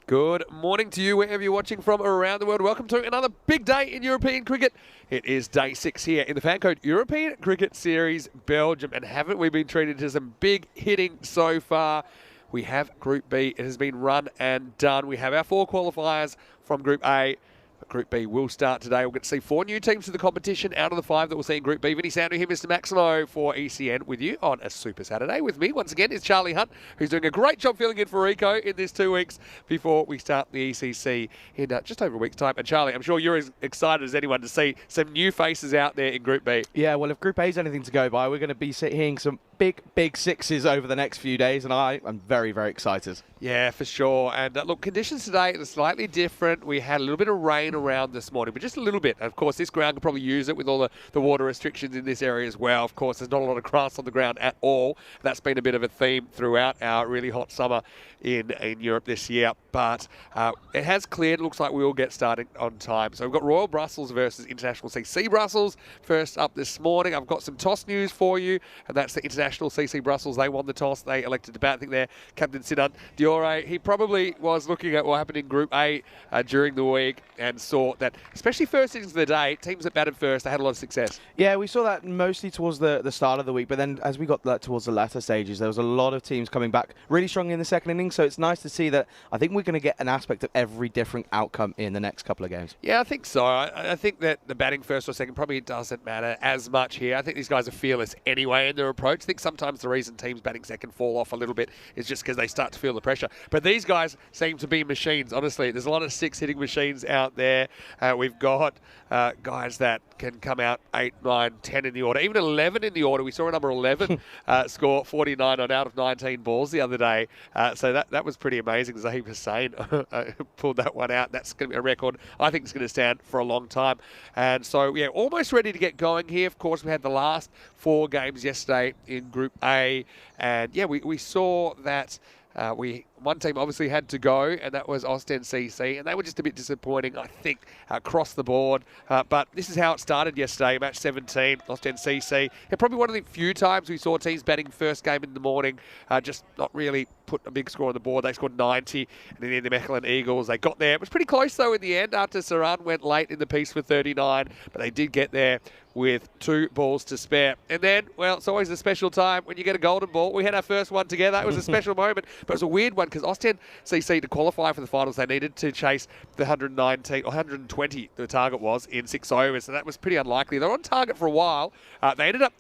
Good morning to you wherever you're watching from around the world. Welcome to another big day in European cricket. It is day 6 here in the FanCode European Cricket Series, Belgium. And haven't we been treated to some big hitting so far? We have Group B. It has been run and done. We have our 4 qualifiers from Group A. But Group B will start today. We'll get to see 4 new teams to the competition out of the 5 that we'll see in Group B. Vinny Sandhu here, Mr. Maximo for ECN with you on a Super Saturday. With me, once again, is Charlie Hunt, who's doing a great job filling in for Rico in this 2 weeks before we start the ECC in just over a week's time. And Charlie, I'm sure you're as excited as anyone to see some new faces out there in Group B. Yeah, well, if Group A is anything to go by, we're going to be seeing some big sixes over the next few days, and I'm very, very excited. Yeah, for sure. And look, conditions today are slightly different. We had a little bit of rain around this morning, but just a little bit. Of course, this ground could probably use it with all the water restrictions in this area as well. Of course, there's not a lot of grass on the ground at all. That's been a bit of a theme throughout our really hot summer in Europe this year. But it has cleared. It looks like we will get started on time. So we've got Royal Brussels versus International CC Brussels first up this morning. I've got some toss news for you, and that's the International CC Brussels. They won the toss. They elected to bat. I think their captain, Sinan Diore, he probably was looking at what happened in Group A during the week and saw that, especially first innings of the day, teams that batted first, they had a lot of success. Yeah, we saw that mostly towards the start of the week, but then as we got towards the latter stages, there was a lot of teams coming back really strong in the second innings, so it's nice to see that I think we're going to get an aspect of every different outcome in the next couple of games. Yeah, I think so. I think that the batting first or second probably doesn't matter as much here. I think these guys are fearless anyway in their approach. I think sometimes the reason teams batting second fall off a little bit is just because they start to feel the pressure. But these guys seem to be machines, honestly. There's a lot of 6-hitting machines out there. We've got guys that can come out 8, 9, 10 in the order, even 11 in the order. We saw a number 11 score 49 on out of 19 balls the other day. So that was pretty amazing. Zahid Hussain pulled that one out. That's going to be a record I think it's going to stand for a long time. And so, yeah, almost ready to get going here. Of course, we had the last 4 games yesterday in Group A. And, yeah, we saw that one team obviously had to go, and that was Ostend CC, and they were just a bit disappointing, I think, across the board. But this is how it started yesterday, match 17, Ostend CC. Yeah, probably one of the few times we saw teams batting first game in the morning, just not really put a big score on the board. They scored 90, and then the Mechelen Eagles, they got there. It was pretty close, though, in the end, after Saran went late in the piece for 39, but they did get there with 2 balls to spare. And then, well, it's always a special time when you get a golden ball. We had our first one together. It was a special moment, but it was a weird one because Ostend CC, to qualify for the finals, they needed to chase the 119 or 120, the target was, in 6 overs, so that was pretty unlikely. They were on target for a while. They ended up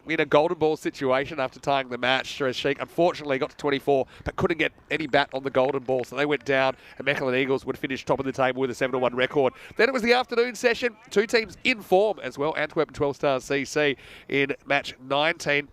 in a golden ball situation after tying the match. Sherez Sheikh unfortunately got to 24 but couldn't get any bat on the golden ball, so they went down, and Mechelen Eagles would finish top of the table with a 7-1 record. Then it was the afternoon session, 2 teams in form as well. Antwerp and 12 Stars CC in match 19.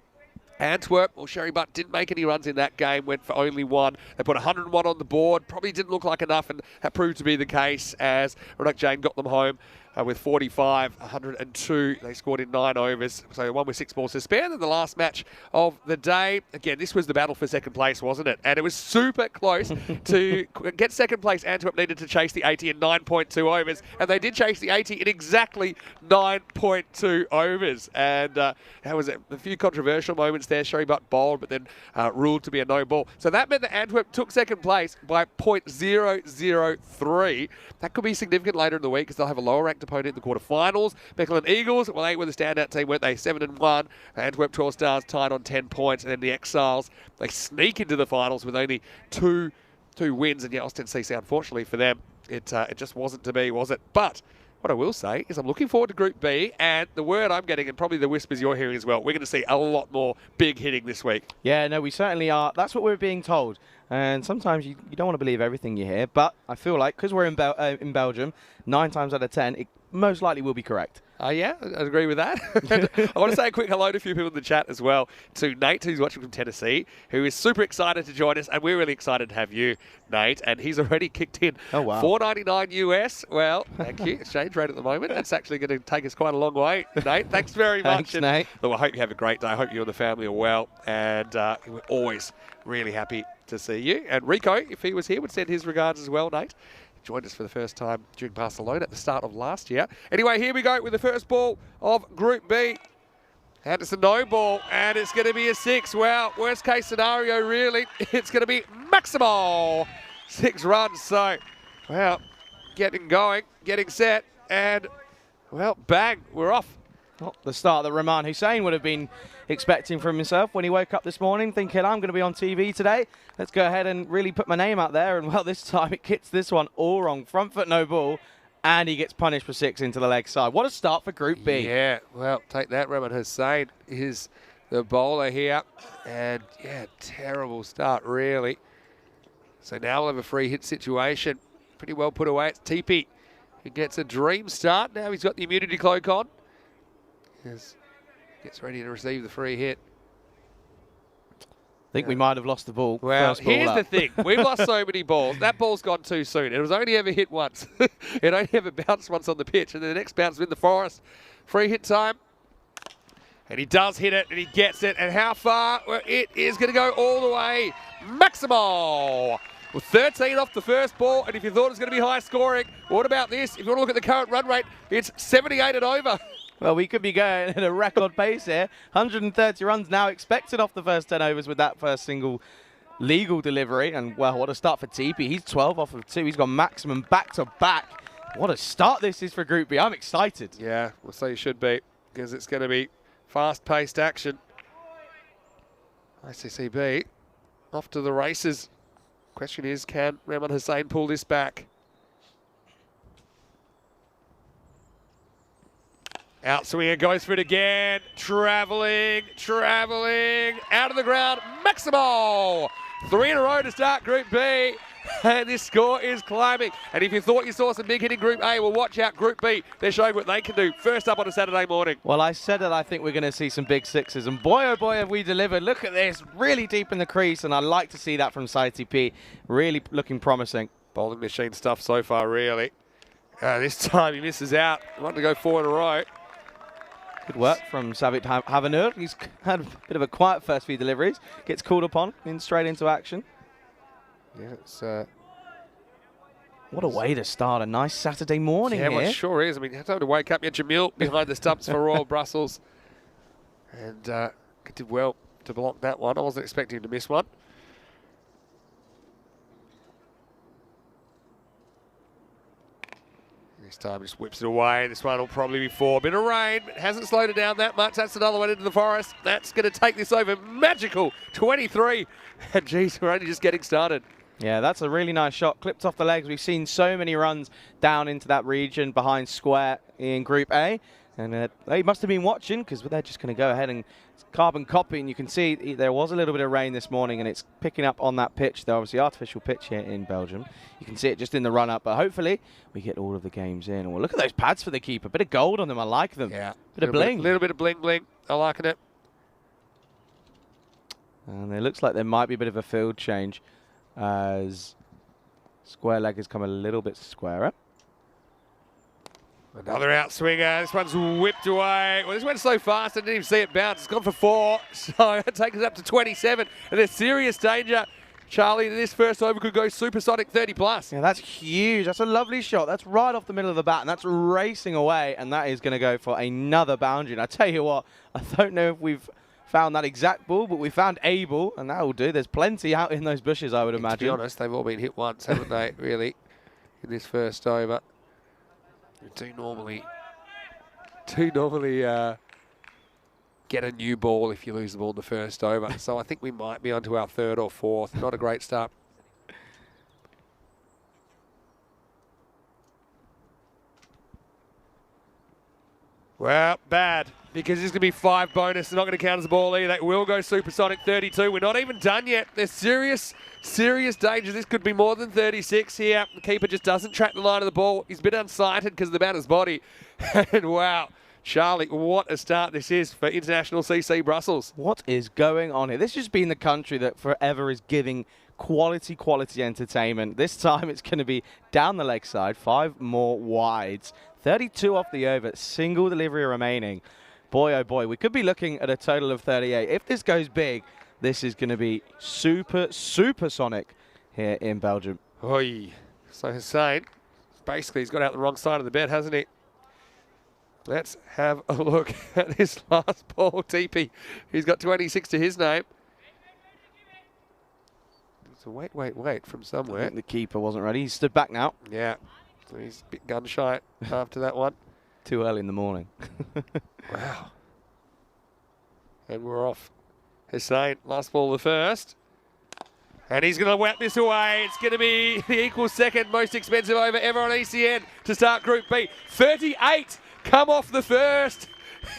Antwerp, well, Sherry Butt didn't make any runs in that game, went for only 1. They put 101 on the board, probably didn't look like enough, and that proved to be the case as Ronak Jain got them home with 45, 102. They scored in 9 overs, so one with 6 balls to spare. Then the last match of the day, again, this was the battle for second place, wasn't it? And it was super close. To get second place, Antwerp needed to chase the 80 in 9.2 overs, and they did chase the 80 in exactly 9.2 overs. And there was a few controversial moments there. Sherry Butt bowled, but then ruled to be a no ball. So that meant that Antwerp took second place by .003. That could be significant later in the week because they'll have a lower ranked opponent in the quarterfinals. Mechelen Eagles, well, they were the standout team, weren't they? 7-1. Antwerp 12 Stars tied on 10 points, and then the Exiles, they sneak into the finals with only two wins. And yeah, Ostend CC, unfortunately for them, it just wasn't to be, was it? But what I will say is I'm looking forward to Group B, and the word I'm getting, and probably the whispers you're hearing as well, we're going to see a lot more big hitting this week. Yeah, no, we certainly are. That's what we're being told. And sometimes you don't want to believe everything you hear, but I feel like, because we're in Belgium, 9 times out of 10, it most likely will be correct. Yeah, I agree with that. I want to say a quick hello to a few people in the chat as well. To Nate, who's watching from Tennessee, who is super excited to join us, and we're really excited to have you, Nate. And he's already kicked in $4.99 US. Well, thank you. Exchange rate at the moment. That's actually going to take us quite a long way, Nate. Thanks very much. Thanks, Nate. Look, I hope you have a great day. I hope you and the family are well. And we're always really happy to see you. And Rico, if he was here, would send his regards as well, Nate. Joined us for the first time during Barcelona at the start of last year. Anyway, here we go with the first ball of Group B. And it's a no ball, and it's going to be a 6. Wow, worst case scenario, really. It's going to be Maximo. 6 runs. So, well, getting going, getting set, and, well, bang, we're off. Not the start that Rahman Hussain would have been expecting from himself when he woke up this morning thinking, I'm going to be on TV today. Let's go ahead and really put my name out there. And, well, this time it gets this one all wrong. Front foot, no ball. And he gets punished for 6 into the leg side. What a start for Group B. Yeah, well, take that. Rahman Hussain is the bowler here. And, yeah, terrible start, really. So now we'll have a free hit situation. Pretty well put away. It's Teepee who gets a dream start. Now he's got the immunity cloak on. Gets ready to receive the free hit. I think we might have lost the ball. Well, here's ball the thing. We've lost so many balls. That ball's gone too soon. It was only ever hit once. It only ever bounced once on the pitch, and then the next bounce was in the forest. Free hit time. And he does hit it, and he gets it. And how far? Well, it is going to go all the way. Maximal. Well, 13 off the first ball, and if you thought it was going to be high scoring, what about this? If you want to look at the current run rate, it's 78 and over. Well, we could be going at a record pace here. 130 runs now expected off the first 10 overs with that first single legal delivery. And, well, what a start for Teepee. He's 12 off of 2. He's got maximum back-to-back. What a start this is for Group B. I'm excited. Yeah, well, so you should be, because it's going to be fast-paced action. ICCB off to the races. Question is, can Rahman Hussain pull this back? Outswinger goes for it again. Travelling. Out of the ground. Maximal. 3 in a row to start Group B. And this score is climbing. And if you thought you saw some big hit in Group A, well, watch out. Group B, they're showing what they can do. First up on a Saturday morning. Well, I said that I think we're going to see some big sixes. And boy, oh boy, have we delivered. Look at this. Really deep in the crease. And I like to see that from ITP. Really looking promising. Bowling Machine stuff so far, really. This time he misses out. Wanted to go 4 in a row. Good work from Savit Havanur. He's had a bit of a quiet first few deliveries. Gets called upon, straight into action. Yeah, it's... what a way to start a nice Saturday morning here. Yeah, well, it sure is. I mean, you have to wake up. You had Jamil behind the stumps for Royal Brussels. And did well to block that one. I wasn't expecting him to miss one. This time just whips it away. This one will probably be 4. Bit of rain. It hasn't slowed it down that much. That's another one into the forest. That's going to take this over. Magical. 23. And geez, we're only just getting started. Yeah, that's a really nice shot. Clipped off the legs. We've seen so many runs down into that region behind square in Group A. And they must have been watching because they're just going to go ahead and carbon copy. And you can see there was a little bit of rain this morning and it's picking up on that pitch. They're obviously artificial pitch here in Belgium. You can see it just in the run-up. But hopefully we get all of the games in. Well, look at those pads for the keeper. Bit of gold on them. I like them. Yeah. Bit of bling. A little bit of bling. I liking it. And it looks like there might be a bit of a field change as square leg has come a little bit squarer. Another outswinger. This one's whipped away. Well, this went so fast I didn't even see it bounce. It's gone for 4. So it takes us up to 27. And there's serious danger. Charlie, this first over could go supersonic 30 plus. Yeah, that's huge. That's a lovely shot. That's right off the middle of the bat, and that's racing away, and that is going to go for another boundary. And I tell you what, I don't know if we've found that exact ball, but we found a ball, and that will do. There's plenty out in those bushes, I would imagine. To be honest, they've all been hit once, haven't they, really, in this first over. Do normally get a new ball if you lose the ball in the first over. So I think we might be onto our 3rd or 4th. Not a great start. Well, bad, because this is going to be 5 bonus. It's not going to count as a ball either. It will go supersonic 32. We're not even done yet. There's serious danger. This could be more than 36 here. The keeper just doesn't track the line of the ball. He's a bit unsighted because of the batter's body. And wow, Charlie, what a start this is for International CC Brussels. What is going on here? This has been the country that forever is giving quality entertainment. This time it's going to be down the leg side, 5 more wides. 32 off the over, single delivery remaining. Boy, oh boy, we could be looking at a total of 38. If this goes big, this is going to be supersonic here in Belgium. Oi. So Hussain, basically he's got out the wrong side of the bed, hasn't he? Let's have a look at this last ball. Teepee, he's got 26 to his name. So wait from I somewhere. think the keeper wasn't ready. He's stood back now. Yeah. So he's a bit gun shy after that one. Too early in the morning. Wow. And we're off. Hussein, last ball of the first. And he's going to whack this away. It's going to be the equal second most expensive over ever on ECN to start Group B. 38 come off the first.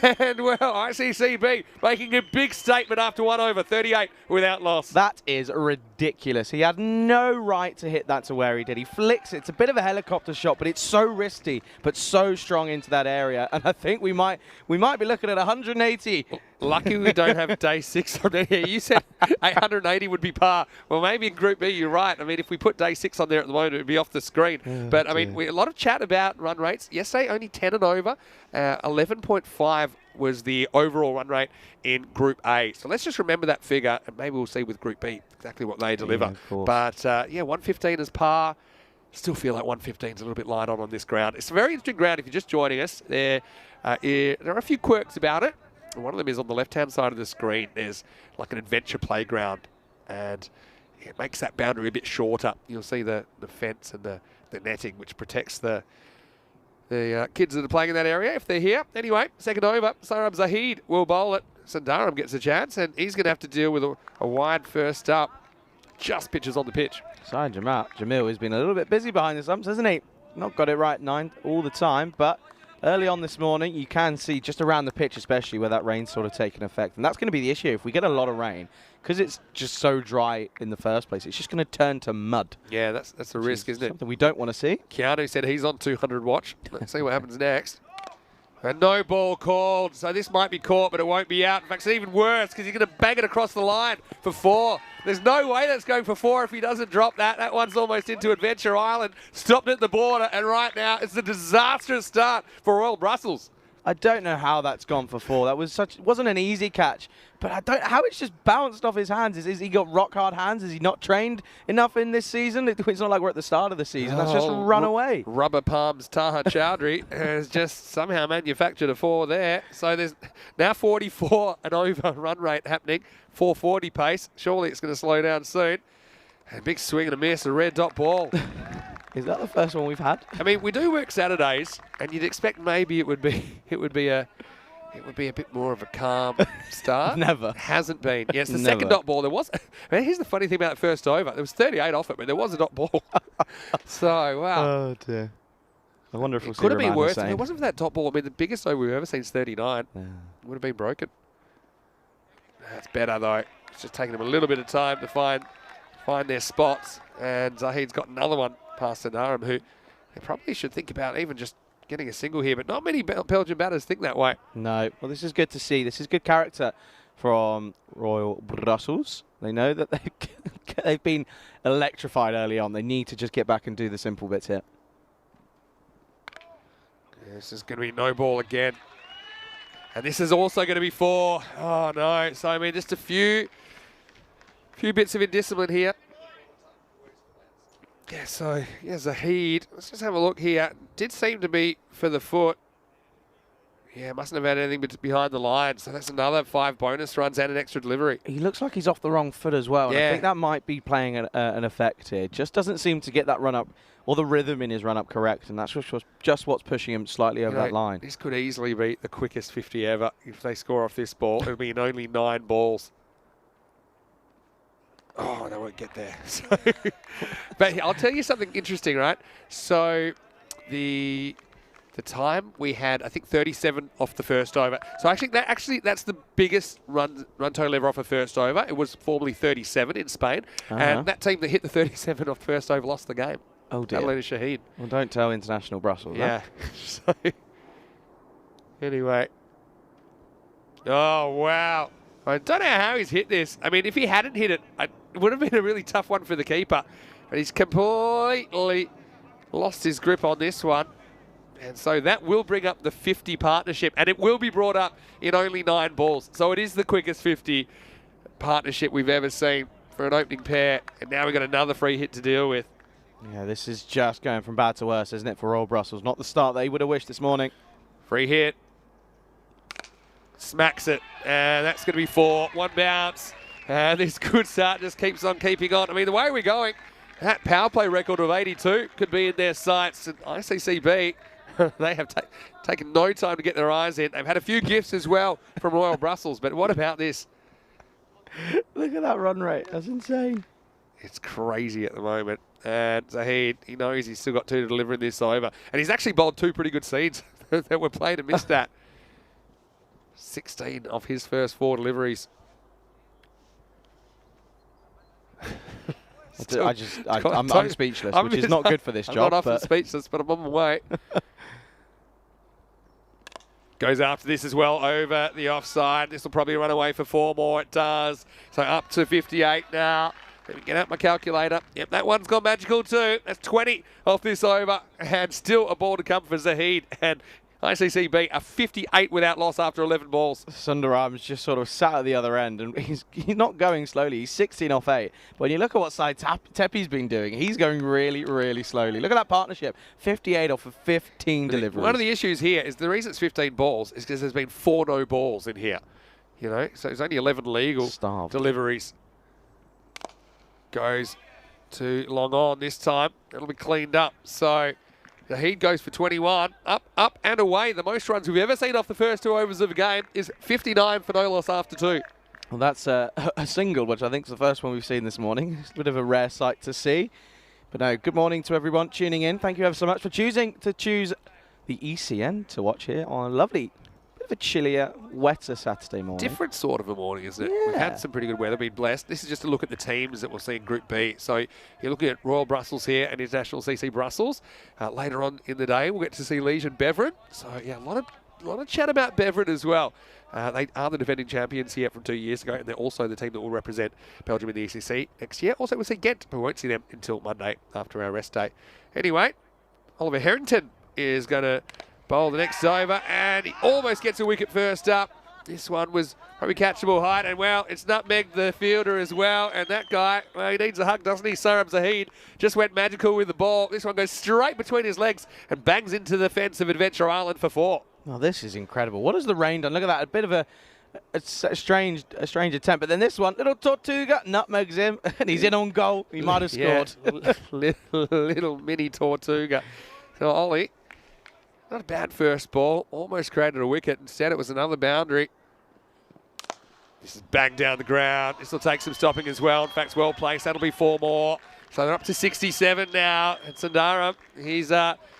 And, well, ICCB making a big statement after 1 over, 38 without loss. That is ridiculous. He had no right to hit that to where he did. He flicks it. It's a bit of a helicopter shot, but it's so risky, but so strong into that area. And I think we might be looking at 180. Lucky we don't have day 6 on there. You said 880 would be par. Well, maybe in Group B you're right. I mean, if we put day 6 on there at the moment, it would be off the screen. Oh, but, I mean, a lot of chat about run rates. Yesterday, only 10 and over. 11.5 was the overall run rate in Group A. So let's just remember that figure, and maybe we'll see with Group B exactly what they deliver. Yeah, but, 115 is par. Still feel like 115 is a little bit light on this ground. It's a very interesting ground if you're just joining us. There are a few quirks about it. One of them is on the left-hand side of the screen. There's like an adventure playground, and it makes that boundary a bit shorter. You'll see the fence and the netting, which protects the kids that are playing in that area if they're here. Anyway, second over, Sarab Zahid will bowl it. Sandaram gets a chance, and he's going to have to deal with a wide first up. Just pitches on the pitch. Sorry, Jamil has been a little bit busy behind the stumps, hasn't he? Not got it right 9 all the time, but early on this morning, you can see just around the pitch, especially where that rain's sort of taken effect. And that's going to be the issue. If we get a lot of rain, because it's just so dry in the first place, it's just going to turn to mud. Yeah, that's a risk, isn't it? Something we don't want to see. Keanu said he's on 200 watch. Let's see what happens next. And no ball called, so this might be caught, but it won't be out. In fact, it's even worse because he's going to bang it across the line for 4. There's no way that's going for 4 if he doesn't drop that. That one's almost into Adventure Island. Stopped at the border, and right now it's a disastrous start for Royal Brussels. I don't know how that's gone for 4. That was wasn't an easy catch, but I don't how it's just bounced off his hands. Is he got rock hard hands? Is he not trained enough in this season? It's not like we're at the start of the season. That's just run away. Rubber palms Taha Chowdhury has just somehow manufactured a 4 there. So there's now 44 and over run rate happening. 440 pace. Surely it's going to slow down soon. And big swing and a miss, a red dot ball. Is that the first one we've had? I mean, we do work Saturdays, and you'd expect maybe it would be a bit more of a calm start. Never. Hasn't been. Yes, the second dot ball, there was. I mean, here's the funny thing about the first over. There was 38 off it, but there was a dot ball. So, wow. Oh, dear. I wonder if we'll see could have been worse. If If it wasn't for that dot ball, I mean, the biggest over we've ever seen is 39. Yeah. Would have been broken. That's better, though. It's just taking them a little bit of time to find their spots. And Zahid's got another one past Sandaram, who they probably should think about even just getting a single here, but not many Belgian batters think that way. No. Well, this is good to see. This is good character from Royal Brussels. They know that they've been electrified early on. They need to just get back and do the simple bits here. This is going to be no ball again. And this is also going to be 4. Oh, no. So, I mean, just a few bits of indiscipline here. Yeah, so, yeah, Zahid. Let's just have a look here. Did seem to be for the foot. Yeah, mustn't have had anything but behind the line. So that's another 5 bonus runs and an extra delivery. He looks like he's off the wrong foot as well. Yeah. And I think that might be playing an effect here. Just doesn't seem to get that run up or the rhythm in his run up correct. And that's just what's pushing him slightly over that line. This could easily be the quickest 50 ever. If they score off this ball, it'll be in only 9 balls. Oh, they won't get there. So, but I'll tell you something interesting, right? So the time we had, I think 37 off the first over. So that's the biggest run total ever off a first over. It was formerly 37 in Spain, and that team that hit the 37 off first over lost the game. Oh dear. Adelina Shahid. Well, don't tell International Brussels. Yeah. So anyway. Oh wow. I don't know how he's hit this. I mean, if he hadn't hit it, it would have been a really tough one for the keeper. But he's completely lost his grip on this one. And so that will bring up the 50 partnership. And it will be brought up in only 9 balls. So it is the quickest 50 partnership we've ever seen for an opening pair. And now we've got another free hit to deal with. Yeah, this is just going from bad to worse, isn't it, for Royal Brussels? Not the start they would have wished this morning. Free hit. Smacks it. And that's going to be 4. 1 bounce. And this good start just keeps on keeping on. I mean, the way we're going, that power play record of 82 could be in their sights. And ICCB, they have taken no time to get their eyes in. They've had a few gifts as well from Royal Brussels. But what about this? Look at that run rate. That's insane. It's crazy at the moment. And Zahid, he knows he's still got 2 to deliver in this over. And he's actually bowled 2 pretty good seeds that were played and missed that. 16 of his first 4 deliveries. I'm speechless, which is not good for this job. I'm not often speechless, but I'm on my way. Goes after this as well over the offside. This will probably run away for 4 more. It does. So up to 58 now. Let me get out my calculator. Yep, that one's gone magical too. That's 20 off this over. And still a ball to come for Zahid. And ICCB are 58 without loss after 11 balls. Sundaram's just sort of sat at the other end, and he's not going slowly. He's 16 off 8. But when you look at what side Tepe's been doing, he's going really, really slowly. Look at that partnership. 58 off of 15 deliveries. One of the issues here is the reason it's 15 balls is because there's been 4 no balls in here. You know, so it's only 11 legal deliveries. Goes to long on this time. It'll be cleaned up. So the Heat goes for 21. Up and away. The most runs we've ever seen off the first 2 overs of a game is 59 for no loss after 2. Well, that's a single, which I think is the first one we've seen this morning. It's a bit of a rare sight to see. But no, good morning to everyone tuning in. Thank you ever so much for choosing to choose the ECN to watch here on a lovely, bit of a chillier, wetter Saturday morning. Different sort of a morning, isn't it? Yeah. We've had some pretty good weather, been blessed. This is just a look at the teams that we'll see in Group B. So you're looking at Royal Brussels here and International CC Brussels. Later on in the day, we'll get to see Legion Beverin. So yeah, a lot of chat about Beverin as well. They are the defending champions here from 2 years ago, and they're also the team that will represent Belgium in the ECC next year. Also, we'll see Ghent, but we won't see them until Monday after our rest day. Anyway, Oliver Harrington is going to bowl the next over, and he almost gets a wicket first up. This one was probably catchable height, and well, it's nutmegged the fielder as well, and that guy, well, he needs a hug, doesn't he? Saram Zahid just went magical with the ball. This one goes straight between his legs and bangs into the fence of Adventure Island for 4. Well, this is incredible. What has the rain done? Look at that. A bit of a strange attempt. But then this one, little Tortuga nutmegs him, and he's in on goal. He might have scored. little mini Tortuga. So Ollie, not a bad first ball. Almost created a wicket. Instead, it was another boundary. This is banged down the ground. This will take some stopping as well. In fact, it's well placed. That'll be 4 more. So they're up to 67 now. And Sundaram, he's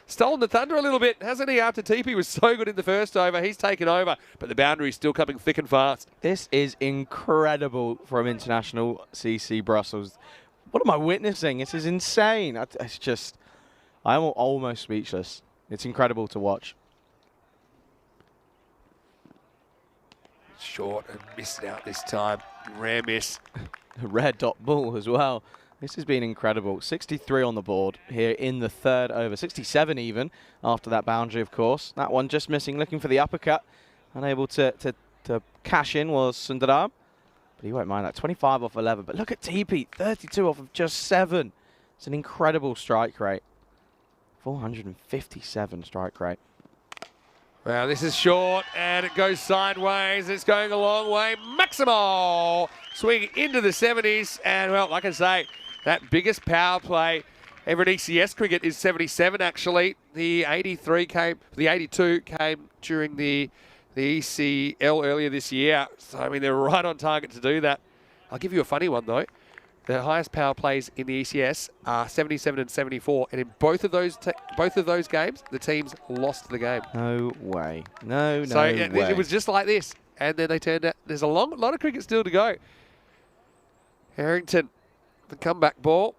stolen the thunder a little bit, hasn't he? After TP was so good in the first over, he's taken over. But the boundary's still coming thick and fast. This is incredible from International CC Brussels. What am I witnessing? This is insane. It's just, I'm almost speechless. It's incredible to watch. Short and missed out this time. Rare miss. A rare dot ball as well. This has been incredible. 63 on the board here in the 3rd over. 67 even after that boundary, of course. That one just missing, looking for the uppercut. Unable to cash in was Sundaram. But he won't mind that. 25 off 11. But look at TP, 32 off of just 7. It's an incredible strike rate. 457 strike rate. Well, this is short, and it goes sideways. It's going a long way. Maximo swinging into the 70s. And, well, like I say, that biggest power play ever in ECS cricket is 77, actually. The 82 came during the ECL earlier this year. So, I mean, they're right on target to do that. I'll give you a funny one, though. The highest power plays in the ECS are 77 and 74, and in both of those games, the teams lost the game. No way. No way. It was just like this, and then they turned out. There's a lot of cricket still to go. Harrington, the comeback ball.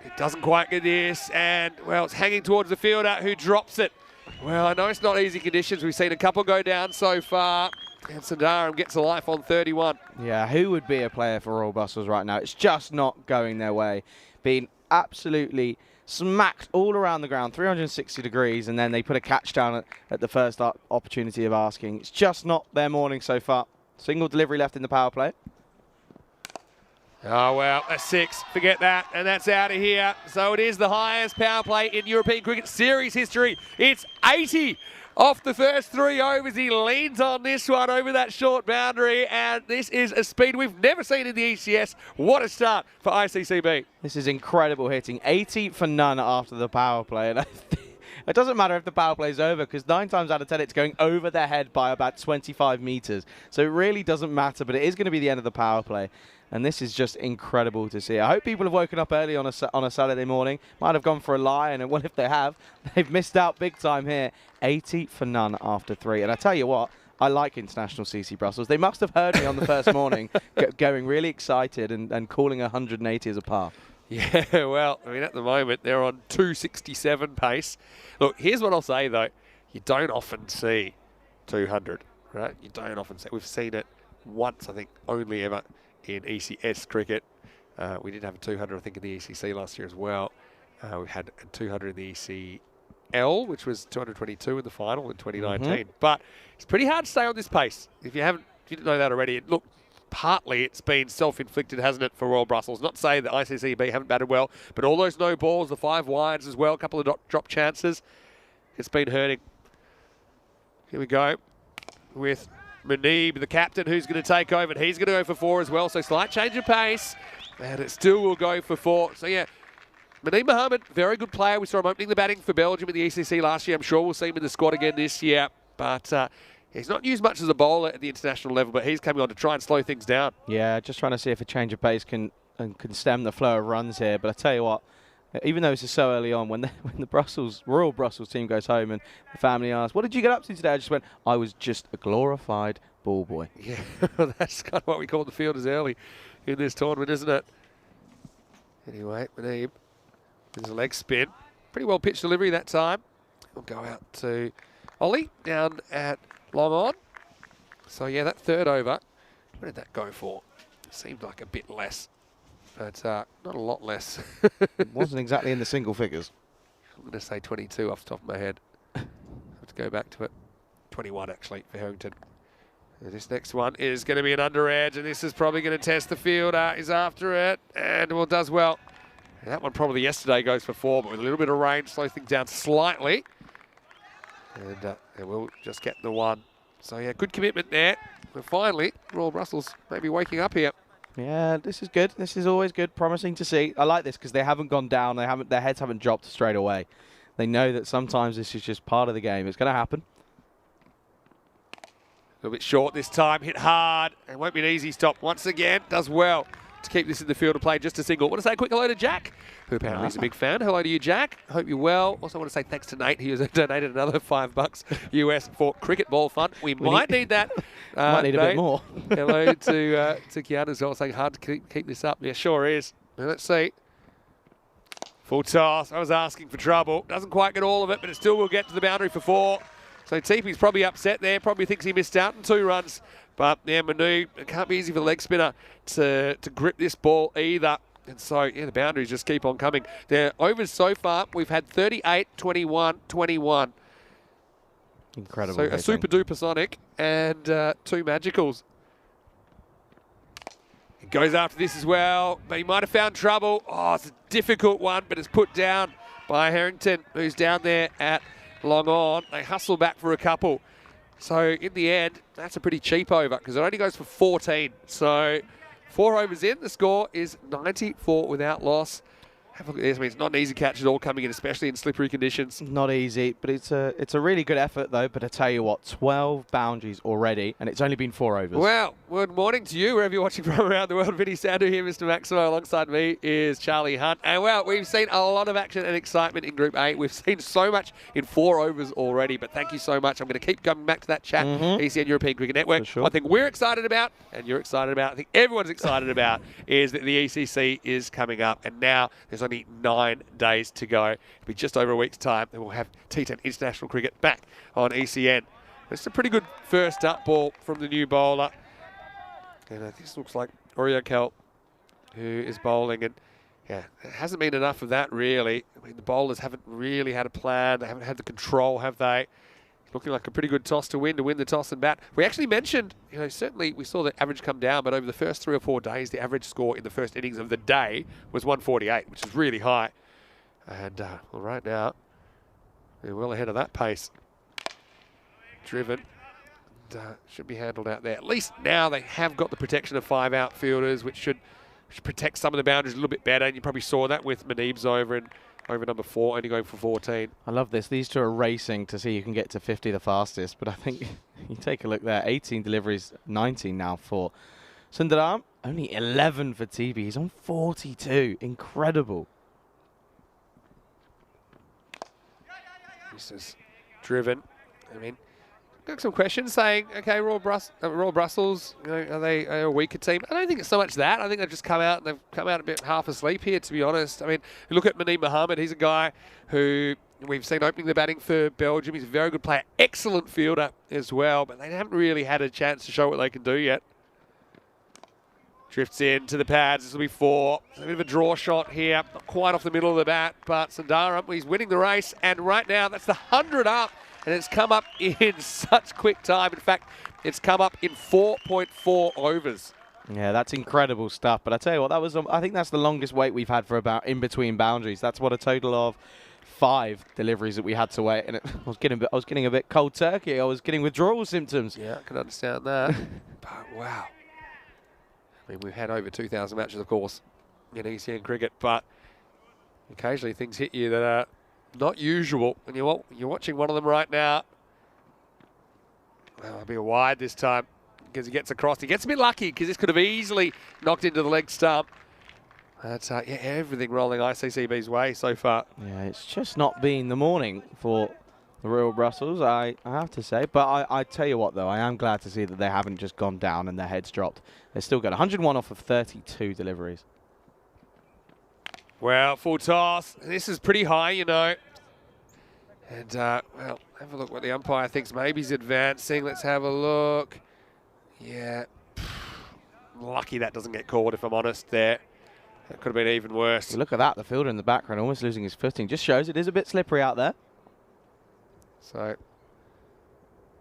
It doesn't quite get this, and, well, it's hanging towards the fielder who drops it. Well, I know it's not easy conditions. We've seen a couple go down so far. And Sundaram gets a life on 31. Yeah, who would be a player for Royal Brussels right now? It's just not going their way. Being absolutely smacked all around the ground, 360 degrees, and then they put a catch down at the first opportunity of asking. It's just not their morning so far. Single delivery left in the power play. Oh, well, a 6. Forget that. And that's out of here. So it is the highest power play in European Cricket Series history. It's 80 Off the first 3 overs, he leans on this one over that short boundary, and this is a speed we've never seen in the ECS. What a start for ICCB. This is incredible hitting. 80 for none after the power play. And it doesn't matter if the power play is over, because 9 times out of 10 it's going over their head by about 25 meters. So it really doesn't matter, but it is going to be the end of the power play. And this is just incredible to see. I hope people have woken up early on a Saturday morning. Might have gone for a lie, and well, if they have, they've missed out big time here. 80 for none after 3. And I tell you what, I like International CC Brussels. They must have heard me on the first morning going really excited and calling 180 as a par. Yeah, well, I mean, at the moment, they're on 267 pace. Look, here's what I'll say, though. You don't often see 200, right? You don't often see. We've seen it once, I think, only ever in ECS cricket. We did have a 200, I think, in the ECC last year as well. We had a 200 in the ECL, which was 222 in the final in 2019. But it's pretty hard to stay on this pace. If you didn't know that already, look, partly it's been self-inflicted, hasn't it, for Royal Brussels? Not to say that ICCB haven't batted well, but all those no balls, the 5 wides as well, a couple of drop chances, it's been hurting. Here we go with Muneeb, the captain, who's going to take over, and he's going to go for 4 as well. So slight change of pace, and it still will go for 4. So yeah, Muneeb Mohammed, very good player. We saw him opening the batting for Belgium in the ECC last year. I'm sure we'll see him in the squad again this year, but he's not used much as a bowler at the international level, but he's coming on to try and slow things down. Yeah, just trying to see if a change of pace can stem the flow of runs here. But I tell you what, even though this is so early on, when the Royal Brussels team goes home and the family asks, "What did you get up to today?" I just went, "I was just a glorified ball boy." Yeah, that's kind of what we call the fielders early in this tournament, isn't it? Anyway, Muneeb, there's a leg spin. Pretty well pitched delivery that time. We'll go out to Ollie down at long on. So yeah, that 3rd over, what did that go for? Seemed like a bit less, but not a lot less. It wasn't exactly in the single figures. I'm going to say 22 off the top of my head. I have to go back to it. 21 actually for Harrington. And this next one is going to be an under edge, and this is probably going to test the fielder. He's after it, and well, does well. And that one probably yesterday goes for 4, but with a little bit of rain, slow things down slightly. And we'll just get the 1. So yeah, good commitment there. But finally, Royal Brussels maybe waking up here. Yeah, this is good. This is always good, promising to see. I like this because they haven't gone down. Their heads haven't dropped straight away. They know that sometimes this is just part of the game. It's going to happen. A little bit short this time, hit hard. It won't be an easy stop. Once again, does well to keep this in the field of play, just a single. Want to say a quick hello to Jack, who apparently is a big fan. Hello to you, Jack. Hope you're well. Also want to say thanks to Nate, who has donated another $5 US for cricket ball fund. We might need that. Might need a bit more. Hello to Kiana as well, saying hard to keep this up. Yeah, sure is. Now, let's see. Full toss. I was asking for trouble. Doesn't quite get all of it, but it still will get to the boundary for 4. So TP's probably upset there. Probably thinks he missed out on 2 runs. But yeah, Manu, it can't be easy for the leg spinner to grip this ball either. And so, yeah, the boundaries just keep on coming. They're overs so far. We've had 38, 21, 21. Incredible. So a super duper sonic and 2 magicals. He goes after this as well, but he might have found trouble. Oh, it's a difficult one, but it's put down by Harrington, who's down there at long on. They hustle back for a couple. So in the end, that's a pretty cheap over because it only goes for 14. So 4 overs in, the score is 94 without loss. Have a look at this. I mean, it's not an easy catch at all coming in, especially in slippery conditions. Not easy, but it's a really good effort, though. But I tell you what, 12 boundaries already, and it's only been 4 overs. Well, good morning to you, wherever you're watching from around the world. Vinny Sandu here, Mr. Maximo. Alongside me is Charlie Hunt. And, well, we've seen a lot of action and excitement in Group A. We've seen so much in 4 overs already, but thank you so much. I'm going to keep coming back to that chat, ECN European Cricket Network. Sure. One thing we're excited about, and you're excited about, I think everyone's excited about, is that the ECC is coming up. And now there's only 9 days to go. It'll be just over a week's time. Then we'll have T10 international cricket back on ECN. It's a pretty good first up ball from the new bowler. And this looks like Oreo who is bowling. And yeah, it hasn't been enough of that, really. I mean, the bowlers haven't really had a plan. They haven't had the control, have they? Looking like a pretty good toss to win the toss and bat. We actually mentioned, certainly we saw the average come down, but over the first 3 or 4 days, the average score in the first innings of the day was 148, which is really high. And well, right now, they're well ahead of that pace. driven. Should be handled out there. At least now they have got the protection of 5 outfielders, which should protect some of the boundaries a little bit better. And you probably saw that with Manib's over number 4, only going for 14. I love this. These two are racing to see who can get to 50 the fastest. But I think you take a look there. 18 deliveries, 19 now for Sundaram. Only 11 for TB. He's on 42. Incredible. This is driven. I mean, got some questions saying, okay, Royal Brussels, you know, are they a weaker team? I don't think it's so much that. I think they've just come out and they've come out a bit half asleep here, to be honest. I mean, you look at Manib Mohammed. He's a guy who we've seen opening the batting for Belgium. He's a very good player, excellent fielder as well, but they haven't really had a chance to show what they can do yet. Drifts in to the pads. This will be 4. It's a bit of a draw shot here. Not quite off the middle of the bat, but Sundaram, he's winning the race. And right now, that's the 100 up. And it's come up in such quick time. In fact, it's come up in 4.4 overs. Yeah, that's incredible stuff. But I tell you what, that was I think that's the longest wait we've had for about in between boundaries. That's what a total of 5 deliveries that we had to wait. And I was getting a bit cold turkey. I was getting withdrawal symptoms. Yeah, I can understand that. But wow. I mean, we've had over 2,000 matches, of course, in ECN cricket, but occasionally things hit you that are not usual. And you're watching one of them right now. Well, it'll be a wide this time because he gets across. He gets a bit lucky because this could have easily knocked into the leg stump. That's yeah, everything rolling ICCB's way so far. Yeah, it's just not been the morning for the Royal Brussels, I have to say. But I tell you what, though, I am glad to see that they haven't just gone down and their heads dropped. They're still good. 101 off of 32 deliveries. Well, full toss. This is pretty high, you know. And, well, have a look what the umpire thinks. Maybe he's advancing. Let's have a look. Yeah. Lucky that doesn't get called, if I'm honest, there. That could have been even worse. Look at that. The fielder in the background almost losing his footing. Just shows it is a bit slippery out there. So,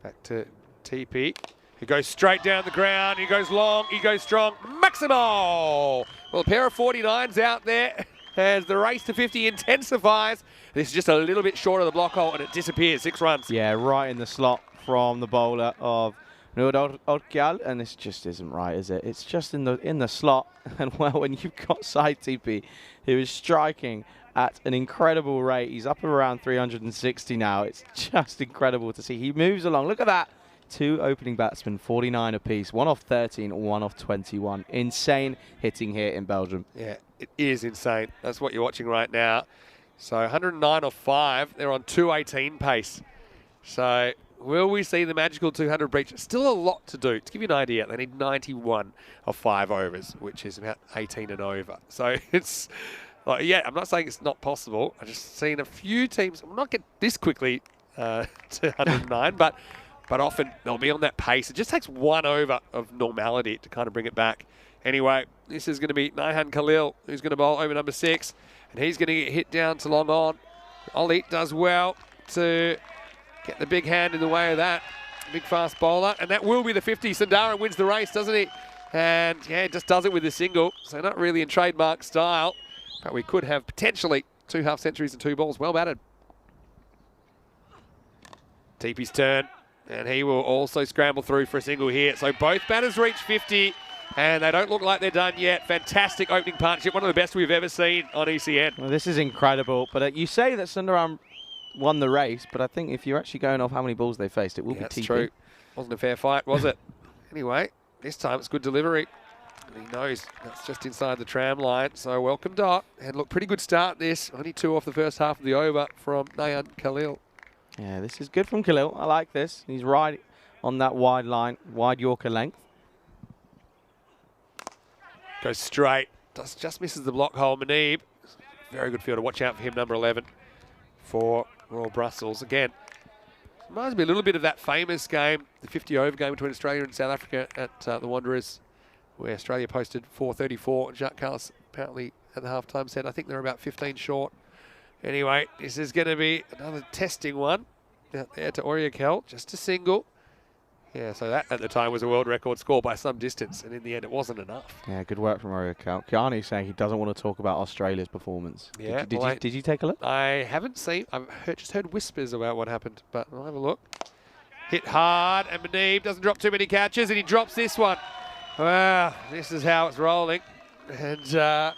back to TP. He goes straight down the ground. He goes long. He goes strong. Maximo! Well, a pair of 49s out there as the race to 50 intensifies. This is just a little bit short of the block hole and it disappears. 6 runs. Yeah, right in the slot from the bowler of Noor Orkyal, and this just isn't right, is it? It's just in the slot. And well, when you've got side TP who is striking at an incredible rate, he's up around 360 now. It's just incredible to see. He moves along. Look at that. 2 opening batsmen, 49 apiece. 1 off 13, 1 off 21. Insane hitting here in Belgium. Yeah, it is insane. That's what you're watching right now. So 109 off 5. They're on 218 pace. So will we see the magical 200 breach? Still a lot to do. To give you an idea, they need 91 of 5 overs, which is about 18 and over. So it's, like, yeah, I'm not saying it's not possible. I've just seen a few teams not get this quickly to 109, but often they'll be on that pace. It just takes 1 over of normality to kind of bring it back. Anyway, this is going to be Naihan Khalil, who's going to bowl over number 6, and he's going to get hit down to long on. Ollie does well to get the big hand in the way of that. Big fast bowler, and that will be the 50. Sundaram wins the race, doesn't he? And yeah, just does it with a single. So not really in trademark style, but we could have potentially 2 half centuries and 2 balls. Well batted. TP's turn. And he will also scramble through for a single here. So both batters reach 50, and they don't look like they're done yet. Fantastic opening partnership, one of the best we've ever seen on ECN. Well, this is incredible. But you say that Sundaram won the race, but I think if you're actually going off how many balls they faced, it will be TP. That's true. Wasn't a fair fight, was it? Anyway, this time it's good delivery. And he knows that's just inside the tram line. So welcome Dot. And look, pretty good start this. Only 2 off the first half of the over from Naihan Khalil. Yeah, this is good from Khalil. I like this. He's right on that wide line, wide Yorker length. Goes straight. Just misses the block hole. Manib, very good fielder. Watch out for him, number 11 for Royal Brussels. Again, reminds me a little bit of that famous game, the 50-over game between Australia and South Africa at the Wanderers, where Australia posted 434. Jacques Carlos apparently at the halftime said, I think they're about 15 short. Anyway, this is going to be another testing one out there to Oryakel, just a single. Yeah, so that at the time was a world record score by some distance, and in the end it wasn't enough. Yeah, good work from Oryakel. Kiani saying he doesn't want to talk about Australia's performance. Yeah, did you take a look? I haven't seen, just heard whispers about what happened, but I'll have a look. Hit hard, and Manib doesn't drop too many catches, and he drops this one. Wow, this is how it's rolling. And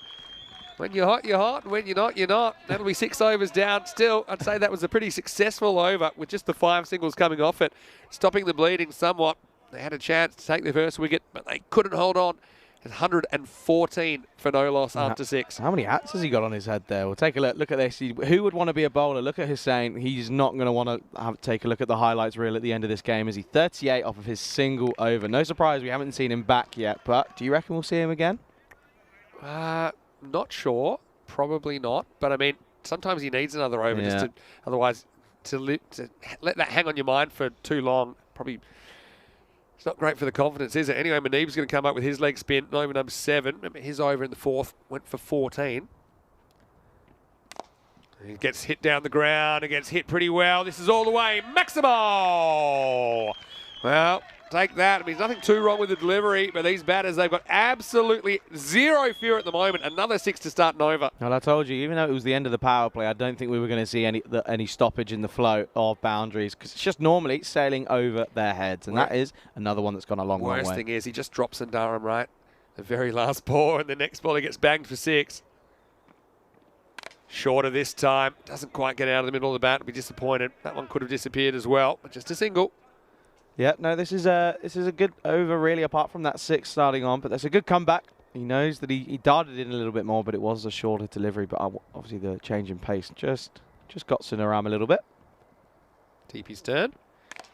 when you're hot, you're hot, and when you're not, you're not. That'll be 6 overs down. Still, I'd say that was a pretty successful over with just the 5 singles coming off it, stopping the bleeding somewhat. They had a chance to take their first wicket, but they couldn't hold on. 114 for no loss after 6. How many hats has he got on his head there? We'll take a look at this. Who would want to be a bowler? Look at Hussain. He's not going to want to take a look at the highlights reel at the end of this game. Is he 38 off of his single over? No surprise, we haven't seen him back yet, but do you reckon we'll see him again? Not sure. Probably not. But, I mean, sometimes he needs another over just to, otherwise, to let that hang on your mind for too long, probably... It's not great for the confidence, is it? Anyway, Manib's going to come up with his leg spin, over number 7. Remember, his over in the 4th went for 14. He gets hit down the ground. It gets hit pretty well. This is all the way. Maximal! Well, take that. I mean, there's nothing too wrong with the delivery, but these batters, they've got absolutely zero fear at the moment. Another 6 to start and over. Well, I told you, even though it was the end of the power play, I don't think we were going to see any stoppage in the flow of boundaries, because it's just normally sailing over their heads, and that is another one that's gone a long way. Worst thing is he just drops Sundaram, right? The very last ball, and the next ball he gets banged for 6. Shorter this time. Doesn't quite get out of the middle of the bat. Be disappointed. That one could have disappeared as well, but just a single. Yeah, no, this is a good over, really, apart from that 6 starting on. But that's a good comeback. He knows that he darted in a little bit more, but it was a shorter delivery. But obviously the change in pace just got Sundaram a little bit. TP's turn.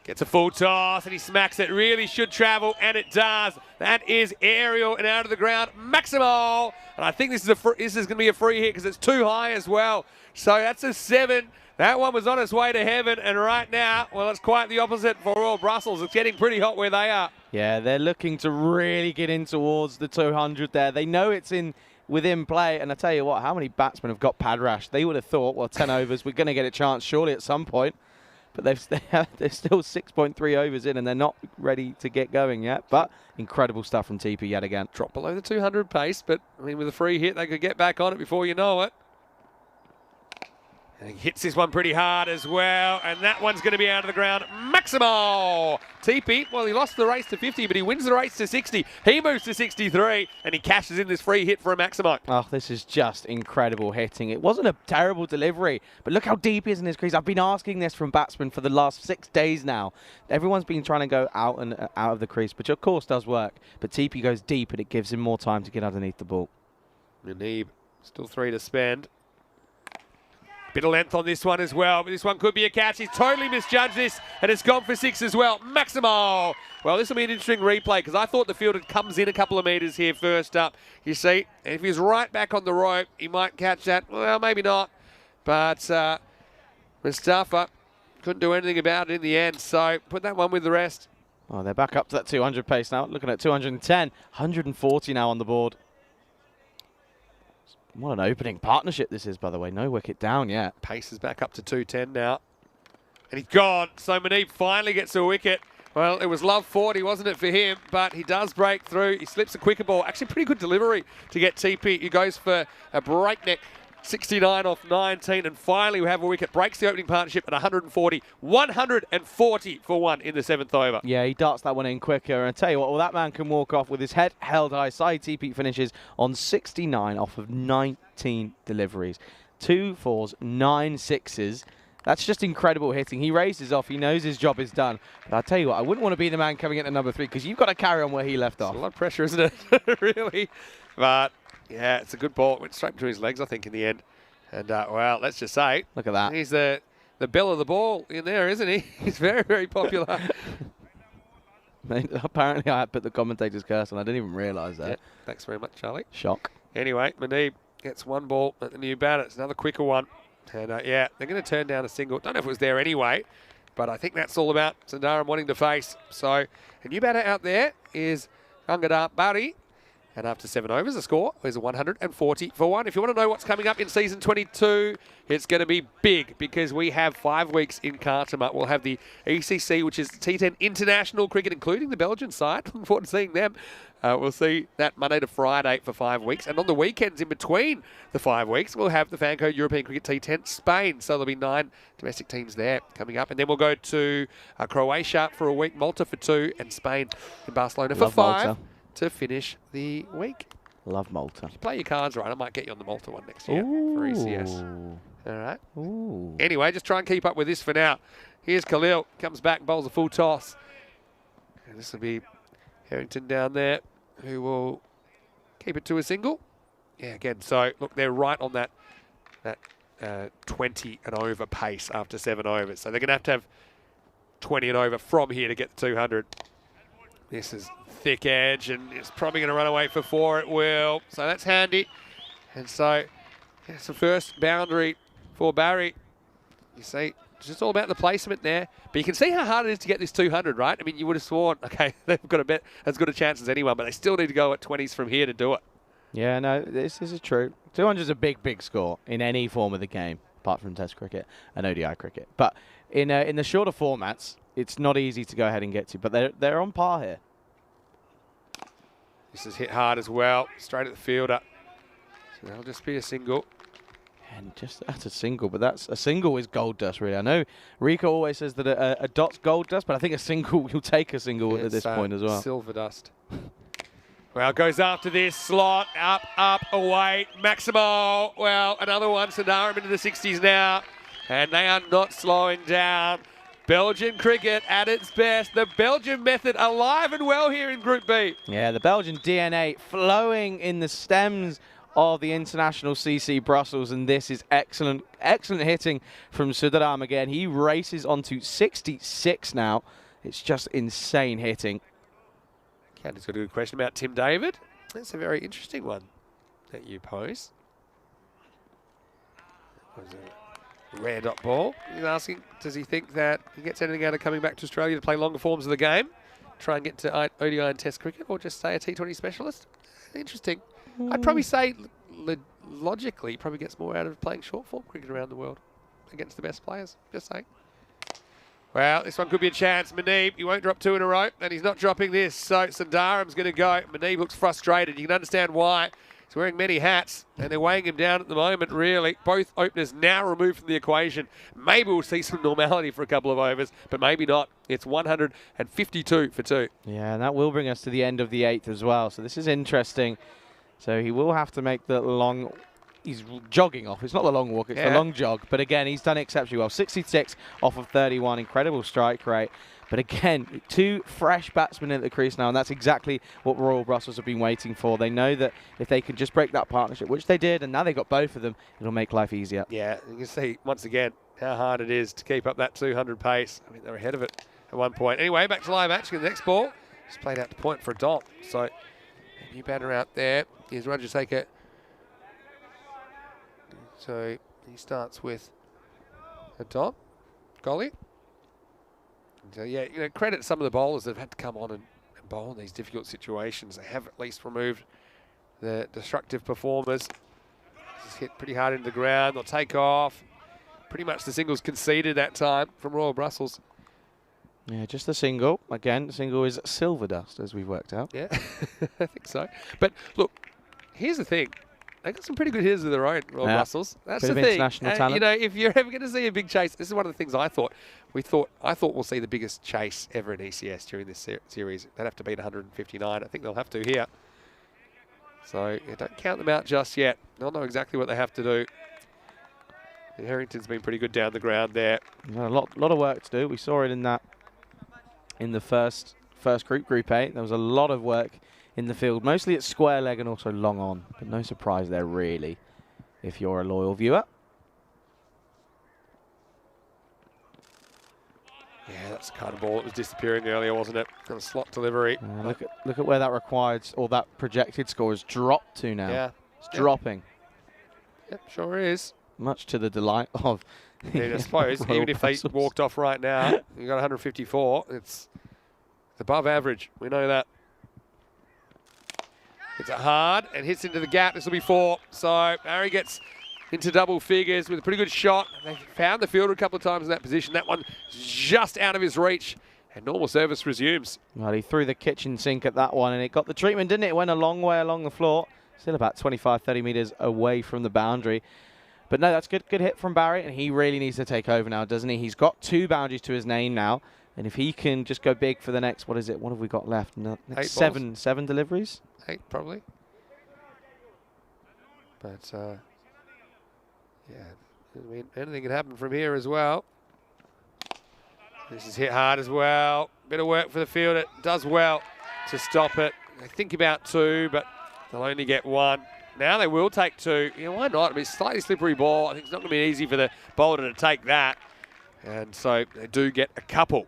Gets a full toss, and he smacks it. Really should travel, and it does. That is aerial and out of the ground. Maximal! And I think this is going to be a free hit because it's too high as well. So that's a 7. That one was on its way to heaven, and right now, well, it's quite the opposite for Royal Brussels. It's getting pretty hot where they are. Yeah, they're looking to really get in towards the 200 there. They know it's within play, and I tell you what, how many batsmen have got pad rash? They would have thought, well, 10 overs, we're going to get a chance surely at some point. But they're still 6.3 overs in, and they're not ready to get going yet. But incredible stuff from TP yet again. Drop below the 200 pace, but I mean, with a free hit, they could get back on it before you know it. And he hits this one pretty hard as well, and that one's going to be out of the ground. Maximal! TP, well, he lost the race to 50, but he wins the race to 60. He moves to 63, and he cashes in this free hit for a Maximo. Oh, this is just incredible hitting. It wasn't a terrible delivery, but look how deep he is in his crease. I've been asking this from batsmen for the last 6 days now. Everyone's been trying to go out of the crease, which of course does work, but TP goes deep, and it gives him more time to get underneath the ball. Manib, still 3 to spend. Bit of length on this one as well, but this one could be a catch. He's totally misjudged this, and it's gone for 6 as well. Maximal! Well, this will be an interesting replay, because I thought the fielder comes in a couple of metres here first up. You see, if he's right back on the rope, he might catch that. Well, maybe not. But Mustafa couldn't do anything about it in the end, so put that one with the rest. Oh, they're back up to that 200 pace now, looking at 210. 140 now on the board. What an opening partnership this is, by the way. No wicket down yet. Pace is back up to 210 now. And he's gone. So Manib finally gets a wicket. Well, it was love 40, wasn't it, for him? But he does break through. He slips a quicker ball. Actually, pretty good delivery to get TP. He goes for a breakneck 69 off 19. And finally, we have a wicket. Breaks the opening partnership at 140. 140 for 1 in the 7th over. Yeah, he darts that one in quicker. And I tell you what, well, that man can walk off with his head held high. Side TP finishes on 69 off of 19 deliveries. 2 4s, 9 6s. That's just incredible hitting. He races off. He knows his job is done. But I tell you what, I wouldn't want to be the man coming into number 3, because you've got to carry on where he left off. It's a lot of pressure, isn't it? Really? But yeah, it's a good ball. It went straight between his legs, I think, in the end. And, well, let's just say, look at that. He's the belle of the ball in there, isn't he? He's very, very popular. Apparently, I put the commentator's curse on. I didn't even realise that. Yeah, thanks very much, Charlie. Shock. Anyway, Manib gets 1 ball at the new batter. It's another quicker one. And, yeah, they're going to turn down a single. Don't know if it was there anyway, but I think that's all about Sundaram wanting to face. So, a new batter out there is Gangadhar Bari. And after 7 overs, the score is 140 for 1. If you want to know what's coming up in season 22, it's going to be big because we have 5 weeks in Khartoum. We'll have the ECC, which is T10 international cricket, including the Belgian side. Looking forward to seeing them. We'll see that Monday to Friday for 5 weeks. And on the weekends in between the 5 weeks, we'll have the FanCode European Cricket T10 Spain. So there'll be 9 domestic teams there coming up. And then we'll go to Croatia for a week, Malta for 2, and Spain and Barcelona for 5. Malta. To finish the week. Love Malta. If you play your cards right, I might get you on the Malta one next year for ECS. All right. Ooh. Anyway, just try and keep up with this for now. Here's Khalil. Comes back, bowls a full toss. And this will be Harrington down there, who will keep it to a single. Yeah, again, so look, they're right on that 20 and over pace after 7 overs. So they're going to have 20 and over from here to get the 200. This is thick edge, and it's probably going to run away for 4. It will. So that's handy. And so it's the first boundary for Barry. You see, it's just all about the placement there. But you can see how hard it is to get this 200, right? I mean, you would have sworn, okay, they've got a bit as good a chance as anyone, but they still need to go at 20s from here to do it. Yeah, no, this is true. 200 is a big, big score in any form of the game, apart from Test cricket and ODI cricket. But in the shorter formats, it's not easy to go ahead and get to, but they're on par here. This is hit hard as well, straight at the fielder. So that'll just be a single. And just that's a single, but that's a single is gold dust, really. I know Rico always says that a dot's gold dust, but I think a single, you'll take a single at this point as well. Silver dust. Well, it goes after this slot, up, away, Maximo. Well, another one, Sundaram into the 60s now, and they are not slowing down. Belgian cricket at its best. The Belgian method alive and well here in Group B. Yeah, the Belgian DNA flowing in the stems of the international CC Brussels, and this is excellent hitting from Sundaram again. He races on to 66 now. It's just insane hitting. Candy's got a good question about Tim David. That's a very interesting one that you pose. Rare dot ball. He's asking, does he think that he gets anything out of coming back to Australia to play longer forms of the game, try and get to ODI and Test cricket, or just stay a T20 specialist? Interesting. I'd probably say, logically, he probably gets more out of playing short form cricket around the world against the best players. Just saying. Well, this one could be a chance. Muneeb, he won't drop 2 in a row, and he's not dropping this. So Sundaram's going to go. Muneeb looks frustrated. You can understand why. He's wearing many hats, and they're weighing him down at the moment, really. Both openers now removed from the equation. Maybe we'll see some normality for a couple of overs, but maybe not. It's 152 for 2. Yeah, and that will bring us to the end of the 8th as well. So this is interesting. So he will have to make the long... He's jogging off. It's not the long walk, it's the long jog. But again, he's done exceptionally well. 66 off of 31. Incredible strike rate. But again, 2 fresh batsmen at the crease now, and that's exactly what Royal Brussels have been waiting for. They know that if they can just break that partnership, which they did, and now they've got both of them, it'll make life easier. Yeah, you can see, once again, how hard it is to keep up that 200 pace. I mean, they're ahead of it at one point. Anyway, back to live action. The next ball is played out to point for a dot. So, a new batter out there. Here's Rajaseka. So, he starts with a dot. Golly. So, yeah, you know, credit some of the bowlers that have had to come on and bowl in these difficult situations. They have at least removed the destructive performers. This is hit pretty hard into the ground. They'll take off. Pretty much the singles conceded that time from Royal Brussels. Yeah, just a single. Again, the single is silver dust, as we've worked out. Yeah, I think so. But, look, here's the thing. They got some pretty good hitters of their own, Royal Brussels. That's the thing. International talent. You know, if you're ever going to see a big chase, this is one of the things I thought. I thought we'll see the biggest chase ever in ECS during this series. They'd have to beat 159. I think they'll have to here. So yeah, don't count them out just yet. They'll know exactly what they have to do. And Harrington's been pretty good down the ground there. A lot of work to do. We saw it in the first group 8. There was a lot of work in the field, mostly at square leg and also long on, but no surprise there really if you're a loyal viewer. Yeah, that's the kind of ball that was disappearing earlier, wasn't it? Kind of slot delivery. Look at where that required, or that projected score has dropped to now. Yeah, it's dropping. Yep, sure is. Much to the delight of I suppose even if they walked off right now, you got 154. It's above average. We know that. Hits it hard and hits into the gap. This will be 4. So Barry gets into double figures with a pretty good shot. They found the fielder a couple of times in that position. That one just out of his reach. And normal service resumes. Well, he threw the kitchen sink at that one, and it got the treatment, didn't it? It went a long way along the floor. Still about 25, 30 metres away from the boundary. But no, that's good hit from Barry, and he really needs to take over now, doesn't he? He's got 2 boundaries to his name now. And if he can just go big for the next, what is it? What have we got left? Next 7 deliveries? 8 probably. But, yeah, I mean, anything can happen from here as well. This is hit hard as well. Bit of work for the field. It does well to stop it. They think about 2, but they'll only get 1. Now they will take 2. Yeah, why not? I mean, slightly slippery ball. I think it's not going to be easy for the bowler to take that. And so they do get a couple.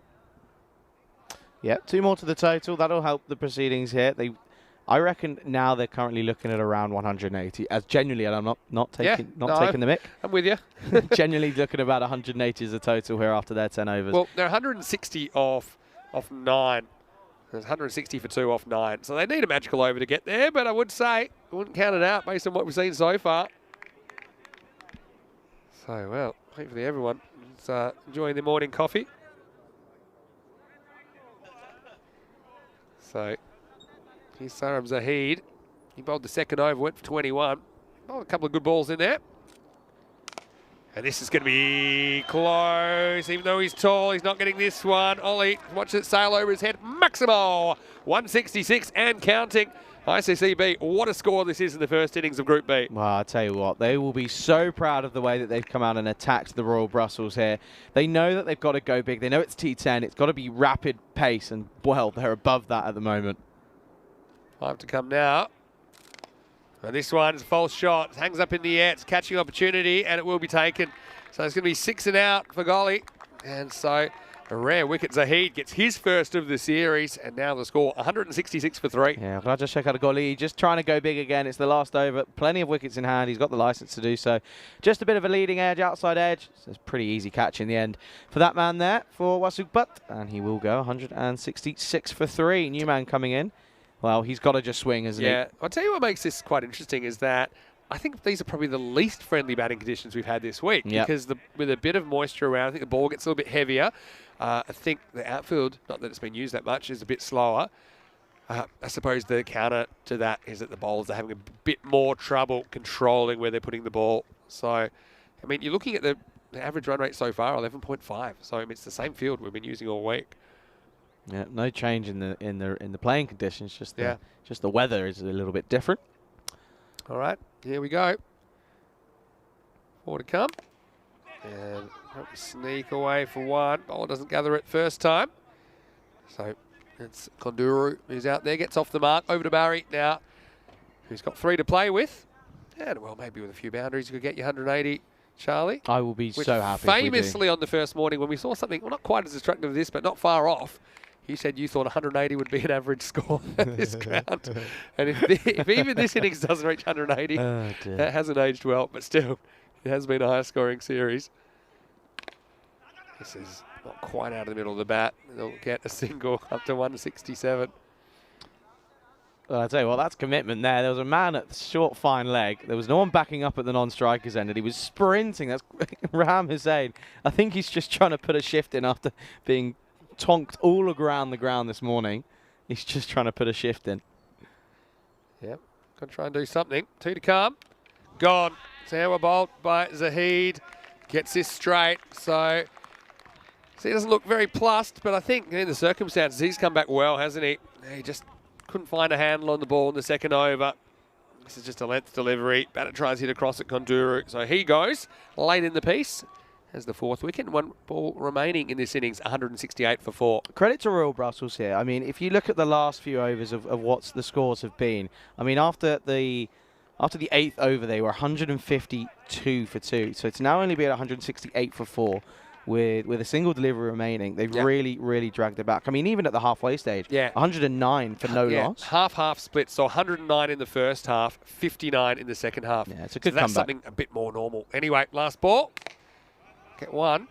Yeah, 2 more to the total. That'll help the proceedings here. I reckon now they're currently looking at around 180. As genuinely, and I'm not taking the mick. I'm with you. Genuinely looking about 180 as a total here after their 10 overs. Well, they're 160 off 9. There's 160 for 2 off 9. So they need a magical over to get there, but I would say I wouldn't count it out based on what we've seen so far. So, well, hopefully everyone is enjoying their morning coffee. So, here's Saram Zahid. He bowled the second over, went for 21. Bowled a couple of good balls in there. And this is going to be close. Even though he's tall, he's not getting this one. Ollie, watch it sail over his head. Maximo, 166 and counting. ICCB, what a score this is in the first innings of Group B. Well, I'll tell you what, they will be so proud of the way that they've come out and attacked the Royal Brussels here. They know that they've got to go big. They know it's T10. It's got to be rapid pace, and, well, they're above that at the moment. 5 to come now. And this one is a false shot. It hangs up in the air. It's catching opportunity, and it will be taken. So it's going to be 6 and out for Golly. And so a rare wicket. Zahid gets his first of the series, and now the score 166 for 3. Yeah, but I'll just check out Golly. Just trying to go big again. It's the last over. Plenty of wickets in hand. He's got the license to do so. Just a bit of a leading edge, outside edge. So it's a pretty easy catch in the end for that man there, for Wasuk Butt. And he will go 166 for 3. New man coming in. Well, he's got to just swing, hasn't he? Yeah, I'll tell you what makes this quite interesting is that I think these are probably the least friendly batting conditions we've had this week. Yep. Because with a bit of moisture around, I think the ball gets a little bit heavier. I think the outfield, not that it's been used that much, is a bit slower. I suppose the counter to that is that the bowlers are having a bit more trouble controlling where they're putting the ball. So, I mean, you're looking at the average run rate so far, 11.5. So, I mean, it's the same field we've been using all week. Yeah, no change in the playing conditions. Just the weather is a little bit different. All right, here we go. 4 to come, and sneak away for 1. Bowler doesn't gather it first time, so it's Konduru who's out there, gets off the mark. Over to Barry now, who's got 3 to play with, and well, maybe with a few boundaries, you could get you 180. Charlie, I will be so happy. Famously on the first morning when we saw something, well, not quite as destructive as this, but not far off. You said you thought 180 would be an average score at this ground. And if even this innings doesn't reach 180, that hasn't aged well. But still, it has been a high-scoring series. This is not quite out of the middle of the bat. They'll get a single up to 167. Well, I'll tell you what, that's commitment there. There was a man at the short, fine leg. There was no one backing up at the non-striker's end, and he was sprinting. That's Ram Hussain. I think he's just trying to put a shift in after being tonked all around the ground this morning. He's just trying to put a shift in. Yep, got to try and do something. 2 to come. Gone. Sour bowled by Zahid. Gets this straight. So he doesn't look very plussed, but I think in the circumstances, he's come back well, hasn't he? He just couldn't find a handle on the ball in the second over. This is just a length delivery. Batter tries to hit across at Konduru. So he goes late in the piece. Has the 4th wicket and 1 ball remaining in this innings, 168 for 4. Credit to Royal Brussels here. I mean, if you look at the last few overs of what the scores have been, I mean, after the 8th over, they were 152 for 2. So it's now only been 168 for 4 with a single delivery remaining. They've really dragged it back. I mean, even at the halfway stage, 109 for no loss. Half split, so 109 in the first half, 59 in the second half. Yeah, it's a good comeback. That's comeback. something a bit more normal. Anyway, last ball. Get 1.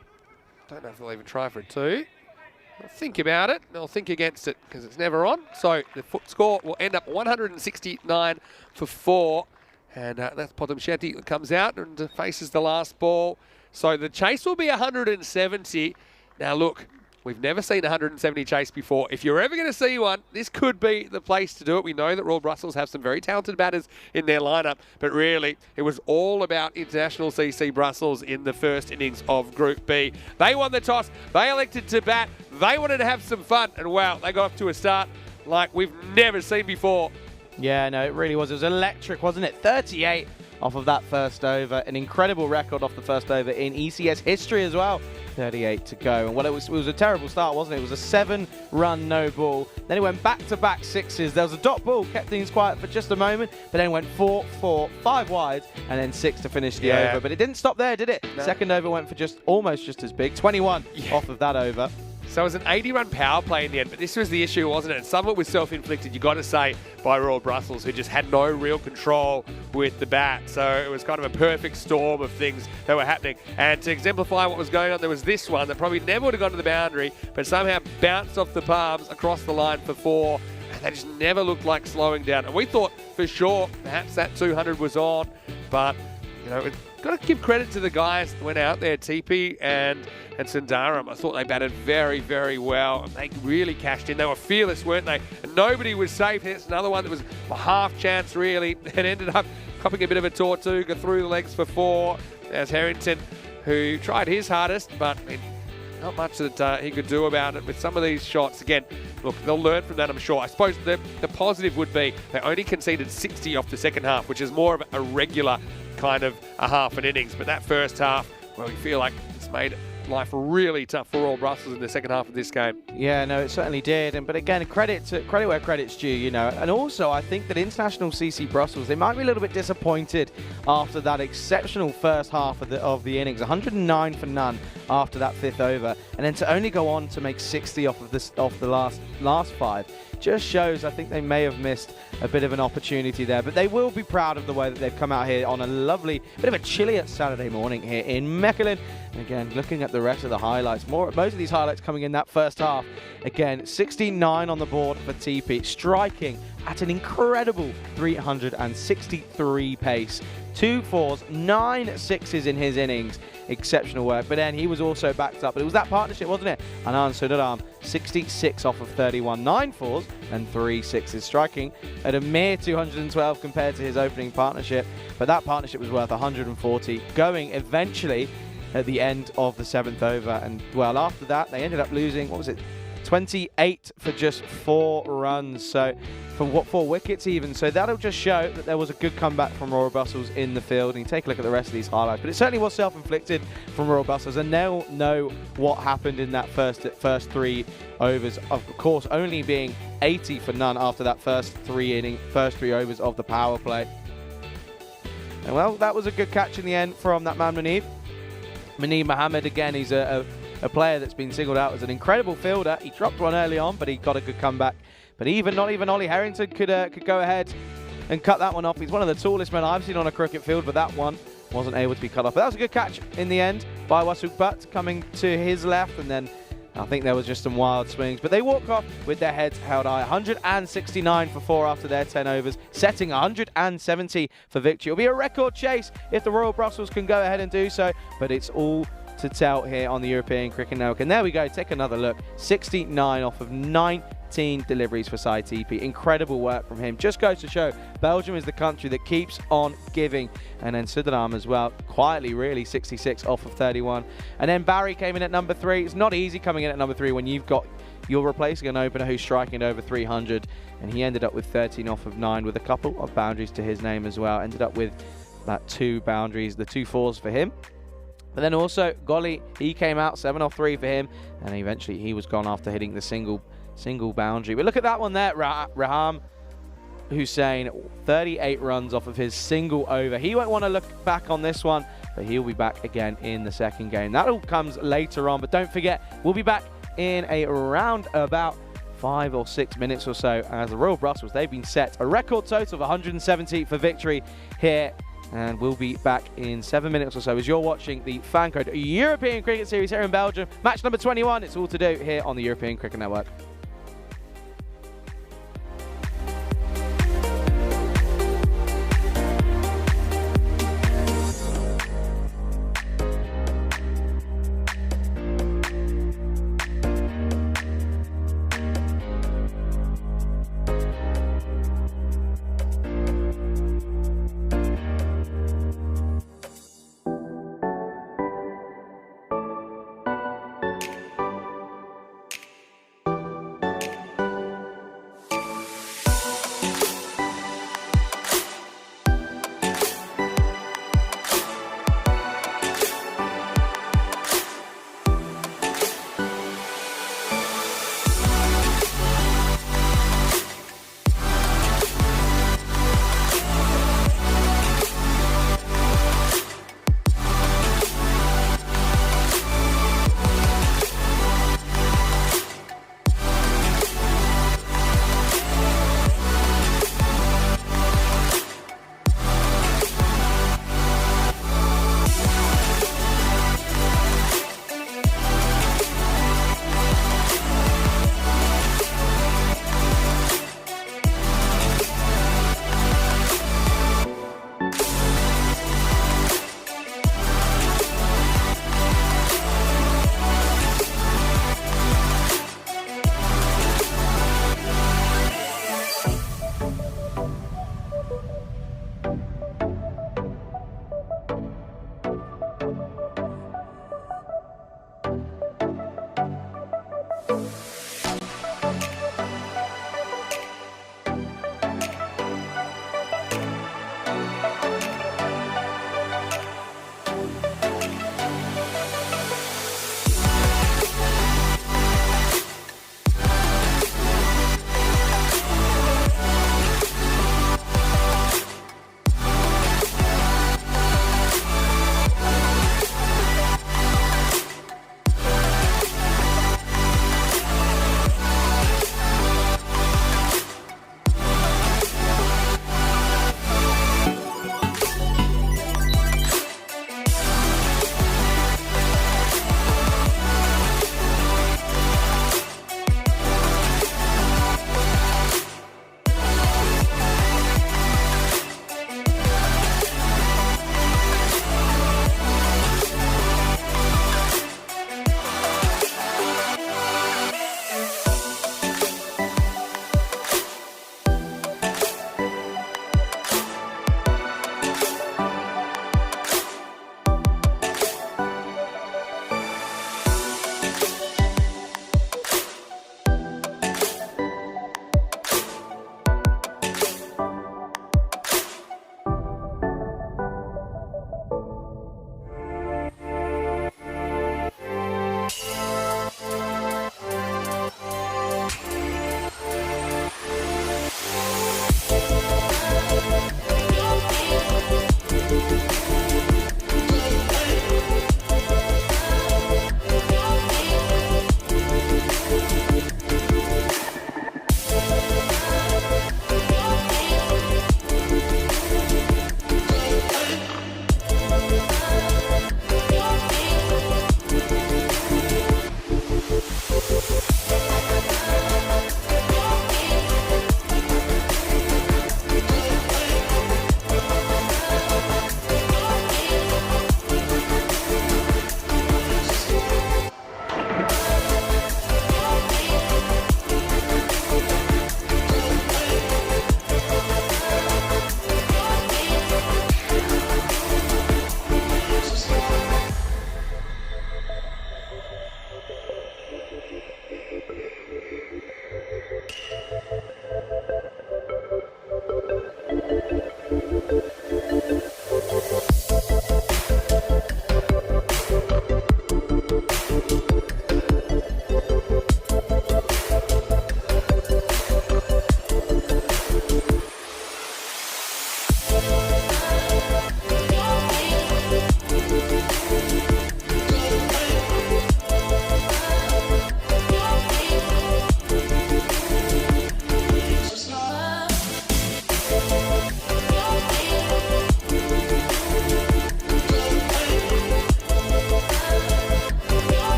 Don't know if they'll even try for a 2. They'll think about it. They'll think against it because it's never on. So the foot score will end up 169 for 4. And that's Podamshetty that comes out and faces the last ball. So the chase will be 170. Now, look, we've never seen 170 chase before. If you're ever going to see one, this could be the place to do it. We know that Royal Brussels have some very talented batters in their lineup, but really, it was all about International CC Brussels in the first innings of Group B. They won the toss. They elected to bat. They wanted to have some fun, and wow, they got off to a start like we've never seen before. Yeah, no, it really was. It was electric, wasn't it? 38 off of that first over. An incredible record off the first over in ECS history as well. 38 to go. And well, it was a terrible start, wasn't it? It was a 7-run no ball. Then it went back-to-back sixes. There was a dot ball, kept things quiet for just a moment, but then went 4, 4, 5 wide, and then 6 to finish the over. But it didn't stop there, did it? No. Second over went for almost just as big, 21 off of that over. So it was an 80-run power play in the end, but this was the issue, wasn't it? And some of it was self-inflicted, you got to say, by Royal Brussels, who just had no real control with the bat. So it was kind of a perfect storm of things that were happening. And to exemplify what was going on, there was this one that probably never would have gone to the boundary, but somehow bounced off the palms across the line for 4. And they just never looked like slowing down. And we thought for sure perhaps that 200 was on, but you know, we've got to give credit to the guys that went out there, TP and Sundaram. I thought they batted very, very well. They really cashed in. They were fearless, weren't they? And nobody was safe. It's another one that was a half chance, really. It ended up copping a bit of a Tortuga through the legs for 4. There's Harrington, who tried his hardest, but I mean, not much that he could do about it with some of these shots. Again, look, they'll learn from that, I'm sure. I suppose the positive would be they only conceded 60 off the second half, which is more of a regular kind of a half an innings. But that first half, well, we feel like it's made life really tough for Royal Brussels in the second half of this game. Yeah, no, it certainly did. But again, credit where credit's due, you know. And also, I think that International CC Brussels, they might be a little bit disappointed after that exceptional first half of the innings. 109 for none after that 5th over, and then to only go on to make 60 off the last 5 just shows I think they may have missed a bit of an opportunity there. But they will be proud of the way that they've come out here on a lovely bit of a chilly Saturday morning here in Mechelen. And again, looking at the rest of the highlights, most of these highlights coming in that first half. Again, 69 on the board for TP, striking at an incredible 363 pace. 2 4s, 9 6s in his innings. Exceptional work. But then he was also backed up. But it was that partnership, wasn't it? Anand Sundaram, 66 off of 31. 9 4s and 3 6s, striking at a mere 212 compared to his opening partnership. But that partnership was worth 140, going eventually at the end of the 7th over. And, well, after that, they ended up losing, what was it, 28 for just 4 runs. So, for 4 wickets even. So that'll just show that there was a good comeback from Royal Brussels in the field. And you take a look at the rest of these highlights. But it certainly was self-inflicted from Royal Brussels. And they'll know what happened in that first 3 overs. Of course, only being 80 for none after that first 3 overs of the power play. And, well, that was a good catch in the end from that man, Muneeb Mohammed. Again, he's a player that's been singled out as an incredible fielder. He dropped one early on, but he got a good comeback. But not even Ollie Harrington could go ahead and cut that one off. He's one of the tallest men I've seen on a cricket field, but that one wasn't able to be cut off. But that was a good catch in the end by Wasuk Butt coming to his left, and then I think there was just some wild swings. But they walk off with their heads held high. 169 for 4 after their 10 overs, setting 170 for victory. It'll be a record chase if the Royal Brussels can go ahead and do so, but it's all to tell here on the European Cricket Network. And there we go, take another look. 69 off of 19 deliveries for Sai TP. Incredible work from him. Just goes to show Belgium is the country that keeps on giving. And then Sundaram as well, quietly really, 66 off of 31. And then Barry came in at number 3. It's not easy coming in at number 3 when you're replacing an opener who's striking at over 300. And he ended up with 13 off of 9 with a couple of boundaries to his name as well. Ended up with that 2 boundaries, the 2 4s for him. But then also, Golly, he came out 7 off 3 for him, and eventually he was gone after hitting the single boundary. But look at that one there, Raham Hussain, 38 runs off of his single over. He won't want to look back on this one, but he'll be back again in the second game. That all comes later on, but don't forget, we'll be back in around about 5 or 6 minutes or so as the Royal Brussels, they've been set a record total of 170 for victory here And we'll be back in 7 minutes or so as you're watching the FanCode European Cricket Series here in Belgium. Match number 21. It's all to do here on the European Cricket Network.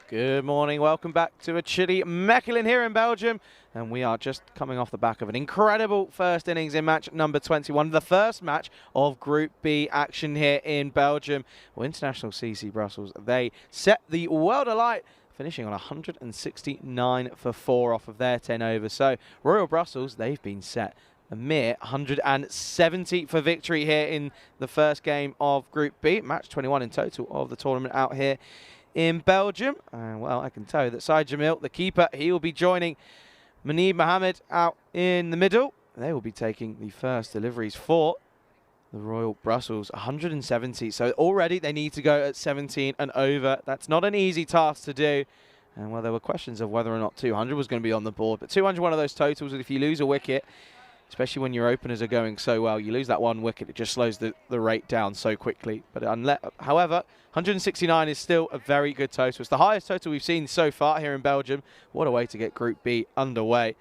Good morning, welcome back to a chilly Mechelen here in Belgium. And we are just coming off the back of an incredible first innings in match number 21. The first match of Group B action here in Belgium. Well, International CC Brussels, they set the world alight, finishing on 169 for 4 off of their 10 overs. So Royal Brussels, they've been set a mere 170 for victory here in the first game of Group B. Match 21 in total of the tournament out here in Belgium. Well, I can tell you that Said Jamil, the keeper, he will be joining Munib Mohammed out in the middle. They will be taking the first deliveries for the Royal Brussels, 170. So already they need to go at 17 and over. That's not an easy task to do. And well, there were questions of whether or not 200 was going to be on the board. But 200, one of those totals, and if you lose a wicket, especially when your openers are going so well, you lose that one wicket, it just slows the rate down so quickly. But however, 169 is still a very good total. It's the highest total we've seen so far here in Belgium. What a way to get Group B underway.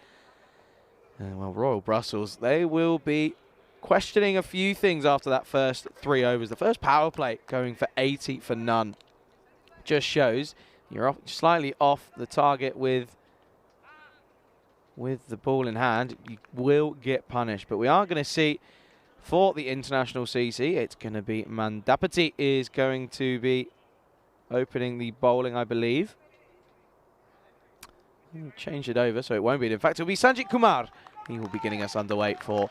And well, Royal Brussels, they will be questioning a few things after that first 3 overs. The first power play going for 80 for none. Just shows you're slightly off the target with the ball in hand. You will get punished. But we are going to see for the International CC, it's going to be Mandapati is going to be opening the bowling, I believe. Change it over so it won't be. In fact, it'll be Sanjit Kumar. He will be getting us underway for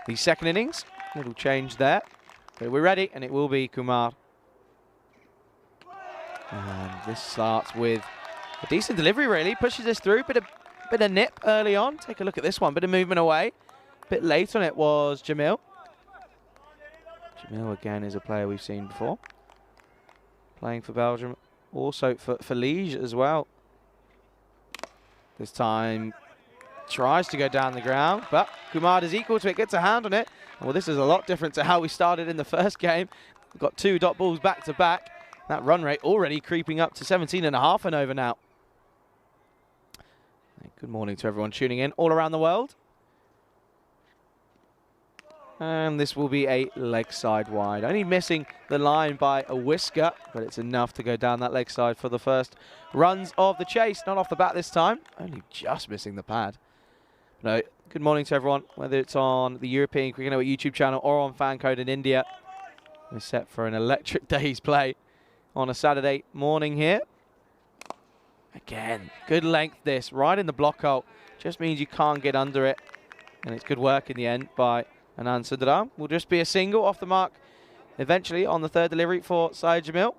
the second innings. Little change there. But we're ready, and it will be Kumar. And this starts with a decent delivery, really. Pushes this through. Bit of nip early on. Take a look at this one. Bit of movement away. Bit late on it was Jamil. Jamil, again, is a player we've seen before. Playing for Belgium. Also for Liege as well. This time tries to go down the ground, but Kumar is equal to it, gets a hand on it. Well, this is a lot different to how we started in the first game. We've got 2 dot balls back to back. That run rate already creeping up to 17.5 and over now. Good morning to everyone tuning in all around the world. And this will be a leg side wide. Only missing the line by a whisker, but it's enough to go down that leg side for the first runs of the chase. Not off the bat this time, only just missing the pad. No, good morning to everyone, whether it's on the European Cricket Network YouTube channel or on FanCode in India. We're set for an electric day's play on a Saturday morning here. Again, good length this, right in the block hole. Just means you can't get under it. And it's good work in the end by Anand Sundaram. Will just be a single off the mark eventually on the third delivery for Said Jamil.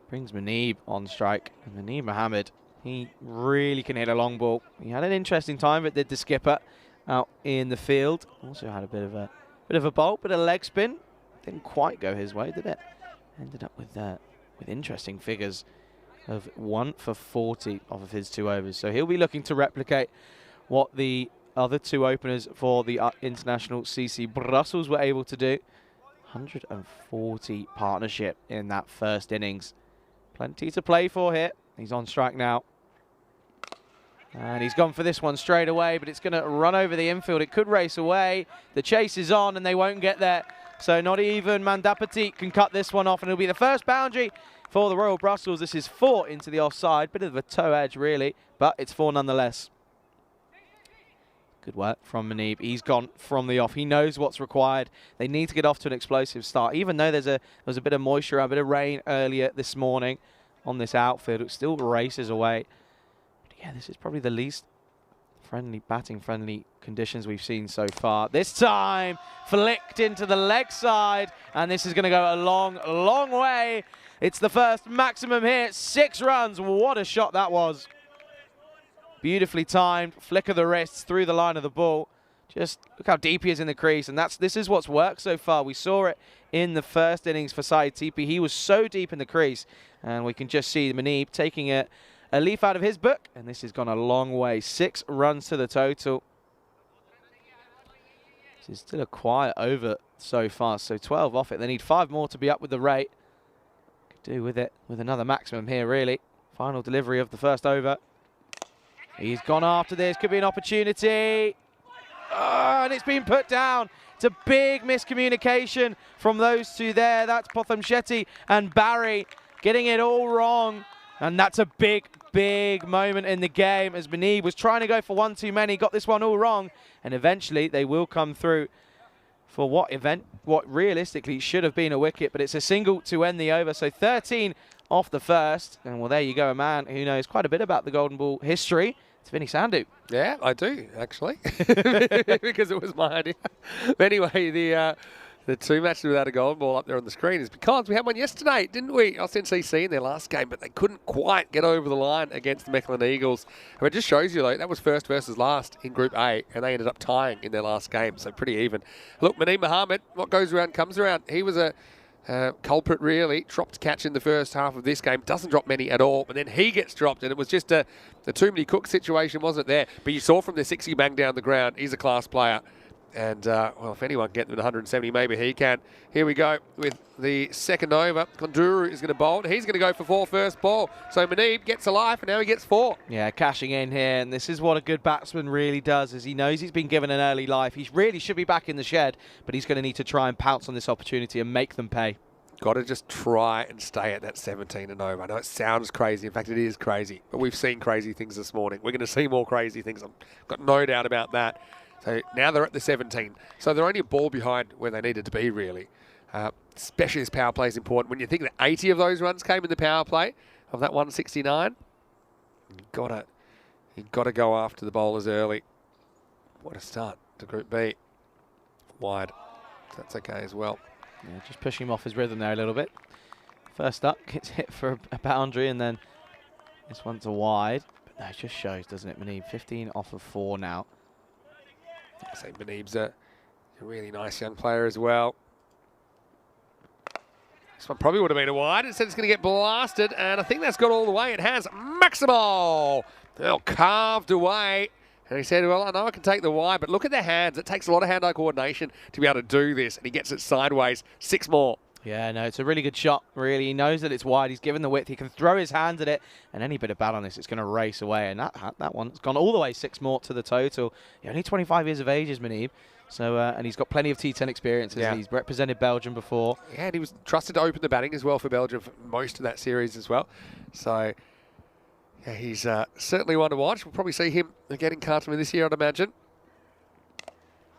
Brings Munib on strike. And Munib Mohammed, he really can hit a long ball. He had an interesting time, but did the skipper out in the field. Also had a bit of a bolt, bit of leg spin. Didn't quite go his way, did it? Ended up with interesting figures of 1 for 40 off of his 2 overs. So he'll be looking to replicate what the other 2 openers for the International CC Brussels were able to do. 140 partnership in that first innings. Plenty to play for here. He's on strike now. And he's gone for this one straight away, but it's going to run over the infield. It could race away. The chase is on, and they won't get there. So not even Mandapati can cut this one off, and it'll be the first boundary for the Royal Brussels. This is 4 into the offside. Bit of a toe edge, really, but it's 4 nonetheless. Good work from Munib. He's gone from the off. He knows what's required. They need to get off to an explosive start. Even though there was a bit of moisture, a bit of rain earlier this morning on this outfield, it still races away. But yeah, this is probably the least batting-friendly conditions we've seen so far. This time, flicked into the leg side, and this is going to go a long, long way. It's the first maximum here. 6 runs. What a shot that was. Beautifully timed, flick of the wrists through the line of the ball. Just look how deep he is in the crease, and this is what's worked so far. We saw it in the first innings for Saeed Tipi. He was so deep in the crease, and we can just see Munib taking a leaf out of his book, and this has gone a long way. 6 runs to the total. This is still a quiet over so far, so 12 off it. They need 5 more to be up with the rate. Could do with it with another maximum here, really. Final delivery of the first over. He's gone after this. Could be an opportunity. Oh, and it's been put down. It's a big miscommunication from those 2 there. That's Potham Shetty and Barry getting it all wrong. And that's a big, big moment in the game as Manib was trying to go for one too many, got this one all wrong, and eventually they will come through for what realistically should have been a wicket, but it's a single to end the over. So 13 off the first, and well, there you go, a man who knows quite a bit about the Golden Ball history. It's Vinny Sandhu. Yeah, I do, actually, because it was my idea. But anyway, the two matches without a golden ball up there on the screen is because we had one yesterday, didn't we? SNCC in their last game, but they couldn't quite get over the line against the Mechlin Eagles. And it just shows you, though, that was first versus last in Group A, and they ended up tying in their last game, so pretty even. Look, Manib Mohammed, what goes around comes around. He was a culprit, really. Dropped catch in the first half of this game. Doesn't drop many at all, but then he gets dropped, and it was just a too many cook situation, wasn't there? But you saw from the 60 bang down the ground, he's a class player. And, well, if anyone can get them at 170, maybe he can. Here we go with the second over. Konduru is going to bowl. He's going to go for 4 first ball. So Manib gets a life, and now he gets 4. Yeah, cashing in here. And this is what a good batsman really does, is he knows he's been given an early life. He really should be back in the shed, but he's going to need to try and pounce on this opportunity and make them pay. Got to just try and stay at that 17 and over. I know it sounds crazy. In fact, it is crazy. But we've seen crazy things this morning. We're going to see more crazy things. I've got no doubt about that. So now they're at the 17. So they're only a ball behind where they needed to be, really. Especially this power play is important. When you think that 80 of those runs came in the power play of that 169, you've got to go after the bowlers early. What a start to Group B. Wide. That's okay as well. Yeah, just pushing him off his rhythm there a little bit. First up, gets hit for a boundary, and then this one's a wide. But no, it just shows, doesn't it, Manib? 15 off of 4 now. I say Manib's a really nice young player as well. This one probably would have been a wide. It said it's going to get blasted, and I think that's got all the way. It has. Maximal! Well, carved away. And he said, well, I know I can take the wide, but look at their hands. It takes a lot of hand-eye coordination to be able to do this, and he gets it sideways. 6 more. Yeah, no, it's a really good shot, really. He knows that it's wide. He's given the width. He can throw his hands at it, and any bit of bat on this, it's going to race away. And that one's gone all the way 6 more to the total. He's only 25 years of age, is Manib. So, and he's got plenty of T10 experience. Yeah. He's represented Belgium before. Yeah, and he was trusted to open the batting as well for Belgium for most of that series as well. So, yeah, he's certainly one to watch. We'll probably see him getting Cartman this year, I'd imagine.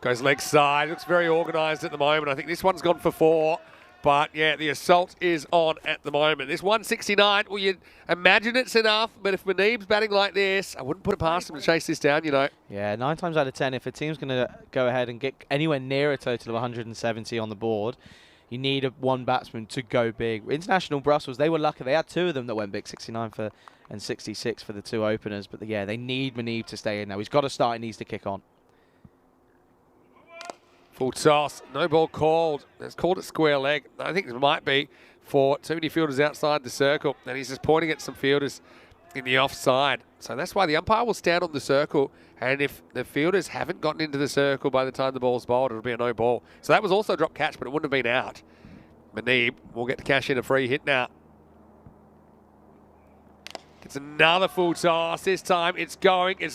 Goes leg side. Looks very organised at the moment. I think this one's gone for 4. But, yeah, the assault is on at the moment. This 169, well, you'd imagine it's enough, but if Manib's batting like this, I wouldn't put it past him to chase this down, you know. Yeah, 9 times out of 10, if a team's going to go ahead and get anywhere near a total of 170 on the board, you need one batsman to go big. International Brussels, they were lucky. They had 2 of them that went big, 69 and 66 for the 2 openers. But, yeah, they need Manib to stay in now. He's got to start. He needs to kick on. Full toss, no ball called. It's called it square leg. I think it might be for too many fielders outside the circle, and he's just pointing at some fielders in the offside. So that's why the umpire will stand on the circle, and if the fielders haven't gotten into the circle by the time the ball's bowled, it'll be a no ball. So that was also a drop catch, but it wouldn't have been out. Manib will get to cash in a free hit now. Gets another full toss. This time it's going, and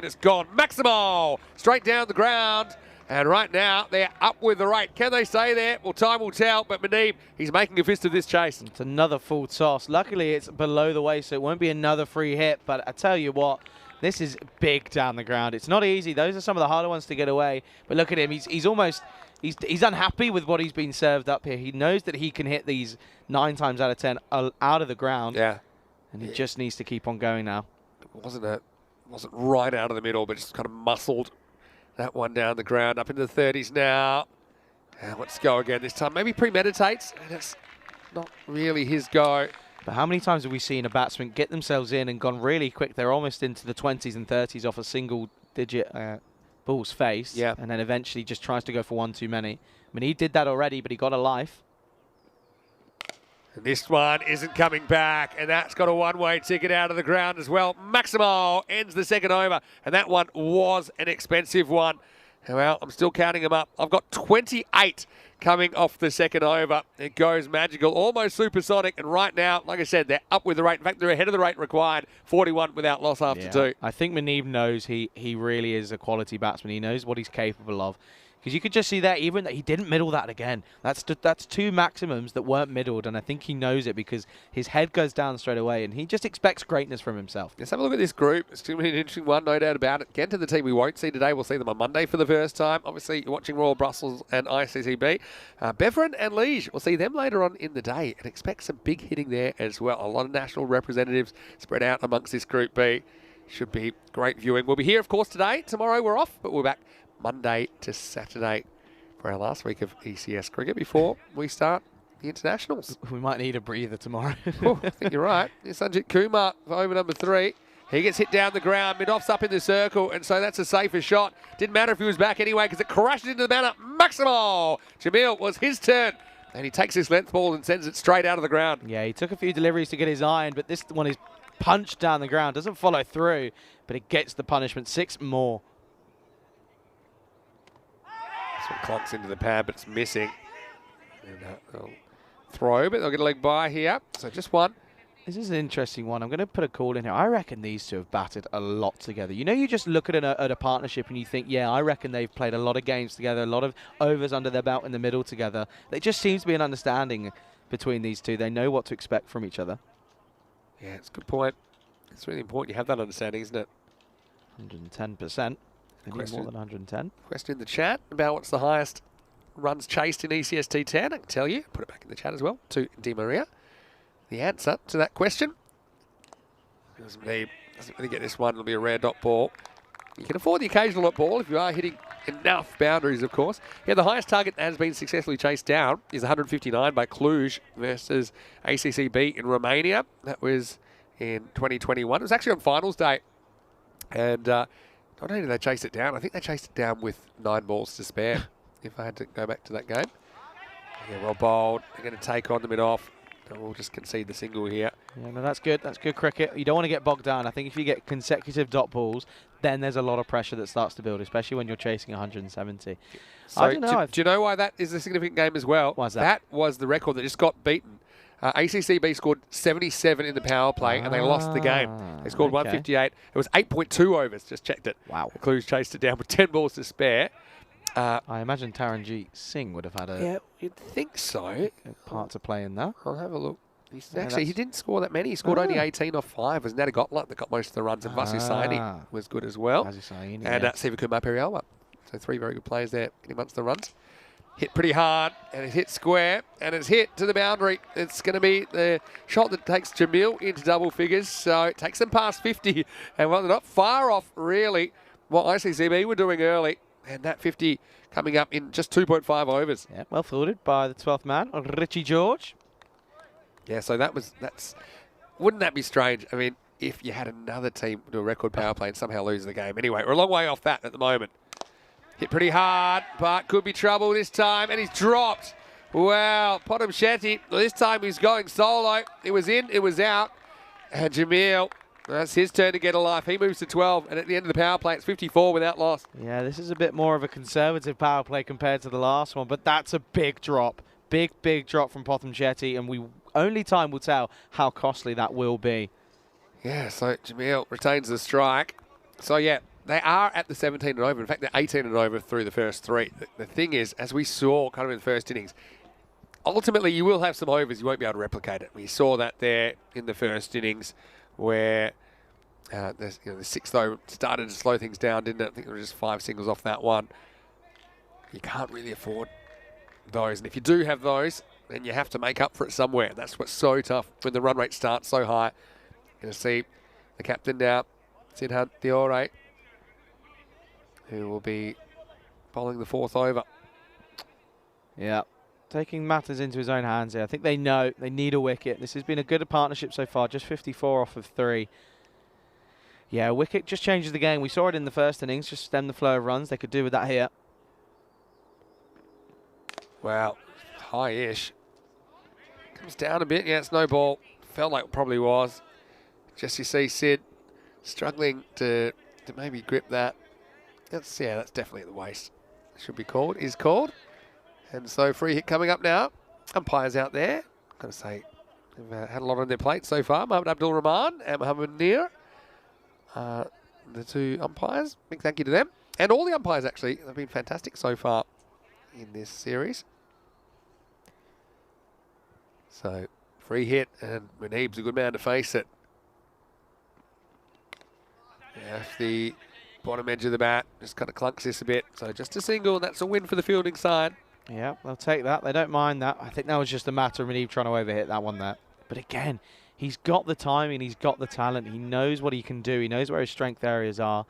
it's gone. Maximal! Straight down the ground. And right now, they're up with the rate. Can they stay there? Well, time will tell. But Manib, he's making a fist of this chase. It's another full toss. Luckily, it's below the waist, so it won't be another free hit. But I tell you what, this is big down the ground. It's not easy. Those are some of the harder ones to get away. But look at him. He's unhappy with what he's been served up here. He knows that he can hit these 9 times out of 10 out of the ground. Yeah. And he just needs to keep on going now. It wasn't right out of the middle, but just kind of muscled that one down the ground, up into the 30s now. Let's go again this time. Maybe premeditates, and it's not really his go. But how many times have we seen a batsman get themselves in and gone really quick? They're almost into the 20s and 30s off a single-digit ball's face, yeah, and then eventually just tries to go for one too many. I mean, he did that already, but he got a life. And this one isn't coming back, and that's got a one-way ticket out of the ground as well. Maximal ends the second over, and that one was an expensive one. Well, I'm still counting them up. I've got 28 coming off the second over. It goes magical, almost supersonic, and right now, like I said, they're up with the rate. In fact, they're ahead of the rate required, 41 without loss after 2. I think Manib knows he really is a quality batsman. He knows what he's capable of. Because you could just see there, even that he didn't middle that again. That's 2 maximums that weren't middled, and I think he knows it because his head goes down straight away, and he just expects greatness from himself. Let's have a look at this group. It's going to be an interesting one, no doubt about it. Get to the team we won't see today. We'll see them on Monday for the first time. Obviously, you're watching Royal Brussels and ICCB. Beveren and Liege, we'll see them later on in the day, and expect some big hitting there as well. A lot of national representatives spread out amongst this Group B. Should be great viewing. We'll be here, of course, today. Tomorrow we're off, but we're back Monday to Saturday for our last week of ECS cricket before we start the internationals. We might need a breather tomorrow. Oh, I think you're right. It's Sanjit Kumar for over number 3. He gets hit down the ground. Mid-off's up in the circle, and so that's a safer shot. Didn't matter if he was back anyway because it crashes into the banner. Maximo! Jamil, was his turn. And he takes this length ball and sends it straight out of the ground. Yeah, he took a few deliveries to get his iron, but this one is punched down the ground. Doesn't follow through, but it gets the punishment. 6 more. This one clocks into the pad, but it's missing. And they'll throw, but they'll get a leg by here. So just one. This is an interesting one. I'm going to put a call in here. I reckon these two have batted a lot together. You know, you just look at a partnership and you think, yeah, I reckon they've played a lot of games together, a lot of overs under their belt in the middle together. There just seems to be an understanding between these two. They know what to expect from each other. Yeah, it's a good point. It's really important you have that understanding, isn't it? 110%. They need more than 110. Question in the chat about what's the highest runs chased in ECS T10. I can tell you. Put it back in the chat as well. To Di Maria. The answer to that question doesn't really get this one. It'll be a rare dot ball. You can afford the occasional dot ball if you are hitting enough boundaries, of course. Yeah, the highest target that has been successfully chased down is 159 by Cluj versus ACCB in Romania. That was in 2021. It was actually on finals day. And not only did they chase it down, I think they chased it down with 9 balls to spare, if I had to go back to that game. Yeah, well bowled. They're going to take on the mid-off. We'll just concede the single here. Yeah, no, that's good. That's good cricket. You don't want to get bogged down. I think if you get consecutive dot balls, then there's a lot of pressure that starts to build, especially when you're chasing 170. So I don't know. Do you know why that is a significant game as well? Why is that? That was the record that just got beaten. ACCB scored 77 in the power play, and they lost the game. They scored 158. It was 8.2 overs. Just checked it. Wow. Cluj chased it down with 10 balls to spare. I imagine Taranjeet Singh would have had yeah, you'd think so. A part to play in that. I'll have a look. Actually, he didn't score that many. He scored only 18 off 5. It was Natagotla that got most of the runs, and Vasu Saini was good as well. Saini, and Sivakumar Perialma. So 3 very good players there getting amongst the runs. Hit pretty hard, and it hit square, and it's hit to the boundary. It's going to be the shot that takes Jamil into double figures, so it takes them past 50. And well, they're not far off, really, what ICCB were doing early. And that 50 coming up in just 2.5 overs. Yeah, well fielded by the 12th man, Richie George. Yeah, so wouldn't that be strange? I mean, if you had another team do a record power play and somehow lose the game. Anyway, we're a long way off that at the moment. Hit pretty hard, but could be trouble this time, and he's dropped. Wow, Potom Shetty, this time he's going solo. It was in, it was out. And Jamil, that's his turn to get a life. He moves to 12, and at the end of the power play, it's 54 without loss. Yeah, this is a bit more of a conservative power play compared to the last one, but that's a big drop. Big drop from Potom Shetty, and only time will tell how costly that will be. Yeah, so Jamil retains the strike. So, yeah, they are at the 17 and over. In fact, they're 18 and over through the first 3. The thing is, as we saw kind of in the first innings, ultimately you will have some overs. You won't be able to replicate it. We saw that there in the first innings where the 6th over started to slow things down, didn't it? I think there were just 5 singles off that one. You can't really afford those. And if you do have those, then you have to make up for it somewhere. That's what's so tough when the run rate starts so high. Going to see the captain now, Sidhant Diore, who will be bowling the 4th over. Yeah, taking matters into his own hands here. I think they know they need a wicket. This has been a good partnership so far, just 54 off of 3. Yeah, a wicket just changes the game. We saw it in the first innings, just stem the flow of runs. They could do with that here. Wow, high-ish. Comes down a bit. Yeah, it's no ball. Felt like it probably was. Just you see Sid struggling to maybe grip that. That's definitely at the waist. Should be called. Is called. And so free hit coming up now. Umpires out there. I've got to say, they've had a lot on their plate so far. Mohammad Abdul Rahman and Mohammad Nir. The 2 umpires. Big thank you to them. And all the umpires, actually, have been fantastic so far in this series. So, free hit, and Muneeb's a good man to face it. Yeah, the bottom edge of the bat just kind of clunks this a bit. So just a single, and that's a win for the fielding side. Yeah, they'll take that. They don't mind that. I think that was just a matter of Muneeb trying to overhit that one there. But again, he's got the timing, he's got the talent, he knows what he can do, he knows where his strength areas are.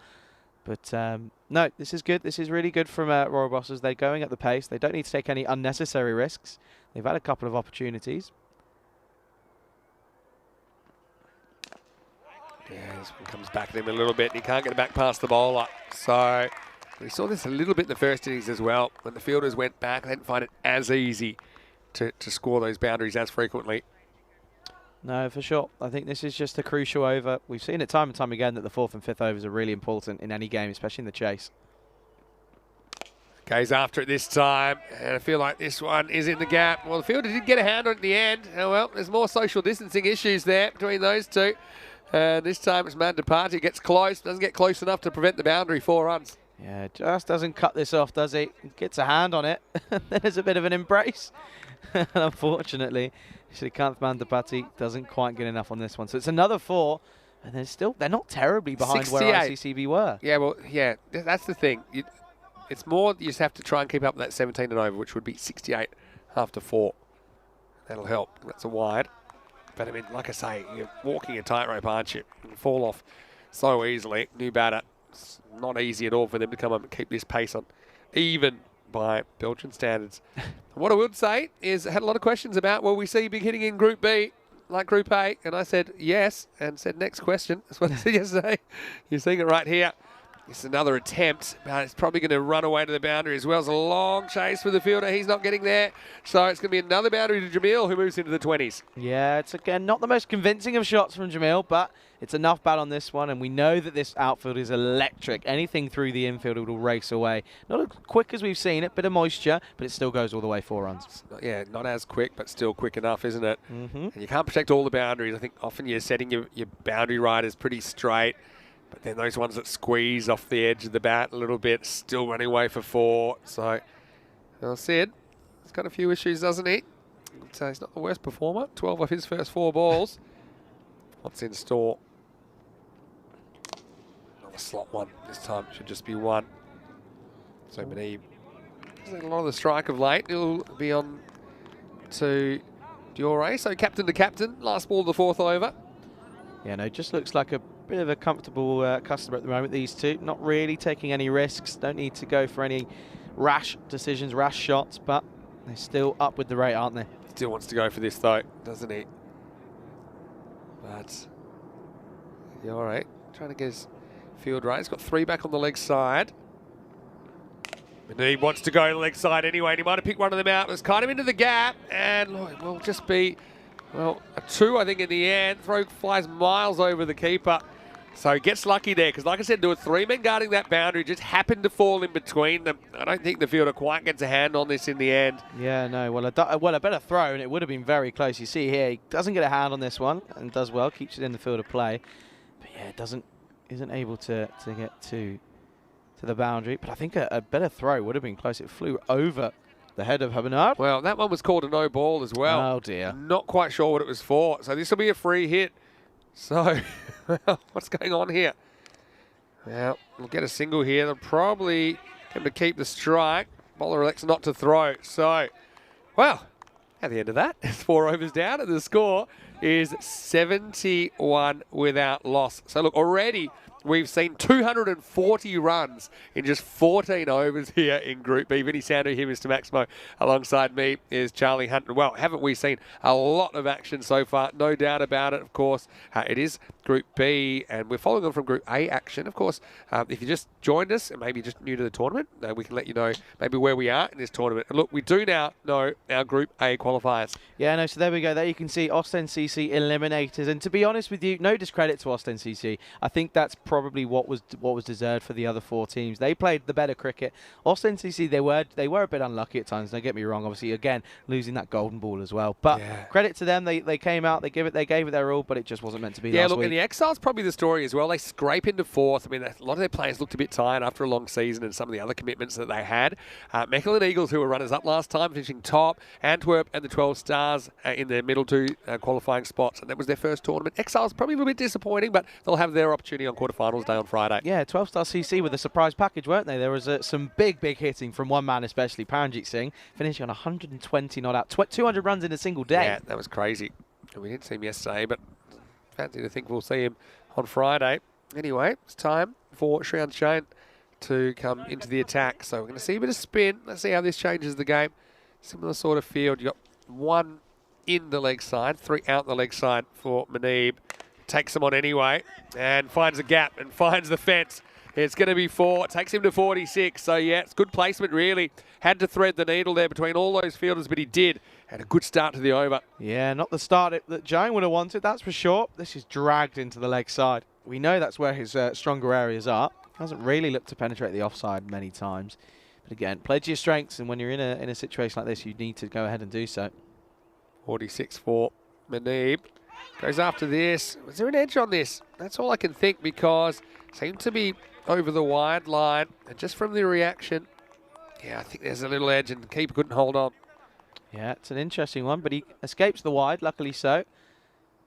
But no, this is good. This is really good from Royal Bosses. They're going at the pace. They don't need to take any unnecessary risks. They've had a couple of opportunities. Yeah, this one comes back at him a little bit, and he can't get it back past the bowler. So we saw this a little bit in the first innings as well. When the fielders went back, they didn't find it as easy to score those boundaries as frequently. No, for sure. I think this is just a crucial over. We've seen it time and time again that the 4th and 5th overs are really important in any game, especially in the chase. Goes after it this time, and I feel like this one is in the gap. Well, the fielder did get a hand on it in the end. Oh, well, there's more social distancing issues there between those two. This time it's Mandapati. Gets close, doesn't get close enough to prevent the boundary, 4 runs. Yeah, just doesn't cut this off, does he? Gets a hand on it, then there's a bit of an embrace. And unfortunately, Shrikant Mandapati doesn't quite get enough on this one. So it's another 4, and they're not terribly behind 68. where ICCB were. Yeah, well, yeah, that's the thing. It's more you just have to try and keep up that 17 and over, which would be 68 after 4. That'll help. That's a wide. But I mean, like I say, you're walking a tightrope, aren't you? You can fall off so easily. New batter. It's not easy at all for them to come up and keep this pace on, even by Belgian standards. What I would say is I had a lot of questions about, will we see big hitting in Group B like Group A? And I said yes, and said next question. That's what I said yesterday. You're seeing it right here. It's another attempt, but it's probably going to run away to the boundary as well. It's a long chase for the fielder. He's not getting there. So it's going to be another boundary to Jamil, who moves into the 20s. Yeah, it's again not the most convincing of shots from Jamil, but it's enough bat on this one, and we know that this outfield is electric. Anything through the infield will race away. Not as quick as we've seen it, bit of moisture, but it still goes all the way 4 runs. Yeah, not as quick, but still quick enough, isn't it? Mm-hmm. And you can't protect all the boundaries. I think often you're setting your boundary riders pretty straight. But then those ones that squeeze off the edge of the bat a little bit, still running away for 4. So, well, Sid, he's got a few issues, doesn't he? So he's not the worst performer. 12 of his first 4 balls. What's in store? Another slot one. This time it should just be 1. So Muneeb has a lot of the strike of late. He'll be on to Diore. So captain to captain. Last ball of the 4th over. Yeah, no, just looks like a bit of a comfortable customer at the moment, these two. Not really taking any risks. Don't need to go for any rash decisions, rash shots, but they're still up with the rate, aren't they? Still wants to go for this, though, doesn't he? But, yeah, all right. Trying to get his field right. He's got 3 back on the leg side. And he wants to go to the leg side anyway, and he might have picked one of them out. It's kind of into the gap, and it will just be, well, a 2, I think, in the end. Throw flies miles over the keeper. So he gets lucky there, because like I said, there were 3 men guarding that boundary, just happened to fall in between them. I don't think the fielder quite gets a hand on this in the end. Yeah, no, well, a better throw, and it would have been very close. You see here, he doesn't get a hand on this one, and does well, keeps it in the field of play. But yeah, it isn't able to get to the boundary. But I think a better throw would have been close. It flew over the head of Habinard. Well, that one was called a no ball as well. Oh, dear. Not quite sure what it was for. So this will be a free hit. So, what's going on here? Well, we'll get a single here. They'll probably come to keep the strike. Bowler elects not to throw. So, well, at the end of that, it's 4 overs down, and the score is 71 without loss. So, look, already we've seen 240 runs in just 14 overs here in Group B. Vinny Sando here, Mr. Maximo. Alongside me is Charlie Hunt. Well, haven't we seen a lot of action so far? No doubt about it, of course. It is Group B, and we're following on from Group A action. Of course, if you just joined us and maybe just new to the tournament, we can let you know maybe where we are in this tournament. And look, we do now know our Group A qualifiers. Yeah, no, so there we go. There you can see Ostend CC eliminated. And to be honest with you, no discredit to Austin CC. I think that's probably what was deserved for the other 4 teams. They played the better cricket. Austin CC, they were a bit unlucky at times. Don't get me wrong. Obviously, again, losing that golden ball as well. But credit to them. They came out. They gave it their all, but it just wasn't meant to be. Yeah, last look, week. and the Exiles probably the story as well. They scrape into 4th. I mean, a lot of their players looked a bit tired after a long season and some of the other commitments that they had. Mechelen Eagles, who were runners-up last time, finishing top. Antwerp and the 12 Stars in their middle 2 qualifying spots, and that was their first tournament. Exiles probably a little bit disappointing, but they'll have their opportunity on quarterfinals day on Friday. Yeah, 12-star CC with a surprise package, weren't they? There was some big hitting from one man, especially Paranjit Singh, finishing on 120 not out, 200 runs in a single day. Yeah, that was crazy. We didn't see him yesterday, but fancy to think we'll see him on Friday. Anyway, it's time for Shreyan Shane to come into the attack. So we're going to see a bit of spin. Let's see how this changes the game. Similar sort of field. You've got 1 in the leg side, 3 out the leg side for Muneeb. Takes him on anyway and finds a gap and finds the fence. It's going to be 4. Takes him to 46. So, yeah, it's good placement, really. Had to thread the needle there between all those fielders, but he did. And a good start to the over. Yeah, not the start that Jane would have wanted, that's for sure. This is dragged into the leg side. We know that's where his stronger areas are. Hasn't really looked to penetrate the offside many times. But again, play to your strengths, and when you're in a situation like this, you need to go ahead and do so. 46 for Muneeb. Goes after this. Was there an edge on this? That's all I can think, because it seemed to be over the wide line. And just from the reaction, yeah, I think there's a little edge, and the keeper couldn't hold on. Yeah, it's an interesting one, but he escapes the wide, luckily so.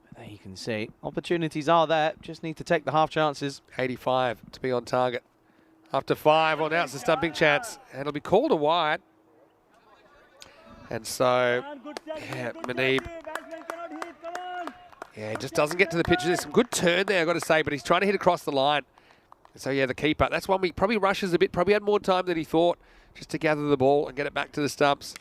But there you can see, opportunities are there, just need to take the half chances. 85 to be on target. After 5, well, now it's a stumping chance, and it'll be called a wide. And so, yeah, Muneeb, yeah, he just doesn't get to the pitch. There's some good turn there, I've got to say, but he's trying to hit across the line. So, yeah, the keeper, that's one he probably rushes a bit, probably had more time than he thought, just to gather the ball and get it back to the stumps.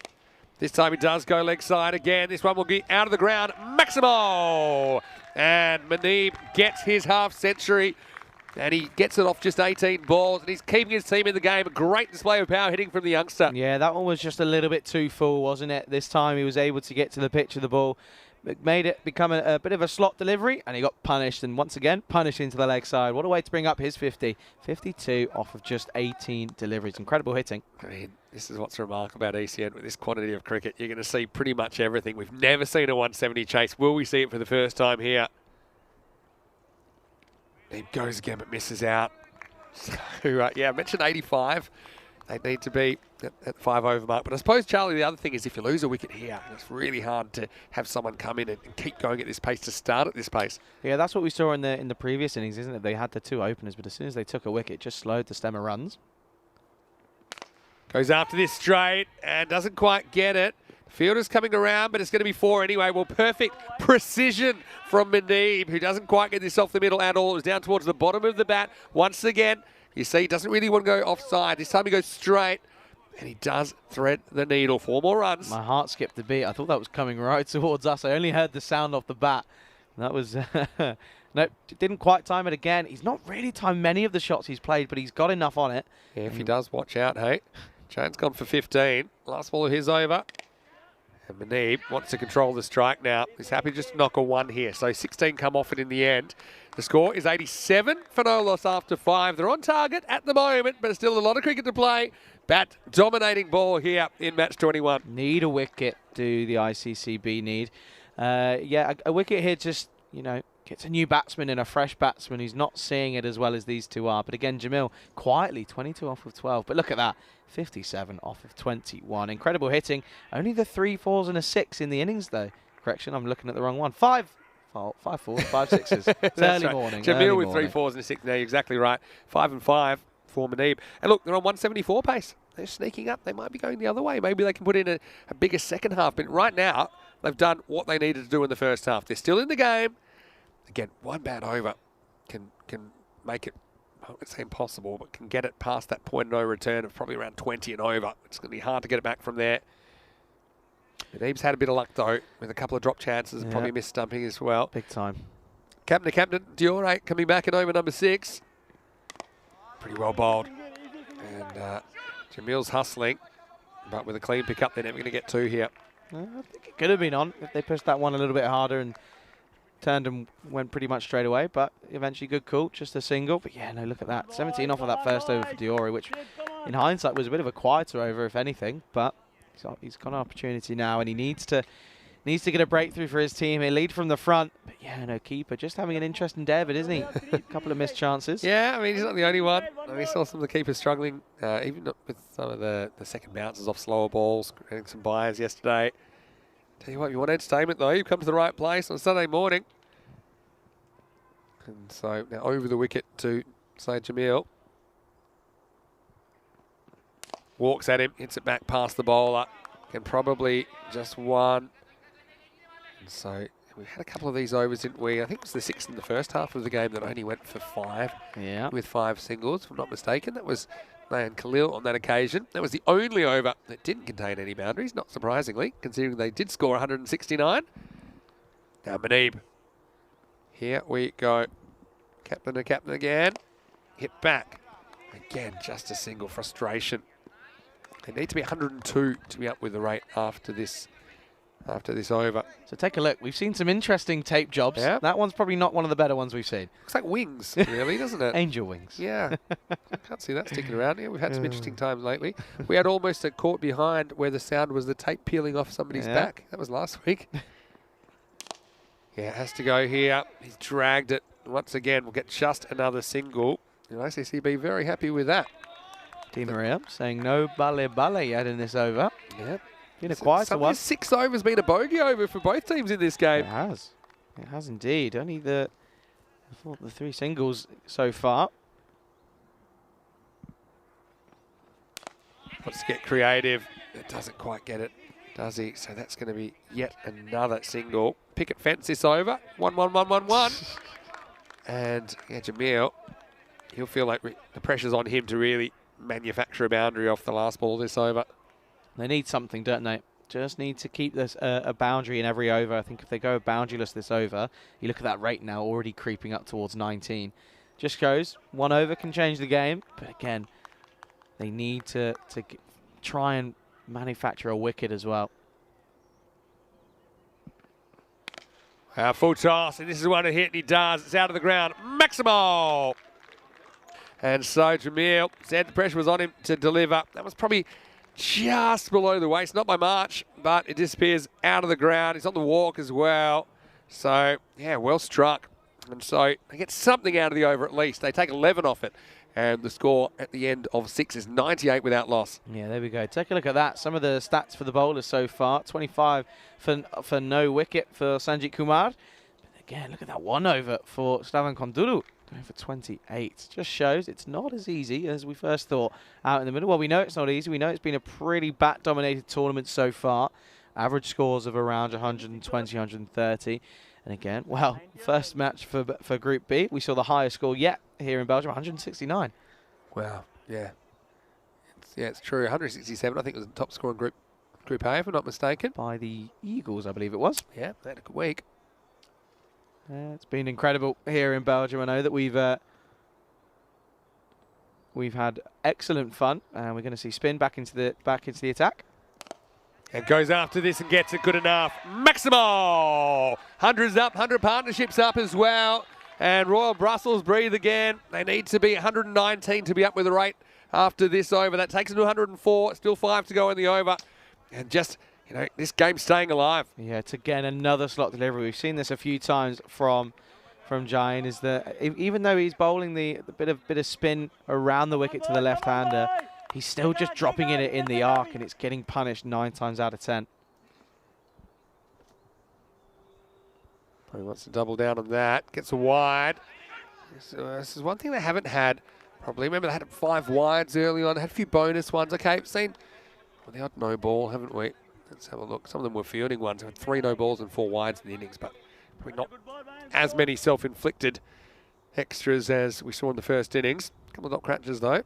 This time he does go leg side again. This one will get out of the ground. Maximo! And Muneeb gets his half century. And he gets it off just 18 balls. And he's keeping his team in the game. A great display of power hitting from the youngster. Yeah, that one was just a little bit too full, wasn't it? This time he was able to get to the pitch of the ball. It made it become a bit of a slot delivery, and he got punished, and once again punished into the leg side. What a way to bring up his 50. 52 off of just 18 deliveries. Incredible hitting. I mean, this is what's remarkable about ECN. With this quantity of cricket, you're going to see pretty much everything. We've never seen a 170 chase. Will we see it for the first time here? He goes again but misses out. So, yeah, I mentioned 85. They need to be at the 5 over mark. But I suppose, Charlie, the other thing is if you lose a wicket here, it's really hard to have someone come in and keep going at this pace, to start at this pace. Yeah, that's what we saw in the previous innings, isn't it? They had the 2 openers, but as soon as they took a wicket, it just slowed the stem of runs. Goes after this straight and doesn't quite get it. Fielder's coming around, but it's going to be 4 anyway. Well, perfect precision from Muneeb, who doesn't quite get this off the middle at all. It was down towards the bottom of the bat. Once again, you see, he doesn't really want to go offside. This time he goes straight, and he does thread the needle. 4 more runs. My heart skipped a beat. I thought that was coming right towards us. I only heard the sound off the bat. That was... Nope, didn't quite time it again. He's not really timed many of the shots he's played, but he's got enough on it. Yeah, if he does, watch out, hey. Jones gone for 15. Last ball of his over. And Muneeb wants to control the strike now. He's happy just to knock a 1 here. So 16 come off it in the end. The score is 87 for no loss after 5. They're on target at the moment, but still a lot of cricket to play. Bat dominating ball here in match 21. Need a wicket, do the ICCB need. Yeah, a wicket here just, you know, gets a new batsman and a fresh batsman who's not seeing it as well as these two are. But again, Jamil, quietly, 22 off of 12. But look at that, 57 off of 21. Incredible hitting. Only the 3 4s and a 6 in the innings, though. Correction, I'm looking at the wrong one. 5 4s, 5 6s. It's early right. morning. Jamil with 3 4s and a 6. No, you're exactly right. 5 and 5 for Muneeb. And look, they're on 174 pace. They're sneaking up. They might be going the other way. Maybe they can put in a bigger second half. But right now, they've done what they needed to do in the first half. They're still in the game. Again, 1 bad over can make it, I won't say impossible, but can get it past that point of no return of probably around 20 and over. It's going to be hard to get it back from there. Muneeb's had a bit of luck, though, with a couple of drop chances and probably missed stumping as well. Big time. Captain to captain, Diore coming back in over number 6. Pretty well bowled. And Jamil's hustling, but with a clean pick up, they're never going to get 2 here. I think it could have been on if they pushed that one a little bit harder and turned and went pretty much straight away, but eventually good call, just a single. But yeah, no, look at that. 17 off of that first over for Diori, which in hindsight was a bit of a quieter over, if anything, but he's got an opportunity now, and he needs to get a breakthrough for his team. He'll lead from the front. But yeah, no, keeper just having an interest in David, isn't he? A couple of missed chances. Yeah, I mean, he's not the only one. We saw some of the keepers struggling, even with some of the second bounces off slower balls, getting some buys yesterday. Tell you what, you want entertainment, though, you come to the right place on Sunday morning. And so now over the wicket to Saeed Jamil. Walks at him, hits it back past the bowler. Can probably just one. And so we had a couple of these overs, didn't we? I think it was the sixth in the first half of the game that only went for 5. Yeah. With 5 singles, if I'm not mistaken. That was Nayan Khalil on that occasion. That was the only over that didn't contain any boundaries, not surprisingly, considering they did score 169. Now Muneeb. Here we go. Captain to captain again. Hit back. Again, just a single. Frustration. They need to be 102 to be up with the rate after this over. So take a look. We've seen some interesting tape jobs. Yeah. That one's probably not one of the better ones we've seen. Looks like wings, really, doesn't it? Angel wings. Yeah. I can't see that sticking around here. We've had some interesting times lately. We had almost a caught behind where the sound was the tape peeling off somebody's back. That was last week. Yeah, has to go here. He's dragged it. Once again, we'll get just another single. And ICCB very happy with that. Di Maria saying no bale yet in this over. Yep. Been a quieter one. 6 overs been a bogey over for both teams in this game. It has. It has indeed. Only the 3 singles so far. Let's get creative. It doesn't quite get it, does he? So that's going to be yet another single. Picket fence this over. 1-1-1-1-1. And yeah, Jamil, he'll feel like the pressure's on him to really manufacture a boundary off the last ball this over. They need something, don't they? Just need to keep this a boundary in every over. I think if they go boundaryless this over, you look at that rate now, already creeping up towards 19. Just goes, 1 over can change the game. But again, they need to try and manufacture a wicket as well. Full toss, and this is one to hit, and he does. It's out of the ground. Maximal! And so Jamil said the pressure was on him to deliver. That was probably just below the waist, not by much, but it disappears out of the ground. It's on the walk as well. So, yeah, well struck. And so they get something out of the over at least. They take 11 off it. And the score at the end of 6 is 98 without loss. Yeah, there we go. Take a look at that. Some of the stats for the bowlers so far. 25 for no wicket for Sanjit Kumar. But again, look at that 1 over for Slavan Kondulu. Going for 28. Just shows it's not as easy as we first thought out in the middle. Well, we know it's not easy. We know it's been a pretty bat-dominated tournament so far. Average scores of around 120, 130. And again, well, first match for Group B, we saw the highest score yet here in Belgium, 169. Wow, yeah. It's true. 167, I think it was the top score in Group A, if I'm not mistaken. By the Eagles, I believe it was. Yeah, they had a good week. It's been incredible here in Belgium. I know that we've had excellent fun, and we're going to see spin back into the attack. And goes after this and gets it good enough. Maximal! 100's up, 100 partnerships up as well. And Royal Brussels breathe again. They need to be 119 to be up with the rate after this over. That takes them to 104. Still 5 to go in the over. And just, this game's staying alive. Yeah, it's again another slot delivery. We've seen this a few times from Jain, is that even though he's bowling the bit of spin around the wicket to the left-hander, he's still just dropping it in the arc, and it's getting punished 9 times out of 10. Probably wants to double down on that. Gets a wide. This is one thing they haven't had. Probably remember they had 5 wides early on. They had a few bonus ones. Okay, we've seen the odd no ball, haven't we? Let's have a look. Some of them were fielding ones. We had 3 no balls and 4 wides in the innings, but probably not as many self-inflicted extras as we saw in the first innings. A couple of dot crunches though.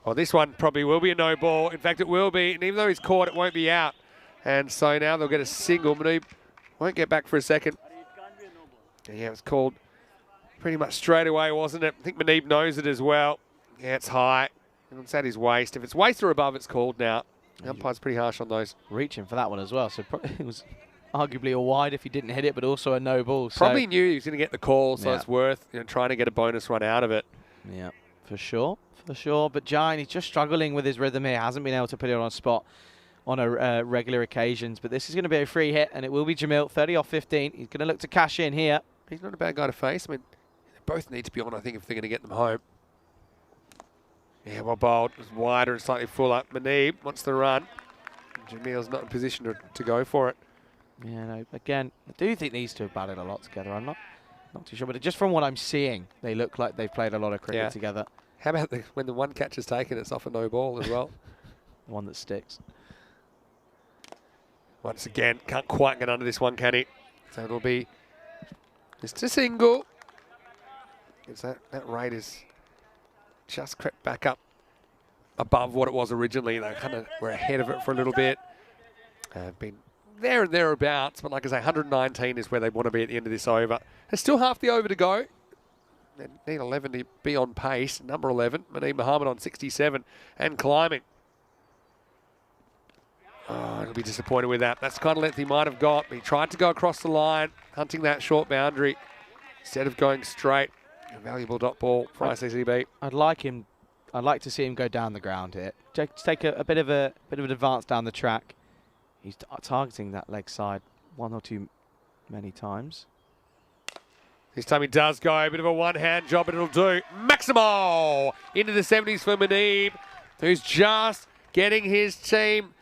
Oh, this one probably will be a no ball. In fact, it will be. And even though he's caught, it won't be out. And so now they'll get a single. Muneeb won't get back for a second. Yeah, it was called pretty much straight away, wasn't it? I think Muneeb knows it as well. Yeah, it's high. And it's at his waist. If it's waist or above, it's called now. The umpire's pretty harsh on those. Reaching for that one as well. So it was arguably a wide if he didn't hit it, but also a no ball. Probably so, knew he was going to get the call, so Yeah. it's worth trying to get a bonus run out of it. Yeah, for sure. But Giant, he's just struggling with his rhythm here. Hasn't been able to put it on a spot on a regular occasions. But this is going to be a free hit, and it will be Jamil, 30 off 15. He's going to look to cash in here. He's not a bad guy to face. I mean, they both need to be on, I think, if they're going to get them home. Yeah, well bowled. It's wider and slightly fuller. Manib wants the run. Jamil's not in position to go for it. Yeah, no, again, I do think these two have batted a lot together. I'm not too sure, but just from what I'm seeing, they look like they've played a lot of cricket together. How about when the one catch is taken, it's off a no ball as well? The one that sticks. Once again, can't quite get under this one, can he? So it'll be just a single. Because that rate is just crept back up above what it was originally. They kind of were ahead of it for a little bit. Been there and thereabouts, but like I say, 119 is where they want to be at the end of this over. There's still half the over to go. They need 11 to be on pace. Number 11, Manib Mohammed on 67 and climbing. Oh, he'll be disappointed with that. That's the kind of length he might have got. He tried to go across the line, hunting that short boundary instead of going straight. A valuable dot ball for ICCB. I'd like to see him go down the ground here. Take a bit of an advance down the track. He's targeting that leg side one or two many times. This time he does go. A bit of a one-hand job, but it'll do. Maximo into the 70s for Manib, who's just getting his team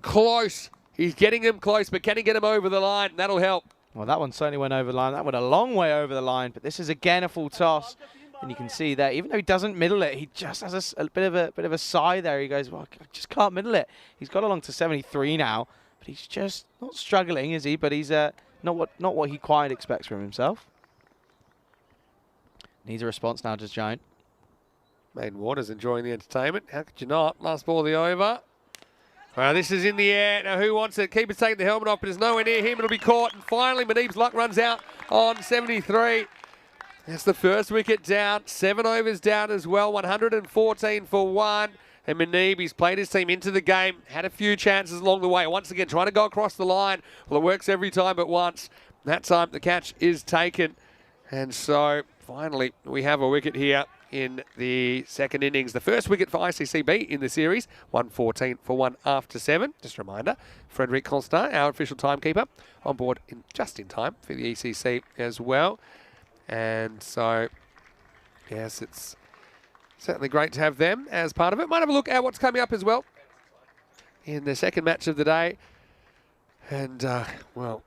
close. He's getting him close, but can he get him over the line? That'll help. Well, that one certainly went over the line. That went a long way over the line, but this is again a full toss. And you can see there, even though he doesn't middle it, he just has a bit of a sigh there. He goes, well, I just can't middle it. He's got along to 73 now, but he's just not struggling, is he? But he's not what he quite expects from himself. Needs a response now, does Giant. Maiden Waters enjoying the entertainment. How could you not? Last ball of the over. Well, this is in the air. Now, who wants it? Keeper's taking the helmet off, but it's nowhere near him. It'll be caught. And finally, Manib's luck runs out on 73. That's the first wicket down. 7 overs down as well. 114 for 1. And Manib, he's played his team into the game. Had a few chances along the way. Once again, trying to go across the line. Well, it works every time but once. That time, the catch is taken. And so, finally, we have a wicket here in the second innings. The first wicket for ICCB in the series, 114 for 1 after 7. Just a reminder, Frederic Constant, our official timekeeper, on board just in time for the ECC as well. And so, yes, it's certainly great to have them as part of it. Might have a look at what's coming up as well in the second match of the day. And, well,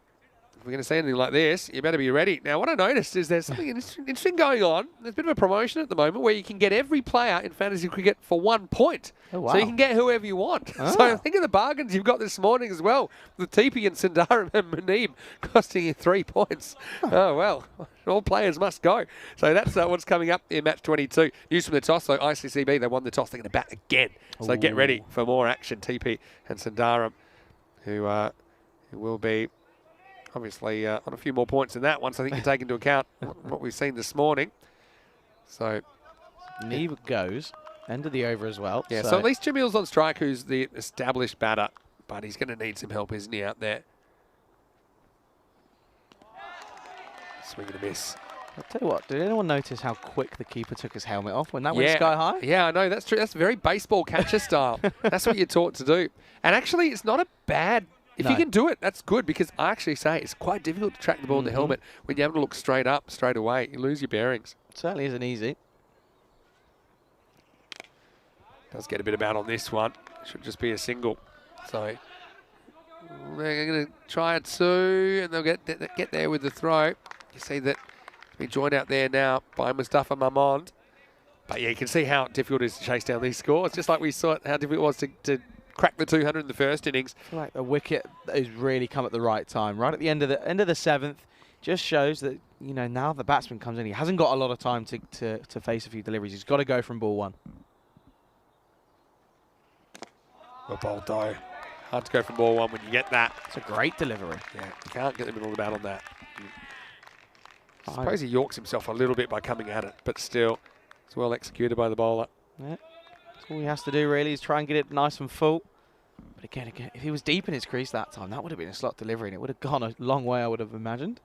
if we're going to say anything like this, you better be ready. Now, what I noticed is there's something interesting going on. There's a bit of a promotion at the moment where you can get every player in fantasy cricket for 1 point. Oh, wow. So you can get whoever you want. Ah. So think of the bargains you've got this morning as well. The TP and Sundaram and Manib costing you 3 points. Oh, well, all players must go. So that's what's coming up in match 22. News from the toss, so ICCB, they won the toss. They're going to bat again. So get ready for more action. TP and Sundaram, who will be obviously on a few more points than that one, so I think you take into account what we've seen this morning. So Manib goes. End of the over as well. yeah, so at least Jamil's on strike, who's the established batter, but he's going to need some help, isn't he, out there? Swing and a miss. I'll tell you what, did anyone notice how quick the keeper took his helmet off when that went sky high? Yeah, I know, that's true. That's very baseball catcher style. That's what you're taught to do. And actually, it's not a bad... If you can do it, that's good, because I actually say it's quite difficult to track the ball in the helmet when you have to look straight up, straight away. You lose your bearings. It certainly isn't easy. Does get a bit about on this one. Should just be a single. So they're going to try it too, and they'll get there with the throw. You see that being joined out there now by Mustafa Mahmood. But yeah, you can see how difficult it is to chase down these scores. Just like we saw how difficult it was to crack the 200 in the first innings. I feel like a wicket has really come at the right time, right at the end of the seventh. Just shows that, you know, now the batsman comes in, he hasn't got a lot of time to face a few deliveries. He's got to go from ball one. Well bowled though. Hard to go from ball one when you get that. It's a great delivery. Yeah, you can't get the middle of the bat on that. I suppose he yorks himself a little bit by coming at it, but still, it's well executed by the bowler. Yeah. All he has to do really is try and get it nice and full. But again, if he was deep in his crease that time, that would have been a slot delivery, and it would have gone a long way, I would have imagined.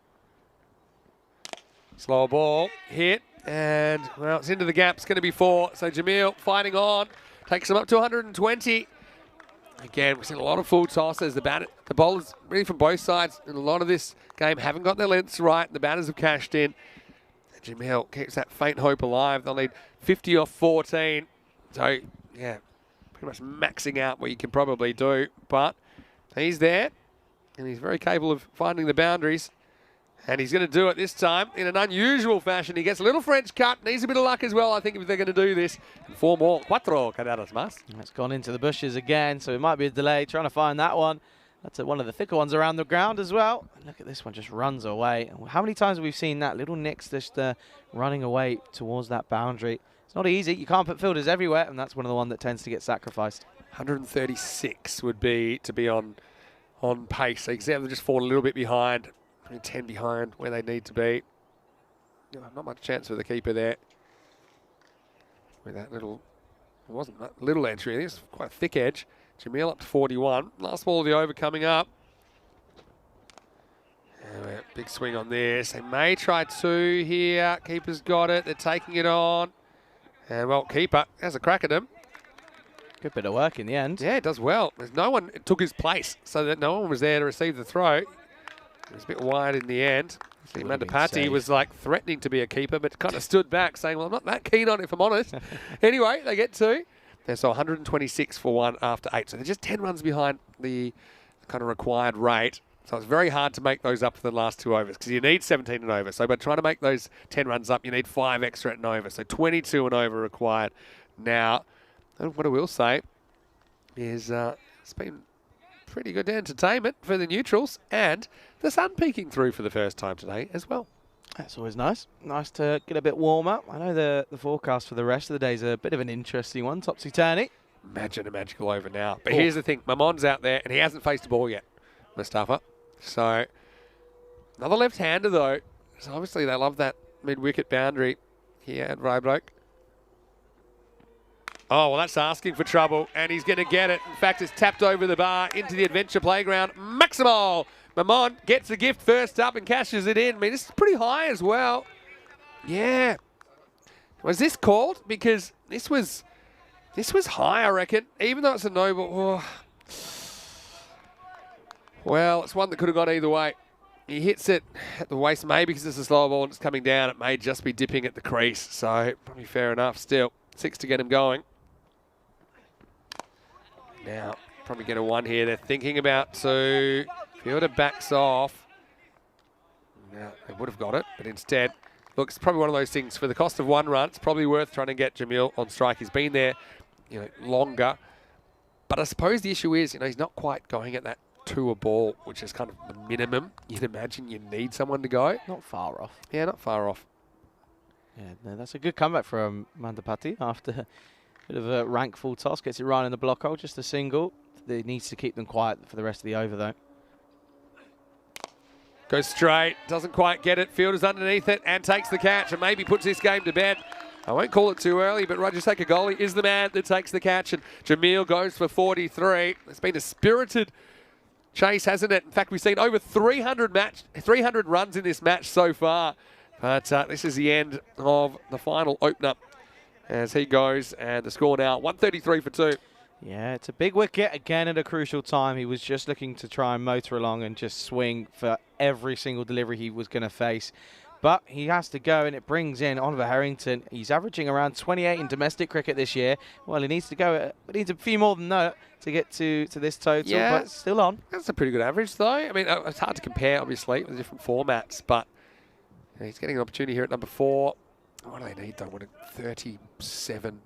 Slow ball, hit, and, well, it's into the gap. It's going to be 4. So Jamil fighting on, takes him up to 120. Again, we've seen a lot of full tosses. The bowlers, really from both sides, in a lot of this game haven't got their lengths right. The batters have cashed in. And Jamil keeps that faint hope alive. They'll need 50 off 14. So, yeah, pretty much maxing out what you can probably do. But he's there, and he's very capable of finding the boundaries. And he's going to do it this time in an unusual fashion. He gets a little French cut, needs a bit of luck as well, I think, if they're going to do this. 4 more. 4 carreras más. It's gone into the bushes again, so it might be a delay trying to find that one. That's one of the thicker ones around the ground as well. Look at this one, just runs away. How many times have we seen that? Little Nick's just running away towards that boundary. It's not easy. You can't put fielders everywhere, and that's one of the ones that tends to get sacrificed. 136 would be to be on pace. So you can see they've just fallen a little bit behind. 10 behind where they need to be. Not much chance for the keeper there. With that little, it wasn't that little edge really, it's quite a thick edge. Jamil up to 41. Last ball of the over coming up. Big swing on this. They may try 2 here. Keeper's got it. They're taking it on. And well, keeper has a crack at him. Good bit of work in the end. Yeah, it does well. There's no one took his place, so that no one was there to receive the throw. It was a bit wide in the end. Mandapati was like threatening to be a keeper, but kind of stood back saying, well, I'm not that keen on it, if I'm honest. Anyway, they get 2. They're so 126 for 1 after 8. So they're just 10 runs behind the kind of required rate. So it's very hard to make those up for the last 2 overs because you need 17 and over. So by trying to make those 10 runs up, you need 5 extra and over. So 22 and over required. Now, what I will say is it's been pretty good entertainment for the neutrals, and the sun peeking through for the first time today as well. That's always nice. Nice to get a bit warmer. I know the forecast for the rest of the day is a bit of an interesting one, topsy-turvy. Imagine a magical over now. But here's the thing, Mamon's out there, and he hasn't faced the ball yet, Mustafa. So, another left-hander though. So obviously they love that mid-wicket boundary here at Rybroke. Oh, well, that's asking for trouble, and he's going to get it. In fact, it's tapped over the bar into the adventure playground. Maximal! Mamon gets the gift first up and cashes it in. I mean, this is pretty high as well. Yeah. Was this called? Because this was high, I reckon, even though it's a no ball. Oh. Well, it's one that could have gone either way. He hits it at the waist, maybe because it's a slow ball and it's coming down. It may just be dipping at the crease, so probably fair enough still. 6 to get him going. Now, probably get a 1 here. They're thinking about 2. Fielder backs off. Now, they would have got it, but instead, look, it's probably one of those things. For the cost of 1 run, it's probably worth trying to get Jamil on strike. He's been there, longer. But I suppose the issue is, he's not quite going at that 2 a ball, which is kind of the minimum you'd imagine you need someone to go. Not far off. Yeah, not far off. Yeah, no, that's a good comeback from Mandapati after a bit of a rank full toss. Gets it right in the block hole, just a single. He needs to keep them quiet for the rest of the over, though. Goes straight, doesn't quite get it. Fielder's underneath it and takes the catch and maybe puts this game to bed. I won't call it too early, but Rajaseka Goli is the man that takes the catch, and Jamil goes for 43. It's been a spirited chase, hasn't it? In fact, we've seen over 300 runs in this match so far. But this is the end of the final opener as he goes, and the score now 133 for 2. Yeah, it's a big wicket again at a crucial time. He was just looking to try and motor along and just swing for every single delivery he was going to face. But he has to go, and it brings in Oliver Harrington. He's averaging around 28 in domestic cricket this year. Well, he needs to go, but needs a few more than that to get to this total, yeah, but still on. That's a pretty good average, though. I mean, it's hard to compare, obviously, with different formats, but he's getting an opportunity here at number 4. What do they need, though? 37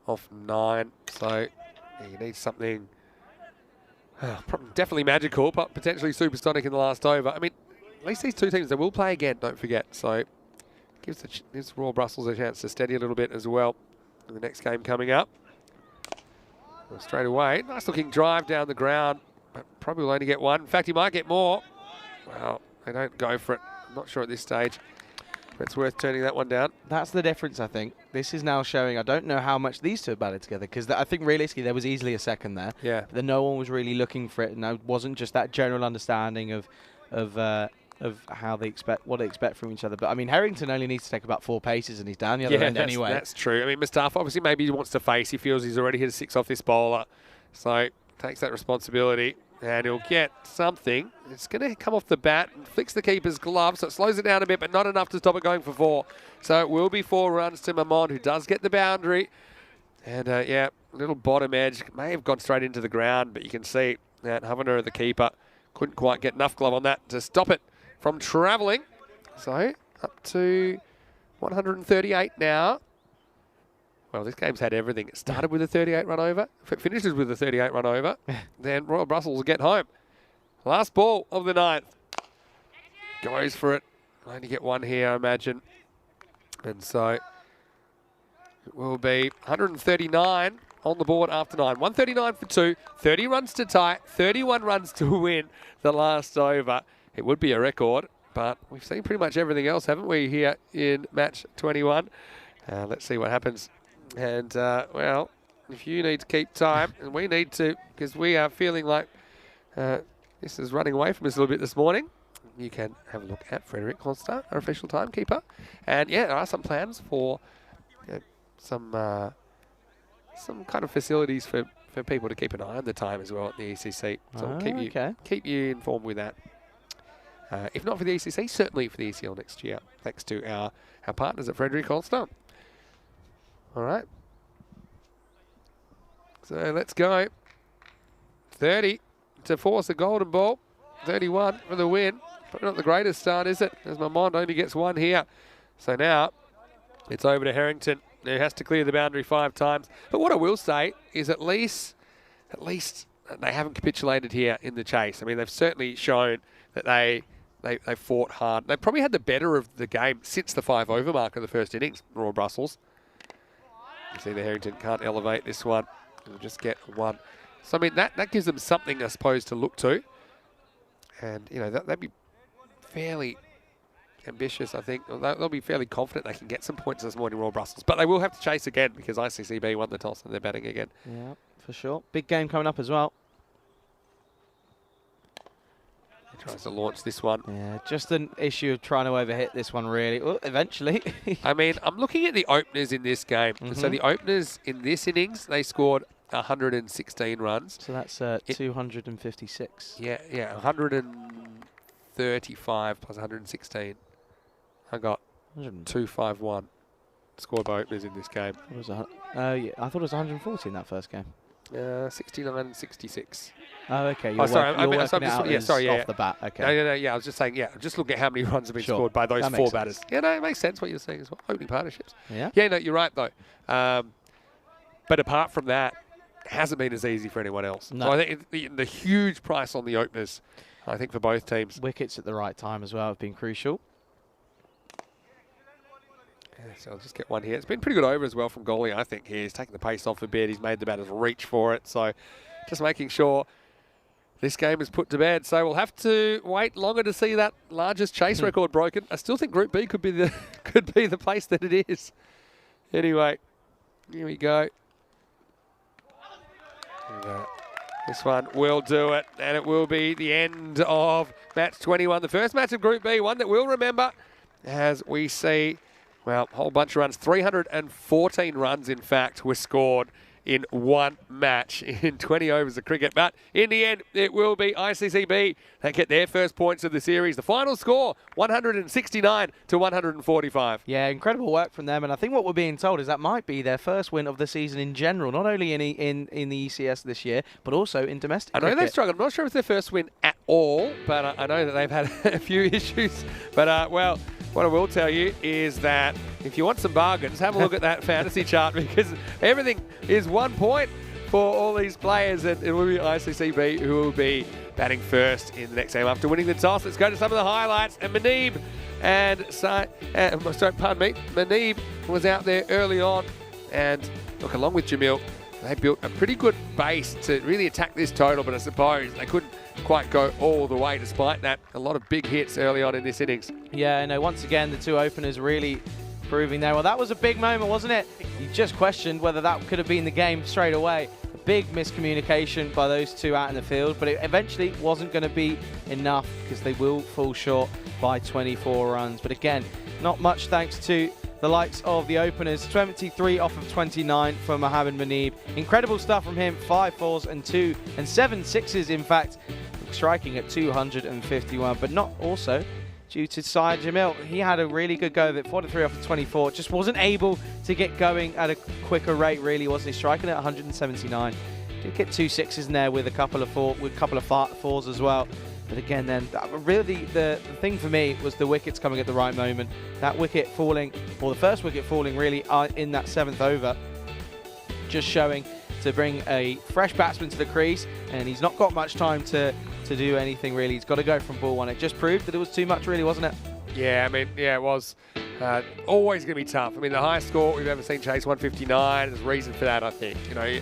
off 9. So you need something definitely magical, but potentially supersonic in the last over. I mean, at least these 2 teams, they will play again, don't forget. So gives Royal Brussels a chance to steady a little bit as well in the next game coming up. Well, straight away, nice looking drive down the ground, but probably will only get 1. In fact, he might get more. Well, they don't go for it. I'm not sure at this stage. It's worth turning that one down. That's the difference, I think. This is now showing, I don't know how much these two have batted together, because I think realistically there was easily a second there. Yeah. But no one was really looking for it, and it wasn't just that general understanding of how they expect, what they expect from each other. But I mean, Harrington only needs to take about 4 paces and he's down the other end anyway. That's true. I mean, Mustafa obviously maybe he wants to face. He feels he's already hit a 6 off this bowler. So takes that responsibility and he'll get something. It's going to come off the bat and flicks the keeper's glove, so it slows it down a bit, but not enough to stop it going for 4. So it will be 4 runs to Mamon, who does get the boundary. And yeah, little bottom edge. May have gone straight into the ground, but you can see that Hovner, the keeper, couldn't quite get enough glove on that to stop it from travelling. So up to 138 now. Well, this game's had everything. It started with a 38 run over. If it finishes with a 38 run over, then Royal Brussels will get home. Last ball of the 9th. Goes for it. Only get 1 here, I imagine. And so it will be 139 on the board after 9. 139 for 2. 30 runs to tie. 31 runs to win the last over. It would be a record, but we've seen pretty much everything else, haven't we, here in match 21. Let's see what happens. And, well, if you need to keep time, and we need to, because we are feeling like this is running away from us a little bit this morning, you can have a look at Frederick Constant, our official timekeeper. And, yeah, there are some plans for some kind of facilities for people to keep an eye on the time as well at the ECC. So we'll keep you informed with that. If not for the ECC, certainly for the ECL next year, thanks to our partners at Frederick Constant. All right. So let's go. 30 to force a golden ball. 31 for the win. But not the greatest start, is it? As Mamond only gets 1 here. So now it's over to Harrington, who has to clear the boundary 5 times. But what I will say is at least they haven't capitulated here in the chase. I mean, they've certainly shown that they fought hard. They probably had the better of the game since the 5 over mark of the first innings, Royal Brussels. You see the Harrington can't elevate this one. They'll just get 1. So, I mean, that gives them something, I suppose, to look to. And, you know, they'd be fairly ambitious, I think. They'll be fairly confident they can get some points this morning, Royal Brussels. But they will have to chase again because ICCB won the toss and they're batting again. Yeah, for sure. Big game coming up as well. Tries to launch this one. Yeah, just an issue of trying to overhit this one, really. Well, eventually. I mean, I'm looking at the openers in this game. So the openers in this innings, they scored 116 runs. So that's 256. Yeah, 135 plus 116. I got 251 scored by openers in this game. Yeah, I thought it was 140 in that first game. 69 and 66. Oh, okay. Off the bat. Okay. No. Yeah, I was just saying. Yeah, just look at how many runs have been scored by those 4 batters. Sense. Yeah, no, it makes sense what you're saying as well. Opening partnerships. Yeah. Yeah, no, you're right though. But apart from that, it hasn't been as easy for anyone else. No. So I think the huge price on the openers, I think for both teams. Wickets at the right time as well have been crucial. Yeah, so I'll just get 1 here. It's been pretty good over as well from goalie, I think. He's taken the pace off a bit. He's made the batters reach for it. So just making sure this game is put to bed. So we'll have to wait longer to see that largest chase record broken. I still think Group B could be the place that it is. Anyway, here we go. This one will do it, and it will be the end of match 21. The first match of Group B, one that we'll remember as we see, well, a whole bunch of runs. 314 runs, in fact, were scored in 1 match in 20 overs of cricket. But in the end, it will be ICCB that get their first points of the series. The final score, 169 to 145. Yeah, incredible work from them. And I think what we're being told is that might be their first win of the season in general, not only in the ECS this year, but also in domestic cricket. They've struggled. I'm not sure if it's their first win at all, but I know that they've had a few issues. But, well, what I will tell you is that if you want some bargains, have a look at that fantasy chart because everything is 1 point for all these players, and it will be ICCB who will be batting first in the next game after winning the toss. Let's go to some of the highlights. And Manib was out there early on, and look, along with Jamil, they built a pretty good base to really attack this total, but I suppose they couldn't quite go all the way despite that. A lot of big hits early on in this innings. Yeah, no, once again, the two openers really proving there. Well, that was a big moment, wasn't it? You just questioned whether that could have been the game straight away. A big miscommunication by those two out in the field, but it eventually wasn't going to be enough because they will fall short by 24 runs. But again, not much thanks to the likes of the openers. 23 off of 29 for Mohammad Muneeb. Incredible stuff from him. 5 fours and 2 and 7 sixes, in fact, striking at 251, but not also due to Syed Jamil. He had a really good go of it, 43 off of 24. Just wasn't able to get going at a quicker rate, really, wasn't he? Striking at 179. Did get 2 sixes in there with a couple of fours as well. But again, then, really, the thing for me was the wickets coming at the right moment. That wicket falling, or the first wicket falling, really, in that 7th over, just showing to bring a fresh batsman to the crease, and he's not got much time to do anything, really. He's got to go from ball one. It just proved that it was too much, really, wasn't it? Yeah, I mean, yeah, it was always going to be tough. I mean, the highest score we've ever seen chase 159. There's a reason for that, I think. You know, a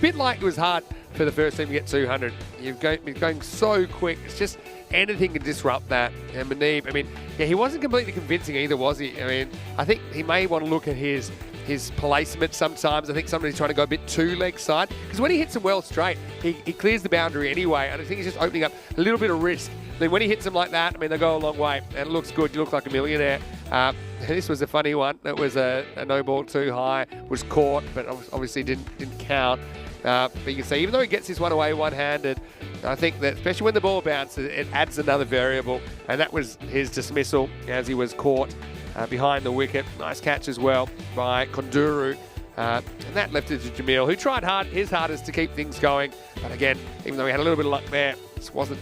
bit like it was hard for the first team to get 200. You've been going so quick. It's just anything can disrupt that. And Muneeb, I mean, yeah, he wasn't completely convincing either, was he? I mean, I think he may want to look at his placement sometimes. I think somebody's trying to go a bit too leg side, because when he hits them well straight, he clears the boundary anyway, and I think he's just opening up a little bit of risk. Then when he hits them like that, I mean, they go a long way, and it looks good. You look like a millionaire. This was a funny one. It was a no ball too high, was caught, but obviously didn't count. But you can see, even though he gets this one away one-handed, I think that especially when the ball bounces, it adds another variable, and that was his dismissal as he was caught behind the wicket. Nice catch as well by Konduru. And that left it to Jamil, who tried his hardest to keep things going. But again, even though he had a little bit of luck there, just wasn't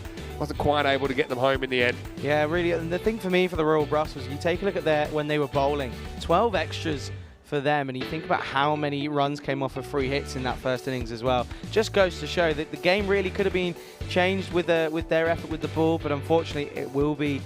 quite able to get them home in the end. Yeah, really. And the thing for me for the Royal Brussels, you take a look at when they were bowling, 12 extras for them, and you think about how many runs came off of free hits in that first innings as well. Just goes to show that the game really could have been changed with their effort with the ball, but unfortunately it will be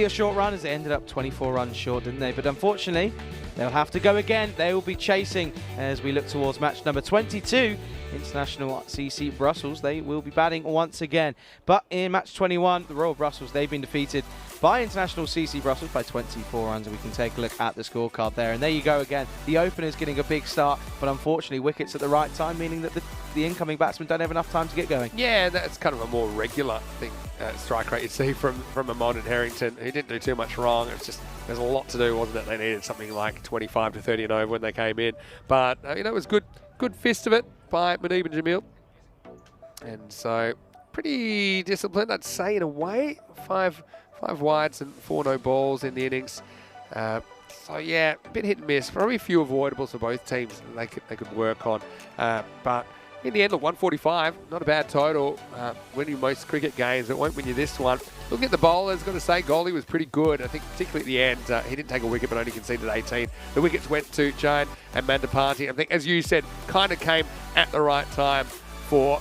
a short run, as they ended up 24 runs short, didn't they? But unfortunately, they'll have to go again. They will be chasing as we look towards match number 22. International CC Brussels, they will be batting once again. But in match 21, the Royal Brussels, they've been defeated by International CC Brussels by 24 runs, and we can take a look at the scorecard there. And there you go again. The opener's getting a big start, but unfortunately wickets at the right time, meaning that the incoming batsmen don't have enough time to get going. Yeah, that's kind of a more regular thing, strike rate you see from Amon and Harrington. He didn't do too much wrong. It's just there's a lot to do, wasn't it? They needed something like 25 to 30 and over when they came in. But, it was good fist of it by Muneeb and Jamil. And so, pretty disciplined, I'd say, in a way. Five wides and 4 no balls in the innings. So, yeah, a bit hit and miss. Probably a few avoidables for both teams they could work on. But in the end, look, 145, not a bad total. Winning most cricket games, it won't win you this one. Looking at the bowlers, got to say, Goli was pretty good. I think particularly at the end, he didn't take a wicket but only conceded 18. The wickets went to Jain and Mandapati. I think, as you said, kind of came at the right time for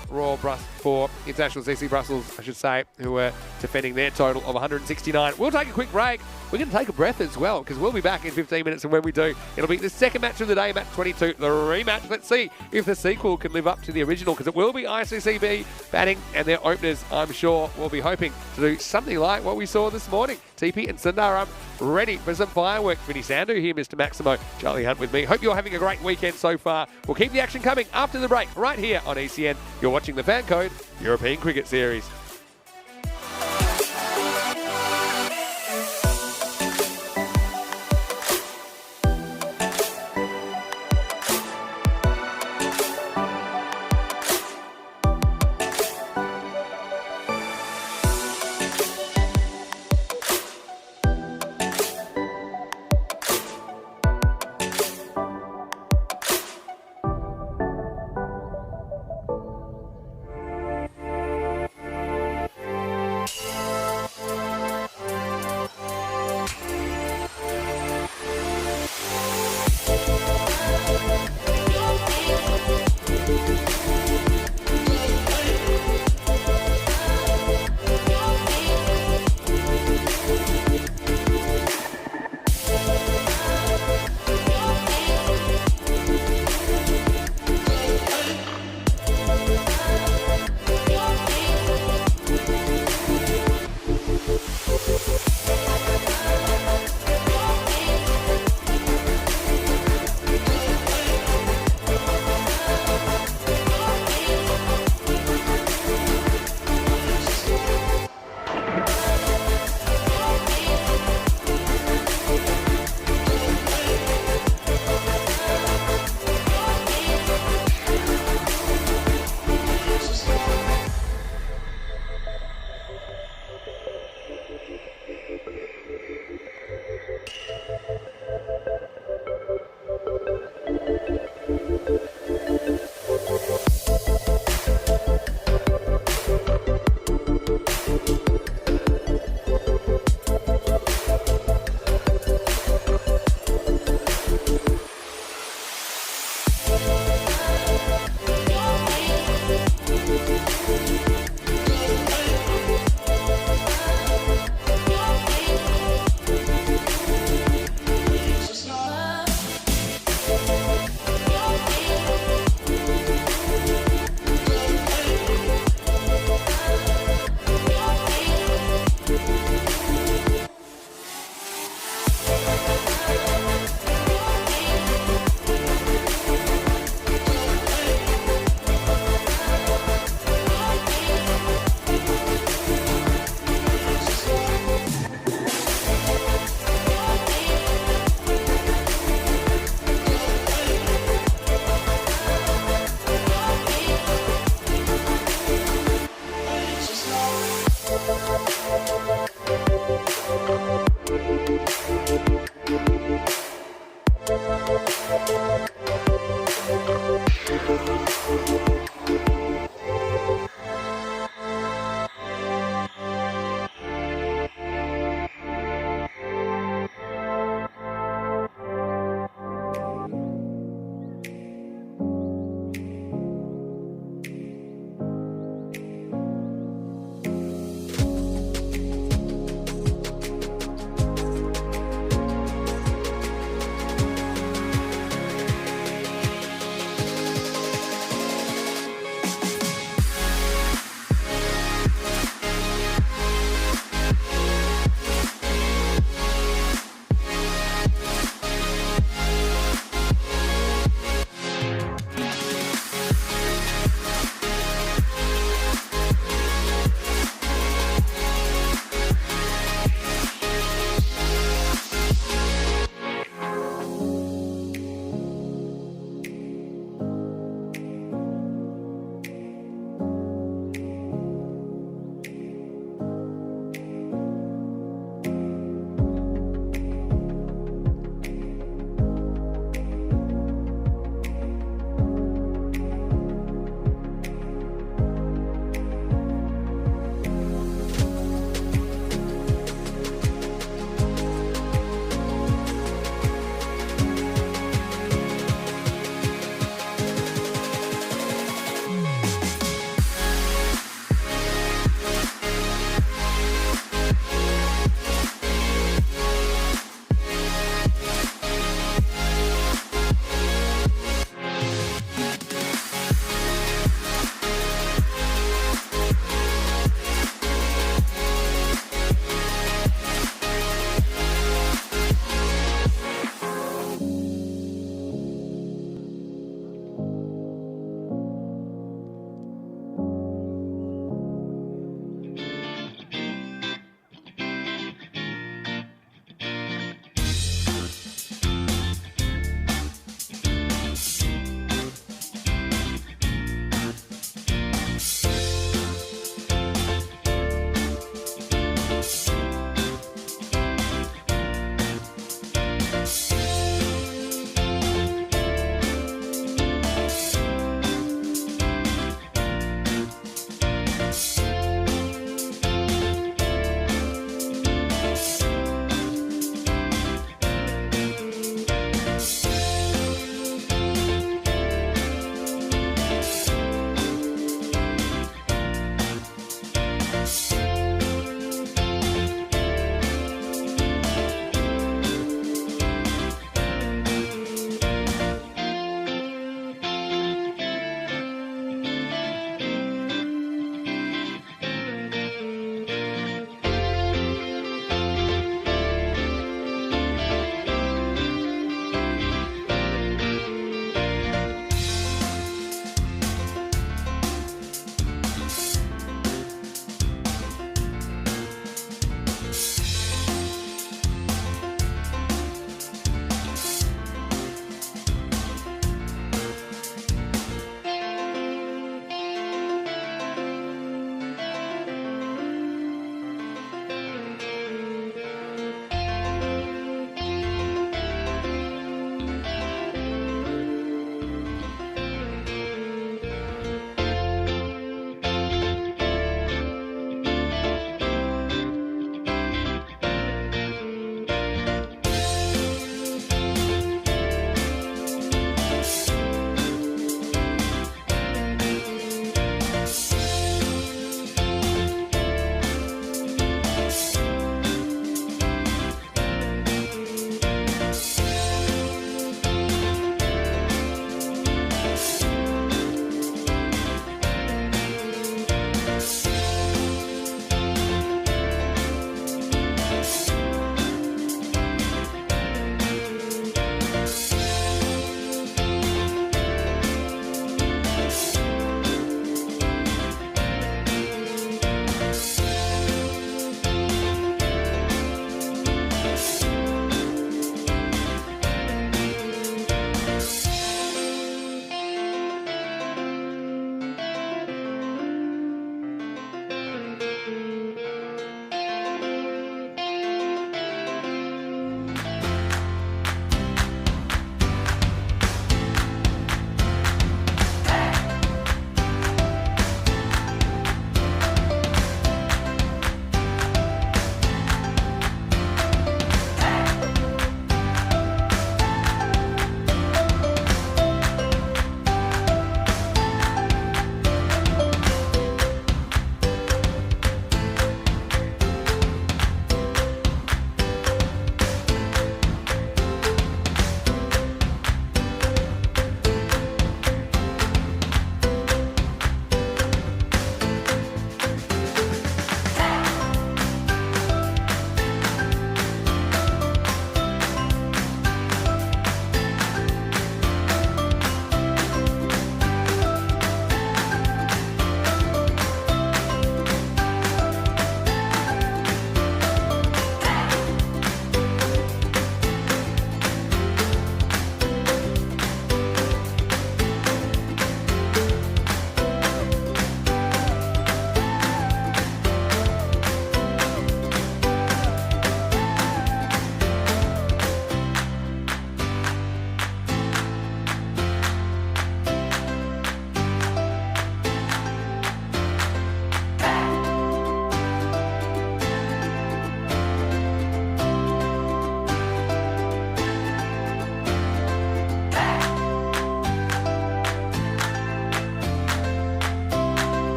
International CC Brussels, I should say, who were defending their total of 169. We'll take a quick break. We're going to take a breath as well, because we'll be back in 15 minutes, and when we do, it'll be the second match of the day, match 22, the rematch. Let's see if the sequel can live up to the original, because it will be ICCB batting, and their openers, I'm sure, will be hoping to do something like what we saw this morning. TP and Sundaram ready for some fireworks. Vinny Sandhu here, Mr. Maximo, Charlie Hunt with me. Hope you're having a great weekend so far. We'll keep the action coming after the break, right here on ECN. You're watching the FanCode European Cricket Series.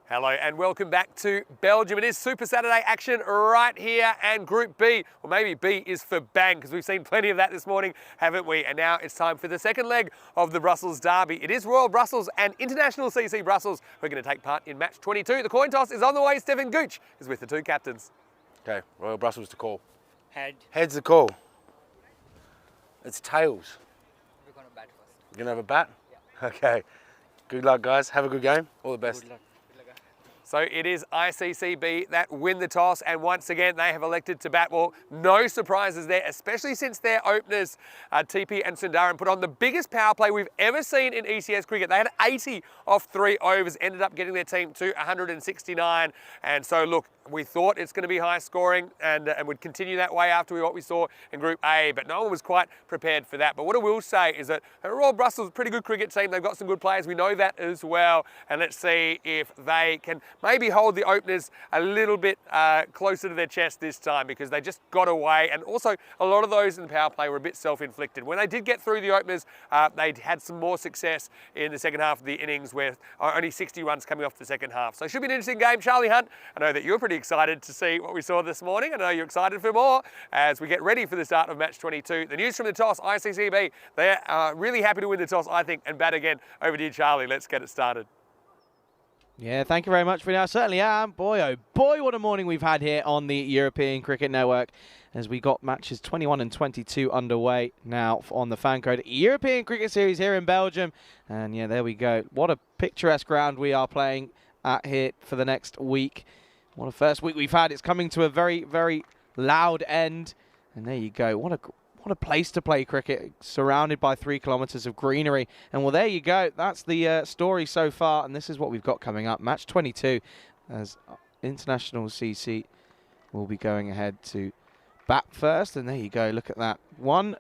Hello and welcome back to Belgium. It is Super Saturday action right here, and Group B, or maybe B is for bang, because we've seen plenty of that this morning, haven't we? And now it's time for the second leg of the Brussels Derby. It is Royal Brussels and International CC Brussels who are going to take part in match 22. The coin toss is on the way. Stephen Gooch is with the two captains. Okay, Royal Brussels to call. Head. Head's the call. It's tails. We're going to bat first. You're going to have a bat? Yeah. Okay. Good luck, guys. Have a good game. All the best. Good luck. So it is ICCB that win the toss, and once again they have elected to bat. Well, no surprises there, especially since their openers, TP and Sundaram, put on the biggest power play we've ever seen in ECS cricket. They had 80 off 3 overs, ended up getting their team to 169. And so look, we thought it's going to be high scoring and would continue that way after what we saw in Group A, but no one was quite prepared for that. But what I will say is that Royal Brussels is a pretty good cricket team. They've got some good players. We know that as well. And let's see if they can maybe hold the openers a little bit closer to their chest this time, because they just got away. And also a lot of those in the power play were a bit self-inflicted. When they did get through the openers, they had some more success in the second half of the innings, where only 60 runs coming off the second half. So it should be an interesting game. Charlie Hunt, I know that you're pretty excited to see what we saw this morning. I know you're excited for more as we get ready for the start of match 22. The news from the toss, ICCB, they're really happy to win the toss, I think, and bat again. Over to you, Charlie. Let's get it started. Yeah, thank you very much for that. I certainly am. Boy, oh boy, what a morning we've had here on the European Cricket Network, as we got matches 21 and 22 underway now on the FanCode European Cricket Series here in Belgium. And yeah, there we go. What a picturesque ground we are playing at here for the next week. What a first week we've had. It's coming to a very, very loud end. And there you go. What a place to play cricket, surrounded by 3 kilometres of greenery. And well, there you go. That's the story so far. And this is what we've got coming up. Match 22, as International CC will be going ahead to bat first. And there you go. Look at that. 1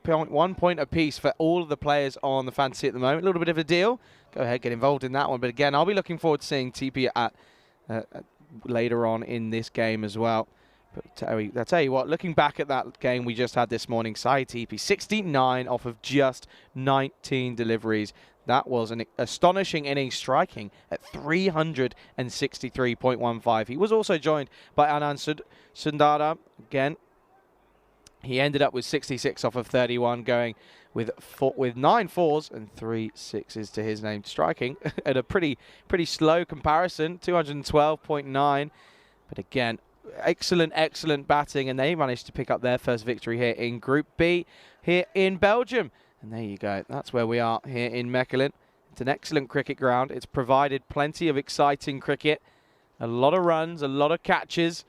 point apiece for all of the players on the fantasy at the moment. A little bit of a deal. Go ahead, get involved in that one. But again, I'll be looking forward to seeing TP at later on in this game as well. But I'll tell you what, looking back at that game we just had this morning, Sai TP, 69 off of just 19 deliveries. That was an astonishing innings, striking at 363.15. He was also joined by Anand Sundaram. Again, he ended up with 66 off of 31, going with 9 fours and 3 sixes to his name, striking at a pretty slow comparison, 212.9. But again, excellent batting, and they managed to pick up their first victory here in Group B here in Belgium. And there you go. That's where we are here in Mechelen. It's an excellent cricket ground. It's provided plenty of exciting cricket, a lot of runs, a lot of catches,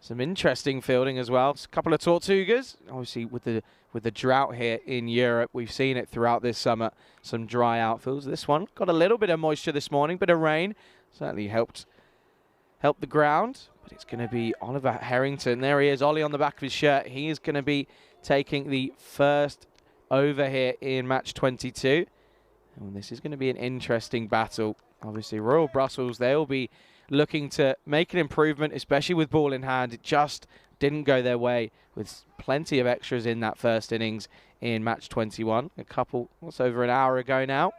some interesting fielding as well. A couple of Tortugas. Obviously, with the drought here in Europe, we've seen it throughout this summer. Some dry outfields. This one got a little bit of moisture this morning, bit of rain certainly helped the ground. But it's going to be Oliver Harrington. There he is, Ollie on the back of his shirt. He is going to be taking the first over here in match 22. And this is going to be an interesting battle. Obviously, Royal Brussels, they'll be looking to make an improvement, especially with ball in hand. It just didn't go their way, with plenty of extras in that first innings in match 21. What's over an hour ago now.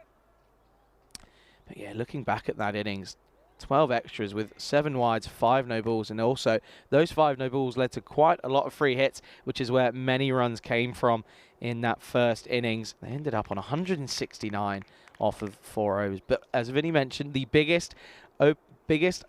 But yeah, looking back at that innings, 12 extras with 7 wides, 5 no balls, and also those 5 no balls led to quite a lot of free hits, which is where many runs came from in that first innings. They ended up on 169 off of 4 overs. But as Vinny mentioned, the biggest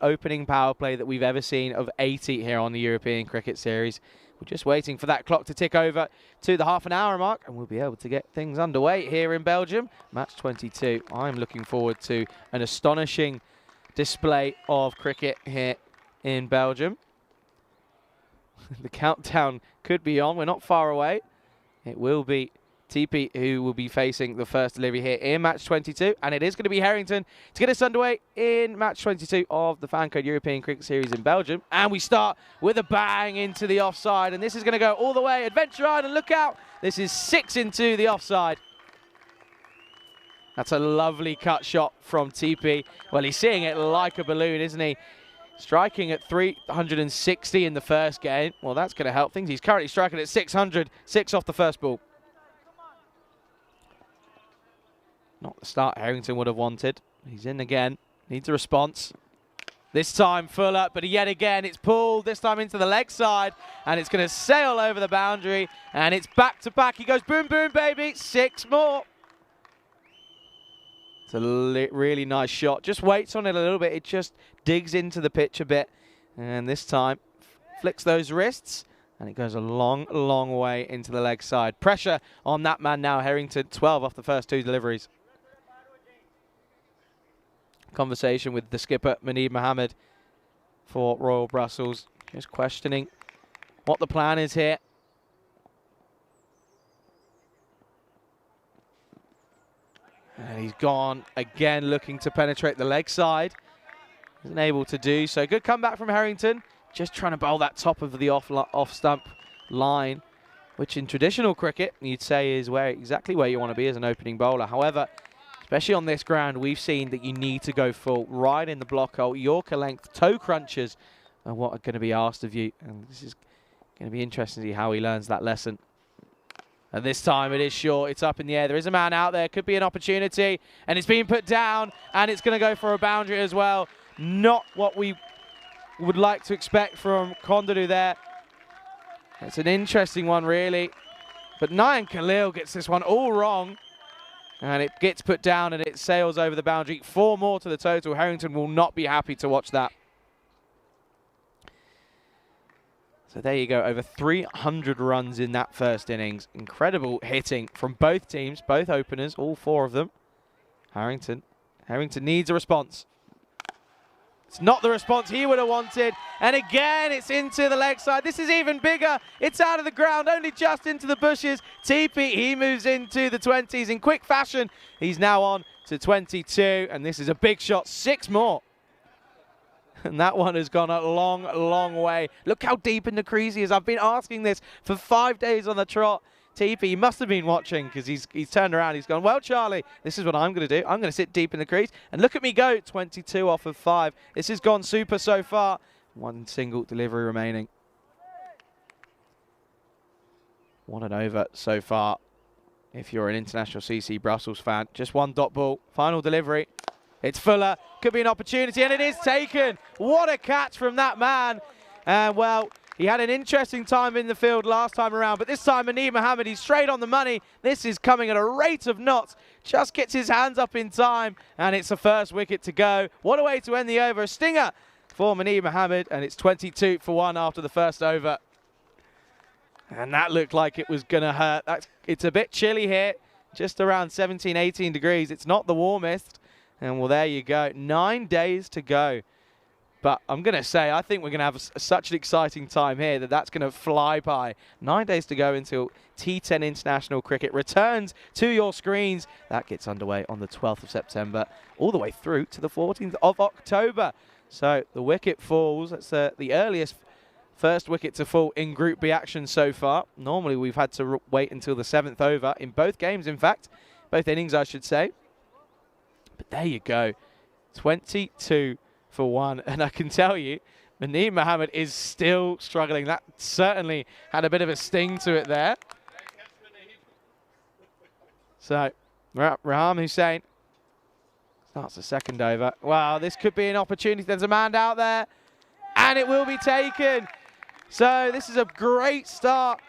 opening power play that we've ever seen of 80 here on the European Cricket Series. We're just waiting for that clock to tick over to the half an hour mark, and we'll be able to get things underway here in Belgium. Match 22. I'm looking forward to an astonishing display of cricket here in Belgium. The countdown could be on. We're not far away. It will be TP who will be facing the first delivery here in match 22, and it is going to be Harrington to get us underway in match 22 of the FanCode European Cricket Series in Belgium. And we start with a bang into the offside, and this is going to go all the way. Adventure Island, look out! This is 6 into the offside. That's a lovely cut shot from TP. Well, he's seeing it like a balloon, isn't he? Striking at 360 in the first game. Well, that's going to help things. He's currently striking at 600, 6 off the first ball. Not the start Harrington would have wanted. He's in again. Needs a response. This time Fuller, but yet again it's pulled, this time into the leg side, and it's going to sail over the boundary, and it's back to back. He goes boom, boom, baby, 6 more. It's a really nice shot. Just waits on it a little bit. It just digs into the pitch a bit, and this time flicks those wrists, and it goes a long, long way into the leg side. Pressure on that man now, Harrington, 12 off the first 2 deliveries. Conversation with the skipper, Munib Mohammed, for Royal Brussels. Just questioning what the plan is here. And he's gone again, looking to penetrate the leg side. Isn't able to do so. Good comeback from Harrington. Just trying to bowl that top of the off-stump line, which in traditional cricket, you'd say is exactly where you want to be as an opening bowler. However, especially on this ground, we've seen that you need to go full right in the block hole. Yorker length, toe crunchers are what are going to be asked of you. And this is going to be interesting to see how he learns that lesson. And this time it is short, it's up in the air. There is a man out there, could be an opportunity. And it's being put down, and it's going to go for a boundary as well. Not what we would like to expect from Kondodu there. It's an interesting one, really. But Nayan Khalil gets this one all wrong. And it gets put down and it sails over the boundary. 4 more to the total. Harrington will not be happy to watch that. So there you go. Over 300 runs in that first innings. Incredible hitting from both teams, both openers, all 4 of them. Harrington needs a response. It's not the response he would have wanted. And again, it's into the leg side. This is even bigger. It's out of the ground, only just into the bushes. TP, he moves into the 20s in quick fashion. He's now on to 22, and this is a big shot. 6 more. And that one has gone a long, long way. Look how deep in the crease he is. I've been asking this for 5 days on the trot. TP must have been watching because he's turned around. He's gone, well, Charlie, this is what I'm going to do. I'm going to sit deep in the crease. And look at me go, 22 off of 5. This has gone super so far. 1 single delivery remaining. 1 and over so far. If you're an international CC Brussels fan, just 1 dot ball. Final delivery. It's Fuller. Could be an opportunity, and it is taken. What a catch from that man. And, well, he had an interesting time in the field last time around, but this time Munib Mohammed, he's straight on the money. This is coming at a rate of knots. Just gets his hands up in time, and it's the first wicket to go. What a way to end the over. A stinger for Munib Mohammed, and it's 22 for 1 after the first over. And that looked like it was going to hurt. It's a bit chilly here, just around 17, 18 degrees. It's not the warmest. And, well, there you go. 9 days to go. But I'm going to say, I think we're going to have such an exciting time here that's going to fly by. 9 days to go until T10 International Cricket returns to your screens. That gets underway on the 12th of September, all the way through to the 14th of October. So the wicket falls. That's the earliest first wicket to fall in Group B action so far. Normally we've had to wait until the 7th over in both games, in fact. Both innings, I should say. But there you go. 22 for 1, and I can tell you, Munib Mohammed is still struggling. That certainly had a bit of a sting to it there. So, Raham Hussain starts the second over. Wow, this could be an opportunity. There's a man out there, and it will be taken. So, this is a great start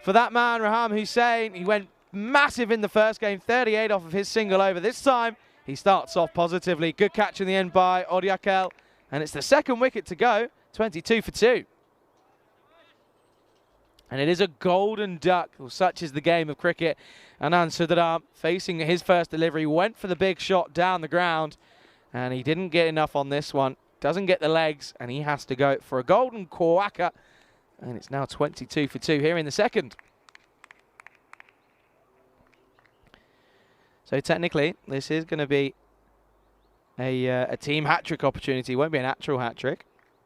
for that man, Raham Hussain. He went massive in the first game, 38 off of his single over. This time, he starts off positively. Good catch in the end by Odiakel. And it's the second wicket to go, 22 for 2. And it is a golden duck. Well, such is the game of cricket. Anand Sudaram, facing his first delivery, went for the big shot down the ground. And he didn't get enough on this one. Doesn't get the legs, and he has to go for a golden quacker. And it's now 22 for 2 here in the second. So technically, this is going to be a team hat-trick opportunity. It won't be an actual hat-trick.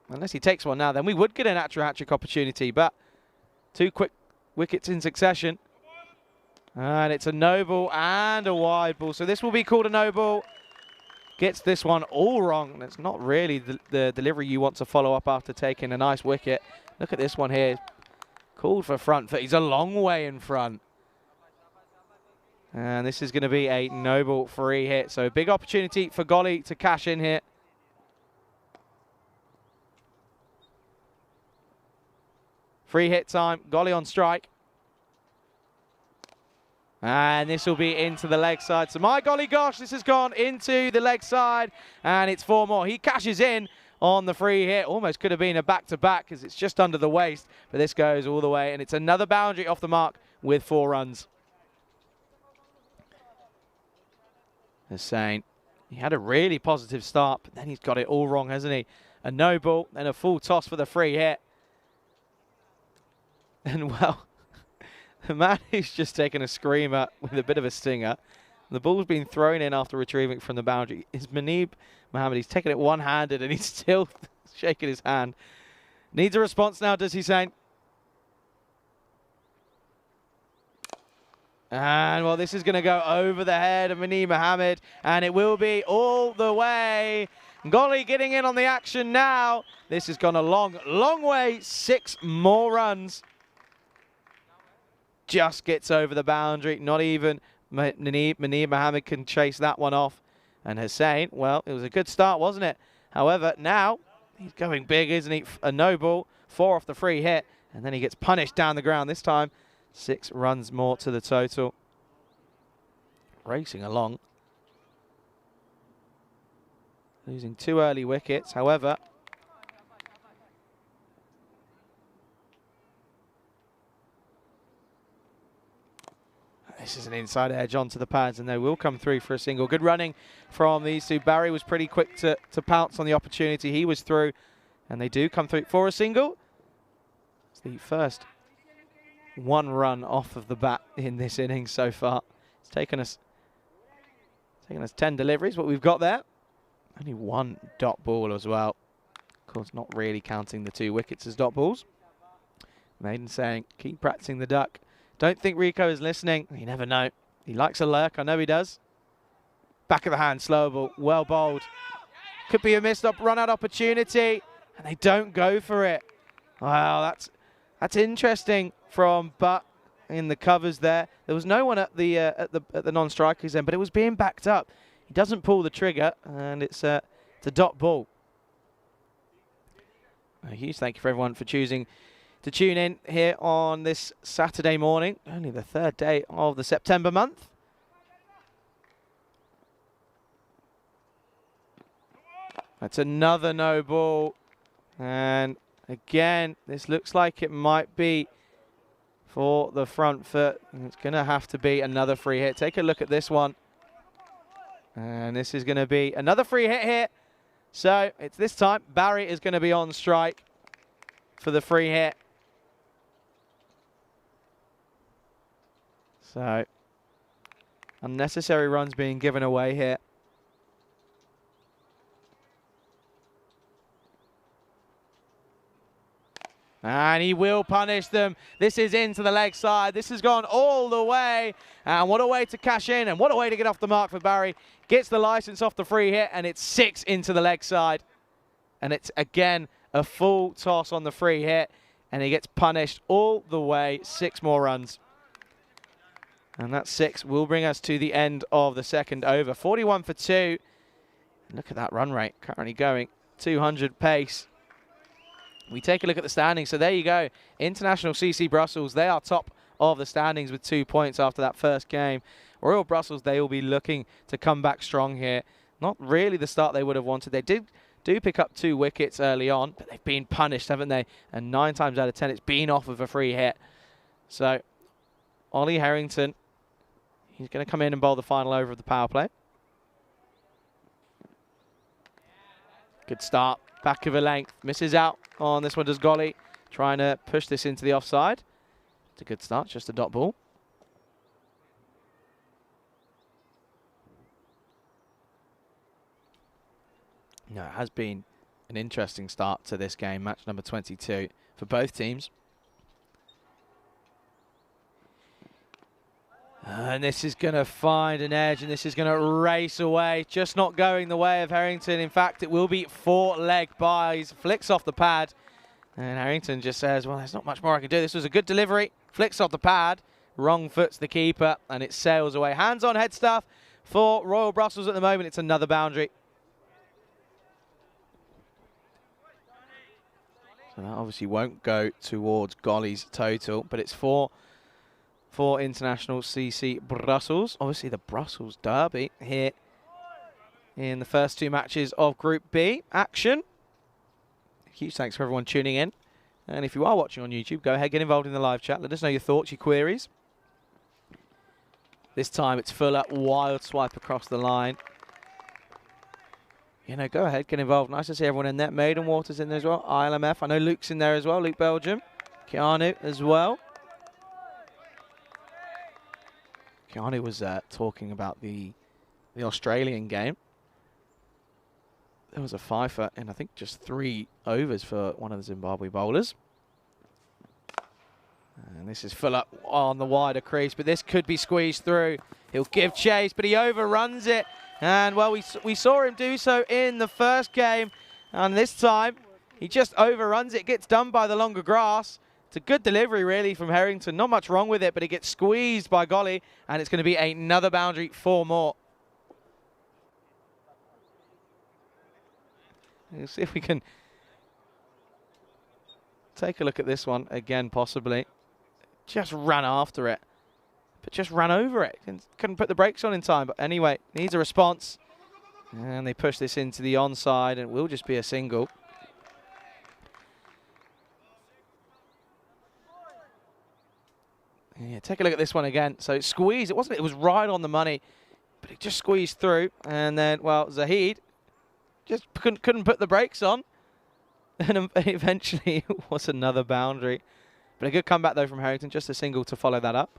Unless he takes one now, then we would get an actual hat-trick opportunity. But 2 quick wickets in succession. And it's a no ball and a wide ball. So this will be called a no ball. Gets this one all wrong. And it's not really the delivery you want to follow up after taking a nice wicket. Look at this one here. Called for front foot. He's a long way in front. And this is going to be a no ball free hit. So a big opportunity for Golly to cash in here. Free hit time. Golly on strike. And this will be into the leg side. So my golly gosh, this has gone into the leg side. And it's 4 more. He cashes in on the free hit. Almost could have been a back-to-back because it's just under the waist. But this goes all the way. And it's another boundary off the mark with 4 runs. Hussein, he had a really positive start, but then he's got it all wrong, hasn't he? A no ball and a full toss for the free hit. And well, the man who's just taken a screamer with a bit of a stinger. The ball's been thrown in after retrieving from the boundary. Is Muneeb Mohammed. He's taken it one-handed and he's still shaking his hand. Needs a response now, does Hussein? And, well, this is going to go over the head of Muneeb Mohammed, and it will be all the way. Golly getting in on the action now. This has gone a long, long way. 6 more runs. Just gets over the boundary. Not even Muneeb Mohammed can chase that one off. And Hussein, well, it was a good start, wasn't it? However, now he's going big, isn't he? A no ball, 4 off the free hit, and then he gets punished down the ground. This time, 6 runs more to the total. Racing along. Losing 2 early wickets, however. This is an inside edge onto the pads, and they will come through for a single. Good running from these two. Barry was pretty quick to pounce on the opportunity. He was through, and they do come through for a single. It's the first 1 run off of the bat in this innings so far. It's taken us 10 deliveries, what we've got there. Only 1 dot ball as well. Of course, not really counting the 2 wickets as dot balls. Maiden saying, keep practicing the duck. Don't think Rico is listening. You never know. He likes a lurk. I know he does. Back of the hand, slow ball, well bowled. Could be a missed run-out opportunity, and they don't go for it. Wow, that's interesting from Butt in the covers there. There was no one at the non-strikers end, but it was being backed up. He doesn't pull the trigger, and it's a dot ball. A huge thank you for everyone for choosing to tune in here on this Saturday morning, only the 3rd day of the September month. That's another no ball. And again, this looks like it might be for the front foot. And it's going to have to be another free hit. Take a look at this one. And this is going to be another free hit here. So it's this time, Barry is going to be on strike for the free hit. So, unnecessary runs being given away here. And he will punish them. This is into the leg side. This has gone all the way. And what a way to cash in, and what a way to get off the mark for Barry. Gets the license off the free hit, and it's 6 into the leg side. And it's, again, a full toss on the free hit. And he gets punished all the way. 6 more runs. And that 6 will bring us to the end of the 2nd over. 41 for 2. Look at that run rate. Currently going 200 pace. We take a look at the standings. So there you go. International CC Brussels, they are top of the standings with 2 points after that first game. Royal Brussels, they will be looking to come back strong here. Not really the start they would have wanted. They do pick up 2 wickets early on, but they've been punished, haven't they? And 9 times out of 10, it's been off of a free hit. So Ollie Harrington, he's going to come in and bowl the final over of the power play. Good start. Back of a length. Misses out on this one, does Golly. Trying to push this into the offside. It's a good start, just a dot ball. No, it has been an interesting start to this game, match number 22 for both teams. And this is going to find an edge, and this is going to race away. Just not going the way of Harrington. In fact, it will be 4-leg buys. Flicks off the pad. And Harrington just says, well, there's not much more I can do. This was a good delivery. Flicks off the pad. Wrong foots the keeper, and it sails away. Hands on head stuff for Royal Brussels at the moment. It's another boundary. So that obviously won't go towards Golly's total, but it's for International CC Brussels. Obviously the Brussels derby here in the first 2 matches of Group B action. Huge thanks for everyone tuning in. And if you are watching on YouTube, go ahead, get involved in the live chat. Let us know your thoughts, your queries. This time it's Fuller, wild swipe across the line. You know, go ahead, get involved. Nice to see everyone in there. Maiden Waters in there as well. ILMF. I know Luke's in there as well. Luke Belgium. Keanu as well. Keanu was talking about the Australian game. There was a fifer in, I think, just 3 overs for one of the Zimbabwe bowlers. And this is Fuller on the wider crease, but this could be squeezed through. He'll give chase, but he overruns it. And, well, we saw him do so in the first game. And this time, he just overruns it, gets done by the longer grass. It's a good delivery, really, from Harrington. Not much wrong with it, but it gets squeezed by Golly. And it's going to be another boundary, 4 more. Let's see if we can take a look at this one again, possibly. Just ran after it, but just ran over it. Couldn't put the brakes on in time, but anyway, needs a response. And they push this into the onside, and it will just be a single. Yeah, take a look at this one again. So it squeezed. It was right on the money, but it just squeezed through. And then, well, Zahid just couldn't put the brakes on. And eventually it was another boundary. But a good comeback, though, from Harrington. Just a single to follow that up.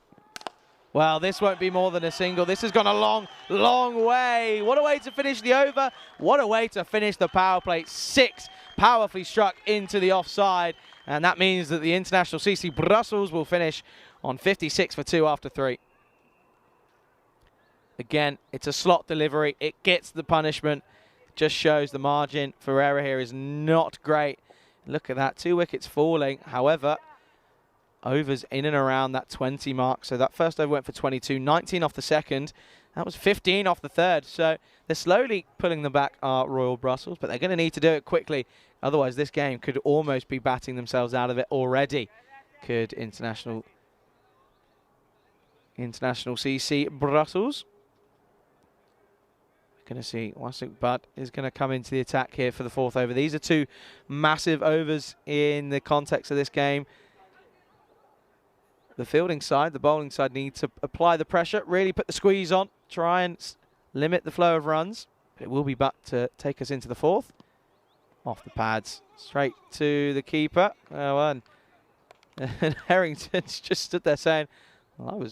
Well, this won't be more than a single. This has gone a long, long way. What a way to finish the over. What a way to finish the power play. 6 powerfully struck into the offside. And that means that the International CC Brussels will finish on 56 for 2 after 3. Again, it's a slot delivery. It gets the punishment. Just shows the margin for error here is not great. Look at that. 2 wickets falling. However, overs in and around that 20 mark. So that first over went for 22, 19 off the second. That was 15 off the third. So they're slowly pulling them back, Royal Brussels, but they're going to need to do it quickly. Otherwise, this game could almost be batting themselves out of it already. Could International CC Brussels. We're going to see Wasik Butt is going to come into the attack here for the 4th over. These are 2 massive overs in the context of this game. The fielding side, the bowling side needs to apply the pressure, really put the squeeze on, try and limit the flow of runs. It will be Butt to take us into the 4th. Off the pads, straight to the keeper. And Harrington's just stood there saying, well,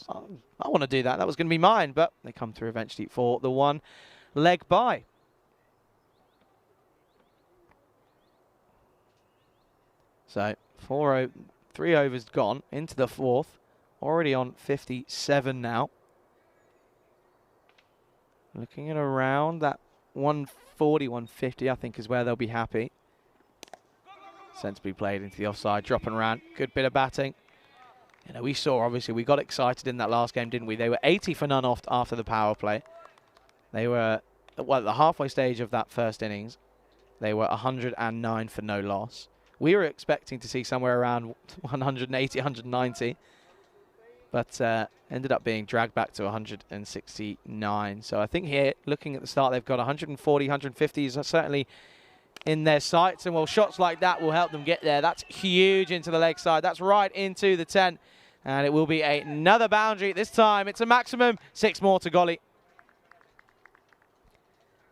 I want to do that. That was going to be mine, but they come through eventually for the 1 leg bye. So 3 overs gone into the 4th. Already on 57 now. Looking at around that 140, 150, I think is where they'll be happy. Sensibly played into the offside, drop and ran. Good bit of batting. You know, we saw, obviously, we got excited in that last game, didn't we? They were 80 for none off after the power play. They were, well, at the halfway stage of that first innings, they were 109 for no loss. We were expecting to see somewhere around 180, 190. But ended up being dragged back to 169. So I think here, looking at the start, they've got 140, 150 is certainly in their sights. And, well, shots like that will help them get there. That's huge into the leg side. That's right into the 10. And it will be another boundary. This time, it's a maximum. 6 more to Golly.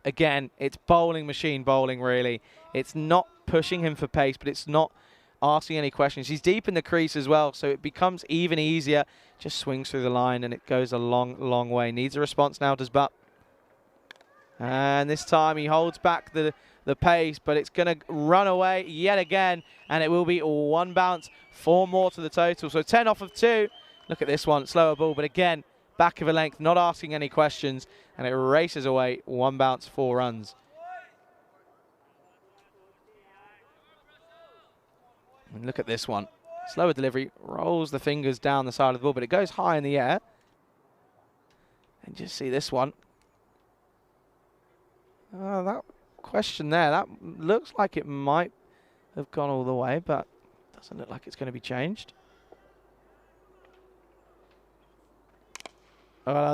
Again, it's bowling machine bowling, really. It's not pushing him for pace, but it's not asking any questions. He's deep in the crease as well, so it becomes even easier. Just swings through the line, and it goes a long, long way. Needs a response now, does Butt. And this time he holds back the pace, but it's going to run away yet again, and it will be 1 bounce, 4 more to the total. So 10 off of 2. Look at this one, slower ball, but again, back of a length, not asking any questions, and it races away, 1 bounce, 4 runs. And look at this one. Slower delivery, rolls the fingers down the side of the ball, but it goes high in the air. And just see this one. That question there, that looks like it might have gone all the way, but doesn't look like it's going to be changed.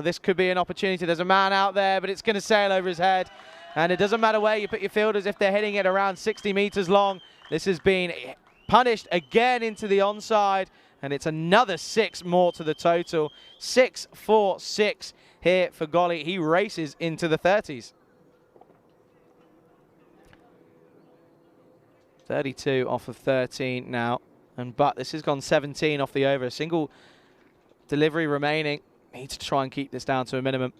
This could be an opportunity. There's a man out there, but it's going to sail over his head. And it doesn't matter where you put your fielders if they're hitting it around 60 meters long. This has been punished again into the onside, and it's another 6 more to the total. 6-4-6 here for Golly. He races into the 30s. 32 off of 13 now. But this has gone 17 off the over. A single delivery remaining. Need to try and keep this down to a minimum.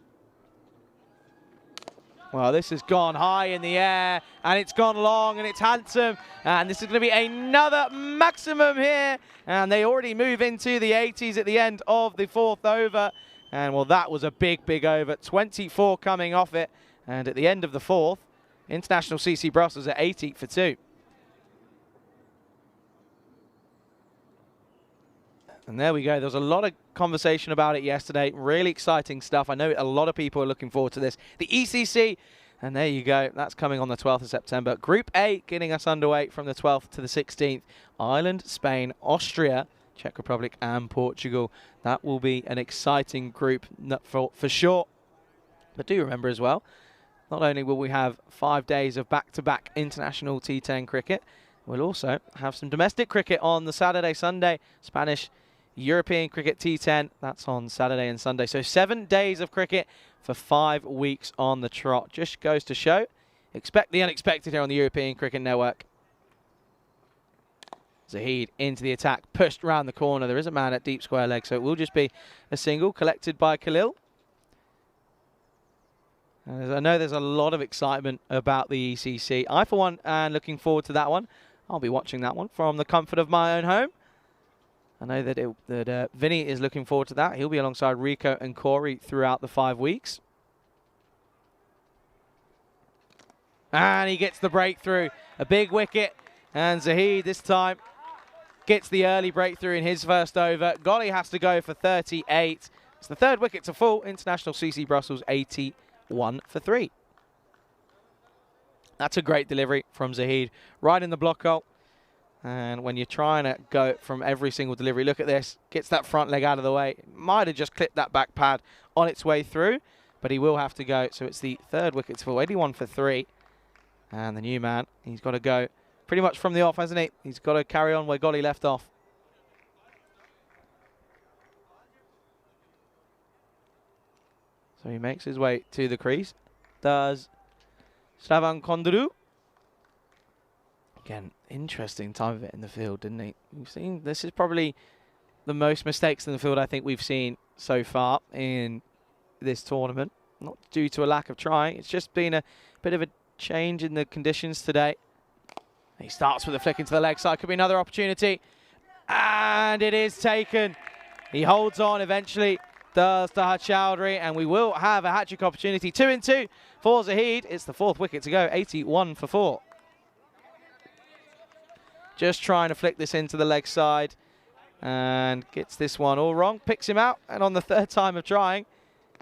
Well, this has gone high in the air, and it's gone long, and it's handsome. And this is going to be another maximum here. And they already move into the 80s at the end of the 4th over. And, well, that was a big, big over. 24 coming off it. And at the end of the 4th, International CC Brussels at 80 for 2. And there we go. There was a lot of conversation about it yesterday. Really exciting stuff. I know a lot of people are looking forward to this. The ECC, and there you go. That's coming on the 12th of September. Group A getting us underway from the 12th to the 16th. Ireland, Spain, Austria, Czech Republic, and Portugal. That will be an exciting group for sure. But do remember as well, not only will we have 5 days of back-to-back international T10 cricket, we'll also have some domestic cricket on the Saturday, Sunday, Spanish European Cricket T10, that's on Saturday and Sunday. So 7 days of cricket for 5 weeks on the trot. Just goes to show, expect the unexpected here on the European Cricket Network. Zahid into the attack, pushed round the corner. There is a man at deep square leg, so it will just be a single collected by Khalil. And I know there's a lot of excitement about the ECC. I, for one, am looking forward to that one. I'll be watching that one from the comfort of my own home. I know that Vinny is looking forward to that. He'll be alongside Rico and Corey throughout the 5 weeks. And he gets the breakthrough. A big wicket. And Zahid this time gets the early breakthrough in his first over. Golly has to go for 38. It's the 3rd wicket to fall. International CC Brussels 81 for 3. That's a great delivery from Zahid. Right in the block hole. And when you're trying to go from every single delivery, look at this. Gets that front leg out of the way. Might have just clipped that back pad on its way through, but he will have to go. So it's the 3rd wicket to fall. 81 for 3. And the new man, he's got to go pretty much from the off, hasn't he? He's got to carry on where Golly left off. So he makes his way to the crease. Does Slavan Kondaru. Again, interesting time of it in the field, didn't he? We've seen, this is probably the most mistakes in the field I think we've seen so far in this tournament. Not due to a lack of trying. It's just been a bit of a change in the conditions today. He starts with a flick into the leg side. Could be another opportunity. And it is taken. He holds on eventually. Does Taha Chowdhury. And we will have a hat-trick opportunity. 2 in 2 for Zahid. It's the 4th wicket to go. 81 for 4. Just trying to flick this into the leg side. And gets this one all wrong. Picks him out. And on the 3rd time of trying,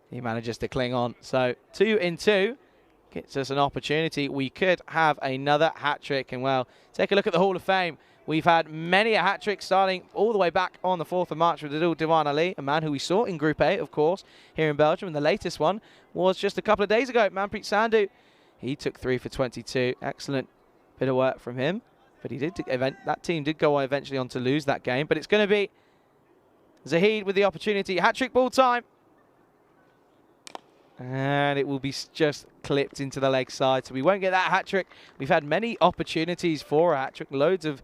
he manages to cling on. So 2 in 2. Gets us an opportunity. We could have another hat-trick. And, well, take a look at the Hall of Fame. We've had many a hat-trick starting all the way back on the 4th of March with Adil Diwan Ali, a man who we saw in Group A, of course, here in Belgium. And the latest one was just a couple of days ago. Manpreet Sandhu, he took 3 for 22. Excellent bit of work from him. But he did that team did go eventually on to lose that game. But it's going to be Zahid with the opportunity. Hat-trick ball time. And it will be just clipped into the leg side. So we won't get that hat-trick. We've had many opportunities for a hat-trick. Loads of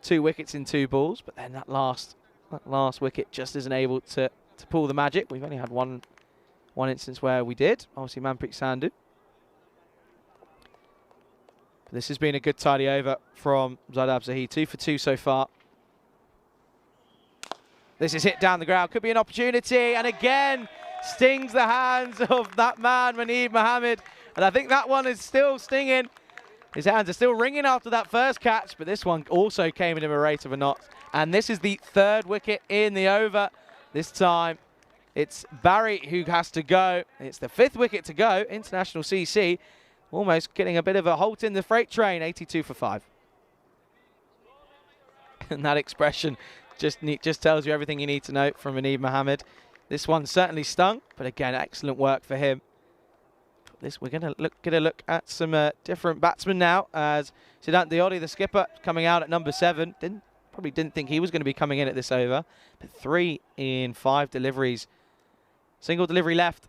2 wickets in 2 balls. But then that last wicket just isn't able to pull the magic. We've only had one instance where we did. Obviously, Manpreet Sandhu. This has been a good tidy over from Zadab Zahid. 2 for 2 so far. This is hit down the ground. Could be an opportunity. And again, stings the hands of that man, Muneeb Mohammed. And I think that one is still stinging. His hands are still ringing after that first catch. But this one also came in a rate of a knot. And this is the 3rd wicket in the over. This time, it's Barry who has to go. It's the 5th wicket to go. International CC. Almost getting a bit of a halt in the freight train, 82 for 5. And that expression just tells you everything you need to know from Muneeb Mohammed. This one certainly stung, but again, excellent work for him. We're going to get a look at some different batsmen now, as Siddhant Diodi, the skipper, coming out at number 7. Probably didn't think he was going to be coming in at this over, but 3 in 5 deliveries. Single delivery left.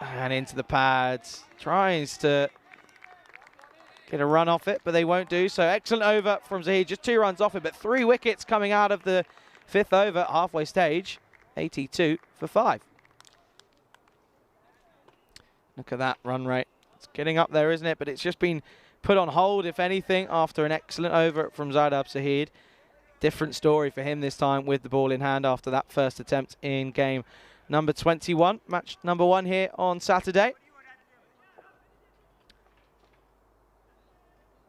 And into the pads. Tries to get a run off it, but they won't do. So excellent over from Zahid. Just 2 runs off it, but 3 wickets coming out of the 5th over, halfway stage. 82 for 5. Look at that run rate. It's getting up there, isn't it? But it's just been put on hold, if anything, after an excellent over from Zaidab Zahid. Different story for him this time with the ball in hand after that first attempt in game number 21. Match number 1 here on Saturday.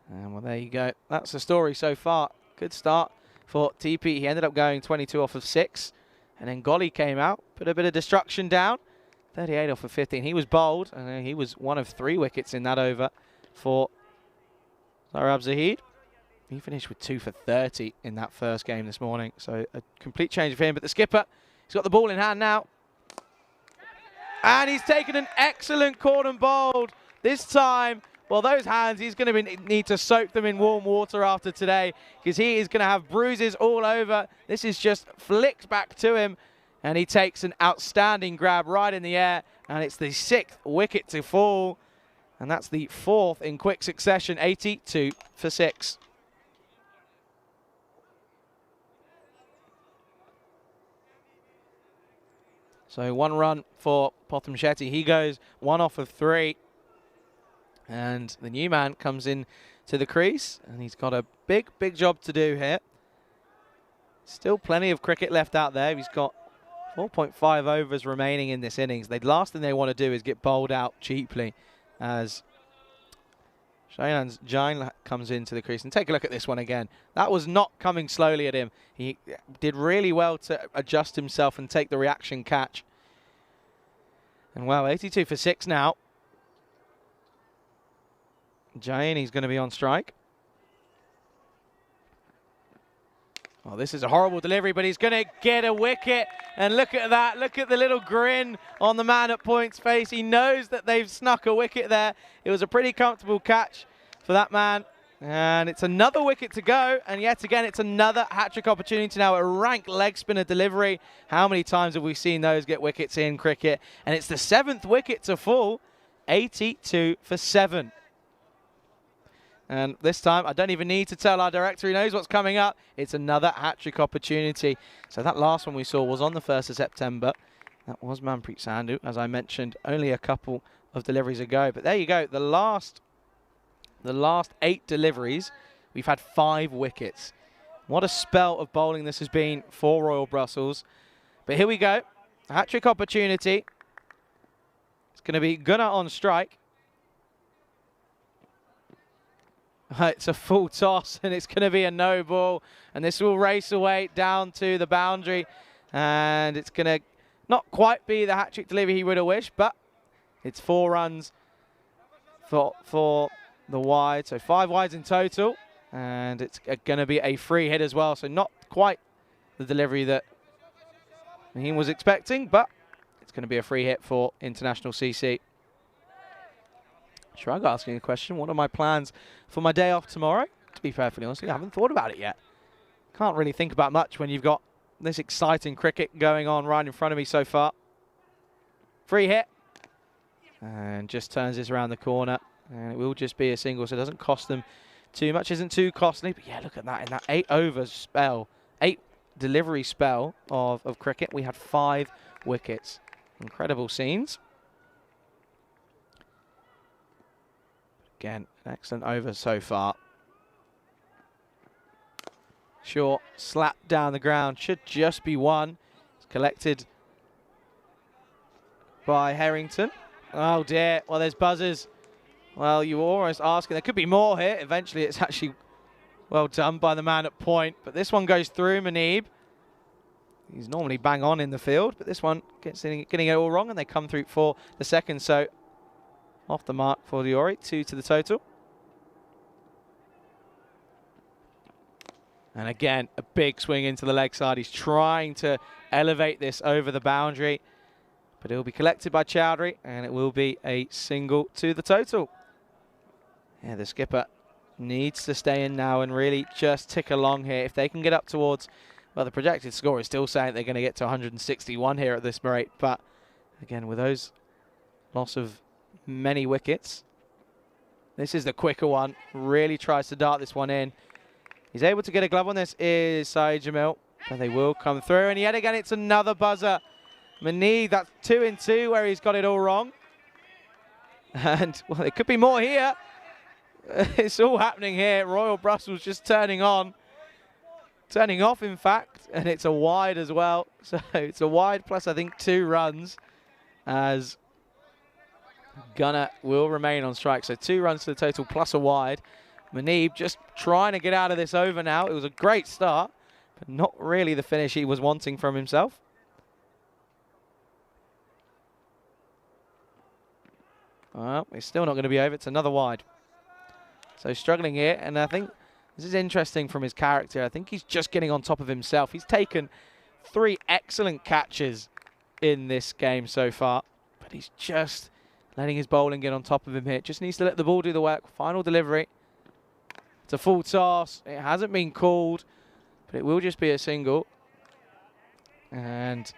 And well, there you go. That's the story so far. Good start for TP. He ended up going 22 off of 6. And then Golly came out, put a bit of destruction down. 38 off of 15. He was bowled, and he was 1 of 3 wickets in that over for Zaidab Zahid. He finished with 2 for 30 in that first game this morning. So a complete change for him. But the skipper, he's got the ball in hand now. And he's taken an excellent cordon bowled. This time, well, those hands, he's going to need to soak them in warm water after today, because he is going to have bruises all over. This is just flicked back to him. And he takes an outstanding grab right in the air. And it's the 6th wicket to fall. And that's the 4th in quick succession, 82 for 6. So 1 run for Potham Shetty. He goes 1 off of 3. And the new man comes in to the crease. And he's got a big, big job to do here. Still plenty of cricket left out there. He's got 4.5 overs remaining in this innings. The last thing they want to do is get bowled out cheaply, as Shailan Jain comes into the crease. And take a look at this one again. That was not coming slowly at him. He did really well to adjust himself and take the reaction catch. And well, 82 for 6 now. Jain, he's going to be on strike. Well, this is a horrible delivery, but he's going to get a wicket. And look at that. Look at the little grin on the man at point's face. He knows that they've snuck a wicket there. It was a pretty comfortable catch for that man. And it's another wicket to go. And yet again, it's another hat-trick opportunity now. A rank leg spinner delivery. How many times have we seen those get wickets in cricket? And it's the 7th wicket to fall. 82 for 7. And this time, I don't even need to tell our director, he knows what's coming up. It's another hat-trick opportunity. So that last one we saw was on the 1st of September. That was Manpreet Sandhu, as I mentioned, only a couple of deliveries ago. But there you go. The last 8 deliveries, we've had 5 wickets. What a spell of bowling this has been for Royal Brussels. But here we go. A hat-trick opportunity. It's going to be Gunnar on strike. It's a full toss, and it's going to be a no ball. And this will race away down to the boundary. And it's going to not quite be the hat-trick delivery he would have wished, but it's 4 runs for the wide. So 5 wides in total. And it's going to be a free hit as well. So not quite the delivery that he was expecting, but it's going to be a free hit for International CC. Shrug asking a question. What are my plans for my day off tomorrow? To be perfectly honest, I haven't thought about it yet. Can't really think about much when you've got this exciting cricket going on right in front of me so far. Free hit. And just turns this around the corner. And it will just be a single, so it doesn't cost them too much. Isn't too costly. But yeah, look at that. In that 8 overs spell, 8 delivery spell of cricket, we had 5 wickets. Incredible scenes. Again, an excellent over so far. Short, slap down the ground. Should just be 1. It's collected by Harrington. Oh dear. Well, there's buzzers. Well, you were almost asking. There could be more here. Eventually, it's actually well done by the man at point. But this one goes through Muneeb. He's normally bang on in the field, but this one getting it all wrong, and they come through for the second. So off the mark for Diori, 2 to the total. And again, a big swing into the leg side. He's trying to elevate this over the boundary, but it will be collected by Chowdhury, and it will be a single to the total. Yeah, the skipper needs to stay in now and really just tick along here. If they can get up towards, well, the projected score is still saying they're going to get to 161 here at this rate, but again, with those loss of many wickets, this is the quicker one. Really tries to dart this one in. He's able to get a glove on this is Saeed Jamil, but they will come through. And yet again, it's another buzzer. Manee, that's 2 in 2 where he's got it all wrong. And, well, there could be more here. It's all happening here. Royal Brussels just turning on. Turning off, in fact. And it's a wide as well. So it's a wide plus, I think, 2 runs as Gunner will remain on strike. So 2 runs to the total plus a wide. Manee just trying to get out of this over now. It was a great start, but not really the finish he was wanting from himself. Well, it's still not going to be over. It's another wide. So struggling here, and I think this is interesting from his character. I think he's just getting on top of himself. He's taken 3 excellent catches in this game so far, but he's just letting his bowling get on top of him here. Just needs to let the ball do the work. Final delivery. It's a full toss. It hasn't been called, but it will just be a single. And,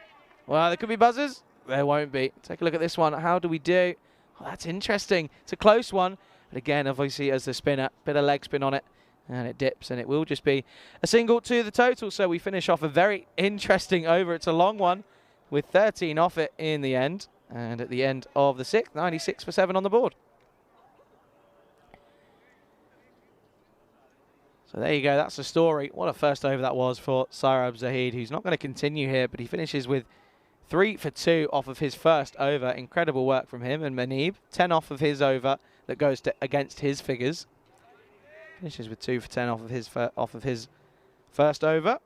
well, there could be buzzers. There won't be. Take a look at this one. How do we do? Oh, that's interesting. It's a close one. But again, obviously, as the spinner, bit of leg spin on it, and it dips, and it will just be a single to the total. So we finish off a very interesting over. It's a long one with 13 off it in the end. And at the end of the 6th, 96 for 7 on the board. So there you go, that's the story. What a first over that was for Sairab Zahid, who's not going to continue here, but he finishes with 3 for 2 off of his first over. Incredible work from him. And Manib, 10 off of his over that goes to against his figures. Finishes with 2 for 10 off of his first over.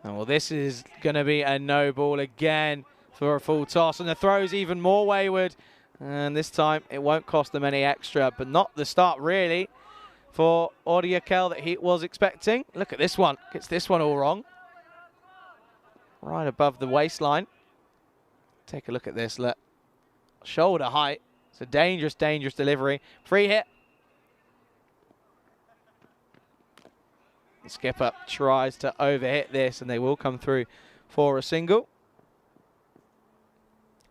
And well, this is going to be a no ball again for a full toss, and the throw's even more wayward. And this time, it won't cost them any extra, but not the start, really, for Audiakel that he was expecting. Look at this one. Gets this one all wrong. Right above the waistline. Take a look at this. Look. Shoulder height. It's a dangerous, dangerous delivery. Free hit. The skipper tries to overhit this, and they will come through for a single.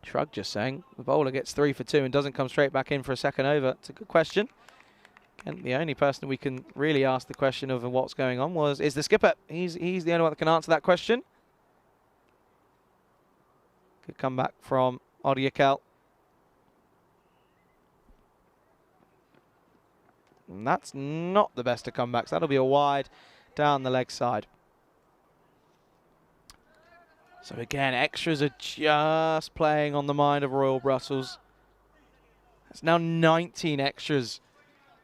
Shrug just saying the bowler gets 3 for 2 and doesn't come straight back in for a second over. It's a good question. And the only person we can really ask the question of what's going on is the skipper. He's the only one that can answer that question. Good comeback from Audiakel. And that's not the best of comebacks. That'll be a wide down the leg side. So again, extras are just playing on the mind of Royal Brussels. It's now 19 extras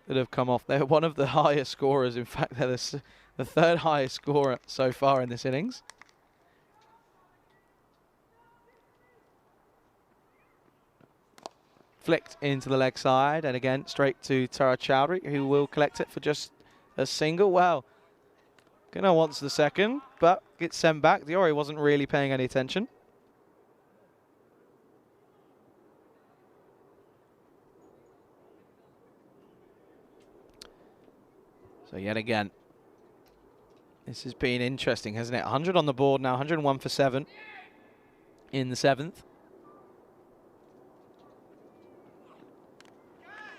that have come off. They're one of the highest scorers. In fact, they're the 3rd highest scorer so far in this innings. Flicked into the leg side, and again, straight to Tara Chowdhury, who will collect it for just a single. Well, Gunnar wants the second, but gets sent back. Diori wasn't really paying any attention. So yet again, this has been interesting, hasn't it? 100 on the board now, 101 for 7 in the 7th.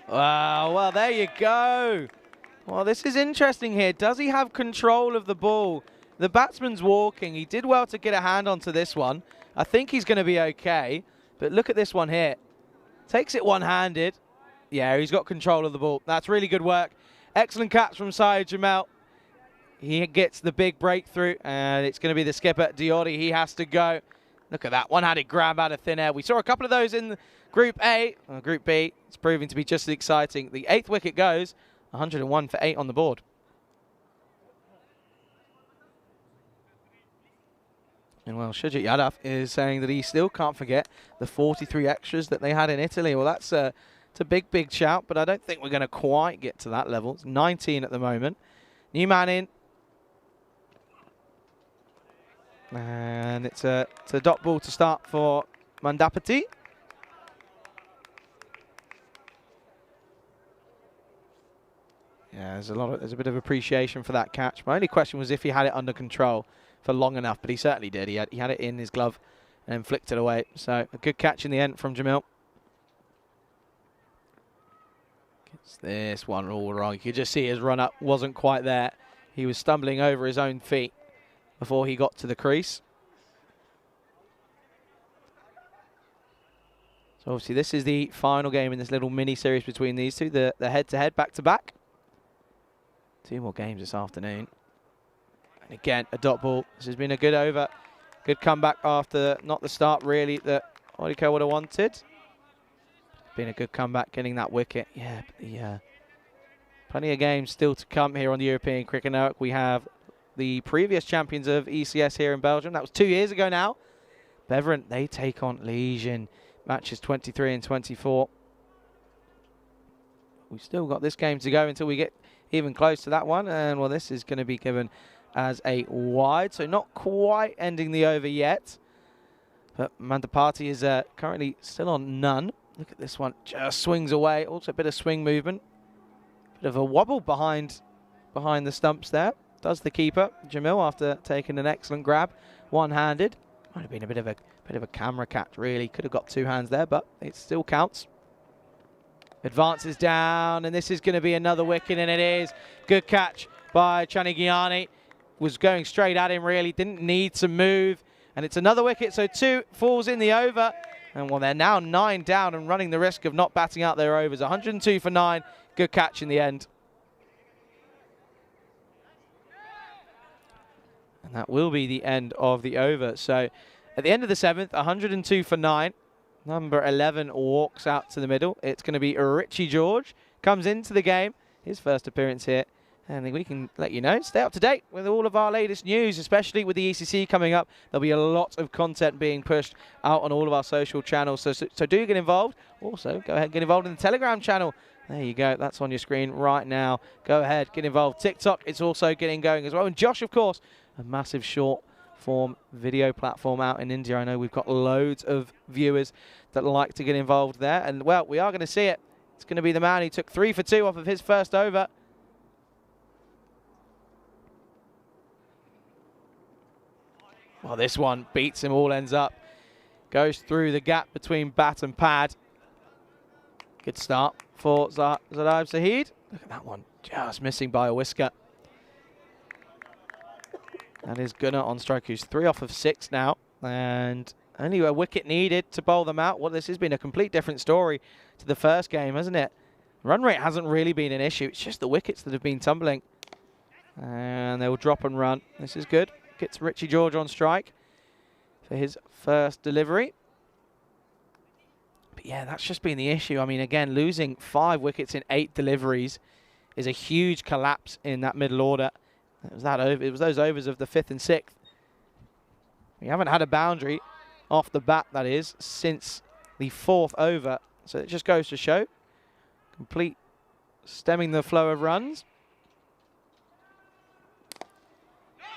Wow, well, there you go. Well, this is interesting here. Does he have control of the ball? The batsman's walking. He did well to get a hand onto this one. I think he's going to be okay. But look at this one here. Takes it one-handed. Yeah, he's got control of the ball. That's really good work. Excellent catch from Saeed Jamil. He gets the big breakthrough, and it's going to be the skipper, Diori. He has to go. Look at that one-handed grab out of thin air. We saw a couple of those in Group A. Group B, it's proving to be just as exciting. The 8th wicket goes, 101 for 8 on the board. And well, Shujit Yadav is saying that he still can't forget the 43 extras that they had in Italy. Well, that's It's a big, big shout, but I don't think we're going to quite get to that level. It's 19 at the moment. New man in. And it's a dot ball to start for Mandapati. Yeah, there's a bit of appreciation for that catch. My only question was if he had it under control for long enough, but he certainly did. He had it in his glove and then flicked it away. So a good catch in the end from Jamil. Gets this one all wrong. You could just see his run up wasn't quite there. He was stumbling over his own feet before he got to the crease. So obviously this is the final game in this little mini series between these two, the head-to-head back-to-back. 2 more games this afternoon. And again, a dot ball. This has been a good over. Good comeback after not the start really that Odiko would have wanted. Been a good comeback getting that wicket. Yeah, plenty of games still to come here on the European Cricket Network. We have the previous champions of ECS here in Belgium. That was 2 years ago now. Beveren, they take on Legion. Matches 23 and 24. We've still got this game to go until we get even close to that one. And, well, this is going to be given as a wide. So not quite ending the over yet. But Mandapati is currently still on none. Look at this one. Just swings away. Also a bit of swing movement. Bit of a wobble behind the stumps there. Does the keeper, Jamil, after taking an excellent grab. One-handed. Might have been a bit of a camera catch, really. Could have got 2 hands there, but it still counts. Advances down, and this is going to be another wicket, and it is. Good catch by Chanigiani. Was going straight at him, really. Didn't need to move. And it's another wicket, so 2 falls in the over. And, well, they're now 9 down and running the risk of not batting out their overs. 102 for 9. Good catch in the end. And that will be the end of the over. So at the end of the 7th, 102 for 9. Number 11 walks out to the middle. It's going to be Richie George. Comes into the game. His first appearance here. And we can let you know. Stay up to date with all of our latest news, especially with the ECC coming up. There'll be a lot of content being pushed out on all of our social channels. So do get involved. Also, go ahead and get involved in the Telegram channel. There you go. That's on your screen right now. Go ahead, get involved. TikTok, it's also getting going as well. And Josh, of course, a massive short form video platform out in India. I know we've got loads of viewers that like to get involved there. And, well, we are going to see it. It's going to be the man who took 3 for 2 off of his first over. Well, this one beats him all ends up. Goes through the gap between bat and pad. Good start for Zaid Zahid. Look at that one. Just missing by a whisker. That is Gunnar on strike, who's 3 off of 6 now. And only a wicket needed to bowl them out. Well, this has been a complete different story to the first game, hasn't it? Run rate hasn't really been an issue. It's just the wickets that have been tumbling. And they will drop and run. This is good. Gets Richie George on strike for his first delivery. But yeah, that's just been the issue. I mean, again, losing 5 wickets in 8 deliveries is a huge collapse in that middle order. It was that over. It was those overs of the 5th and 6th. We haven't had a boundary off the bat, that is, since the 4th over. So it just goes to show. Complete stemming the flow of runs.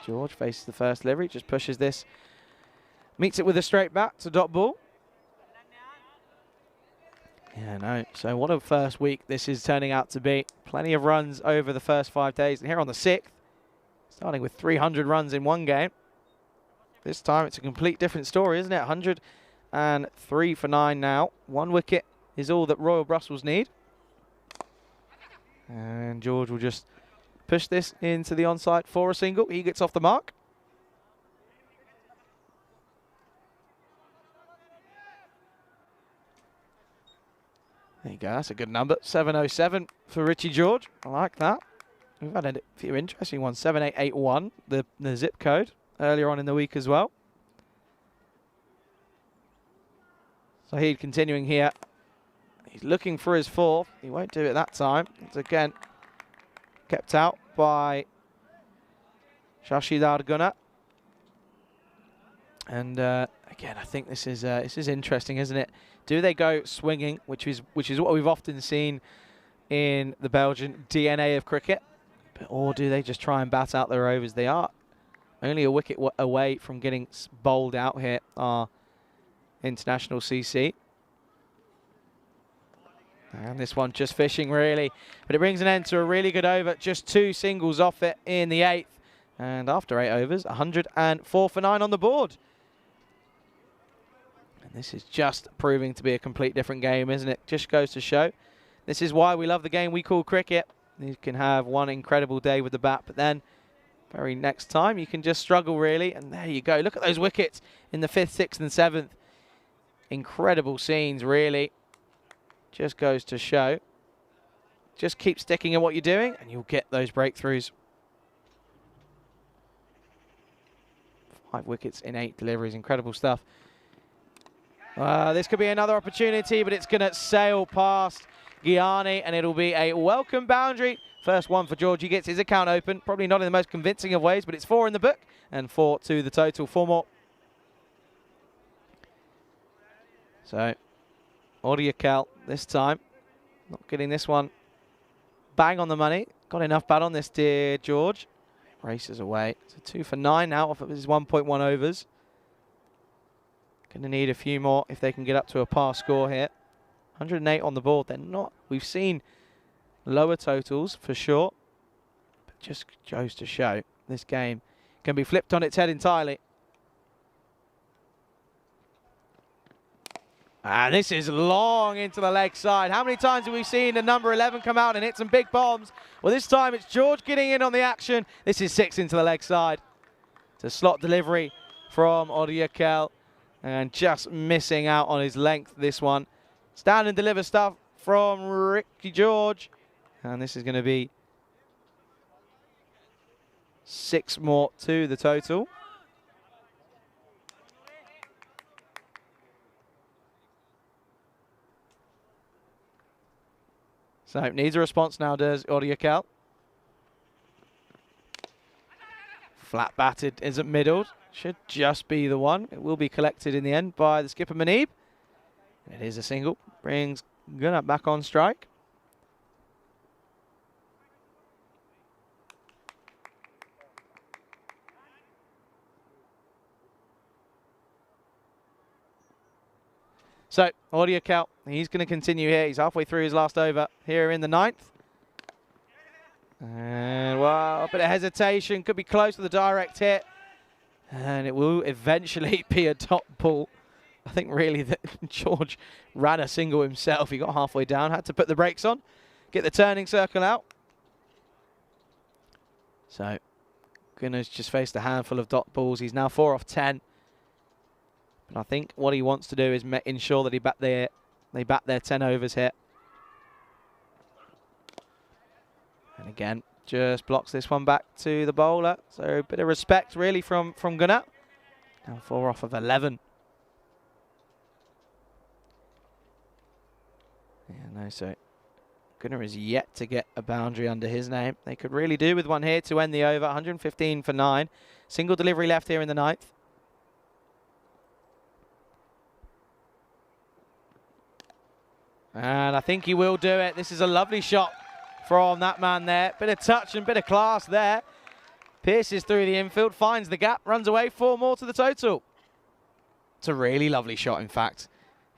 George faces the first delivery, just pushes this. Meets it with a straight bat to dot ball. Yeah, no. So what a first week this is turning out to be. Plenty of runs over the first 5 days. And here on the 6th, starting with 300 runs in one game. This time it's a complete different story, isn't it? 103 for 9 now. 1 wicket is all that Royal Brussels need. And George will just push this into the onside for a single. He gets off the mark. There you go. That's a good number. 707 for Richie George. I like that. We've had a few interesting ones. 7881, the zip code, earlier on in the week as well. Zahid continuing here. He's looking for his 4th. He won't do it that time. It's again kept out by Shashidar Gunnar. And again, I think this is interesting, isn't it? Do they go swinging, which is what we've often seen in the Belgian DNA of cricket, or do they just try and bat out their overs? They are only a wicket away from getting bowled out here, our international CC. And this one just fishing, really. But it brings an end to a really good over. Just 2 singles off it in the 8th. And after 8 overs, 104 for 9 on the board. And this is just proving to be a complete different game, isn't it? Just goes to show. This is why we love the game we call cricket. You can have one incredible day with the bat, but then very next time you can just struggle, really. And there you go. Look at those wickets in the 5th, 6th and 7th. Incredible scenes, really. Just goes to show. Just keep sticking in what you're doing and you'll get those breakthroughs. 5 wickets in 8 deliveries. Incredible stuff. This could be another opportunity, but it's going to sail past Gianni and it'll be a welcome boundary. First one for George. He gets his account open. Probably not in the most convincing of ways, but it's 4 in the book and 4 to the total. 4 more. So, Audiacal this time. Not getting this one bang on the money. Got enough bat on this, dear George. Races away. So 2 for 9 now off of his 1.1 overs. Going to need a few more if they can get up to a par score here. 108 on the board. They're not. We've seen lower totals for sure. But just goes to show this game can be flipped on its head entirely. And this is long into the leg side. How many times have we seen the number 11 come out and hit some big bombs? Well, this time it's George getting in on the action. This is 6 into the leg side. It's a slot delivery from Audiacal. And just missing out on his length, this one. Stand and deliver stuff from Ricky George. And this is going to be 6 more to the total. So needs a response now, does Audiacal. Flat batted, isn't middled. Should just be the one. It will be collected in the end by the skipper Manib. It is a single. Brings Gunnar back on strike. So, Audiacal, he's going to continue here. He's halfway through his last over here in the 9th. And, well, a bit of hesitation. Could be close to the direct hit. And it will eventually be a top ball. I think, really, that George ran a single himself. He got halfway down, had to put the brakes on, get the turning circle out. So, Gunnar's just faced a handful of dot balls. He's now 4 off 10. And I think what he wants to do is ensure that they bat their 10 overs here. And again, just blocks this one back to the bowler. So a bit of respect really from Gunnar. Now 4 off of 11. Yeah, no, so Gunnar is yet to get a boundary under his name. They could really do with one here to end the over. 115 for 9. Single delivery left here in the 9th. And I think he will do it. This is a lovely shot from that man there. Bit of touch and bit of class there. Pierces through the infield, finds the gap, runs away. 4 more to the total. It's a really lovely shot, in fact.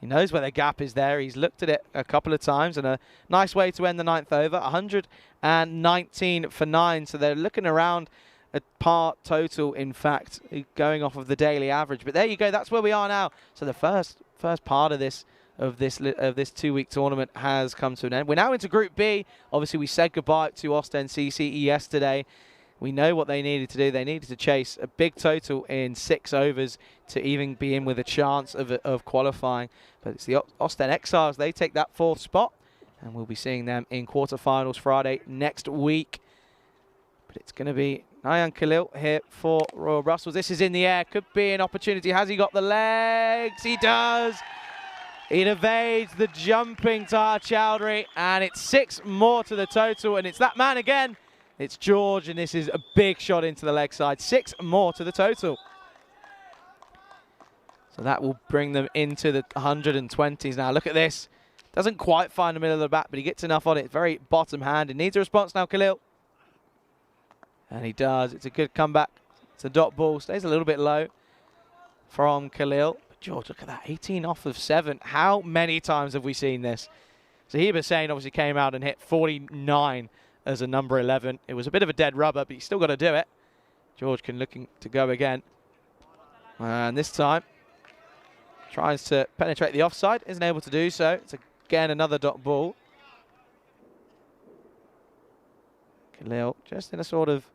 He knows where the gap is there. He's looked at it a couple of times, and a nice way to end the 9th over. 119 for 9. So they're looking around a par total, in fact, going off of the daily average. But there you go. That's where we are now. So the first part of this 2-week tournament has come to an end. We're now into Group B. Obviously, we said goodbye to Ostend CCE yesterday. We know what they needed to do. They needed to chase a big total in 6 overs to even be in with a chance of qualifying. But it's the Ostend Exiles. They take that 4th spot, and we'll be seeing them in quarterfinals Friday next week. But it's going to be Nayan Khalil here for Royal Brussels. This is in the air. Could be an opportunity. Has he got the legs? He does. It evades the jumping Taha Chowdhury, and it's 6 more to the total, and it's that man again. It's George, and this is a big shot into the leg side. 6 more to the total. So that will bring them into the 120s now. Look at this. Doesn't quite find the middle of the bat, but he gets enough on it. Very bottom hand. He needs a response now, Khalil. And he does. It's a good comeback. It's a dot ball. Stays a little bit low from Khalil. But George, look at that. 18 off of 7. How many times have we seen this? Zahid Hussain obviously came out and hit 49 as a number 11. It was a bit of a dead rubber, but he's still got to do it. George can looking to go again. And this time, tries to penetrate the offside, isn't able to do so. It's again another dot ball. Khalil just in a sort of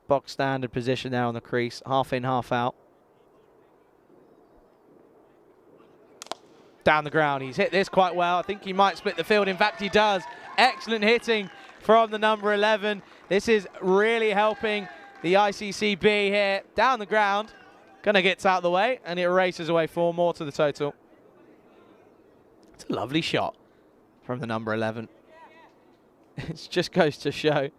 box standard position now on the crease, half in, half out. Down the ground, he's hit this quite well. I think he might split the field. In fact, he does. Excellent hitting from the number 11. This is really helping the ICCB here. Down the ground. Gonna get out of the way, and it races away 4 more to the total. It's a lovely shot from the number 11. It just goes to show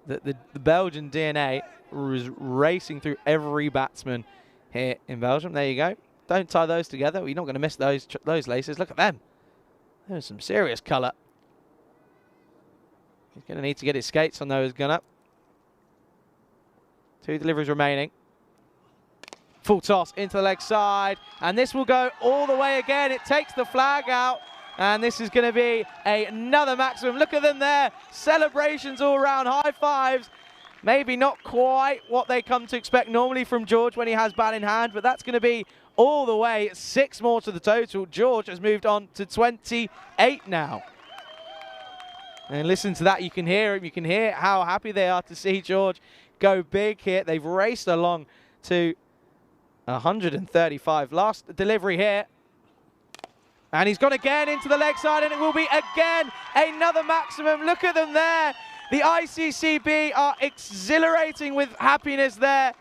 that the Belgian DNA is racing through every batsman here in Belgium. There you go. Don't tie those together. You're not going to miss those laces. Look at them. There's some serious colour. He's going to need to get his skates on those, Gunnar. 2 deliveries remaining. Full toss into the leg side, and this will go all the way again. It takes the flag out, and this is going to be another maximum. Look at them there. Celebrations all around, high fives. Maybe not quite what they come to expect normally from George when he has bat in hand, but that's going to be all the way. 6 more to the total. George has moved on to 28 now. And listen to that. You can hear him. You can hear how happy they are to see George go big here. They've raced along to 135. Last delivery here. And he's gone again into the leg side, and it will be again another maximum. Look at them there. The ICCB are exhilarating with happiness there.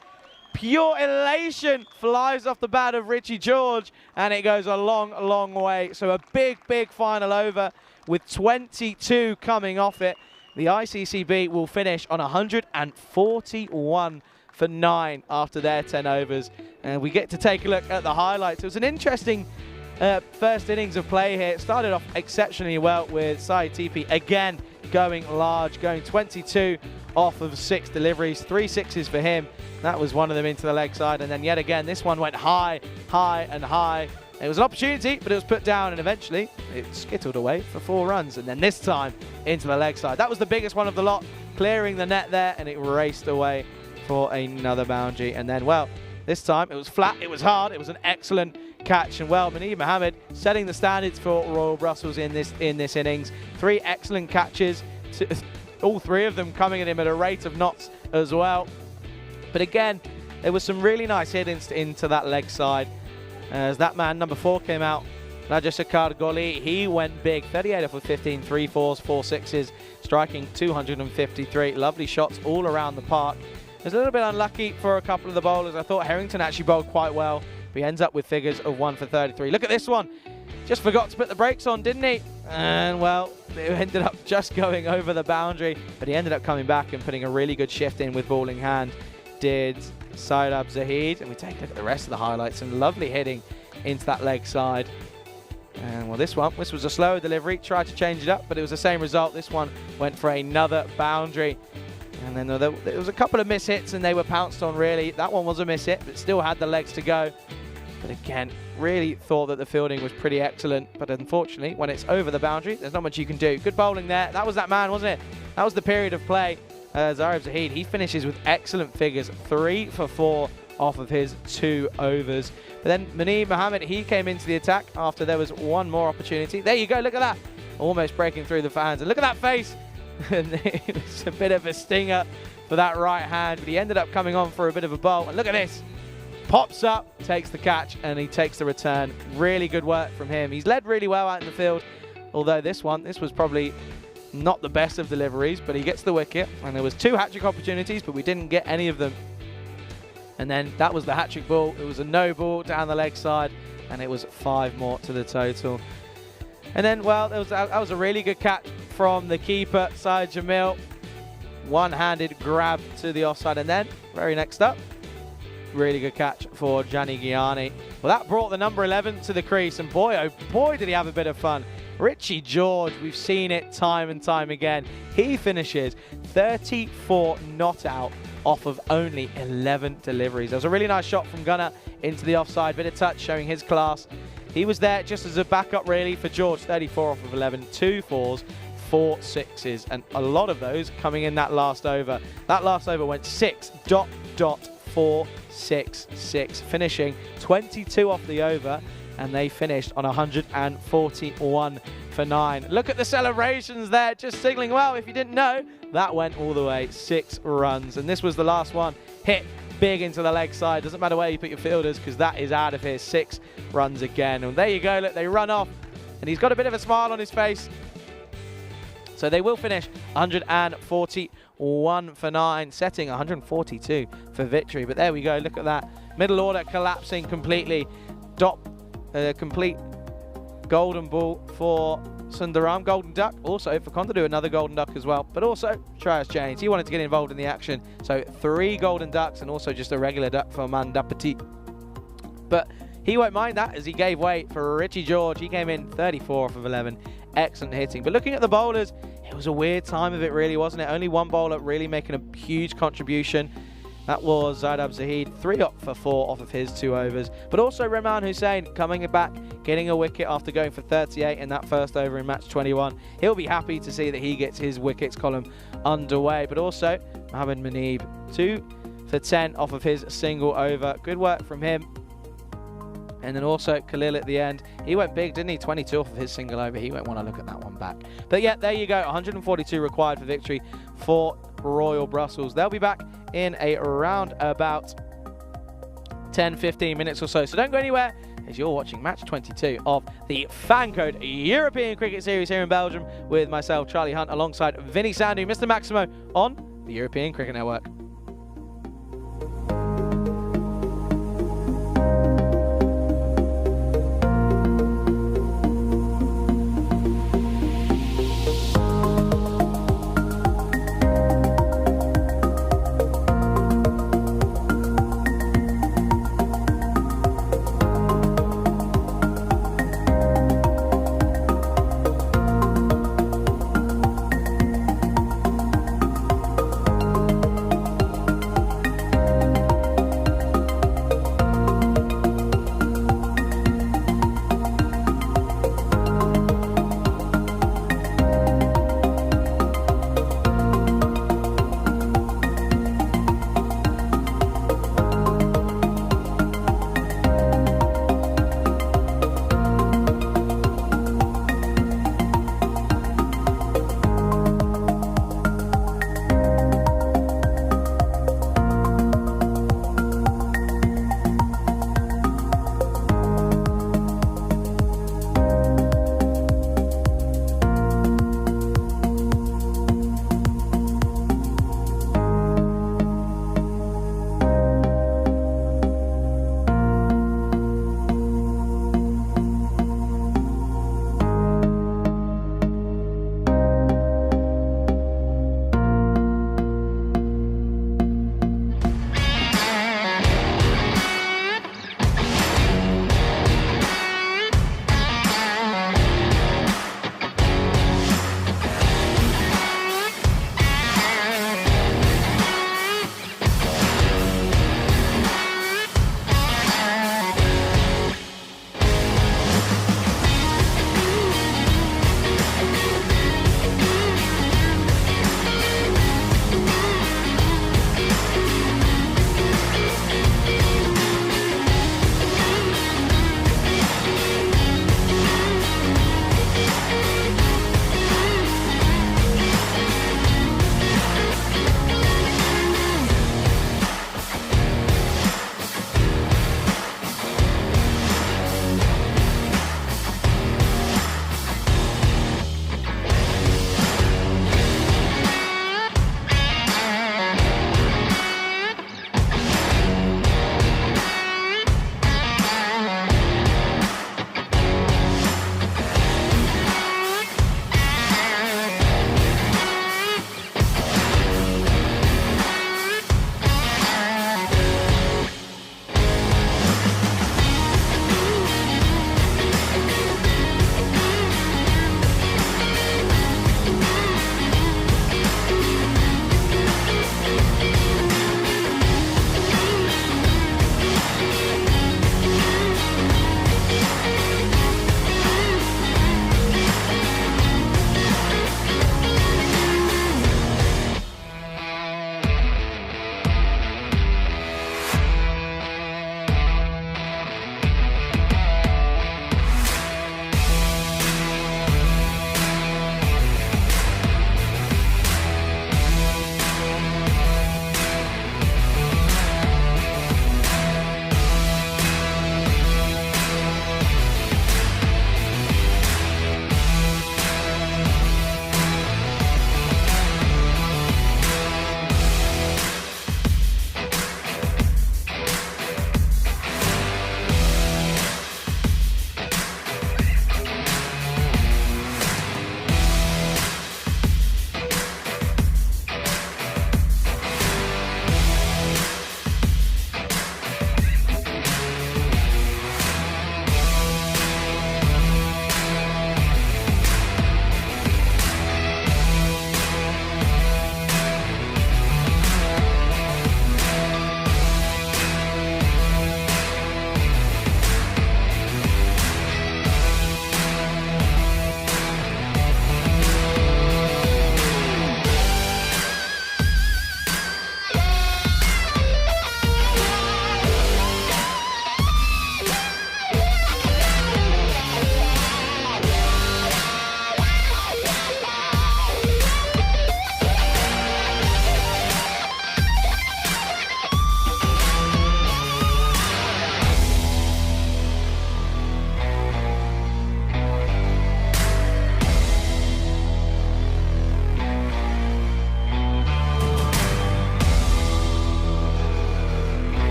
Pure elation flies off the bat of Richie George, and it goes a long, long way. So a big, big final over with 22 coming off it. The ICCB will finish on 141 for 9 after their 10 overs. And we get to take a look at the highlights. It was an interesting first innings of play here. It started off exceptionally well with Sai TP again going large, going 22 off of 6 deliveries, 3 sixes for him. That was one of them into the leg side, and then yet again this one went high, high and high. It was an opportunity, but it was put down, and eventually it skittled away for 4 runs, and then this time into the leg side. That was the biggest one of the lot, clearing the net there, and it raced away for another boundary. And then, well, this time it was flat, it was hard, it was an excellent catch, and well, Muneeb Mohammed setting the standards for Royal Brussels in this innings. 3 excellent catches, all 3 of them coming at him at a rate of knots as well. But again, there was some really nice hit into that leg side. As that man, number 4, came out, Rajashekar Goli, he went big. 38 off of 15, 3 fours, 4 sixes, striking 253. Lovely shots all around the park. It was a little bit unlucky for a couple of the bowlers. I thought Harrington actually bowled quite well, but he ends up with figures of 1 for 33. Look at this one. Just forgot to put the brakes on, didn't he? And, well, it ended up just going over the boundary, but he ended up coming back and putting a really good shift in with bowling hand. Did Sairab Zahid, and we take a look at the rest of the highlights. Some lovely hitting into that leg side. And well, this was a slower delivery, tried to change it up, but it was the same result. This one went for another boundary. And then there was a couple of mishits, and they were pounced on, really. That one was a mishit, but still had the legs to go. But again, really thought that the fielding was pretty excellent. But unfortunately, when it's over the boundary, there's not much you can do. Good bowling there. That was that man, wasn't it? That was the period of play. Sairab Zahid, he finishes with excellent figures, 3 for 4 off of his 2 overs. But then Muneeb Mohammed, he came into the attack after there was one more opportunity. There you go, look at that. Almost breaking through the fans. And look at that face. And it was a bit of a stinger for that right hand, but he ended up coming on for a bit of a bowl. And look at this. Pops up, takes the catch, and he takes the return. Really good work from him. He's led really well out in the field, although this was probably not the best of deliveries, but he gets the wicket. And there was 2 hat-trick opportunities, but we didn't get any of them. And then that was the hat-trick ball. It was a no ball down the leg side, and it was 5 more to the total. And then, well, that was a really good catch from the keeper, Syed Jamil. One-handed grab to the offside. And then, very next up, Really good catch for Gianni Gianni. Well, that brought the number 11 to the crease, and boy, oh boy, did he have a bit of fun. Richie George, we've seen it time and time again. He finishes 34 not out off of only 11 deliveries. There was a really nice shot from Gunnar into the offside, bit of touch showing his class. He was there just as a backup really for George. 34 off of 11, 2 4s, 4 6s, and a lot of those coming in that last over. That last over went 6.466, finishing 22 off the over, and they finished on 141 for 9. Look at the celebrations there, just signaling, well, if you didn't know, that went all the way, 6 runs, and this was the last one. Hit big into the leg side. Doesn't matter where you put your fielders, because that is out of here. 6 runs again, and there you go. Look, they run off, and he's got a bit of a smile on his face. So they will finish 141 for 9, setting 142 for victory. But there we go. Look at that. Middle order collapsing completely. Complete golden ball for Sundaram. Golden duck also for Kondu, another golden duck as well. But also Trias James. He wanted to get involved in the action. So 3 golden ducks and also just a regular duck for Mandapati. But he won't mind that as he gave way for Richie George. He came in 34 off of 11. Excellent hitting. But looking at the bowlers, it was a weird time of it really, wasn't it? Only one bowler really making a huge contribution. That was Zaidab Zahid, 3 up for 4 off of his 2 overs. But also Rahman Hussain coming back, getting a wicket after going for 38 in that first over in match 21. He'll be happy to see that he gets his wickets column underway. But also Mohammad Manib, 2 for 10 off of his single over. Good work from him. And then also Khalil at the end. He went big, didn't he? 22 off of his single over. He won't want to look at that one back. But yeah, there you go. 142 required for victory for Royal Brussels. They'll be back in around about 10-15 minutes or so. So don't go anywhere as you're watching match 22 of the FanCode European Cricket Series here in Belgium with myself, Charlie Hunt, alongside Vinny Sandu, Mr. Maximo on the European Cricket Network.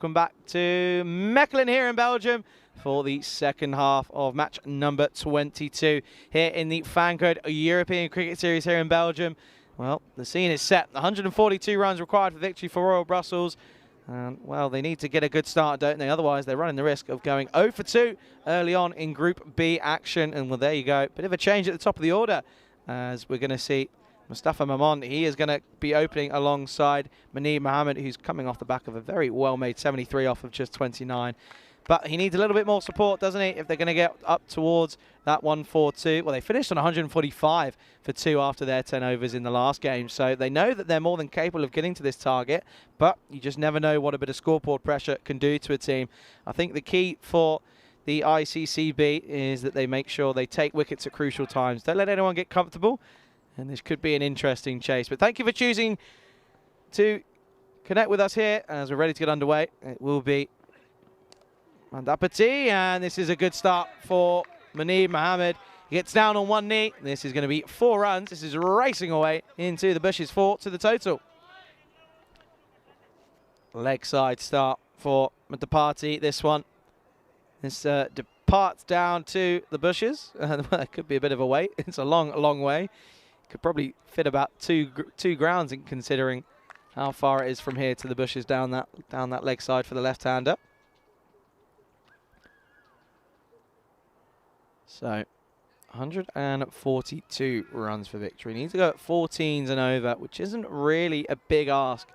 welcome back to Mechelen here in Belgium for the second half of match number 22 here in the FanCode European Cricket Series here in Belgium. Well, the scene is set. 142 runs required for victory for Royal Brussels. And, well, they need to get a good start, don't they? Otherwise, they're running the risk of going 0 for 2 early on in Group B action. And, well, there you go. Bit of a change at the top of the order, as we're going to see Mustafa Mamon. He is going to be opening alongside Munib Mohammed, who's coming off the back of a very well-made 73 off of just 29. But he needs a little bit more support, doesn't he, if they're going to get up towards that 142. Well, they finished on 145 for 2 after their 10 overs in the last game. So they know that they're more than capable of getting to this target. But you just never know what a bit of scoreboard pressure can do to a team. I think the key for the ICCB is that they make sure they take wickets at crucial times. Don't let anyone get comfortable. And this could be an interesting chase. But thank you for choosing to connect with us here as we're ready to get underway. It will be Mandapati, and this is a good start for Munib Mohammed. He gets down on one knee. This is going to be 4 runs. This is racing away into the bushes, 4 to the total. Leg side start for Mandapati, this one. This departs down to the bushes. It could be a bit of a wait. It's a long way. Could probably fit about two grounds in considering how far it is from here to the bushes down that leg side for the left-hander. So 142 runs for victory. Need to go at 14s and over, which isn't really a big ask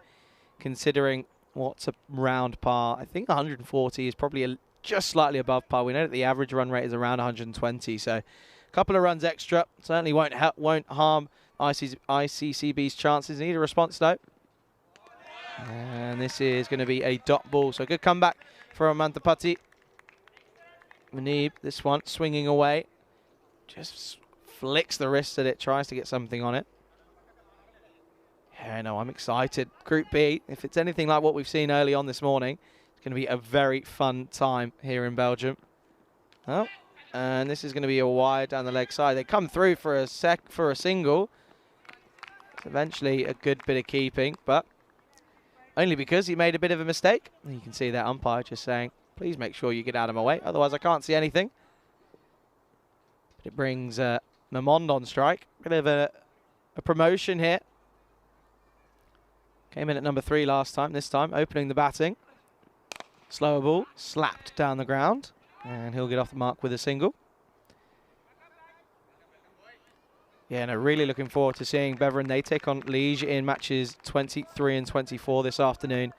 considering what's around par. I think 140 is probably just slightly above par. We know that the average run rate is around 120, so a couple of runs extra certainly won't harm ICCB's chances. Need a response though. And this is going to be a dot ball, so good comeback from Mandapati. Munib, this one, swinging away. Just flicks the wrist at it, tries to get something on it. Yeah, no, I'm excited. Group B, if it's anything like what we've seen early on this morning, it's going to be a very fun time here in Belgium. Oh, and this is going to be a wide down the leg side. They come through for a single. It's eventually a good bit of keeping, but only because he made a bit of a mistake. You can see that umpire just saying, please make sure you get out of my way, otherwise I can't see anything. But it brings Mamond on strike. Bit of a promotion here. Came in at number 3 last time, this time opening the batting. Slower ball, slapped down the ground, and he'll get off the mark with a single. Yeah, no, really looking forward to seeing Beveren. They take on Liège in matches 23 and 24 this afternoon.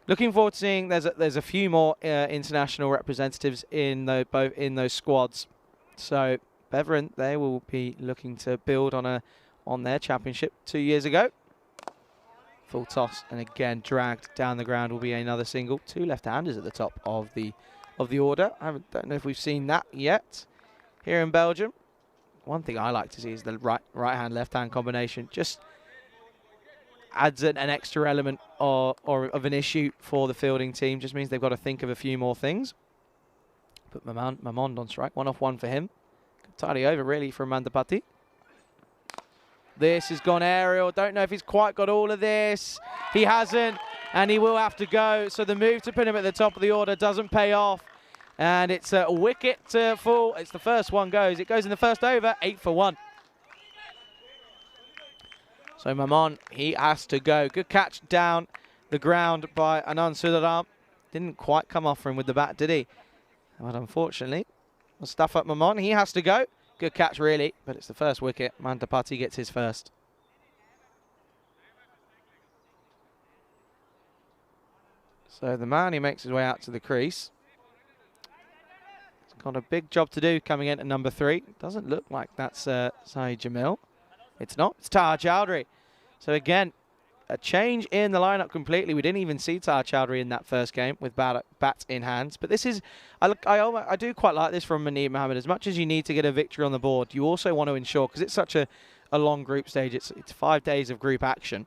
Looking forward to seeing there's a few more international representatives in both in those squads. So Beveren, they will be looking to build on their championship 2 years ago. Full toss, and again dragged down the ground will be another single. 2 left-handers at the top of the order. Don't know if we've seen that yet here in Belgium. One thing I like to see is the right-hand, left-hand combination. Just adds an extra element or of an issue for the fielding team. Just means they've got to think of a few more things. Put Mamond on strike. 1 off 1 for him. Tidy over, really, from Mandapati. This has gone aerial. Don't know if he's quite got all of this. He hasn't, and he will have to go. So the move to put him at the top of the order doesn't pay off. And it's a wicket to fall. It's the first one goes. It goes in the first over, 8 for 1. So Mamon, he has to go. Good catch down the ground by Anand Sundaram. Didn't quite come off for him with the bat, did he? But unfortunately, Mustafa Mamon, he has to go. Good catch, really, but it's the first wicket. Mandapati gets his first. So the man, he makes his way out to the crease. He's got a big job to do coming in at number 3. Doesn't look like that's Saeed Jamil. It's not. It's Taha Chowdhury. So again, a change in the lineup completely. We didn't even see Taha Chowdhury in that first game with bat in hands. But this is, I do quite like this from Munib Mohammed. As much as you need to get a victory on the board, you also want to ensure, because it's such a long group stage, it's 5 days of group action.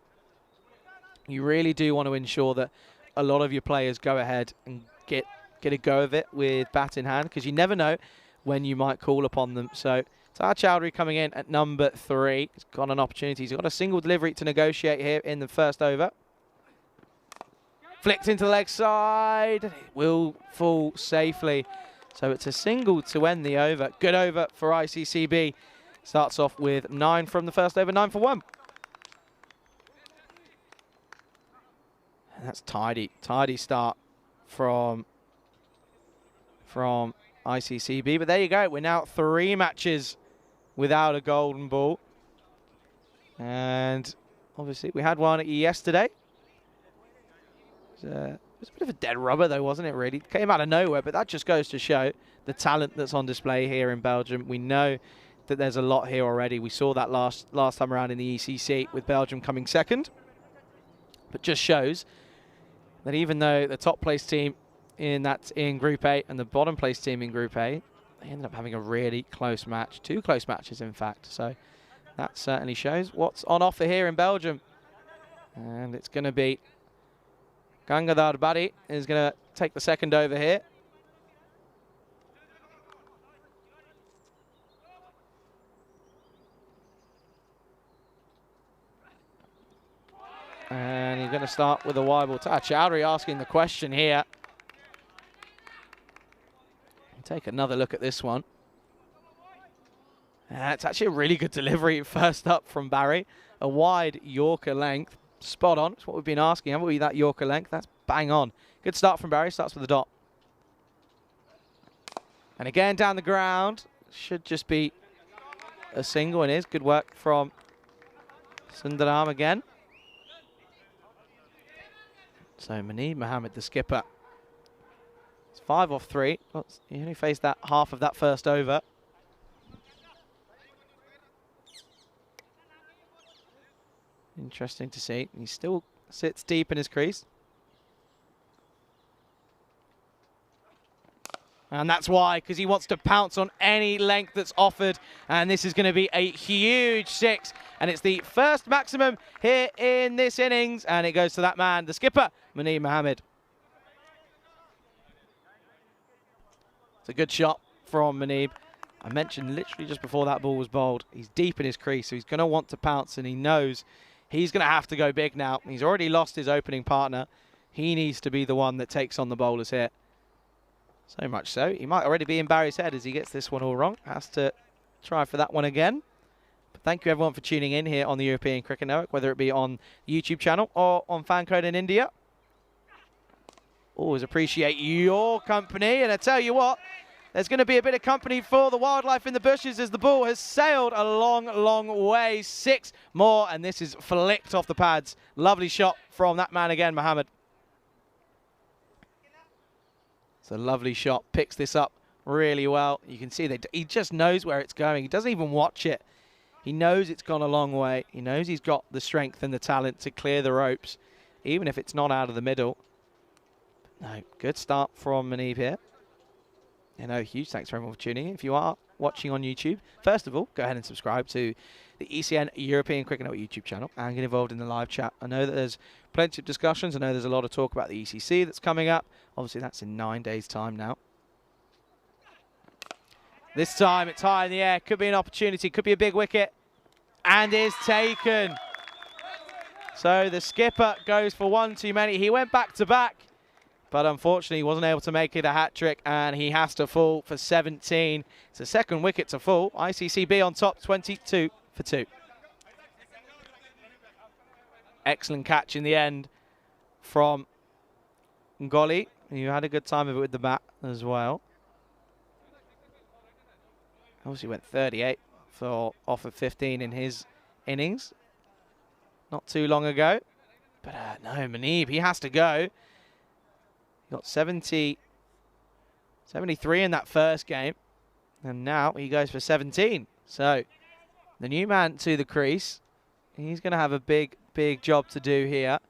You really do want to ensure that a lot of your players go ahead and get a go of it with bat in hand, because you never know when you might call upon them. So Taha Chowdhury coming in at number 3. He's got an opportunity. He's got a single delivery to negotiate here in the first over. Flicked into the leg side. It will fall safely. So it's a single to end the over. Good over for ICCB. Starts off with 9 from the first over, 9 for 1. And that's tidy start from ICCB. But there you go. We're now 3 matches without a golden ball. And obviously we had one yesterday. It was a bit of a dead rubber though, wasn't it, really? It came out of nowhere, but that just goes to show the talent that's on display here in Belgium. We know that there's a lot here already. We saw that last time around in the ECC with Belgium coming second. But just shows that even though the top place team in Group A and the bottom place team in Group A, they ended up having a really close match. 2 close matches, in fact. So that certainly shows what's on offer here in Belgium. And it's going to be Gangadhar Bari is going to take the second over here. And he's going to start with a wide ball. Chowdhury asking the question here. Take another look at this one. It's actually a really good delivery first up from Barry. A wide Yorker length. Spot on. That's what we've been asking. Haven't we, that Yorker length? That's bang on. Good start from Barry. Starts with a dot. And again down the ground. Should just be a single, and is. Good work from Sundaram again. So Munib Mohammed, the skipper. It's 5 off 3. Well, he only faced that half of that first over. Interesting to see. He still sits deep in his crease. And that's why, because he wants to pounce on any length that's offered. And this is going to be a huge 6. And it's the first maximum here in this innings. And it goes to that man, the skipper, Munib Mohammed. It's a good shot from Munib. I mentioned literally just before that ball was bowled, he's deep in his crease, so he's going to want to pounce, and he knows he's going to have to go big now. He's already lost his opening partner. He needs to be the one that takes on the bowlers here. So much so, he might already be in Barry's head as he gets this one all wrong. Has to try for that one again. But thank you everyone for tuning in here on the European Cricket Network, whether it be on the YouTube channel or on FanCode in India. Always appreciate your company, and I tell you what, there's going to be a bit of company for the wildlife in the bushes as the ball has sailed a long, long way. 6 more, and this is flicked off the pads. Lovely shot from that man again, Mohammed. It's a lovely shot. Picks this up really well. You can see that he just knows where it's going. He doesn't even watch it. He knows it's gone a long way. He knows he's got the strength and the talent to clear the ropes, even if it's not out of the middle. No, good start from Munib here. You know, huge thanks for everyone for tuning in. If you are watching on YouTube, first of all, go ahead and subscribe to the ECN European Cricket Network YouTube channel and get involved in the live chat. I know that there's plenty of discussions. I know there's a lot of talk about the ECC that's coming up. Obviously, that's in 9 days' time now. This time, it's high in the air. Could be an opportunity. Could be a big wicket. And is taken. So the skipper goes for 1 too many. He went back to back, but unfortunately he wasn't able to make it a hat-trick, and he has to fall for 17. It's a second wicket to fall. ICCB on top, 22 for 2. Excellent catch in the end from Ngoli, who had a good time of it with the bat as well. Obviously went 38 for off of 15 in his innings not too long ago. But no, Munib, he has to go. He got 73 in that first game, and now he goes for 17. So the new man to the crease, he's going to have a big job to do here.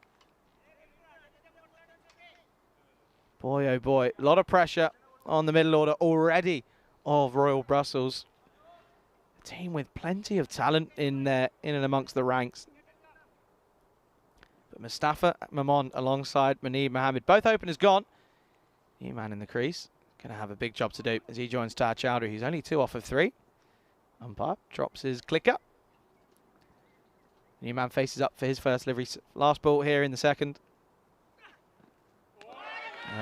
Boy, oh boy, a lot of pressure on the middle order already of Royal Brussels. A team with plenty of talent in there, in and amongst the ranks. But Mustafa Mamon alongside Munib Mohammed, both openers gone. New man in the crease, going to have a big job to do as he joins Tar Chowdhury. He's only 2 off of 3. Umpire drops his clicker. New man faces up for his first delivery. Last ball here in the second.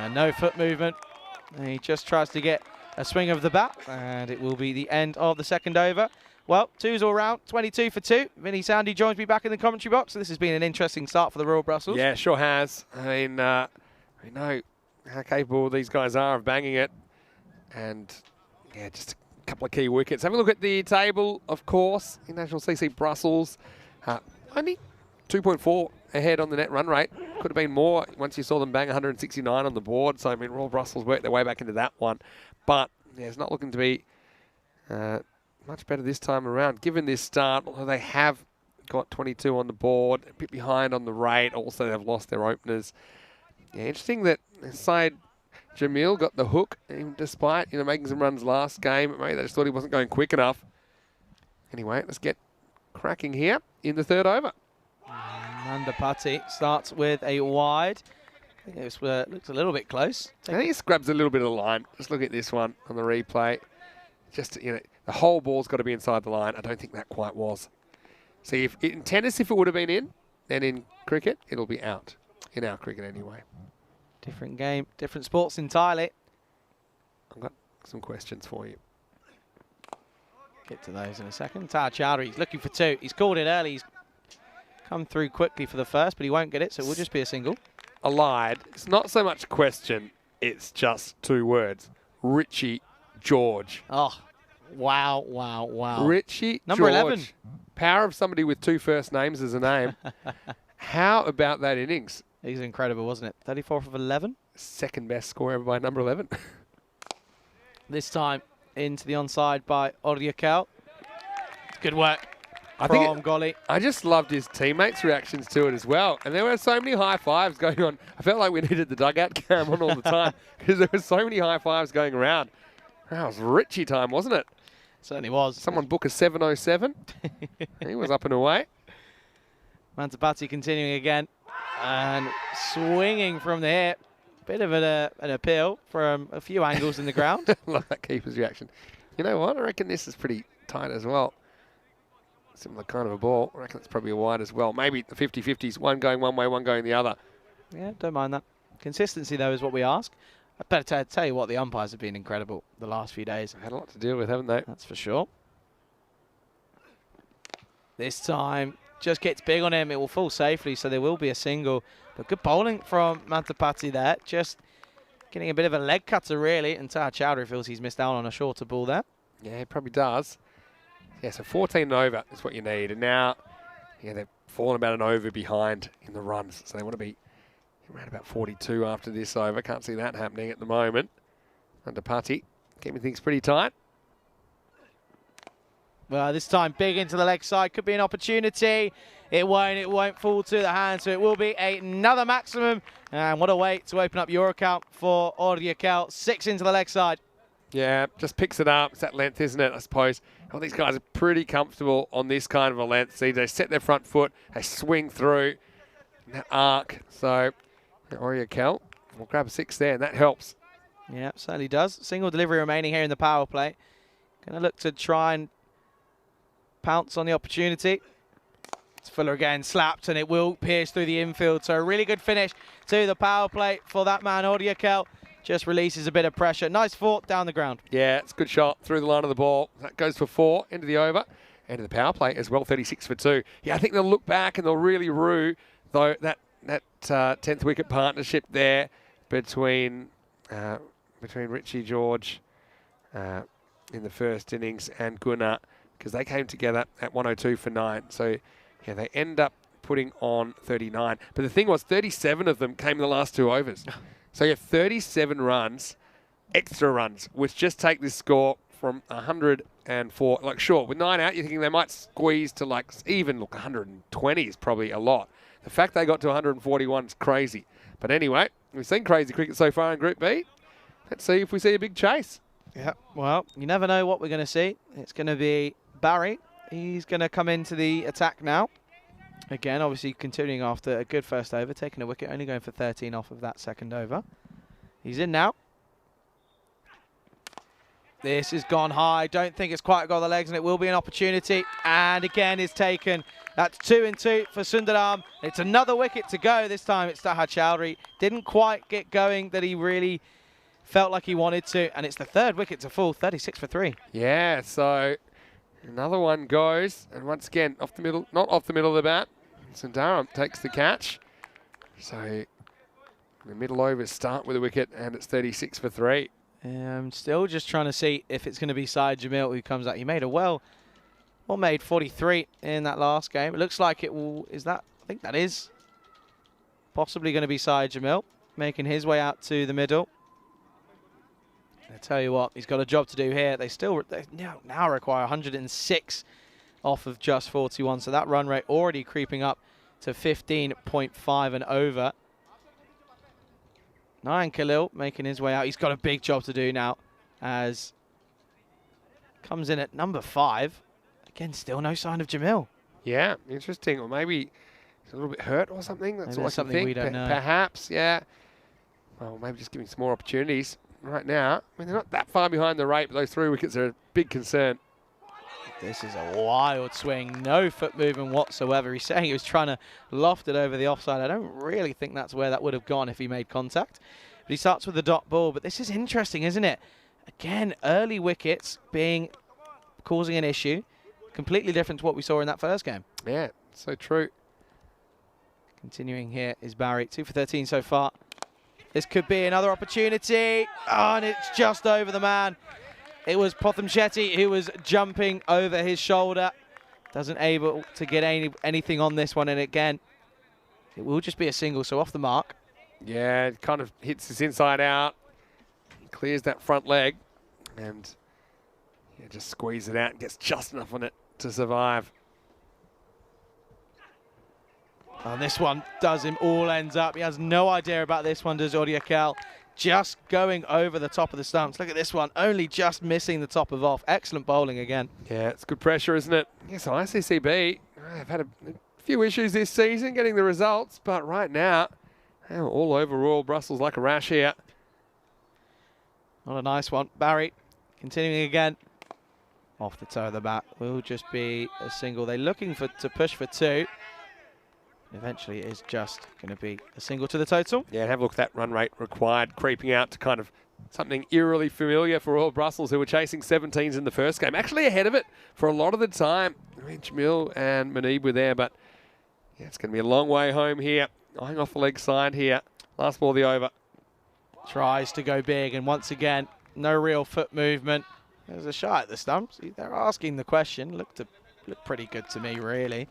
No foot movement. He just tries to get a swing of the bat, and it will be the end of the second over. Well, 2's all round, 22 for 2. Vinny Sandy joins me back in the commentary box. This has been an interesting start for the Royal Brussels. Yeah, sure has. I mean, we know how capable these guys are of banging it. And, yeah, just a couple of key wickets. Have a look at the table, of course. International CC Brussels. Only 2.4 ahead on the net run rate. Could have been more once you saw them bang 169 on the board. So, I mean, Royal Brussels worked their way back into that one. But, yeah, it's not looking to be much better this time around. Given this start, although they have got 22 on the board, a bit behind on the rate. Also, they've lost their openers. Yeah, interesting that side Jamil got the hook, even despite making some runs last game. Maybe they just thought he wasn't going quick enough. Anyway, let's get cracking here in the third over. Mandapati starts with a wide. I think it looks a little bit close. I think he grabs a little bit of the line. Just look at this one on the replay. Just, the whole ball's got to be inside the line. I don't think that quite was. See, if in tennis, if it would have been in, then in cricket, it'll be out. In our cricket anyway. Different game, different sports entirely. I've got some questions for you. Get to those in a second. Tar Chowdhury, he's looking for 2. He's called it early. He's come through quickly for the first, but he won't get it, so it will just be a single. I lied. It's not so much a question, it's just 2 words. Richie George. Oh, wow, wow, wow. Richie Number George. 11. Power of somebody with 2 first names as a name. How about that innings? He's incredible, wasn't it? 34th of 11. Second best score ever by number 11. This time into the onside by Oryakel. Good work I from Golly. I just loved his teammates' reactions to it as well. And there were so many high fives going on. I felt like we needed the dugout cam on all the time because there were so many high fives going around. That was Richie time, wasn't it? Certainly was. Someone book a 707. He was up and away. Mandapati continuing again and swinging from the hip. Bit of an appeal from a few angles in the ground. Love that keeper's reaction. You know what? I reckon this is pretty tight as well. Similar kind of a ball. I reckon it's probably a wide as well. Maybe the 50-50s, one going one way, one going the other. Yeah, don't mind that. Consistency, though, is what we ask. I better tell you what, the umpires have been incredible the last few days. Had a lot to deal with, haven't they? That's for sure. This time, just gets big on him. It will fall safely, so there will be a single. But good bowling from Mandapati there. Just getting a bit of a leg cutter, really. And Tar Chowdhury feels he's missed out on a shorter ball there. Yeah, he probably does. Yeah, so 14 over is what you need. And now, yeah, they've fallen about an over behind in the runs. So they want to be around about 42 after this over. Can't see that happening at the moment. Mandapati keeping things pretty tight. Well, this time big into the leg side. Could be an opportunity. It won't fall to the hand. So it will be another maximum. And what a way to open up your account for Oryakel. 6 into the leg side. Yeah, just picks it up. It's that length, isn't it, I suppose. Well, these guys are pretty comfortable on this kind of a length. See, they set their front foot. They swing through that arc. So Oryakel will grab a 6 there, and that helps. Yeah, certainly does. Single delivery remaining here in the power play. Going to look to try and pounce on the opportunity. It's Fuller again, slapped, and it will pierce through the infield. So a really good finish to the power play for that man, Oryakel. Just releases a bit of pressure. Nice fought down the ground. Yeah, it's a good shot through the line of the ball. That goes for 4 into the over. Into the power play as well, 36 for 2. Yeah, I think they'll look back and they'll really rue, though, that 10th wicket partnership there between Richie George in the first innings and Gunnar, because they came together at 102 for 9. So, yeah, they end up putting on 39. But the thing was, 37 of them came in the last 2 overs. So you have 37 runs, extra runs, which just take this score from 104. Like, sure, with 9 out, you're thinking they might squeeze to, like, even, look, 120 is probably a lot. The fact they got to 141 is crazy. But anyway, we've seen crazy cricket so far in Group B. Let's see if we see a big chase. Yeah, well, you never know what we're going to see. It's going to be Barry. He's going to come into the attack now. Again, obviously continuing after a good first over, taking a wicket, only going for 13 off of that second over. He's in now. This has gone high. Don't think it's quite got the legs, and it will be an opportunity. And again, is taken. That's 2 and 2 for Sundaram. It's another wicket to go. This time it's Taha Chowdhury. Didn't quite get going that he really felt like he wanted to. And it's the third wicket to fall, 36 for 3. Yeah, so another one goes. And once again, off the middle, not off the middle of the bat. Sundaram takes the catch. So the middle overs start with a wicket, and it's 36 for 3. I'm still just trying to see if it's going to be Syed Jamil who comes out. He made a well-made 43 in that last game. It looks like it will. Is that? I think that is possibly going to be Syed Jamil making his way out to the middle. I tell you what, he's got a job to do here. They now require 106 off of just 41. So that run rate already creeping up to 15.5 and over. Nayan Khalil making his way out. He's got a big job to do now as comes in at number 5. Again, still no sign of Jamil. Yeah, interesting. Or maybe he's a little bit hurt or something. That's Maybe all I there's can something think. we don't know. Perhaps, yeah. Well, maybe just giving some more opportunities right now. I mean, they're not that far behind the rate, but those 3 wickets are a big concern. This is a wild swing. No foot movement whatsoever. He's saying he was trying to loft it over the offside. I don't really think that's where that would have gone if he made contact. But he starts with the dot ball. But this is interesting, isn't it? Again, early wickets causing an issue. Completely different to what we saw in that first game. Yeah, so true. Continuing here is Barry. 2 for 13 so far. This could be another opportunity. Oh, and it's just over the man. It was Potham Shetty who was jumping over his shoulder. Doesn't able to get anything on this one. And again, it will just be a single, so off the mark. Yeah, it kind of hits his inside out. Clears that front leg. And yeah, just squeeze it out and gets just enough on it to survive. And this one does him all ends up. He has no idea about this one, does Odiakel. Just going over the top of the stumps. Look at this one, only just missing the top of off. Excellent bowling again. Yeah, it's good pressure, isn't it? Yes, so ICCB have had a few issues this season getting the results, but right now, they're all over Royal Brussels like a rash here. Not a nice one. Barry continuing again. Off the toe of the bat. Will just be a single. They're looking to push for 2. Eventually it is just going to be a single to the total. Yeah, and have a look at that run rate required, creeping out to kind of something eerily familiar for Royal Brussels, who were chasing 17s in the first game. Actually ahead of it for a lot of the time. I mean, Jamil and Muneeb were there, but yeah, it's going to be a long way home here. Eyeing off the leg side here. Last ball of the over. Tries to go big, and once again, no real foot movement. There's a shot at the stumps. They're asking the question. Looked pretty good to me, really.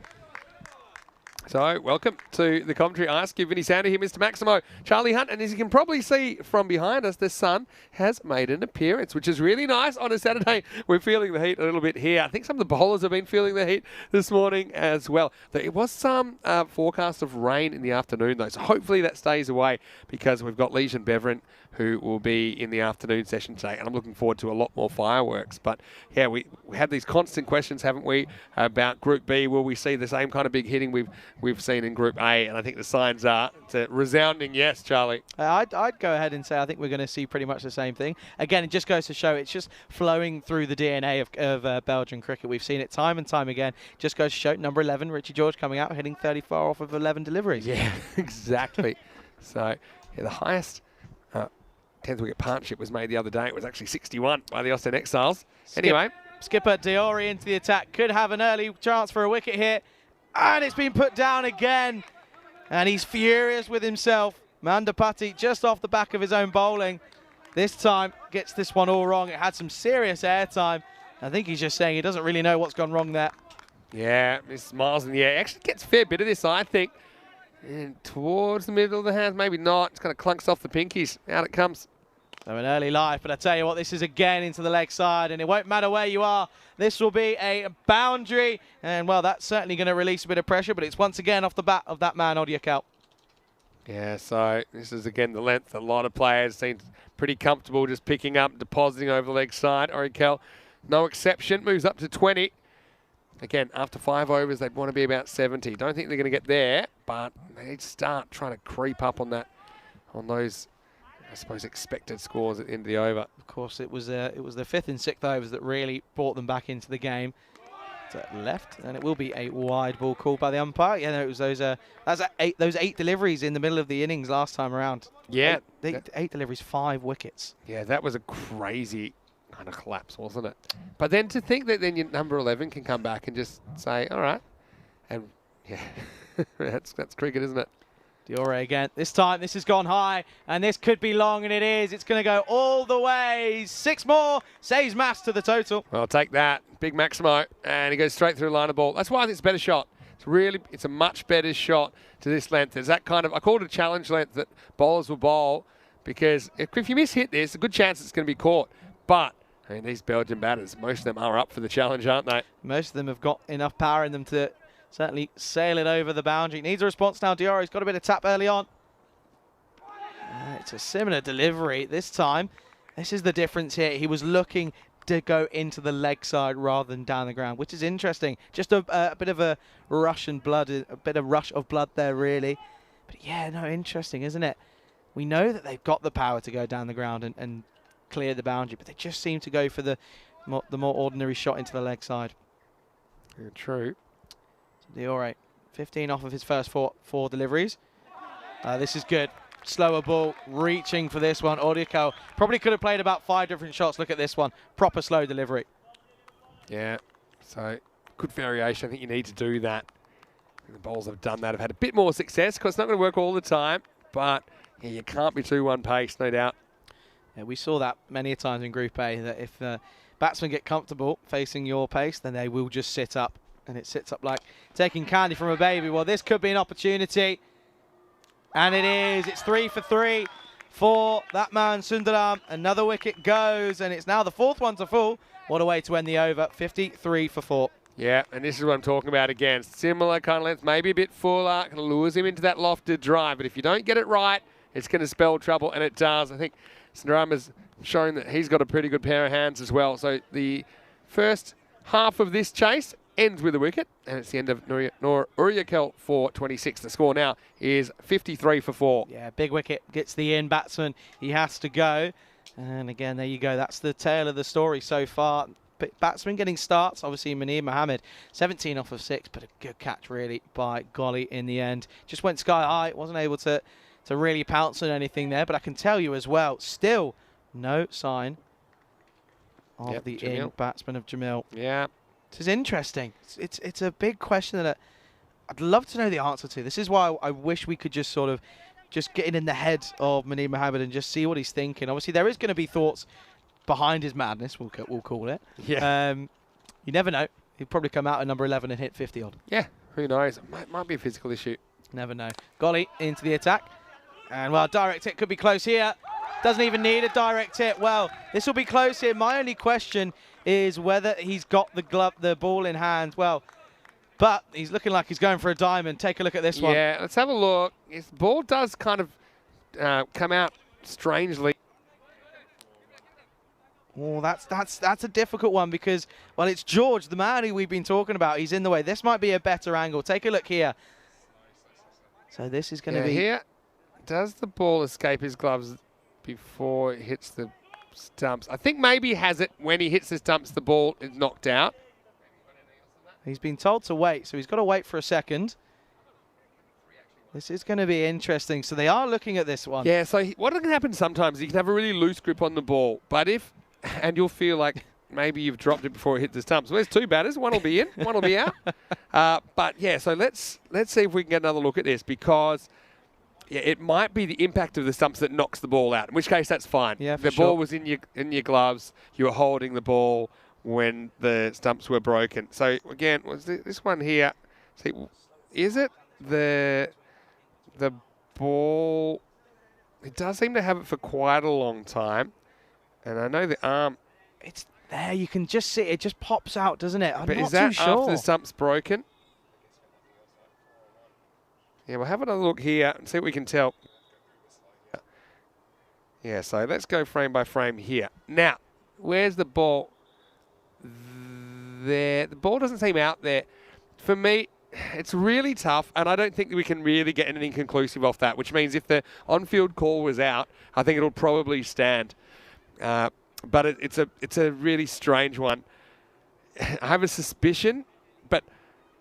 So, welcome to the commentary. Ask you, Vinny Sander here, Mr. Maximo, Charlie Hunt. And as you can probably see from behind us, the sun has made an appearance, which is really nice on a Saturday. We're feeling the heat a little bit here. I think some of the bowlers have been feeling the heat this morning as well. There was some forecast of rain in the afternoon, though, so hopefully that stays away because we've got Legion Beverin, who will be in the afternoon session today, and I'm looking forward to a lot more fireworks. But yeah, we had these constant questions, haven't we, about Group B? Will we see the same kind of big hitting we've seen in Group A? And I think the signs are it's a resounding yes, Charlie. I'd go ahead and say I think we're going to see pretty much the same thing. Again, it just goes to show it's just flowing through the DNA of Belgian cricket. We've seen it time and time again. Just goes to show number 11, Richie George, coming out, hitting 34 off of 11 deliveries. Yeah, exactly. So yeah, the highest 10th wicket partnership was made the other day. It was actually 61 by the Austin Exiles. Anyway. Skipper Diori into the attack. Could have an early chance for a wicket here. And it's been put down again. And he's furious with himself. Mandapati just off the back of his own bowling. This time gets this one all wrong. It had some serious airtime. I think he's just saying he doesn't really know what's gone wrong there. Yeah, this miles in the air. Actually gets a fair bit of this, I think. And towards the middle of the hands, maybe not. It's kind of clunks off the pinkies. Out it comes. So an early life, but I tell you what, this is again into the leg side, and it won't matter where you are. This will be a boundary, and well, that's certainly going to release a bit of pressure, but it's once again off the bat of that man, Odiakel. Yeah, so this is again the length. A lot of players seem pretty comfortable just picking up, depositing over the leg side. Odiakel, no exception, moves up to 20. Again, after 5 overs, they'd want to be about 70. Don't think they're going to get there, but they start trying to creep up on that, on those I suppose, expected scores at the end of the over. Of course, it was the 5th and 6th overs that really brought them back into the game. To left, and it will be a wide ball called by the umpire. Yeah, no, it was those those 8 deliveries in the middle of the innings last time around. Yeah. 8 deliveries, 5 wickets. Yeah, that was a crazy kind of collapse, wasn't it? But then to think that then your number 11 can come back and just say, all right, and yeah, that's cricket, isn't it? Diore again. This time, this has gone high, and this could be long, and it is. It's going to go all the way. 6 more. Saves Mass to the total. Well, take that. Big Maximo. And he goes straight through the line of ball. That's why I think it's a better shot. It's a much better shot to this length. There's that kind of, I call it a challenge length that bowlers will bowl, because if you miss-hit this, a good chance it's going to be caught. But, I mean, these Belgian batters, most of them are up for the challenge, aren't they? Most of them have got enough power in them to certainly sail it over the boundary. Needs a response now. Diore's got a bit of tap early on. It's a similar delivery this time. This is the difference here. He was looking to go into the leg side rather than down the ground, which is interesting. Just a bit of a rush of blood there, really. But yeah, no, interesting, isn't it? We know that they've got the power to go down the ground and clear the boundary, but they just seem to go for the more ordinary shot into the leg side. Yeah, true. Diore, 15 off of his first four deliveries. This is good. Slower ball, reaching for this one. Audiakel probably could have played about 5 different shots. Look at this one. Proper slow delivery. Yeah, so good variation. I think you need to do that. The bowlers have done that, have had a bit more success. Of course, it's not going to work all the time, but yeah, you can't be 2-1 pace, no doubt. Yeah, we saw that many a times in Group A, that if batsmen get comfortable facing your pace, then they will just sit up. And it sits up like taking candy from a baby. Well, this could be an opportunity. And it is. It's 3 for 3 for that man, Sundaram. Another wicket goes, and it's now the 4th one to fall. What a way to end the over. 53 for 4. Yeah, and this is what I'm talking about again. Similar kind of length, maybe a bit fuller. Kind of lures him into that lofted drive. But if you don't get it right, it's going to spell trouble, and it does. I think Sundaram has shown that he's got a pretty good pair of hands as well. So the first half of this chase ends with a wicket, and it's the end of Uriakel for 26. The score now is 53 for 4. Yeah, big wicket gets the in batsman. He has to go. And again, there you go. That's the tale of the story so far. But batsman getting starts. Obviously, Munir Mohammed, 17 off of 6, but a good catch, really, by Golly in the end. Just went sky high. Wasn't able to really pounce on anything there. But I can tell you as well, still no sign of the in batsman of Jamil. Yeah. This is interesting. It's a big question that I'd love to know the answer to. This is why I wish we could just sort of get in the head of Munir Mohammed and just see what he's thinking. Obviously, there is going to be thoughts behind his madness, we'll call it. Yeah. You never know. He'd probably come out at number 11 and hit 50 odd. Yeah, who knows? It might be a physical issue. Never know. Golly into the attack. And, well, direct hit could be close here. Doesn't even need a direct hit. Well, this will be close here. My only question is whether he's got the ball in hand. Well, but he's looking like he's going for a diamond. Take a look at this one. Yeah, let's have a look. His ball does kind of come out strangely. Oh, that's a difficult one because, well, it's George, the man who we've been talking about. He's in the way. This might be a better angle. Take a look here. So this is going to be... Here, does the ball escape his gloves before it hits the stumps? I think maybe he has it when he hits the stumps, the ball is knocked out. He's been told to wait, so he's got to wait for a second. This is going to be interesting. So they are looking at this one. Yeah, so what can happen sometimes, you can have a really loose grip on the ball, and you'll feel like maybe you've dropped it before it hit the stumps. So there's 2 batters, one will be in, one will be out. But yeah, so let's see if we can get another look at this, because yeah, it might be the impact of the stumps that knocks the ball out, in which case that's fine. Yeah, for the sure. ball was in your gloves, you were holding the ball when the stumps were broken. So again, was this one here? See, is it the ball? It does seem to have it for quite a long time, and I know the arm. It's there. You can just see it. It just pops out, doesn't it? I'm but not is that too sure. after the stump's broken? Yeah, we'll have another look here and see what we can tell. Yeah, so let's go frame by frame here. Now, where's the ball? There. The ball doesn't seem out there. For me, it's really tough, and I don't think we can really get anything conclusive off that, which means if the on-field call was out, I think it'll probably stand. But it's a really strange one. I have a suspicion, but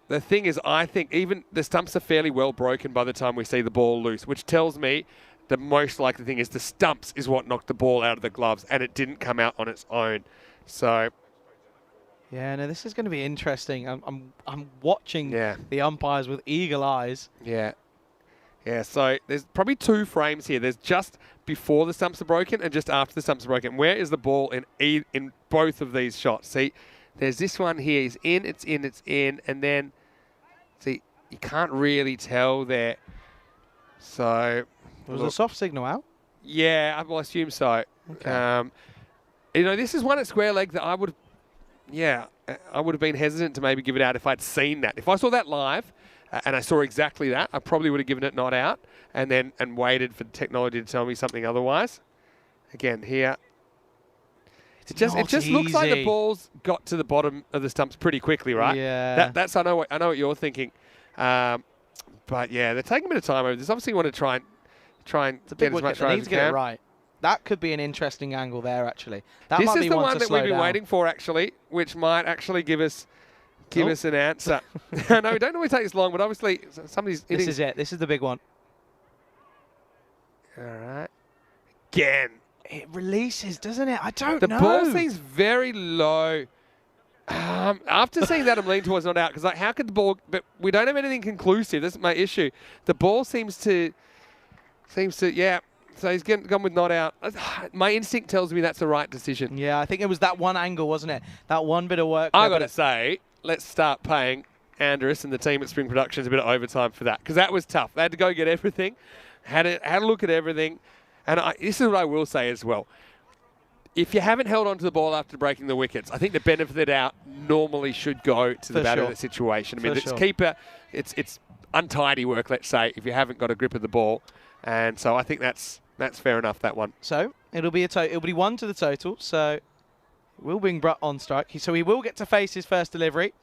the thing is, I think even the stumps are fairly well broken by the time we see the ball loose, which tells me the most likely thing is the stumps is what knocked the ball out of the gloves, and it didn't come out on its own. So... yeah, no, this is going to be interesting. I'm watching the umpires with eagle eyes. Yeah. Yeah, so there's probably 2 frames here. There's just before the stumps are broken and just after the stumps are broken. Where is the ball in both of these shots? See, there's this one here. It's in, and then, see, you can't really tell there. So... was a soft signal out? Yeah, I will assume so. Okay. This is one at square leg that I would have been hesitant to maybe give it out if I'd seen that. If I saw that live and I saw exactly that, I probably would have given it not out and waited for the technology to tell me something otherwise. Again, here, it just looks like the ball's got to the bottom of the stumps pretty quickly, right? Yeah. That's I know what you're thinking. But yeah, they're taking a bit of time over this. Obviously, you want to try and it's a big get as much wicket. They right need as to you get can. it right. That could be an interesting angle there, actually. That This might is be the one one to that slow we've been down. waiting for, actually, which might actually give us an answer. No, we don't normally take this long, but obviously somebody's... This is it. This is the big one. All right. Again. It releases, doesn't it? I don't know. The ball seems very low. After seeing that, I'm leaning towards not out, because how could the ball... But we don't have anything conclusive. That's my issue. The ball seems to... Yeah. So he's gone with not out. My instinct tells me that's the right decision. Yeah, I think it was that one angle, wasn't it? That one bit of work. I got to say, let's start paying Andrus and the team at Spring Productions a bit of overtime for that, because that was tough. They had to go get everything, had a look at everything, and this is what I will say as well. If you haven't held on to the ball after breaking the wickets, I think the benefit of the doubt normally should go to the batter in that situation. I mean, it's keeper, it's untidy work, let's say, if you haven't got a grip of the ball, and so I think that's fair enough, that one. So it'll be it'll be 1 to the total. So we'll bring Brutt on strike. So he will get to face his first delivery.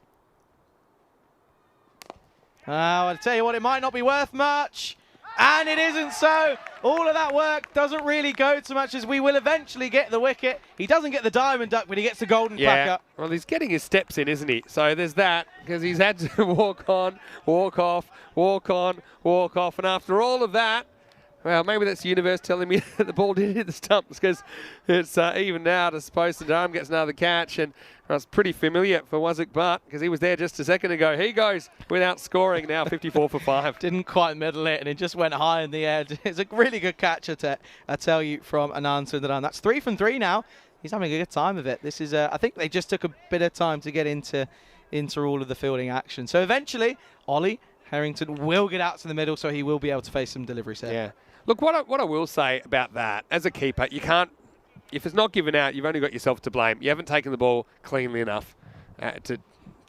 I'll tell you what, it might not be worth much. And it isn't so. All of that work doesn't really go so much as we will eventually get the wicket. He doesn't get the diamond duck, but he gets the golden packer. Well, he's getting his steps in, isn't he? So there's that, because he's had to walk on, walk off, walk on, walk off. And after all of that, well, maybe that's the universe telling me that the ball did hit the stumps, because it's even now, I suppose, Sundaram gets another catch, and it's pretty familiar for Wazik Butt, because he was there just a second ago. He goes without scoring now, 54 for 5. Didn't quite middle it, and it just went high in the air. It's a really good catch, I tell you, from Anand Sundaram. That's 3 from 3 now. He's having a good time of it. This is, I think they just took a bit of time to get into all of the fielding action. So eventually, Ollie Harrington will get out to the middle, so he will be able to face some deliveries here. Yeah. Look, what I will say about that, as a keeper, you can't, if it's not given out, you've only got yourself to blame. You haven't taken the ball cleanly enough to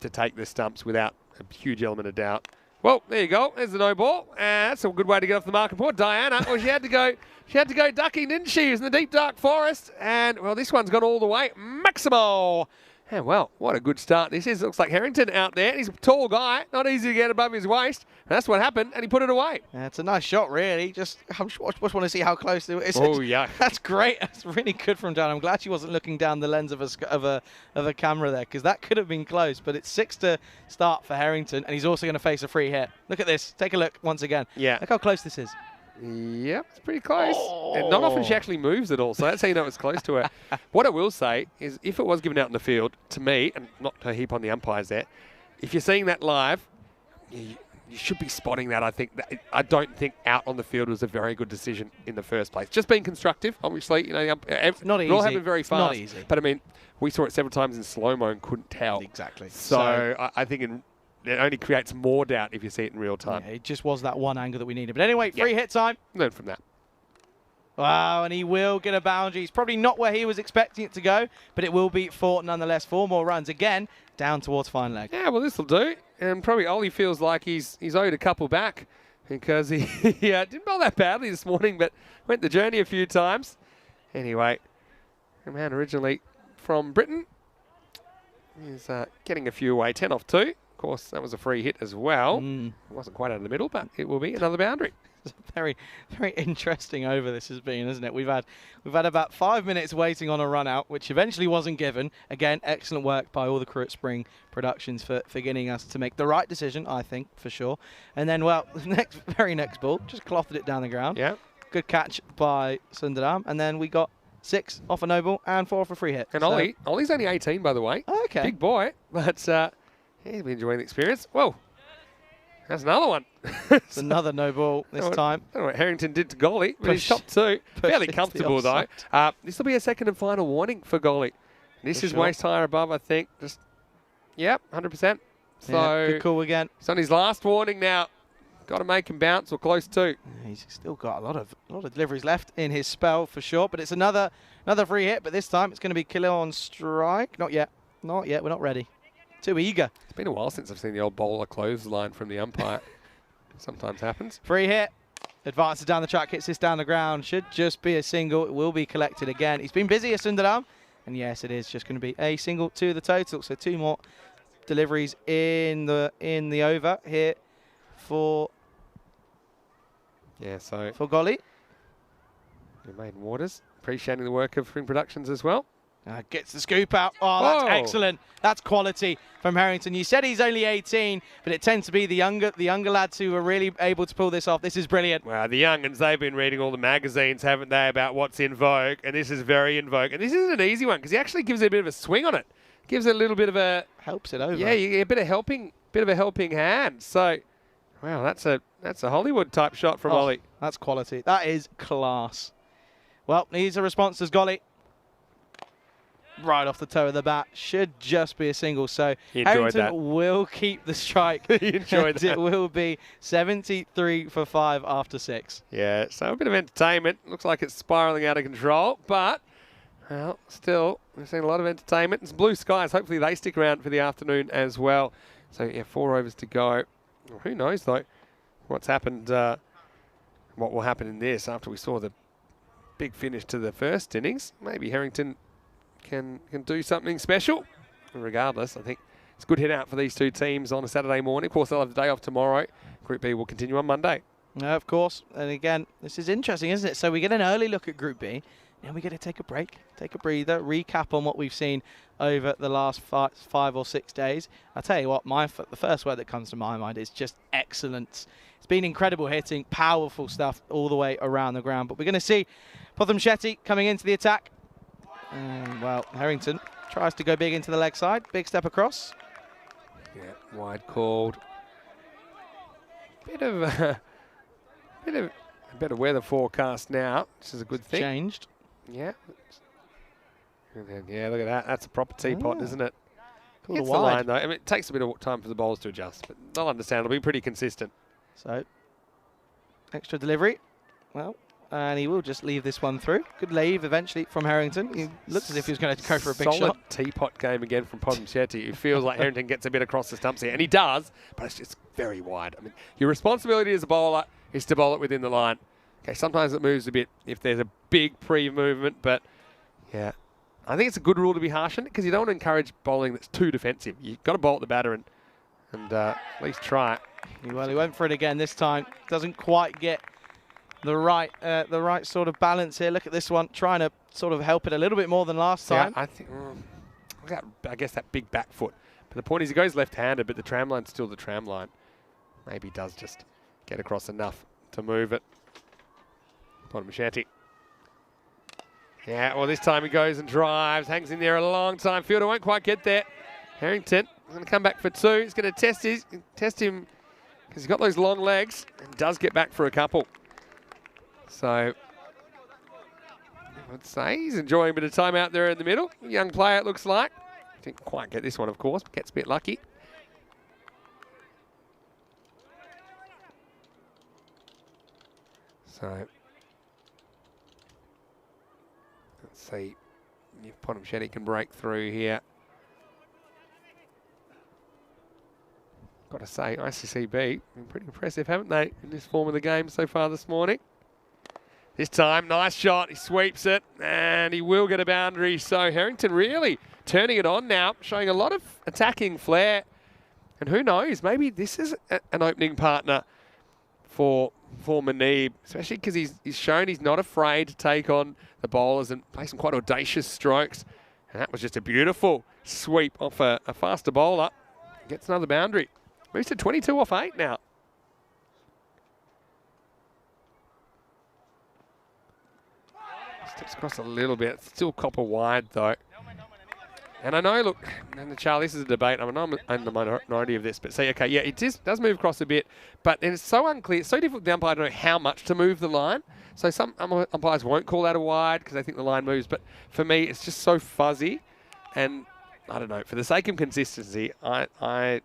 take the stumps without a huge element of doubt. Well, there you go. There's the no ball. That's a good way to get off the mark. Poor Diana. Well, she had to go ducking, didn't she? She was in the deep dark forest. And, well, this one's gone all the way. Maximo. And, well, what a good start this is. Looks like Harrington out there. He's a tall guy. Not easy to get above his waist. And that's what happened, and he put it away. Yeah, it's a nice shot, really. Just want to see how close it is. Oh, yeah. That's great. That's really good from Dan. I'm glad she wasn't looking down the lens of a camera there, because that could have been close. But it's 6 to start for Harrington, and he's also going to face a free hit. Look at this. Take a look once again. Yeah. Look how close this is. Yep, it's pretty close. And not often she actually moves at all, so that's how you know it's close to her. What I will say is, if it was given out in the field, to me, and not to heap on the umpires there, if you're seeing that live, you should be spotting that. I don't think out on the field was a very good decision in the first place. Just being constructive, obviously. Not easy. It all happened very fast. Not easy. But I mean, we saw it several times in slow-mo and couldn't tell. Exactly. So I think it only creates more doubt if you see it in real time. Yeah, it just was that one angle that we needed. But anyway, free hit time. Learn from that. Wow, and he will get a boundary. It's probably not where he was expecting it to go, but it will be 4 nonetheless. 4 more runs. Again, down towards fine leg. Yeah, well, this will do. And probably Ollie feels like he's owed a couple back, because he didn't bowl that badly this morning, but went the journey a few times. Anyway, a man originally from Britain is getting a few away. 10 off 2. Of course, that was a free hit as well. Mm. It wasn't quite out of the middle, but it will be another boundary. It's a very, very interesting over this has been, isn't it? We've had about 5 minutes waiting on a run out, which eventually wasn't given. Again, excellent work by all the crew at Spring Productions for getting us to make the right decision, I think, for sure. And then, well, the very next ball, just clothed it down the ground. Yeah. Good catch by Sundaram. And then we got 6 off a no ball and 4 off a free hit. And Ollie's only 18, by the way. Okay. Big boy, but he's been enjoying the experience. Whoa. That's another one. It's another no ball this time. I don't know what Harrington did to Golly, but he's top 2. Fairly comfortable, though. This will be a second and final warning for Golly. This is waist higher above, I think. Just, yep, 100%. So, Yeah, good call again. It's on his last warning now. Got to make him bounce or close to. He's still got a lot of deliveries left in his spell for sure, but it's another free hit, but this time it's going to be killer on strike. Not yet. Not yet. We're not ready. Too eager. It's been a while since I've seen the old bowler clothesline from the umpire. Sometimes happens. Free hit. Advances down the track, hits this down the ground. Should just be a single. It will be collected again. He's been busy, Sundaram. And yes, it is just going to be a single to the total. So 2 more deliveries in the over here for Golly. Your maiden waters. Appreciating the work of Spring Productions as well. Gets the scoop out. Oh, that's excellent. That's quality from Harrington. You said he's only 18, but it tends to be the younger lads who are really able to pull this off. This is brilliant. Well, the young'uns, they've been reading all the magazines, haven't they, about what's in vogue, and this is very in vogue. And this isn't an easy one because he actually gives it a bit of a swing on it. Gives it a little bit of a helps it over. Yeah, you get a bit of a helping hand. So, wow, that's a Hollywood type shot from Ollie. That's quality. That is class. Well, needs a response as Golly. Right off the toe of the bat. Should just be a single. So Harrington will keep the strike. He enjoyed that. It will be 73 for 5 after 6. Yeah, so a bit of entertainment. Looks like it's spiralling out of control, but, well, still, we've seen a lot of entertainment. It's blue skies. Hopefully they stick around for the afternoon as well. So, yeah, 4 overs to go. Well, who knows, though, what's happened, what will happen in this after we saw the big finish to the first innings. Maybe Harrington can do something special. Regardless, I think it's a good hit out for these two teams on a Saturday morning. Of course, they'll have the day off tomorrow. Group B will continue on Monday. Of course. And again, this is interesting, isn't it? So we get an early look at Group B, and we get to take a break, take a breather, recap on what we've seen over the last 5 or 6 days. I'll tell you what, the first word that comes to my mind is just excellence. It's been incredible hitting, powerful stuff all the way around the ground. But we're going to see Potham Shetty coming into the attack. And, well, Harrington tries to go big into the leg side. Big step across. Yeah, wide called. Bit of a better weather forecast now, which is a good thing. Changed. Yeah. And then, yeah, look at that. That's a proper teapot, isn't it? Cool. It's the line, though. I mean, it takes a bit of time for the bowlers to adjust, but they'll understand. It'll be pretty consistent. So, extra delivery. Well, and he will just leave this one through. Good leave eventually from Harrington. He looks as if he was going to go for a big Solid shot. teapot game again from Potham Shetty. It feels like Harrington gets a bit across the stumps here, and he does, but it's just very wide. I mean, your responsibility as a bowler is to bowl it within the line. Okay, sometimes it moves a bit if there's a big pre-movement, but yeah. I think it's a good rule to be harsh on it because you don't want to encourage bowling that's too defensive. You've got to bowl at the batter and at least try it. Well, he went for it again this time. Doesn't quite get the right sort of balance here. Look at this one, trying to sort of help it a little bit more than last time. I think, I guess that big back foot. But the point is he goes left-handed, but the tram line's still the tram line. Maybe he does just get across enough to move it. Potham Shetty. Yeah, well, this time he goes and drives, hangs in there a long time. Fielder won't quite get there. Harrington is going to come back for 2. He's going to test him because he's got those long legs and does get back for a couple. So I would say he's enjoying a bit of time out there in the middle. Young player, it looks like. Didn't quite get this one, of course, but gets a bit lucky. So let's see if Potham Shetty can break through here. Got to say, ICCB been pretty impressive, haven't they, in this form of the game so far this morning? This time, nice shot. He sweeps it, and he will get a boundary. So Harrington really turning it on now, showing a lot of attacking flair And who knows, maybe this is an opening partner for Manib, especially because he's shown he's not afraid to take on the bowlers and play some quite audacious strokes. And that was just a beautiful sweep off a faster bowler. Gets another boundary. Moves to 22 off 8 now. Steps across a little bit. Still copper wide, though. And I know, look, and Charlie, this is a debate. I mean, I'm in the minority of this, but see, okay, yeah, it does move across a bit, but it's so unclear. It's so difficult for the umpire to know how much to move the line. So some umpires won't call that a wide because they think the line moves, but for me, it's just so fuzzy. And I don't know, for the sake of consistency, I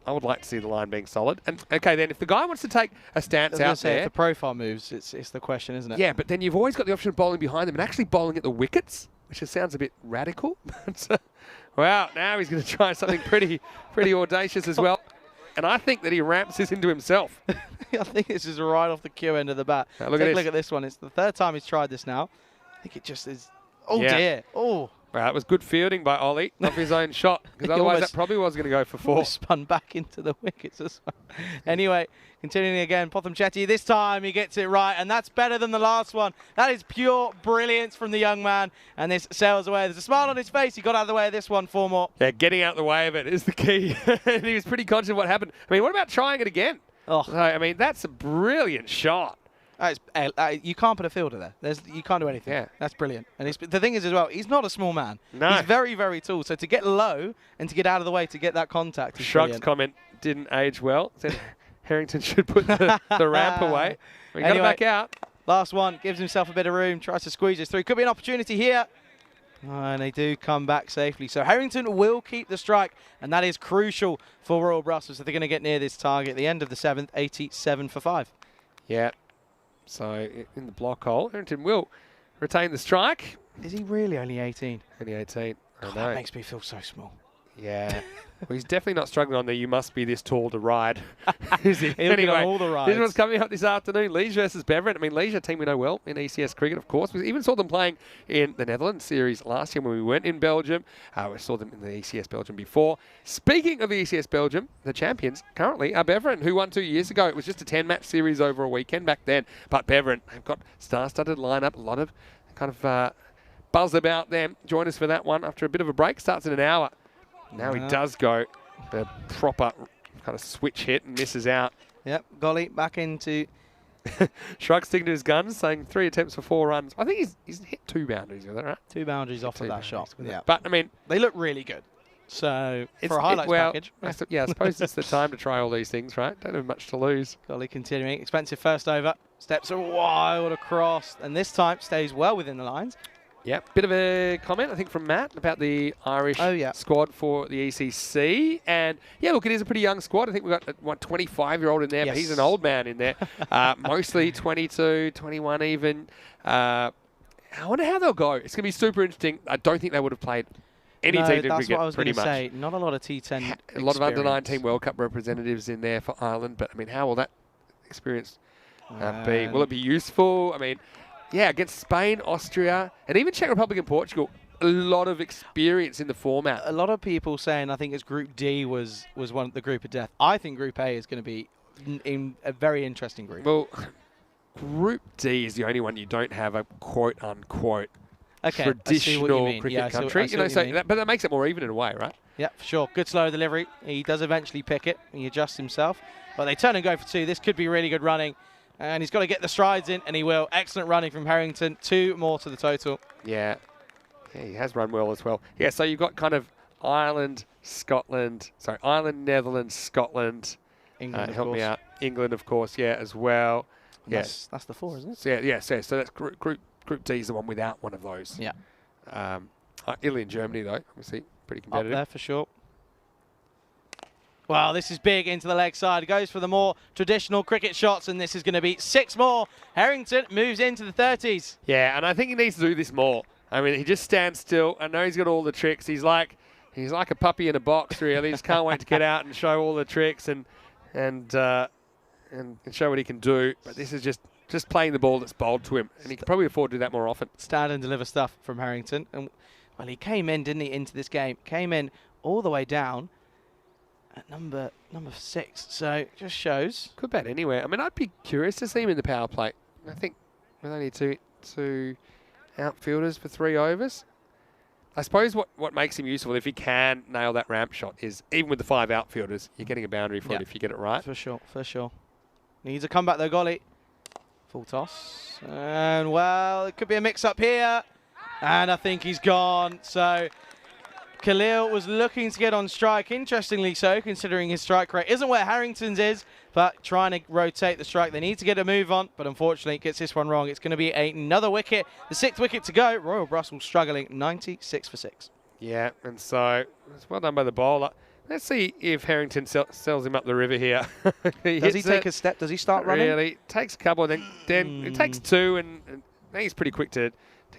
would like to see the line being solid. And okay, then if the guy wants to take a stance out there, if the profile moves, it's the question, isn't it? Yeah, but then you've always got the option of bowling behind them and actually bowling at the wickets, which just sounds a bit radical. Wow, now he's going to try something pretty audacious as well. And I think that he ramps this into himself. I think this is right off the cue end of the bat. Now, Look at this one. It's the third time he's tried this now. I think it just is. Oh, Yeah. dear. Oh. Well, that was good fielding by Ollie off his own shot, because otherwise almost- that probably was going to go for 4. Almost spun back into the wickets as well. Anyway, continuing again, Potham Chetty. This time he gets it right, and that's better than the last one. That is pure brilliance from the young man, and this sails away. There's a smile on his face. He got out of the way of this one, 4 more. Yeah, getting out of the way of it is the key. And he was pretty conscious of what happened. I mean, what about trying it again? Oh. So, I mean, that's a brilliant shot. You can't put a fielder there. You can't do anything. Yeah. That's brilliant. And the thing is as well, he's not a small man. No. He's very, very tall. So to get low and to get out of the way to get that contact is Shrug's brilliant. comment didn't age well. Said Harrington should put the ramp away. We got it Anyway. back out. Last one, gives himself a bit of room, tries to squeeze this through. Could be an opportunity here. And they do come back safely. So Harrington will keep the strike, and that is crucial for Royal Brussels. So they're going to get near this target at the end of the 7th, 87 for 5. Yeah. So in the block hole, Harrington will retain the strike. Is he really only 18? Only 18. I God, know. that makes me feel so small. Yeah. Well, he's definitely not struggling on the "you must be this tall to ride." Is he? He'll get on all the rides. This one's coming up this afternoon. Liege versus Beverin. I mean, Liege, a team we know well in ECS cricket, of course. We even saw them playing in the Netherlands series last year when we went in Belgium. We saw them in the ECS Belgium before. Speaking of the ECS Belgium, the champions currently are Beverin, who won 2 years ago. It was just a 10-match series over a weekend back then. But Beverin have got star-studded lineup, a lot of kind of buzz about them. Join us for that one after a bit of a break. Starts in an hour. Now he does go the proper kind of switch hit and misses out. Yep, Golly back into... Shrug sticking to his guns, saying 3 attempts for 4 runs. I think he's hit 2 boundaries, is that right? 2 boundaries off of that boundaries shot. with it. Yeah. But, I mean... They look really good. So, It's, for a highlights package. I suppose it's the time to try all these things, right? Don't have much to lose. Golly continuing. Expensive first over. Steps a wild across. And this time stays well within the lines. Yeah, bit of a comment, I think, from Matt about the Irish squad for the ECC. And, yeah, look, it is a pretty young squad. I think we've got a 25-year-old in there, but he's an old man in there. Mostly 22, 21 even. I wonder how they'll go. It's going to be super interesting. I don't think they would have played any team in that's cricket, what I was pretty going to much. say. Not a lot of T10 A lot of under-19 experience. World Cup representatives in there for Ireland. But, I mean, how will that experience be? Will it be useful? I mean... Yeah, against Spain, Austria, and even Czech Republic and Portugal, a lot of experience in the format. A lot of people saying I think it's Group D was one of the group of death. I think Group A is going to be in a very interesting group. Well, Group D is the only one you don't have a quote-unquote traditional cricket country. But that makes it more even in a way, right? Yeah, for sure. Good slow delivery. He does eventually pick it. He adjusts himself. But they turn and go for 2. This could be really good running. And he's got to get the strides in, and he will. Excellent running from Harrington. 2 more to the total. Yeah. Yeah, he has run well as well. Yeah, so you've got kind of Ireland, Netherlands, Scotland. England, help me out. England, of course, as well. Yes. That's the 4, isn't it? So, so that's Group D is the one without one of those. Yeah. Italy and Germany, though, obviously pretty competitive. Up there for sure. Well, this is big into the leg side. Goes for the more traditional cricket shots, and this is going to be 6 more. Harrington moves into the 30s. Yeah, and I think he needs to do this more. I mean, he just stands still. I know he's got all the tricks. He's like a puppy in a box, really. He just can't wait to get out and show all the tricks and show what he can do. But this is just playing the ball that's bowled to him, and he can probably afford to do that more often. Stand and deliver stuff from Harrington. And well, he came in, didn't he, into this game? Came in all the way down. at number 6. So it just shows. Could bat anywhere. I mean, I'd be curious to see him in the power play. I think with only two outfielders for 3 overs. I suppose what makes him useful, if he can nail that ramp shot, is even with the 5 outfielders, you're getting a boundary for it if you get it right. For sure, for sure. Needs a comeback though, Golly. Full toss. And, well, it could be a mix-up here. And I think he's gone. So Khalil was looking to get on strike. Interestingly so, considering his strike rate isn't where Harrington's is, but trying to rotate the strike. They need to get a move on, but unfortunately it gets this one wrong. It's going to be another wicket. The 6th wicket to go. Royal Brussels struggling, 96 for 6. Yeah, and so it's well done by the bowler. Let's see if Harrington sells him up the river here. Does he take a step? Does he start running? Really, takes a couple, and then it takes 2, and he's pretty quick to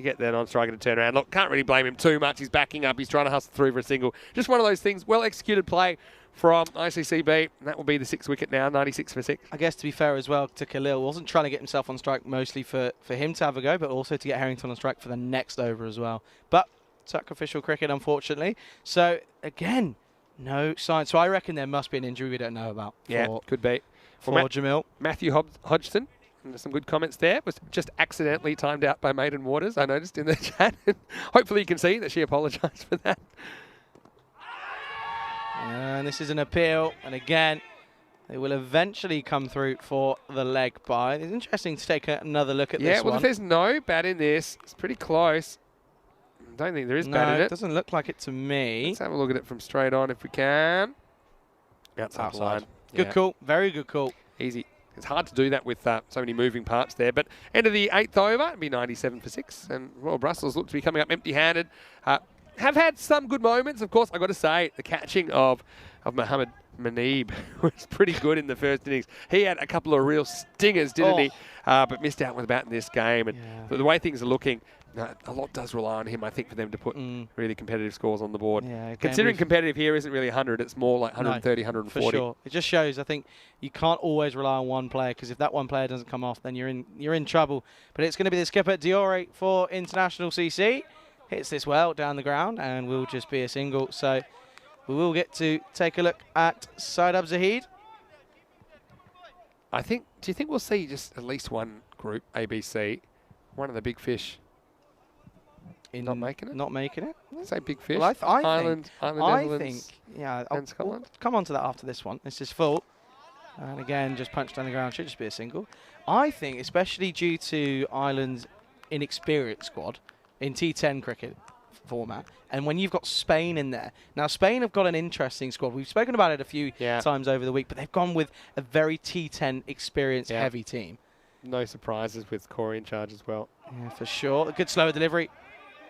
get that on strike and to turn around. Look, can't really blame him too much. He's backing up. He's trying to hustle through for a single. Just one of those things. Well-executed play from ICCB. And that will be the 6th wicket now, 96 for 6. I guess to be fair as well to Khalil, wasn't trying to get himself on strike mostly for him to have a go, but also to get Harrington on strike for the next over as well. But sacrificial cricket, unfortunately. So, again, no sign. So I reckon there must be an injury we don't know about. Could be. For Jamil. Matthew Hodgson. And there's some good comments there. Was just accidentally timed out by Maiden Waters, I noticed in the chat. Hopefully you can see that she apologised for that. And this is an appeal. And again, they will eventually come through for the leg bye. It's interesting to take another look at this one. Yeah, well, if there's no bat in this, it's pretty close. I don't think there is bat in it. No, it doesn't look like it to me. Let's have a look at it from straight on if we can. Outside the line. Good call. Very good call. Easy. It's hard to do that with so many moving parts there. But end of the 8th over, it'll be 97 for 6. And Royal Brussels look to be coming up empty-handed. Have had some good moments, of course. I've got to say, the catching of Mohammed Manib was pretty good in the first innings. He had a couple of real stingers, didn't he? But missed out with about in this game. And the way things are looking, a lot does rely on him, I think, for them to put really competitive scores on the board. Yeah, considering competitive here isn't really 100, it's more like 130, 140. For sure. It just shows, I think, you can't always rely on one player, because if that one player doesn't come off, then you're in trouble. But it's going to be the skipper, Diore, for International CC. Hits this well down the ground, and will just be a single. So we will get to take a look at Saidab Zahid. Do you think we'll see just at least one group, ABC, one of the big fish? Not making it? Not making it? Say big fish. Well, Ireland, Netherlands, yeah, and Scotland. We'll come on to that after this one. This is full. And again, just punched down the ground. Should just be a single. I think, especially due to Ireland's inexperienced squad in T10 cricket format, and when you've got Spain in there. Now, Spain have got an interesting squad. We've spoken about it a few times over the week, but they've gone with a very T10 experience-heavy team. No surprises with Corey in charge as well. Yeah, for sure. A good slower delivery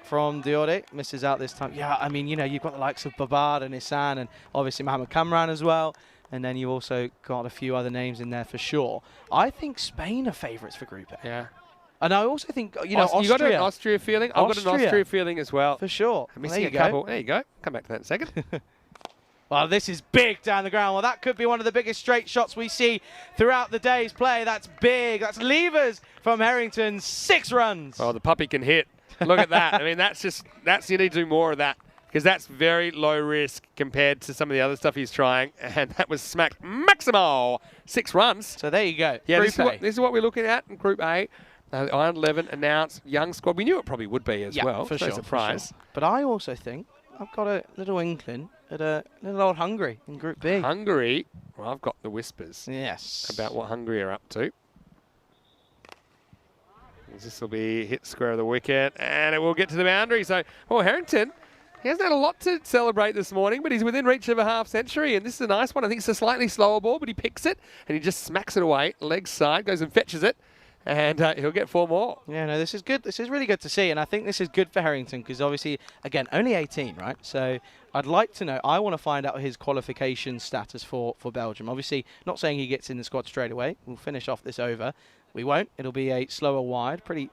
from Diode. Misses out this time. Yeah, I mean, you know, you've got the likes of Babad and Isan and obviously Mohammed Kamran as well. And then you also got a few other names in there for sure. I think Spain are favourites for Group A. Yeah. And I also think, you know, Austria. You got an Austria feeling? I've got an Austria feeling as well. For sure. I'm missing a couple. There you go. Come back to that in a second. Well, this is big down the ground. Well, that could be one of the biggest straight shots we see throughout the day's play. That's big. That's levers from Harrington. 6 runs. Oh, the puppy can hit. Look at that. I mean, you need to do more of that, because that's very low risk compared to some of the other stuff he's trying. And that was smacked maximal. 6 runs. So there you go. Yeah, this is what we're looking at in Group A. Iron 11 announced young squad. We knew it probably would be as well. For sure. No surprise. For sure. But I also think I've got a little inkling at a little old Hungary in Group B. Hungary? Well, I've got the whispers. Yes. About what Hungary are up to. This will be hit square of the wicket, and it will get to the boundary. So, Harrington, he hasn't had a lot to celebrate this morning, but he's within reach of a half century, and this is a nice one. I think it's a slightly slower ball, but he picks it, and he just smacks it away. Leg side, goes and fetches it, and he'll get 4 more. Yeah, no, this is good. This is really good to see, and I think this is good for Harrington because obviously, again, only 18, right? So I'd like to know, I want to find out his qualification status for Belgium. Obviously, not saying he gets in the squad straight away. We'll finish off this over. We won't. It'll be a slower wide. Pretty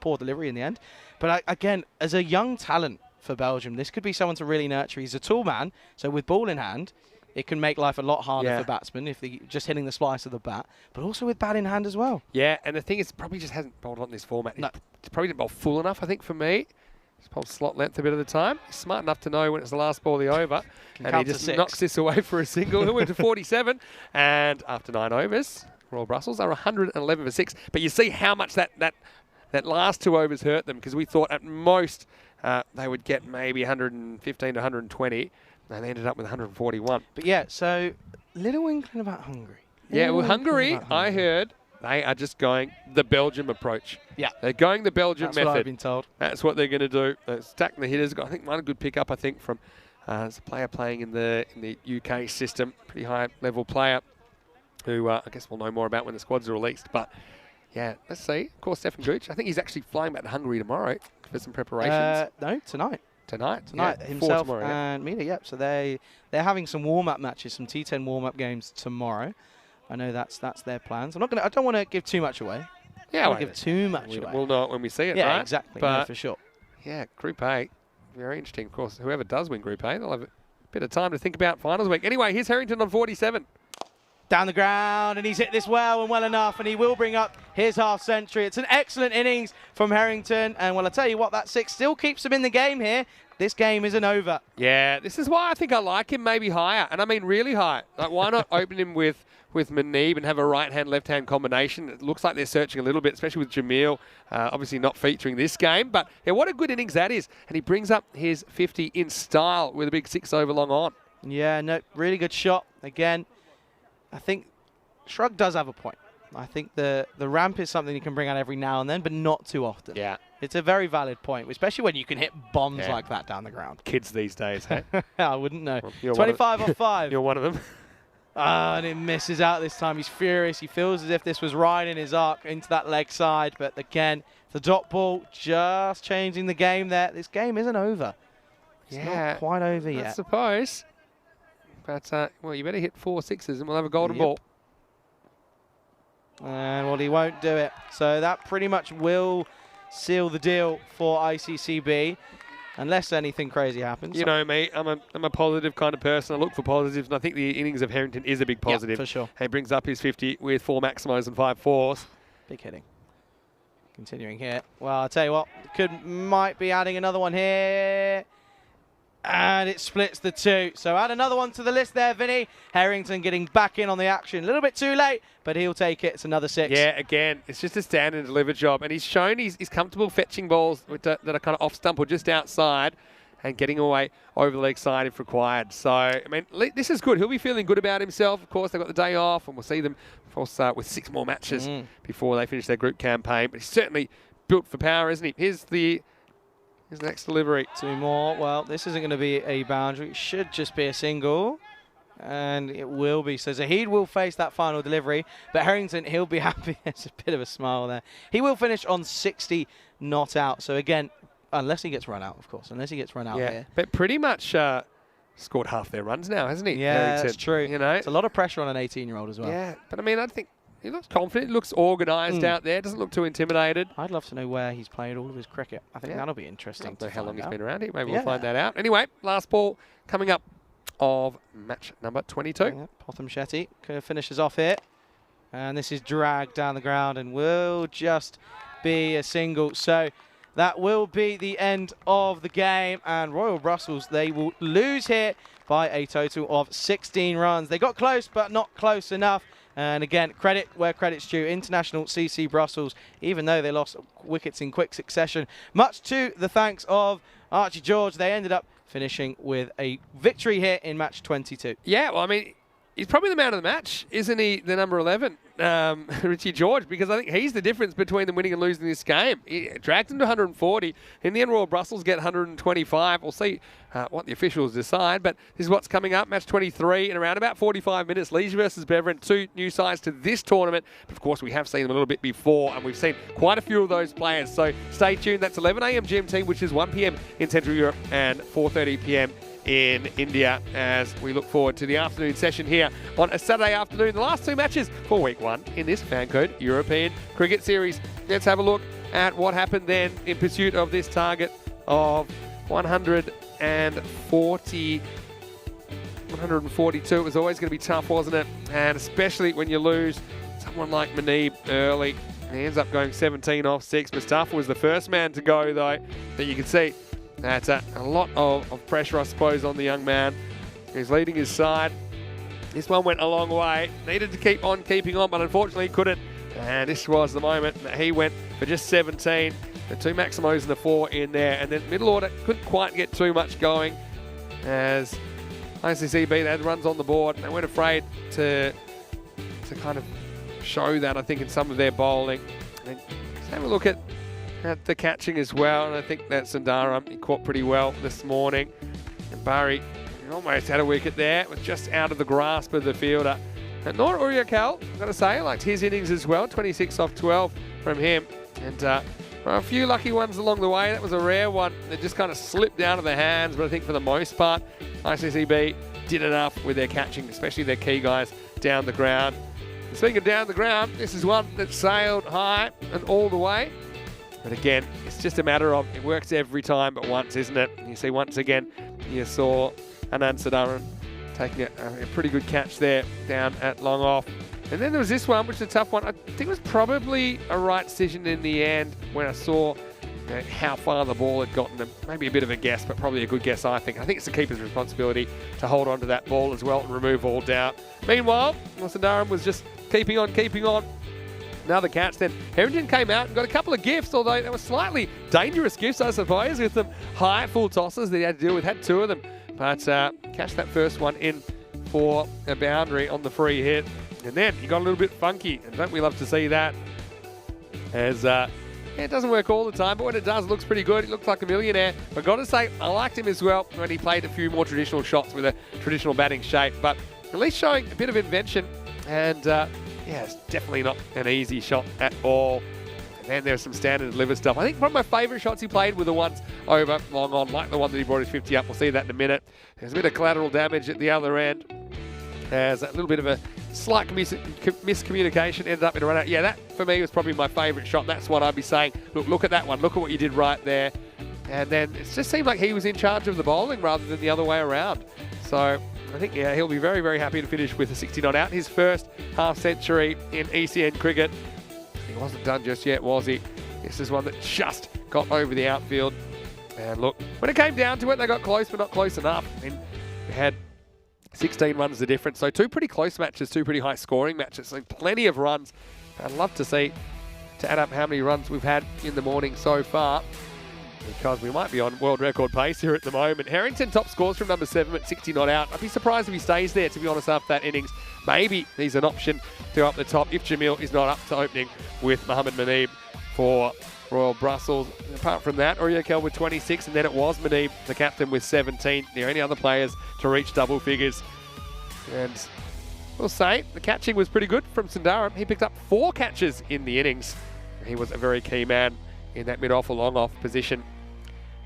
poor delivery in the end. But again, as a young talent for Belgium, this could be someone to really nurture. He's a tall man, so with ball in hand, it can make life a lot harder for batsmen if they're just hitting the slice of the bat, but also with bat in hand as well. Yeah, and the thing is, probably just hasn't bowled on this format. No. It's probably didn't bowl full enough, I think, for me. Just pulls slot length a bit of the time. He's smart enough to know when it's the last ball of the over. And he count to just 6. knocks this away for a single. He went to 47. And after 9 overs, Royal Brussels are 111 for 6. But you see how much that last 2 overs hurt them, because we thought at most they would get maybe 115 to 120. And they ended up with 141. But yeah, so little inkling about Hungary. Yeah, well, Little inkling Hungary, about I heard, they are just going the Belgium approach. Yeah. They're going the Belgium That's method. what I've been told. That's what they're going to do. They're stacking the hitters. I think one good pickup, from a player playing in the UK system, pretty high level player, who I guess we'll know more about when the squads are released. But yeah, let's see. Of course, Stefan Gooch. I think he's actually flying back to Hungary tomorrow for some preparations. No, tonight. Tonight, Yeah, himself tomorrow, yeah. and Mina. Yep. So they're having some warm-up matches, some T10 warm-up games tomorrow. I know that's their plans. I don't want to give too much away. Yeah, I don't want to give too much away. We'll know it when we see it, yeah, right? exactly. But No, for sure. yeah, Group A, very interesting. Of course, whoever does win Group A, they'll have a bit of time to think about finals week. Anyway, here's Harrington on 47. Down the ground, and he's hit this well and well enough, and he will bring up his half century. It's an excellent innings from Harrington, and well, I'll tell you what, that 6 still keeps him in the game here. This game isn't over. Yeah, this is why I think I like him maybe higher, and I mean really high. Like, why not open him with Manib and have a right-hand, left-hand combination? It looks like they're searching a little bit, especially with Jamil, obviously not featuring this game. But yeah, what a good innings that is. And he brings up his 50 in style with a big 6 over long on. Yeah, no, really good shot. Again, I think Shrug does have a point. I think the ramp is something you can bring out every now and then, but not too often. Yeah. It's a very valid point, especially when you can hit bombs Yeah. like that down the ground. Kids these days, hey? I wouldn't know. Well, you're 25 off 5. You're one of them. And it misses out this time. He's furious. He feels as if this was right in his arc into that leg side. But again, the dot ball just changing the game there. This game isn't over. It's not quite over I yet. suppose. But, well, you better hit 4 6s and we'll have a golden ball. And, well, he won't do it. So that pretty much will seal the deal for ICCB, unless anything crazy happens. You know me, I'm a positive kind of person. I look for positives, and I think the innings of Harrington is a big positive. Yeah, for sure. He brings up his 50 with 4 maximos and 5 fours. Big hitting. Continuing here. Well, I'll tell you what, might be adding another one here. And it splits the 2. So add another one to the list there, Vinny. Harrington getting back in on the action. A little bit too late, but he'll take it. It's another 6. Yeah, again, it's just a stand and deliver job. And he's shown he's comfortable fetching balls that are kind of off stump or just outside and getting away over the leg side if required. So, I mean, this is good. He'll be feeling good about himself. Of course, they've got the day off, and we'll see them, of course, with 6 more matches before they finish their group campaign. But he's certainly built for power, isn't he? Here's the next delivery. 2 more. Well, this isn't going to be a boundary. It should just be a single. And it will be. So Zahid will face that final delivery. But Harrington, he'll be happy. There's a bit of a smile there. He will finish on 60 not out. So again, unless he gets run out, of course. Unless he gets run out here. But pretty much scored half their runs now, hasn't he? Yeah, Harrington? that's true. You know? It's a lot of pressure on an 18-year-old as well. Yeah, but I mean, I think he looks confident. He looks organised out there. Doesn't look too intimidated. I'd love to know where he's played all of his cricket. I think that'll be interesting. I don't know to how long find he's out. been around here. Maybe we'll find that out. Anyway, last ball coming up of match number 22. Yeah, Potham Shetty finishes off here. And this is dragged down the ground and will just be a single. So that will be the end of the game. And Royal Brussels, they will lose here by a total of 16 runs. They got close, but not close enough. And again, credit where credit's due. International CC Brussels, even though they lost wickets in quick succession, much to the thanks of Archie George, they ended up finishing with a victory here in match 22. Yeah, well, I mean, he's probably the man of the match, isn't he, the number 11, Richie George, because I think he's the difference between them winning and losing this game. He dragged them to 140. In the end, Royal Brussels get 125. We'll see what the officials decide, but this is what's coming up. Match 23 in around about 45 minutes. Leisure versus Beverin, 2 new sides to this tournament. But of course, we have seen them a little bit before, and we've seen quite a few of those players. So stay tuned. That's 11 a.m. GMT, which is 1 p.m. in Central Europe and 4:30 p.m. in India, as we look forward to the afternoon session here on a Saturday afternoon. The last 2 matches for week 1 in this FanCode European Cricket Series. Let's have a look at what happened then in pursuit of this target of 142. It was always going to be tough, wasn't it? And especially when you lose someone like Manib early. He ends up going 17 off 6. Mustafa was the first man to go, though, that you can see That's a lot of pressure, I suppose, on the young man who's leading his side. This one went a long way. Needed to keep on keeping on, but unfortunately couldn't. And this was the moment that he went for just 17. The 2 Maximos and the 4 in there. And then middle order couldn't quite get too much going as ICCB, they had runs on the board. They weren't afraid to kind of show that, I think, in some of their bowling. And just have a look at the catching as well. And I think that Sundaram, he caught pretty well this morning. And Barry almost had a wicket there. It was just out of the grasp of the fielder. And Nor Uriakal, I've got to say, I liked his innings as well. 26 off 12 from him. And a few lucky ones along the way. That was a rare one that just kind of slipped out of their hands. But I think for the most part, ICCB did enough with their catching, especially their key guys down the ground. And speaking of down the ground, this is one that sailed high and all the way. But again, it's just a matter of it works every time but once, isn't it? And you see once again, you saw Anand Sadaran taking a pretty good catch there down at long off. And then there was this one, which is a tough one. I think it was probably a right decision in the end when I saw how far the ball had gotten them. Maybe a bit of a guess, but probably a good guess, I think. I think it's the keeper's responsibility to hold on to that ball as well and remove all doubt. Meanwhile, Sundaram was just keeping on. Another catch then. Harrington came out and got a couple of gifts, although they were slightly dangerous gifts, I suppose, with them high full tosses that he had to deal with. Had 2 of them, but catched that first one in for a boundary on the free hit. And then he got a little bit funky, and don't we love to see that? As it doesn't work all the time, but when it does, it looks pretty good. He looks like a millionaire. But got to say, I liked him as well when he played a few more traditional shots with a traditional batting shape, but at least showing a bit of invention. And yeah, it's definitely not an easy shot at all. And then there's some standard deliver stuff. I think one of my favourite shots he played were the ones over long on, like the one that he brought his 50 up. We'll see that in a minute. There's a bit of collateral damage at the other end. There's a little bit of a slight miscommunication, ended up in a run out. Yeah, that for me was probably my favourite shot. That's what I'd be saying. Look at that one. Look at what you did right there. And then it just seemed like he was in charge of the bowling rather than the other way around. So I think, yeah, he'll be very, very happy to finish with a 60 not out. His first half century in ECN cricket. He wasn't done just yet, was he? This is one that just got over the outfield. And look, when it came down to it, they got close, but not close enough. And we had 16 runs the difference. So 2 pretty close matches, 2 pretty high scoring matches. So plenty of runs. I'd love to see, to add up how many runs we've had in the morning so far, because we might be on world record pace here at the moment. Harrington top scores from number 7 at 60 not out. I'd be surprised if he stays there, to be honest, after that innings. Maybe he's an option to up the top if Jamil is not up to opening with Mohamed Muneeb for Royal Brussels. Apart from that, Uriakel with 26, and then it was Muneeb, the captain, with 17. The only other players to reach double figures. And we'll say the catching was pretty good from Sundaram. He picked up 4 catches in the innings. He was a very key man in that mid-off or long-off position.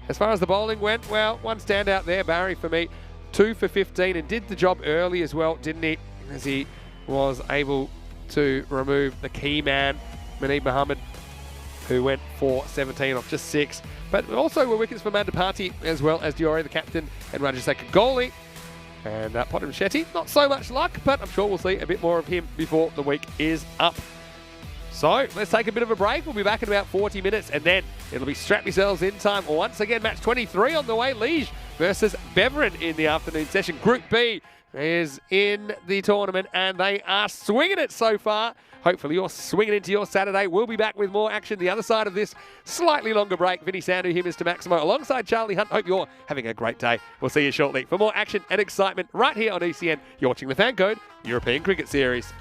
As far as the bowling went, well, one standout there, Barry, for me. 2 for 15, and did the job early as well, didn't he? As he was able to remove the key man, Muneeb Mohammed, who went for 17 off just 6. But also were wickets for Mandapati as well as Diore, the captain, and Rajaseka Goli. And Potem Shetty, not so much luck, but I'm sure we'll see a bit more of him before the week is up. So let's take a bit of a break. We'll be back in about 40 minutes, and then it'll be strap yourselves in time. Once again, match 23 on the way. Liege versus Beverin in the afternoon session. Group B is in the tournament, and they are swinging it so far. Hopefully you're swinging into your Saturday. We'll be back with more action the other side of this slightly longer break. Vinny Sandu here, Mr. Maximo, alongside Charlie Hunt. Hope you're having a great day. We'll see you shortly for more action and excitement right here on ECN. You're watching the FanCode European Cricket Series.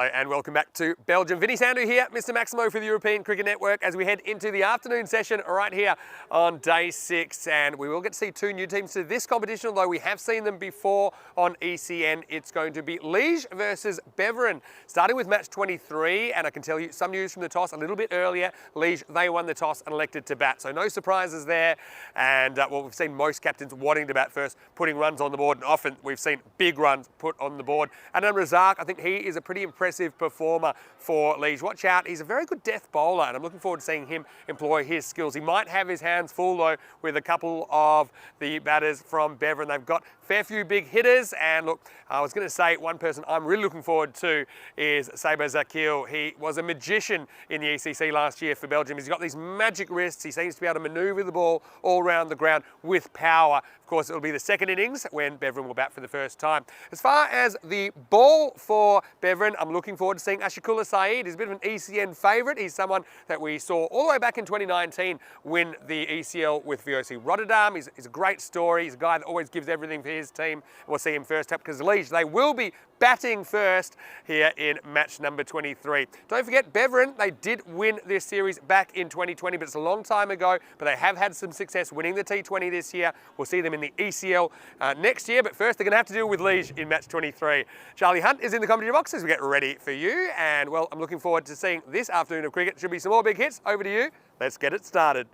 Hello and welcome back to Belgium. Vinny Sandu here, Mr. Maximo for the European Cricket Network as we head into the afternoon session right here on day 6. And we will get to see 2 new teams to this competition, although we have seen them before on ECN. It's going to be Liège versus Beveren, starting with match 23. And I can tell you some news from the toss a little bit earlier. Liège, they won the toss and elected to bat. So no surprises there. And well, we've seen most captains wanting to bat first, putting runs on the board. And often we've seen big runs put on the board. And then Razak, I think he is a pretty impressive performer for Liège. Watch out, he's a very good death bowler and I'm looking forward to seeing him employ his skills. He might have his hands full though with a couple of the batters from Beveren. They've got a fair few big hitters, and look, I was going to say one person I'm really looking forward to is Saber Zakil. He was a magician in the ECC last year for Belgium. He's got these magic wrists. He seems to be able to manoeuvre the ball all around the ground with power. Of course, it'll be the second innings when Beveren will bat for the first time. As far as the ball for Beveren, I'm looking forward to seeing Ashikula Saeed. He's a bit of an ECN favourite. He's someone that we saw all the way back in 2019 win the ECL with VOC Rotterdam. He's a great story. He's a guy that always gives everything for his team. We'll see him first up because Liège, they will be batting first here in match number 23. Don't forget, Beveren, they did win this series back in 2020, but it's a long time ago, but they have had some success winning the T20 this year. We'll see them in the ECL next year, but first they're going to have to deal with Liège in match 23. Charlie Hunt is in the commentary box as we get ready for you, and well, I'm looking forward to seeing this afternoon of cricket. Should be some more big hits. Over to you. Let's get it started.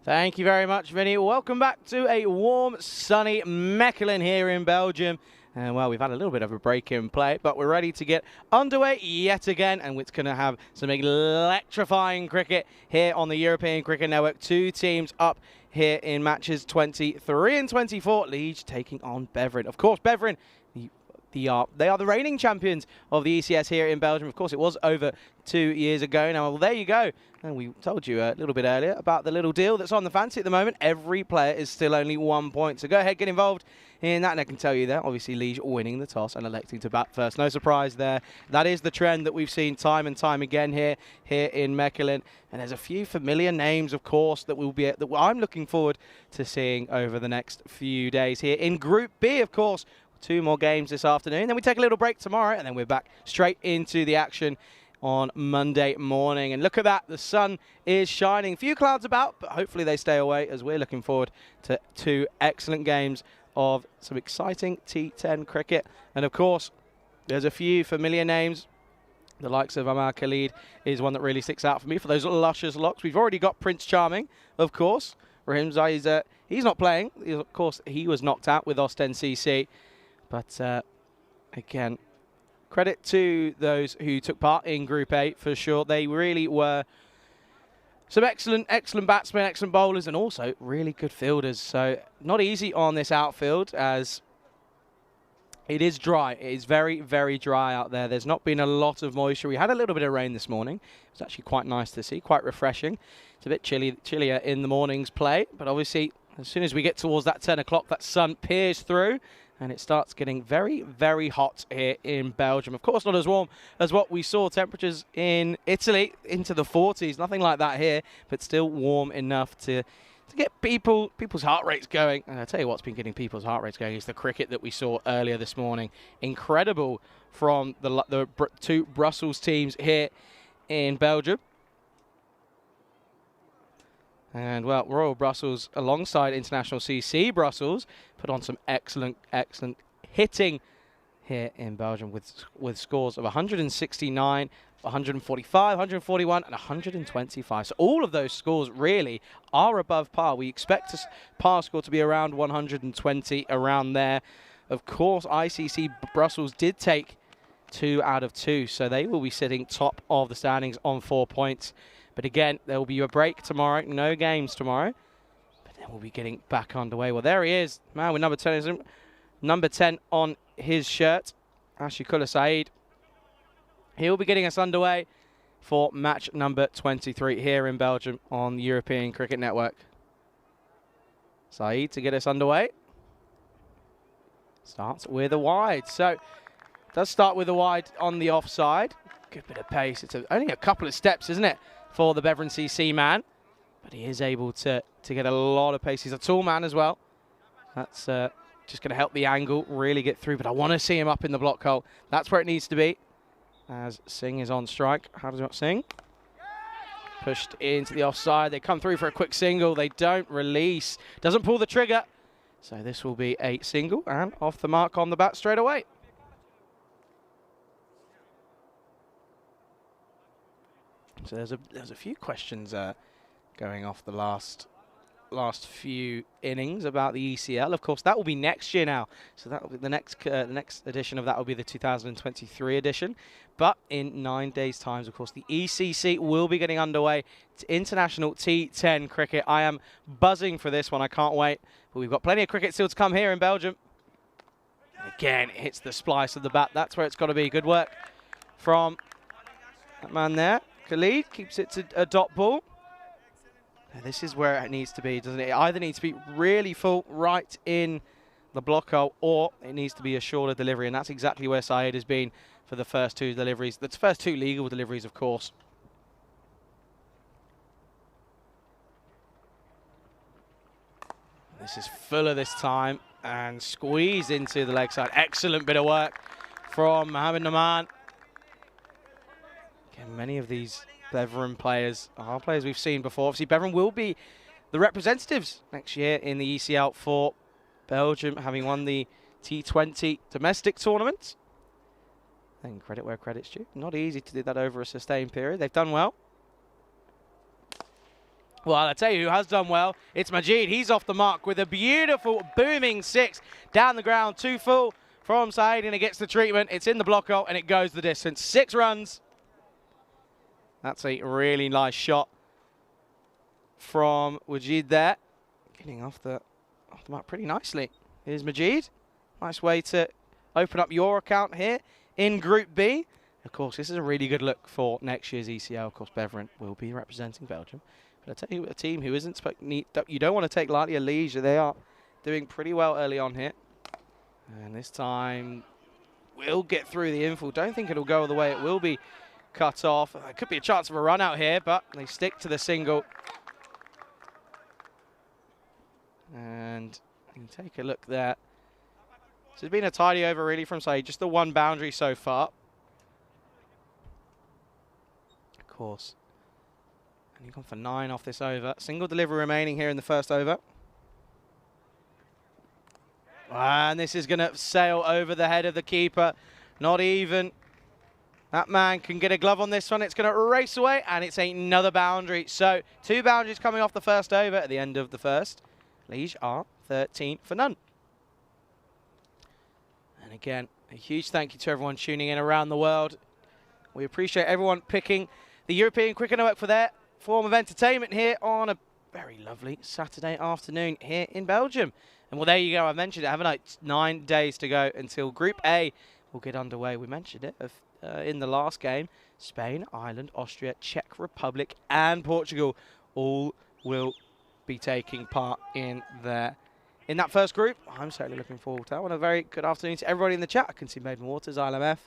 Thank you very much, Vinny. Welcome back to a warm, sunny Mechelen here in Belgium. And well, we've had a little bit of a break in play, but we're ready to get underway yet again. And it's going to have some electrifying cricket here on the European Cricket Network. 2 teams up here in matches 23 and 24. Liège taking on Beveren. Of course, Beveren, they are the reigning champions of the ECS here in Belgium. Of course, it was over 2 years ago now. Well, there you go. And we told you a little bit earlier about the little deal that's on the fancy at the moment. Every player is still only 1 point. So go ahead, get involved in that. And I can tell you that, obviously, Liège winning the toss and electing to bat first. No surprise there. That is the trend that we've seen time and time again here in Mechelen. And there's a few familiar names, of course, that I'm looking forward to seeing over the next few days here in Group B, of course. 2 more games this afternoon. Then we take a little break tomorrow, and then we're back straight into the action on Monday morning. And look at that, the sun is shining. A few clouds about, but hopefully they stay away as we're looking forward to 2 excellent games of some exciting T10 cricket. And of course, there's a few familiar names. The likes of Amar Khalid is one that really sticks out for me for those luscious locks. We've already got Prince Charming, of course. Raheem Zaiza, he's not playing. Of course, he was knocked out with Ostend CC. But again, credit to those who took part in Group A for sure. They really were some excellent batsmen, excellent bowlers, and also really good fielders. So not easy on this outfield as it is dry. It is very, very dry out there. There's not been a lot of moisture. We had a little bit of rain this morning. It was actually quite nice to see, quite refreshing. It's a bit chillier in the morning's play, but obviously as soon as we get towards that 10 o'clock, that sun peers through. And it starts getting very, very hot here in Belgium. Of course, not as warm as what we saw. Temperatures in Italy into the 40s. Nothing like that here, but still warm enough to get people's heart rates going. And I tell you what's been getting people's heart rates going is the cricket that we saw earlier this morning. Incredible from the 2 Brussels teams here in Belgium. And, well, Royal Brussels alongside International CC Brussels put on some excellent hitting here in Belgium with scores of 169, 145, 141 and 125. So all of those scores really are above par. We expect a par score to be around 120, around there. Of course, ICC Brussels did take 2 out of 2, so they will be sitting top of the standings on 4 points. But again, there will be a break tomorrow. No games tomorrow. But then we'll be getting back underway. Well, there he is. Man with number 10, number 10 on his shirt. Ashikula Saeed. He'll be getting us underway for match number 23 here in Belgium on the European Cricket Network. Saeed to get us underway. Starts with a wide. So, does start with a wide on the offside. Good bit of pace. It's only a couple of steps, isn't it, for the Beveren CC man, but he is able to get a lot of pace. He's a tall man as well. That's Just going to help the angle really get through, but I want to see him up in the block hole. That's where it needs to be, as Singh is on strike. How does it Singh? Pushed into the offside. They come through for a quick single. They don't release. Doesn't pull the trigger. So this will be a single and off the mark on the bat straight away. So there's a few questions going off the last few innings about the ECL. Of course, that will be next year now. So that will be the next edition of that will be the 2023 edition. But in 9 days' time, of course, the ECC will be getting underway. It's international T10 cricket. I am buzzing for this one. I can't wait. But we've got plenty of cricket still to come here in Belgium. And again, it hits the splice of the bat. That's where it's got to be. Good work from that man there. Khalid keeps it to a dot ball. This is where it needs to be, doesn't it? It either needs to be really full right in the block hole, or it needs to be a shorter delivery, and that's exactly where Saeed has been for the first two deliveries. The first two legal deliveries, of course. This is fuller this time, and squeezed into the leg side. Excellent bit of work from Mohamed Naman. Again, many of these Beveren players are players we've seen before. Obviously, Beveren will be the representatives next year in the ECL for Belgium, having won the T20 domestic tournament. And credit where credit's due. Not easy to do that over a sustained period. They've done well. Well, I'll tell you who has done well. It's Majid. He's off the mark with a beautiful booming six down the ground. 2 full from Saeed, and it gets the treatment. It's in the block hole, and it goes the distance. 6 runs. That's a really nice shot from Wajid there. Getting off the mark pretty nicely. Here's Majid. Nice way to open up your account here in Group B. Of course, this is a really good look for next year's ECL. Of course, Beveren will be representing Belgium. But I tell you, a team who isn't you don't want to take lightly a leisure. They are doing pretty well early on here. And this time, we'll get through the infield. Don't think it'll go all the way. It will be cut off. There could be a chance of a run out here, but they stick to the single. And you take a look there. So it's been a tidy over really from Saeed. Just the one boundary so far. Of course. And you've gone for 9 off this over. Single delivery remaining here in the first over. And this is going to sail over the head of the keeper. Not even. That man can get a glove on this one. It's going to race away, and it's another boundary. So 2 boundaries coming off the first over at the end of the first. Liège are 13 for none. And again, a huge thank you to everyone tuning in around the world. We appreciate everyone picking the European Cricket Network for their form of entertainment here on a very lovely Saturday afternoon here in Belgium. And well, there you go. I mentioned it, haven't I? 9 days to go until Group A will get underway. We mentioned it in the last game. Spain, Ireland, Austria, Czech Republic, and Portugal all will be taking part in that first group. I'm certainly looking forward to that one. A very good afternoon to everybody in the chat. I can see Maiden Waters, ILMF,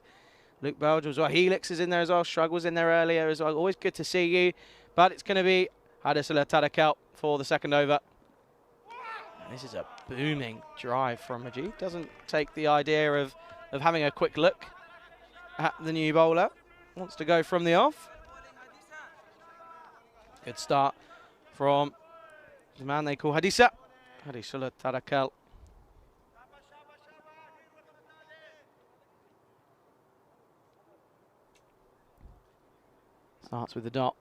Luke Belgium as well. Helix is in there as well. Struggles in there earlier as well. Always good to see you. But it's going to be Hadisula Tadakel for the second over. And this is a booming drive from Majid. Doesn't take the idea of having a quick look at the new bowler. Wants to go from the off. Good start from the man they call Hadisa. Hadisula Tadakel. Starts with the dot.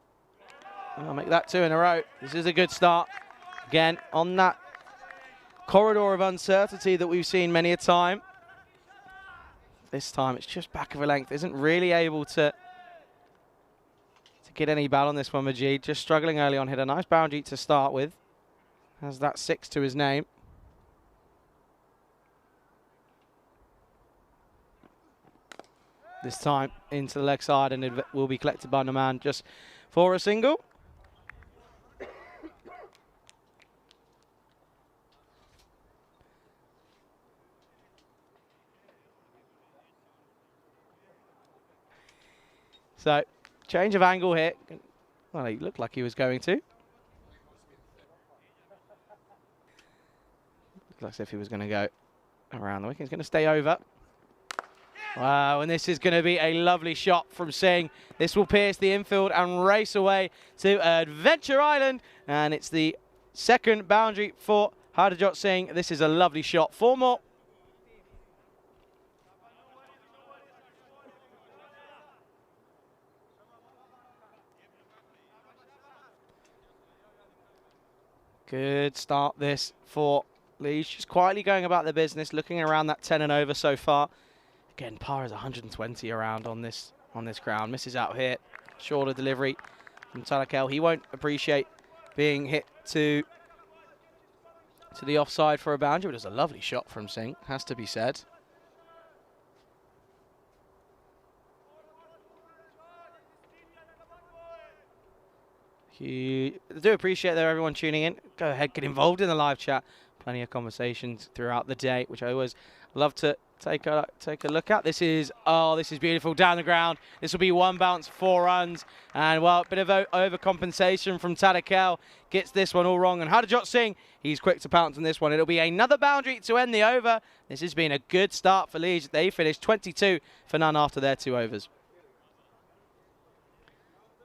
I'll make that 2 in a row. This is a good start. Again, on that corridor of uncertainty that we've seen many a time. This time it's just back of a length. Isn't really able to get any bat on this one, Majid. Just struggling early on. Hit a nice boundary to start with. Has that 6 to his name. This time into the leg side, and it will be collected by Naman just for a single. So, change of angle here. Well, he looked like he was going to. Looked like as if he was going to go around the wicket. He's going to stay over. Wow, and this is going to be a lovely shot from Singh. This will pierce the infield and race away to Adventure Island. And it's the second boundary for Harjot Singh. This is a lovely shot. 4 more. Good start this for Leeds. Just quietly going about their business, looking around that 10 and over so far. Again, par is 120 around on this ground. Misses out here. Shorter delivery from Talakel. He won't appreciate being hit to the offside for a boundary, but it's a lovely shot from Singh, has to be said. I do appreciate there everyone tuning in. Go ahead, get involved in the live chat. Plenty of conversations throughout the day, which I always love to take a look at. This is beautiful down the ground. This will be 1 bounce, 4 runs, and well, a bit of overcompensation from Tadakel. Gets this one all wrong, and Harjot Singh, he's quick to pounce on this one. It'll be another boundary to end the over. This has been a good start for Leeds. They finished 22 for none after their 2 overs.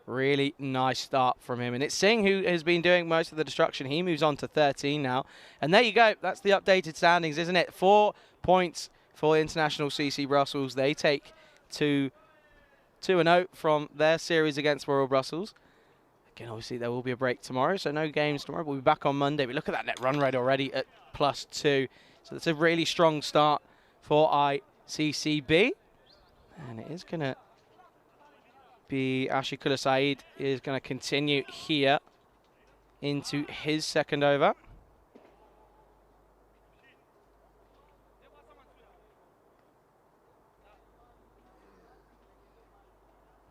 Really nice start from him. And it's Singh who has been doing most of the destruction. He moves on to 13 now. And there you go. That's the updated standings, isn't it? 4 points for International CC Brussels. They take 2-0 from their series against Royal Brussels. Again, obviously, there will be a break tomorrow, so no games tomorrow. We'll be back on Monday. But look at that net run rate already at +2. So that's a really strong start for ICCB. And it is going to be Ashiqullah Saeed is going to continue here into his second over.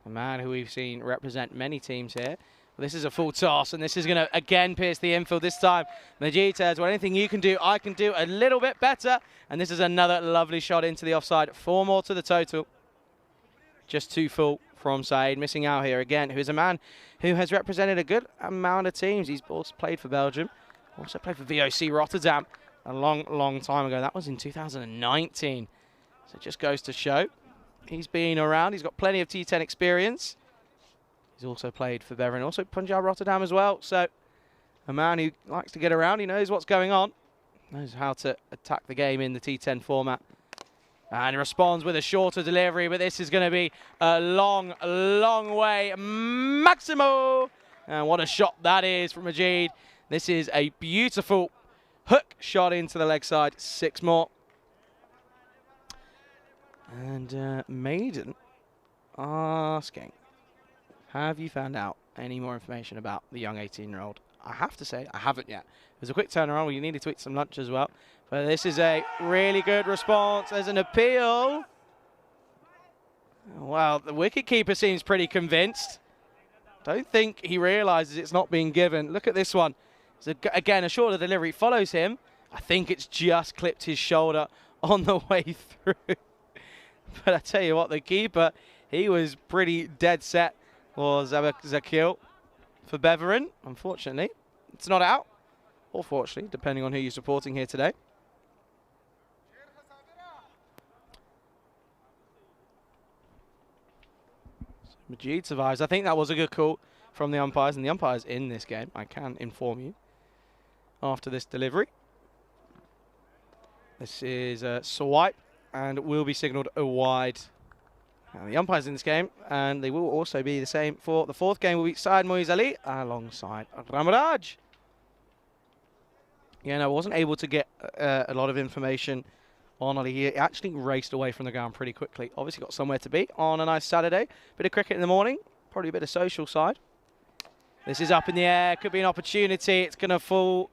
A man who we've seen represent many teams here. This is a full toss, and this is going to again pierce the infield. This time, Majid says, well, anything you can do, I can do a little bit better. And this is another lovely shot into the offside. 4 more to the total. Just 2 full from Saeed, missing out here again, who is a man who has represented a good amount of teams. He's also played for Belgium, also played for VOC Rotterdam a long time ago. That was in 2019. So it just goes to show he's been around. He's got plenty of T10 experience. He's also played for Beveren, also Punjab Rotterdam as well. So a man who likes to get around. He knows what's going on, knows how to attack the game in the T10 format. And responds with a shorter delivery, but this is going to be a long way. Maximo! And what a shot that is from Majid. This is a beautiful hook shot into the leg side. 6 more. And Maiden asking, have you found out any more information about the young 18-year-old? I have to say, I haven't yet. It was a quick turnaround. We needed to eat some lunch as well. But this is a really good response. There's an appeal. Well, the wicketkeeper seems pretty convinced. Don't think he realizes it's not being given. Look at this one. So again, a shorter delivery follows him. I think it's just clipped his shoulder on the way through. But I tell you what, the keeper, he was pretty dead set for Zakil for Beveren. Unfortunately, it's not out. Or fortunately, depending on who you're supporting here today. So Majid survives. I think that was a good call from the umpires, and the umpires in this game, I can inform you, after this delivery. This is a swipe, and will be signalled a wide. Now the umpires in this game, and they will also be the same for the 4th game, will be Syed Moiz Ali alongside Ramaraj. Yeah, no, I wasn't able to get a lot of information on Ali. He actually raced away from the ground pretty quickly. Obviously got somewhere to be on a nice Saturday. Bit of cricket in the morning, probably a bit of social side. This is up in the air, could be an opportunity. It's going to fall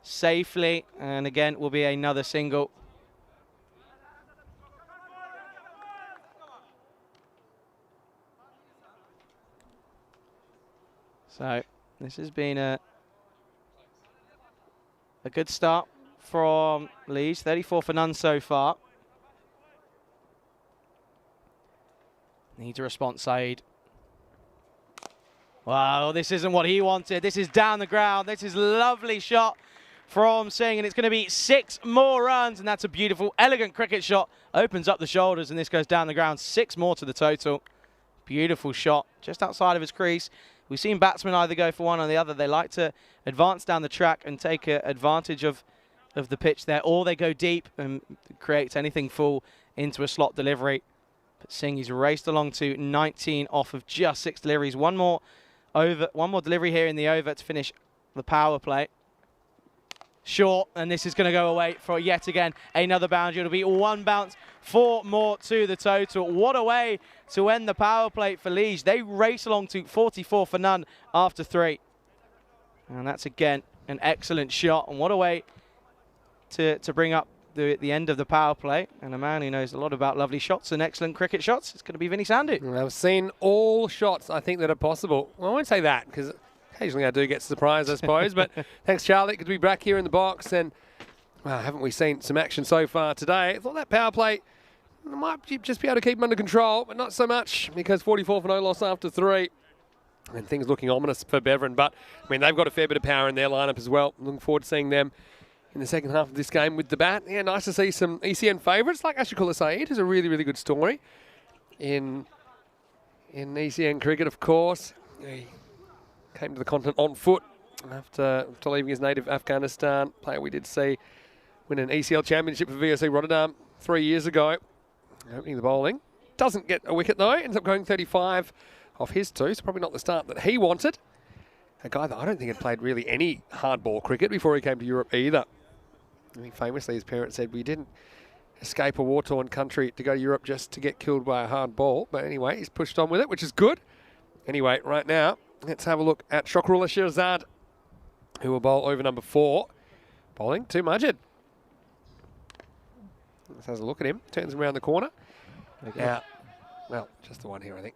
safely, and again will be another single. So this has been a good start from Leeds. 34 for none so far. Needs a response, Saeed. Wow, this isn't what he wanted. This is down the ground. This is a lovely shot from Singh, and it's going to be 6 more runs, and that's a beautiful, elegant cricket shot. Opens up the shoulders, and this goes down the ground. 6 more to the total. Beautiful shot, just outside of his crease. We've seen batsmen either go for one or the other. They like to advance down the track and take advantage of the pitch there, or they go deep and create anything full into a slot delivery. But Singh, he's raced along to 19 off of just 6 deliveries. One more delivery here in the over to finish the power play. Short, and this is going to go away for yet again another boundary. It'll be 1 bounce, 4 more to the total. What a way to end the power play for Liege. They race along to 44 for none after 3. And that's again an excellent shot, and what a way to bring up the end of the power play. And a man who knows a lot about lovely shots and excellent cricket shots, it's going to be Vinny Sandhu. I've seen all shots I think that are possible. Well, I won't say that because occasionally I do get surprised, I suppose. But thanks, Charlie. Good to be back here in the box. And well, haven't we seen some action so far today? I thought that power play might just be able to keep them under control, but not so much because 44 for no loss after 3. And things looking ominous for Beveren. But, I mean, they've got a fair bit of power in their lineup as well. Looking forward to seeing them in the second half of this game with the bat. Yeah, nice to see some ECN favourites like Ashikula Saeed, who's a really, really good story in ECN cricket, of course. He came to the continent on foot after leaving his native Afghanistan. Player we did see win an ECL championship for VOC Rotterdam 3 years ago. Opening the bowling. Doesn't get a wicket though. Ends up going 35 off his 2, so probably not the start that he wanted. A guy that I don't think had played really any hardball cricket before he came to Europe either. I think famously his parents said, we didn't escape a war-torn country to go to Europe just to get killed by a hard ball. But anyway, he's pushed on with it, which is good. Anyway, right now, let's have a look at Shokrullah Shirzad, who will bowl over number 4. Bowling to Majid. Let's have a look at him. Turns him around the corner. Now, well, just the one here, I think.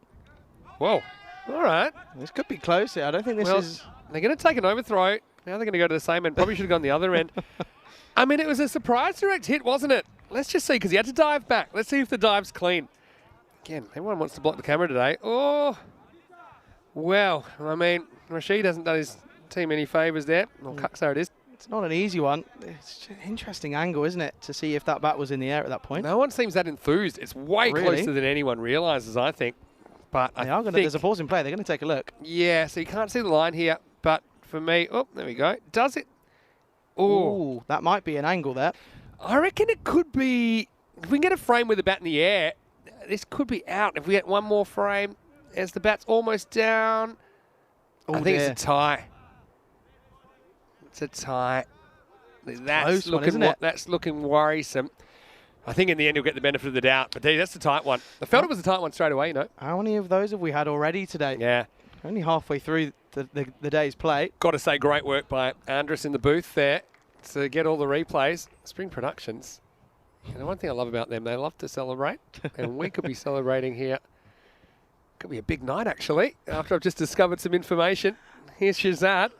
Whoa. All right. This could be close here. I don't think this is... They're going to take an overthrow. Now they're going to go to the same end. Probably should have gone the other end. I mean, it was a surprise direct hit, wasn't it? Let's just see, because he had to dive back. Let's see if the dive's clean. Again, everyone wants to block the camera today. Oh, well, I mean, Rashid hasn't done his team any favours there. Well, Cuxar it is. It's not an easy one. It's an interesting angle, isn't it, to see if that bat was in the air at that point. No one seems that enthused. It's way closer than anyone realises, I think. But I think there's a pause in play. They're going to take a look. Yeah, so you can't see the line here. But for me, oh, there we go. Does it? Ooh, that might be an angle there. I reckon it could be. If we can get a frame with the bat in the air, this could be out. If we get one more frame as the bat's almost down, I think it's a tie. It's a tie. That's looking worrisome. I think in the end you'll get the benefit of the doubt, but that's the tight one. I felt it was a tight one straight away, you know. How many of those have we had already today? Yeah. Only halfway through the day's play. Got to say, great work by Andrus in the booth there to get all the replays. Spring Productions. You know, one thing I love about them, they love to celebrate, and we could be celebrating here. Could be a big night, actually, after I've just discovered some information. Here's Shazad.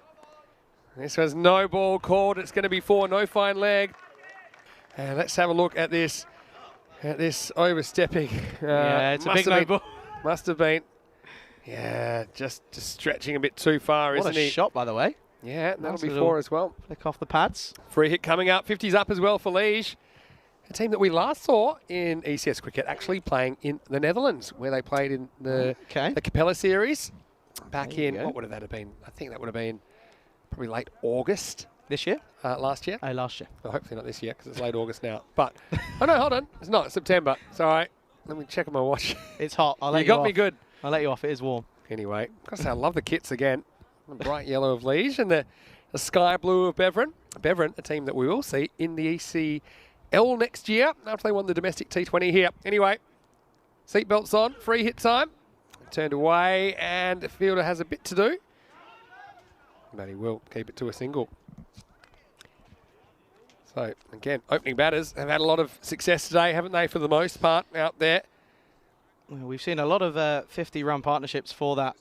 This was no ball called. It's going to be 4, no fine leg. And let's have a look at this overstepping. Yeah, it's a big no ball. Must have been. Yeah, just stretching a bit too far, isn't he? What a shot, by the way. Yeah, that'll be 4 as well. Flick off the pads. Free hit coming up. 50s up as well for Liege. A team that we last saw in ECS cricket actually playing in the Netherlands, where they played in the Capella series back in, what would that have been? I think that would have been probably late August. This year? Last year. Oh, last year. Well, hopefully not this year, because it's late August now. But, oh no, hold on. It's not. It's September. It's all right. Let me check on my watch. It's hot. You got me good. I'll let you off. It is warm. Anyway, got to say, I love the kits again. The bright yellow of Liege and the sky blue of Beveren. Beveren, a team that we will see in the ECL next year after they won the domestic T20 here. Anyway, seatbelts on. Free hit time. Turned away, and the fielder has a bit to do. But he will keep it to a single. So, again, opening batters have had a lot of success today, haven't they, for the most part out there? Well, we've seen a lot of 50-run partnerships for that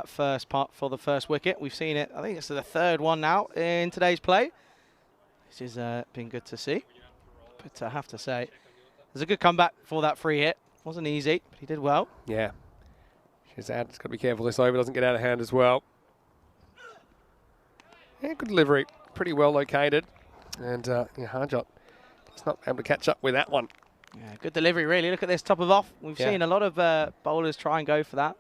first part, for the first wicket. We've seen it, I think it's the 3rd one now in today's play. This has been good to see. But I have to say, there's a good comeback for that free hit. Wasn't easy, but he did well. Yeah. Shazad has got to be careful this over doesn't get out of hand as well. Yeah, good delivery. pretty well located. And Harjot is not able to catch up with that one. Yeah, good delivery, really. Look at this, top of off. We've seen a lot of bowlers try and go for that.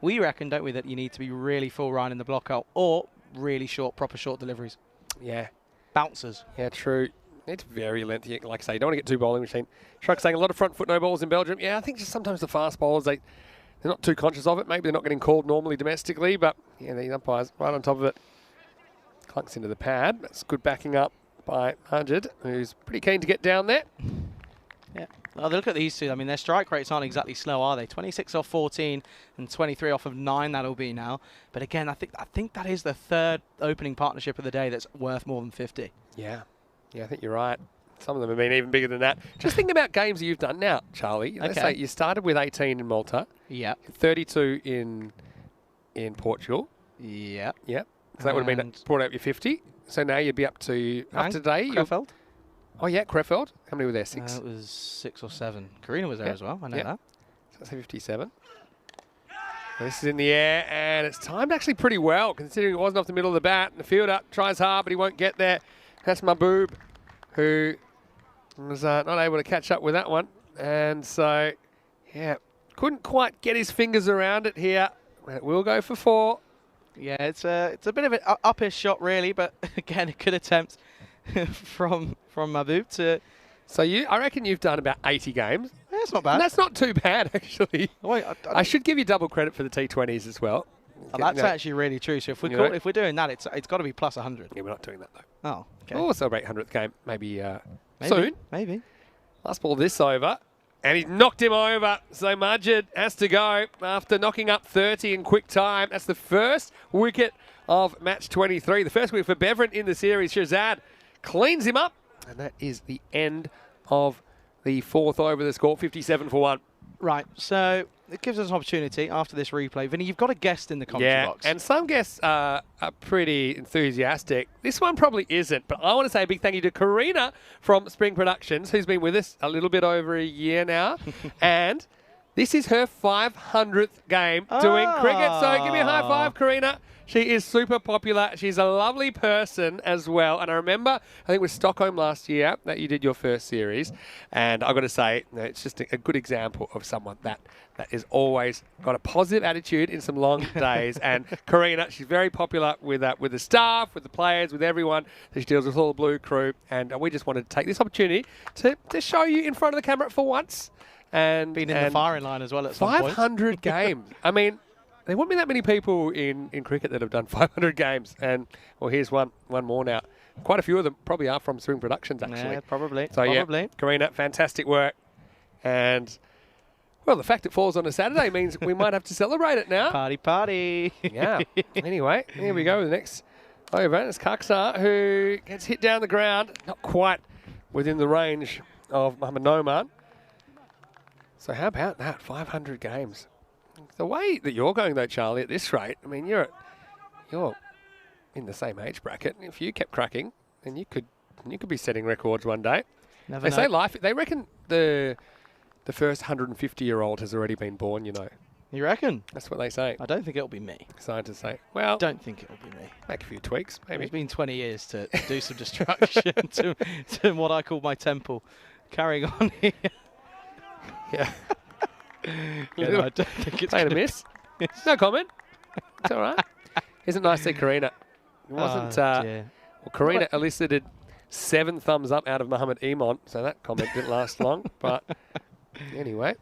We reckon, don't we, that you need to be really full run in the block out or really short, proper short deliveries. Yeah. Bouncers. Yeah, true. It's very lengthy. Like I say, you don't want to get too bowling machine. Shrug saying a lot of front foot no balls in Belgium. Yeah, I think just sometimes the fast bowlers, they're not too conscious of it. Maybe they're not getting called normally domestically, but yeah, the umpires right on top of it. Clunks into the pad. That's good backing up by Majid, who's pretty keen to get down there. Yeah. Well, look at these two. I mean, their strike rates aren't exactly slow, are they? 26 off 14 and 23 off of 9, that'll be now. But again, I think that is the third opening partnership of the day that's worth more than 50. Yeah. Yeah, I think you're right. Some of them have been even bigger than that. Just think about games that you've done now, Charlie. Let's say you started with 18 in Malta. Yeah. 32 in Portugal. Yeah. Yep. So that would have been brought out your 50. So now you'd be up to today. Krefeld. Oh, yeah, Krefeld. How many were there? 6? It was 6 or 7. Karina was there as well. I know that. So that's 57. This is in the air, and it's timed actually pretty well, considering it wasn't off the middle of the bat. And the fielder tries hard, but he won't get there. That's Mahboob, who was not able to catch up with that one. And so, yeah, couldn't quite get his fingers around it here. It will go for 4. Yeah, it's a bit of an uppish shot, really, but again, a good attempt from Mahboob to. So I reckon you've done about 80 games. Yeah, that's not bad. And that's not too bad, actually. Wait, I should give you double credit for the T20s as well. Oh, that's actually really true. So if we're doing that, it's got to be plus 100. Yeah, we're not doing that though. Oh, okay. We'll celebrate 100th game maybe soon. Maybe. Last ball this over. And he's knocked him over. So Majid has to go after knocking up 30 in quick time. That's the first wicket of match 23. The first wicket for Beveren in the series. Shahzad cleans him up. And that is the end of the 4th over. The score 57 for 1. Right, so it gives us an opportunity after this replay. Vinny, you've got a guest in the commentary box. And some guests are pretty enthusiastic. This one probably isn't, but I want to say a big thank you to Karina from Spring Productions, who's been with us a little bit over a year now. And this is her 500th game doing cricket. So give me a high five, Karina. She is super popular. She's a lovely person as well. And I remember, I think it was Stockholm last year that you did your first series. And I've got to say, it's just a good example of someone that is always got a positive attitude in some long days. And Karina, she's very popular with the staff, with the players, with everyone. She deals with all the blue crew. And we just wanted to take this opportunity to show you in front of the camera for once. And been in the firing line as well at some point. 500 games. I mean, there wouldn't be that many people in cricket that have done 500 games. And, well, here's one more now. Quite a few of them probably are from Spring Productions, actually. Yeah, probably. So, yeah, Karina, fantastic work. And, well, the fact it falls on a Saturday means we might have to celebrate it now. Party, party. Yeah. Anyway, here we go with the next over. It's Kaksar, who gets hit down the ground. Not quite within the range of Mohammad Noman. So how about that? 500 games. The way that you're going, though, Charlie, at this rate, I mean, you're in the same age bracket. If you kept cracking, then you could be setting records one day. Never They say life. They reckon the first 150-year-old has already been born. You know. You reckon? That's what they say. I don't think it'll be me. Scientists say. Well, I don't think it'll be me. Make a few tweaks, maybe. It's been 20 years to do some destruction to what I call my temple. Carrying on here. Yeah. Yeah, no, I don't think it's playing a miss. No comment. It's all right. Isn't nice to see Karina. It wasn't. Well, Karina elicited 7 thumbs up out of Mohammed Iman, so that comment didn't last long. But anyway,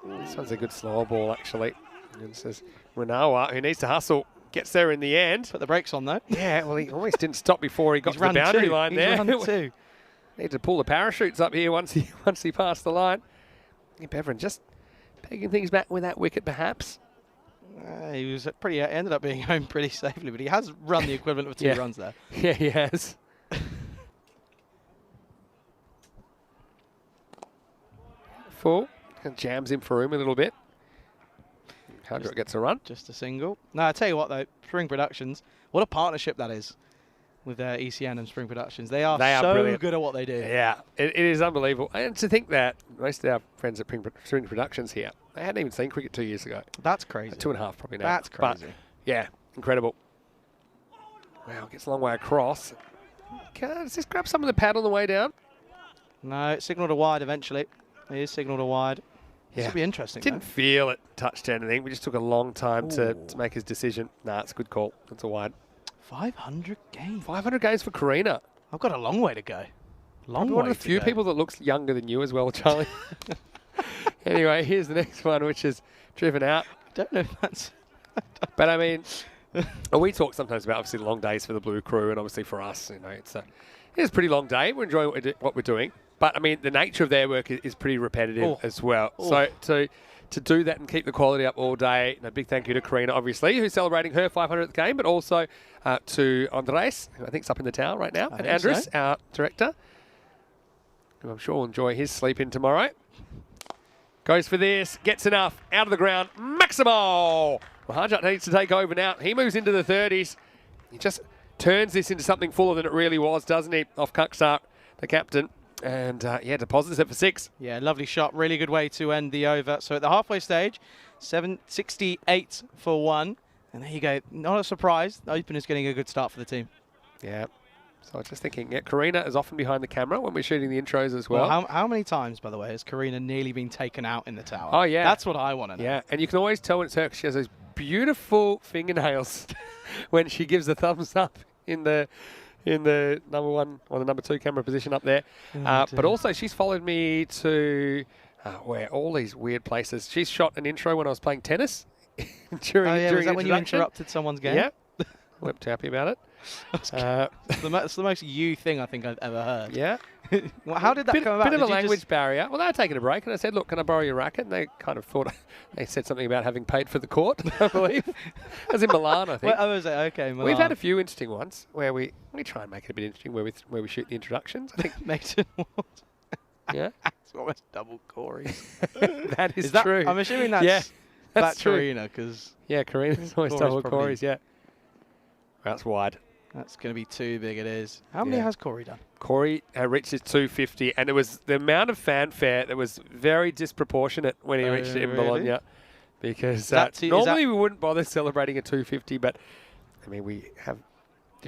this one's a good slower ball actually. And it says Renawa, who needs to hustle, gets there in the end. Put the brakes on though. Yeah, well, he almost didn't stop before he got to the boundary line there. He's run 2. Need to pull the parachutes up here once he passed the line. Beveren just pegging things back with that wicket, perhaps. He was ended up being home pretty safely, but he has run the equivalent of 2 runs there. Yeah, he has. Full. Jams in for room a little bit. Hardrock gets a run. Just a single. No, I tell you what though, Spring Productions, what a partnership that is with ECN and Spring Productions. They are so brilliant. Good at what they do. Yeah, it is unbelievable. And to think that most of our friends at Spring Productions here, they hadn't even seen cricket 2 years ago. That's crazy. 2.5 probably now. That's crazy. But, yeah, incredible. Wow, gets a long way across. Does this grab some of the pad on the way down? No, it signalled a wide eventually. It is signalled a wide. This will be interesting. Didn't feel it touched anything. We just took a long time to make his decision. Nah, it's a good call. It's a wide. 500 games. 500 games for Karina. I've got a long way to go. Probably one of the few people that looks younger than you as well, Charlie. Anyway, here's the next one, which is driven out. I don't know if that's... But I mean, we talk sometimes about obviously long days for the Blue Crew, and obviously for us, you know, it's a pretty long day. We're enjoying what we're doing, but I mean, the nature of their work is pretty repetitive as well. So to do that and keep the quality up all day, a big thank you to Karina, obviously, who's celebrating her 500th game, but also to Andres, who I think is up in the tower right now, and Andres, our director, who I'm sure will enjoy his sleep in tomorrow. Goes for this, gets enough, out of the ground, Maximo! Well, Harjut needs to take over now. He moves into the 30s. He just turns this into something fuller than it really was, doesn't he? Off Kuckstart, the captain. And, deposits it for 6. Yeah, lovely shot. Really good way to end the over. So at the halfway stage, 768 for 1. And there you go. Not a surprise. The opener's getting a good start for the team. Yeah. So I was just thinking, Karina is often behind the camera when we're shooting the intros as well. How many times, by the way, has Karina nearly been taken out in the tower? Oh, yeah. That's what I want to know. Yeah, and you can always tell when it's her because she has those beautiful fingernails when she gives the thumbs up in the number 1 or the number 2 camera position up there. But also, she's followed me to all these weird places. She's shot an intro when I was playing tennis during was that when you interrupted someone's game? Yeah. Wept happy about it. It's the most you thing I think I've ever heard. Yeah. Well, how did that come about? Bit of a language barrier. Well, they were taking a break, and I said, look, can I borrow your racket? And they kind of thought, they said something about having paid for the court, I believe. It was in Milan, I think. Well, I was like, okay, Milan. We've had a few interesting ones where we try and make it a bit interesting where we shoot the introductions. I think Mason Ward. Yeah. It's almost double Corey. That is true. I'm assuming that's that's true. Karina, because... Yeah, Karina's always double Corey's, yeah. That's wide. That's going to be too big, it is. How many has Corey done? Corey reaches 250, and it was the amount of fanfare that was very disproportionate when he reached it in Bologna. Because normally we wouldn't bother celebrating a 250, but, I mean, we have...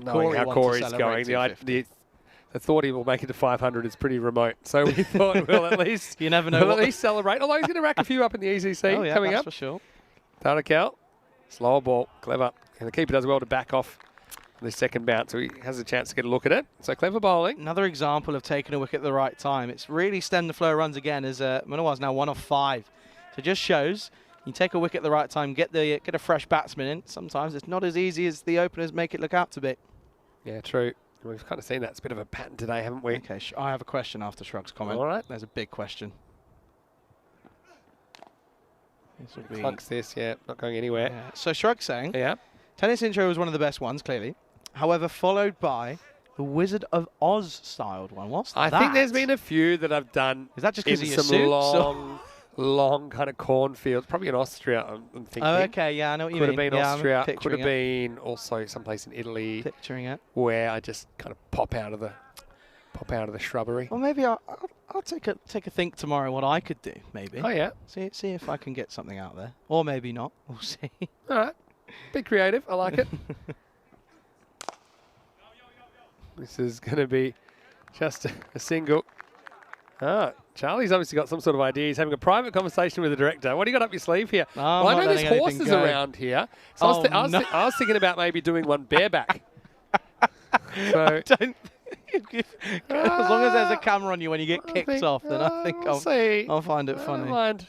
Knowing how Corey's going, the thought he will make it to 500 is pretty remote. So we thought we'll at least... You never know. We'll at least celebrate. Although he's going to rack a few up in the ECC coming up. For sure. Tarakel, slower ball, clever. And the keeper does well to back off the second bounce, so he has a chance to get a look at it. So clever bowling. Another example of taking a wicket at the right time. It's really stemmed the flow of runs again, as Manoir's now 1 of 5. So it just shows you take a wicket at the right time, get a fresh batsman in. Sometimes it's not as easy as the openers make it look out to be. Yeah, true. We've kind of seen that. It's a bit of a pattern today, haven't we? Okay, I have a question after Shrug's comment. All right. There's a big question. Clunks this, not going anywhere. Yeah. So Shrug's saying, tennis intro was one of the best ones, clearly. However, followed by the Wizard of Oz styled one. What's that? I think there's been a few that I've done. Is that just because of your some long kind of cornfields? Probably in Austria, I'm thinking. Oh, okay, yeah, I know what you mean. Could have been Austria. Could have been also someplace in Italy. Picturing it. Where I just kind of pop out of the shrubbery. Well, maybe I'll take a think tomorrow what I could do. Maybe. Oh yeah. See if I can get something out there, or maybe not. We'll see. All right. Be creative. I like it. This is going to be just a single. Charlie's obviously got some sort of idea. He's having a private conversation with the director. What do you got up your sleeve here? Well, I know there's horses around here. So I was thinking about maybe doing one bareback. So as long as there's a camera on you when you get kicked off, then I think I'll find it funny. I don't mind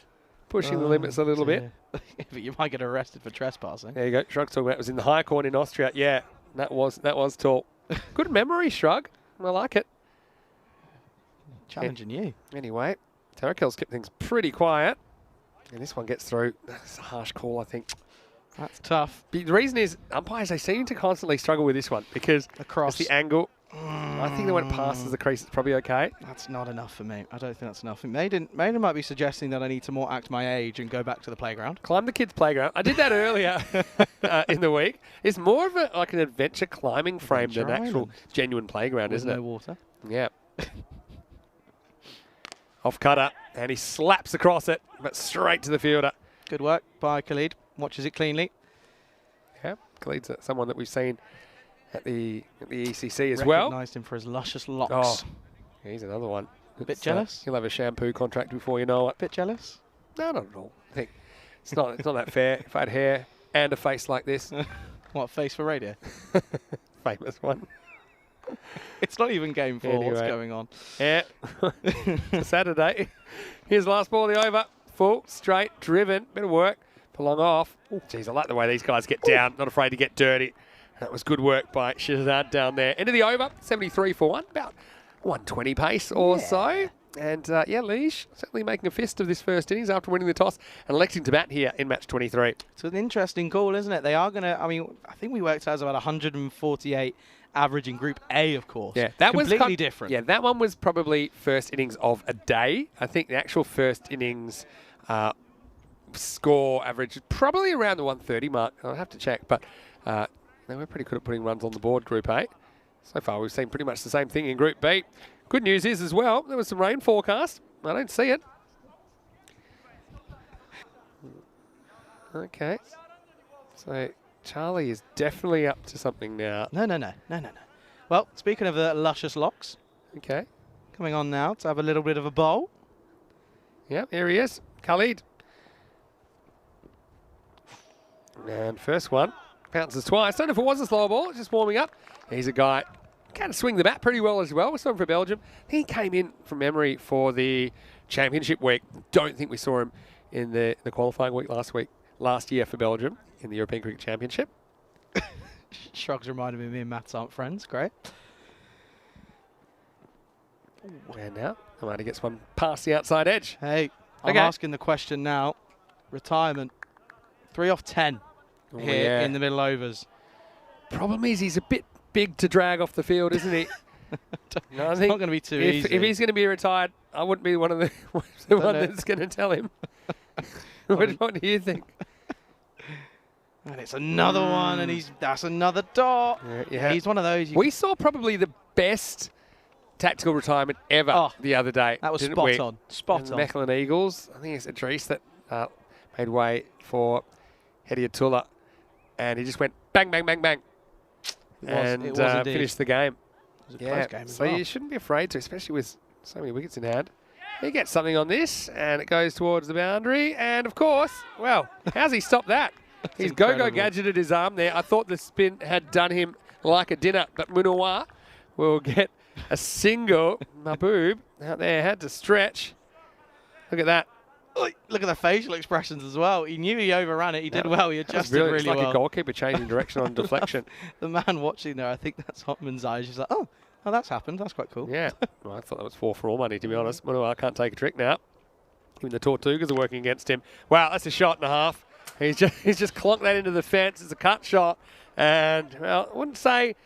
pushing the limits a little bit. But you might get arrested for trespassing. There you go. Shrug talking about it was in the high court in Austria. Yeah, that was tall. Good memory, Shrug. I like it. Challenging you. Anyway, Tarakel's kept things pretty quiet. And this one gets through. That's a harsh call, I think. That's tough. But the reason is umpires, they seem to constantly struggle with this one because it's the angle. I think that when it passes the crease, it's probably okay. That's not enough for me. I don't think that's enough. Maiden might be suggesting that I need to more act my age and go back to the playground. Climb the kids' playground. I did that earlier in the week. It's more of an adventure climbing frame than an actual genuine playground, isn't it? No water. Yeah. Off cutter, and he slaps across it, but straight to the fielder. Good work by Khalid. Watches it cleanly. Yeah, Khalid's someone that we've seen at the ECC as well. Recognised him for his luscious locks. Oh, he's another one. Bit jealous? He'll have a shampoo contract before you know it. Bit jealous? No, not at all. I think it's not that fair. If I had hair and a face like this. What, face for radio? Famous one. It's not even game 4. Anyway. What's going on? Yeah. It's Saturday. Here's the last ball of the over. Full, straight, driven. Bit of work. Long off. Geez, I like the way these guys get down. Not afraid to get dirty. That was good work by Shazad down there. End of the over. 73 for 1. About 120 pace or so. And, Liege certainly making a fist of this first innings after winning the toss and electing to bat here in match 23. It's an interesting call, isn't it? They are going to, I think we worked out as about 148 average in Group A, of course. Yeah, that was completely different. Yeah, that one was probably first innings of a day. I think the actual first innings score average is probably around the 130 mark. I'll have to check, but they were pretty good at putting runs on the board, Group A. So far, we've seen pretty much the same thing in Group B. Good news is as well, there was some rain forecast. I don't see it. Okay. So Charlie is definitely up to something now. No. Well, speaking of the luscious locks, Okay. coming on now to have a little bit of a bowl. Yep, here he is. Khalid. And first one. Bounces twice. Don't know if it was a slow ball. It's just warming up. He's a guy can swing the bat pretty well as well. We saw him for Belgium. He came in from memory for the championship week. Don't think we saw him in the qualifying week last year for Belgium in the European Cricket Championship. Shrugs reminded me and Matt's aren't friends. Great. And now Amadi gets one past the outside edge. Hey, I'm Okay. asking the question now. Retirement. 3 off 10 here in the middle overs. Problem is he's a bit big to drag off the field, isn't he? No, I It's think not going to be too if easy. he's going to be retired, I wouldn't be one of the one that's going to tell him. What do you think? And it's another one, and that's another dot. Yeah. He's one of those. We saw probably the best tactical retirement ever the other day. That was didn't spot we? on. Spot And on. the Mechelen Eagles. I think it's Idris that made way for Hediatullah. And he just went bang, bang, bang, bang. It was indeed. Finished the game. It was a close game as so well. you shouldn't be afraid to, especially with so many wickets in hand. He gets something on this, and it goes towards the boundary. And, of course, well, how's he stopped that? He's go-go gadgeted his arm there. I thought the spin had done him like a dinner, but Munawar will get a single. Mahbub out there had to stretch. Look at that. Look at the facial expressions as well. He knew he overran it. He did well. He adjusted It's really like well. a goalkeeper changing direction on deflection. The man watching there, I think that's Hotman's eyes. He's like, oh, that's happened. That's quite cool. Yeah. Well, I thought that was 4 for all money, to be honest. Munawar can't take a trick now. Even the Tortugas are working against him. Wow, that's a shot and a half. He's just clonked that into the fence. It's a cut shot. And, well, I wouldn't say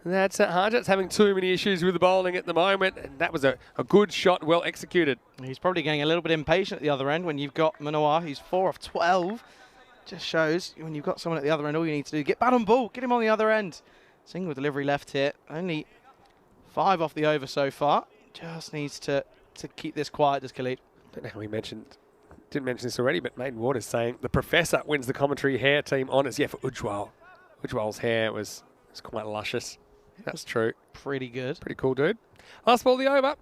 that Harjat's having too many issues with the bowling at the moment. And that was a good shot, well executed. He's probably getting a little bit impatient at the other end when you've got Munawar. He's 4 off 12. Just shows when you've got someone at the other end, all you need to do, get bat on ball, get him on the other end. Single delivery left here. Only 5 off the over so far. Just needs to keep this quiet, does Khalid. I don't know how we didn't mention this already, but Maiden Waters saying the professor wins the commentary hair team honours. Yeah, for Ujwal. Ujwal's hair was quite luscious. That's true. Pretty good. Pretty cool, dude. Last ball of the over.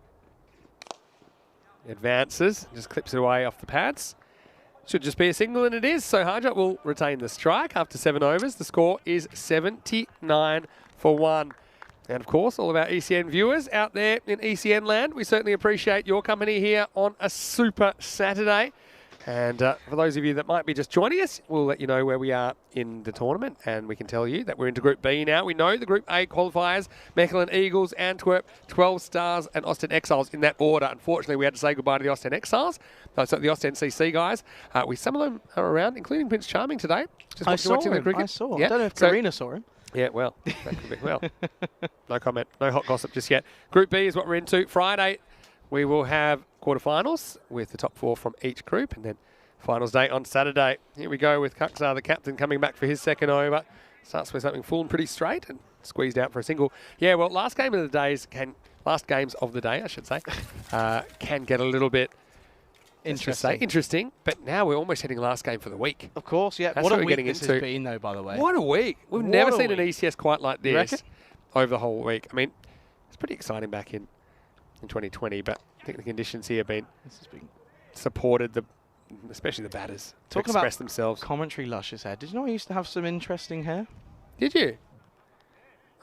Advances, just clips it away off the pads. Should just be a single, and it is. So Harjat will retain the strike after 7 overs. The score is 79 for 1. And, of course, all of our ECN viewers out there in ECN land, we certainly appreciate your company here on a super Saturday. And for those of you that might be just joining us, we'll let you know where we are in the tournament, and we can tell you that we're into Group B now. We know the Group A qualifiers, Mechelen Eagles, Antwerp, 12 Stars, and Austin Exiles in that order. Unfortunately, we had to say goodbye to the Austin Exiles, so the Austin CC guys. Some of them are around, including Prince Charming today. Just watching the cricket. I saw. Yeah. I don't know if Karina saw him. Yeah, well, that could be. Well, no comment. No hot gossip just yet. Group B is what we're into. Friday, we will have quarterfinals with the top 4 from each group, and then finals day on Saturday. Here we go with Kaksar, the captain, coming back for his second over. Starts with something full and pretty straight and squeezed out for a single. Yeah, well, last games of the day, I should say, can get a little bit interesting. But now we're almost hitting last game for the week. Of course, yeah. That's what what a we're week getting this into. has been, though, by the way. What a week. We've What never a seen an week. ECS quite like You this. reckon? over the whole week. I mean, it's pretty exciting back in 2020, but I think the conditions here have been supported, especially the batters, to express themselves. Commentary luscious hair. Did you know I used to have some interesting hair? Did you?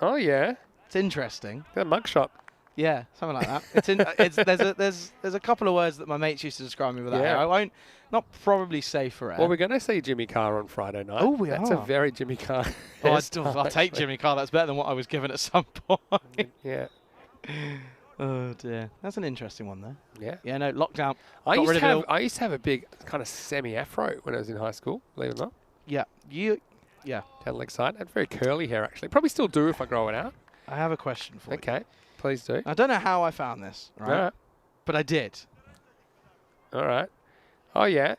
Oh, yeah. It's interesting. Got a mugshot. Yeah, something like that. There's a couple of words that my mates used to describe me with that hair. I won't, not probably safe for it. Well, we're going to see Jimmy Carr on Friday night. Oh, we That's are. a very Jimmy Carr. I'll take Jimmy Carr. That's better than what I was given at some point. Yeah. Oh dear, that's an interesting one there. Yeah. Yeah, no, lockdown. I used to have a big kind of semi-afro when I was in high school, believe it or not. Yeah, yeah. Down the leg side. I had very curly hair, actually. Probably still do if I grow it out. I have a question for you. Okay, please do. I don't know how I found this, right? All right. But I did. All right. Oh, yeah.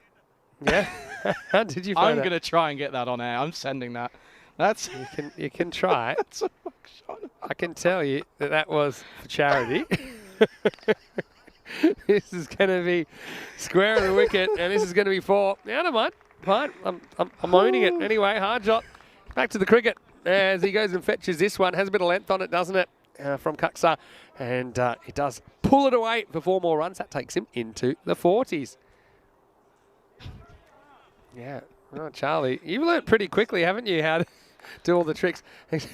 Yeah. How did you find I'm that? going to try and get that on air. I'm sending that. That's You can try. that's a mugshot. I can tell you that was for charity. This is going to be square of the wicket, and this is going to be 4. Yeah, don't mind. Fine. I'm owning it. Anyway, hard shot. Back to the cricket as he goes and fetches this one. Has a bit of length on it, doesn't it, from Kaksa. And he does pull it away for 4 more runs. That takes him into the 40s. Yeah. Oh, Charlie, you've learnt pretty quickly, haven't you, how to do all the tricks.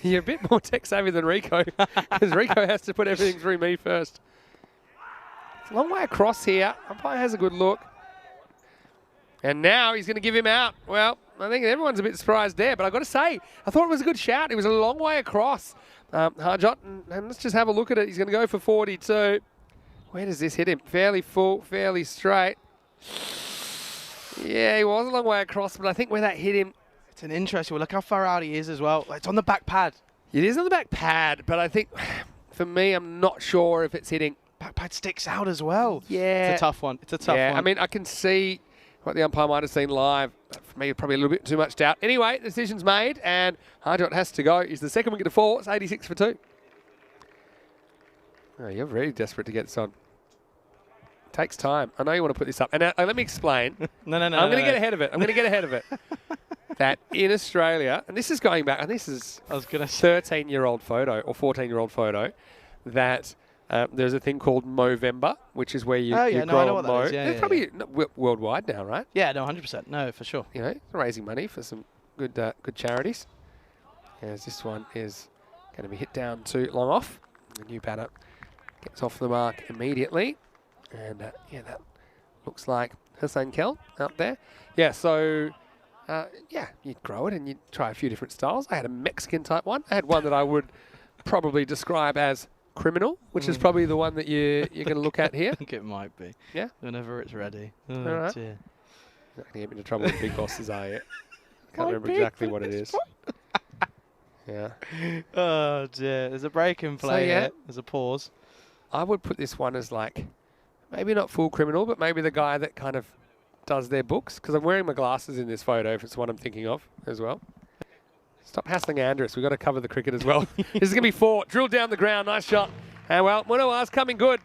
You're a bit more tech-savvy than Rico, because Rico has to put everything through me first. It's a long way across here. Umpire has a good look. And now he's going to give him out. Well, I think everyone's a bit surprised there, but I've got to say, I thought it was a good shout. It was a long way across. Harjot, and let's just have a look at it. He's going to go for 42. Where does this hit him? Fairly full, fairly straight. Yeah, he was a long way across, but I think where that hit him... It's an interesting one. Look how far out he is as well. It's on the back pad. It is on the back pad, but I think, for me, I'm not sure if it's hitting... Back pad sticks out as well. Yeah. It's a tough one. It's a tough one. I mean, I can see what the umpire might have seen live. For me, probably a little bit too much doubt. Anyway, the decision's made, and Harjot has to go. He's the second wicket to 4. It's 86 for 2. Oh, you're very desperate to get this on. Takes time. I know you want to put this up. And now, let me explain. No. I'm going to get ahead of it. That in Australia, and this is going back, and this is I was going to say 13-year-old photo or 14-year-old photo, that there's a thing called Movember, which is where you I grow know a what that mo. is. Yeah, It's probably worldwide now, right? Yeah, no, 100%. No, for sure. You know, raising money for some good charities. As this one is going to be hit down too long off. The new batter gets off the mark immediately. And, yeah, that looks like Hussein Kel out there. Yeah, so, yeah, you'd grow it and you'd try a few different styles. I had a Mexican type one. I had one that I would probably describe as criminal, which is probably the one that you're going to look at here. I think it might be. Yeah? Whenever it's ready. Oh, All right. dear. You're not going to get me into trouble with big bosses, are you? I can't remember exactly what it is. Yeah. Oh, dear. There's a break in play here. There's a pause. I would put this one as like, maybe not full criminal, but maybe the guy that kind of does their books. Because I'm wearing my glasses in this photo, if it's what I'm thinking of as well. Stop hassling Andrus. We've got to cover the cricket as well. This is going to be 4. Drilled down the ground. Nice shot. And well, Munawar's coming good.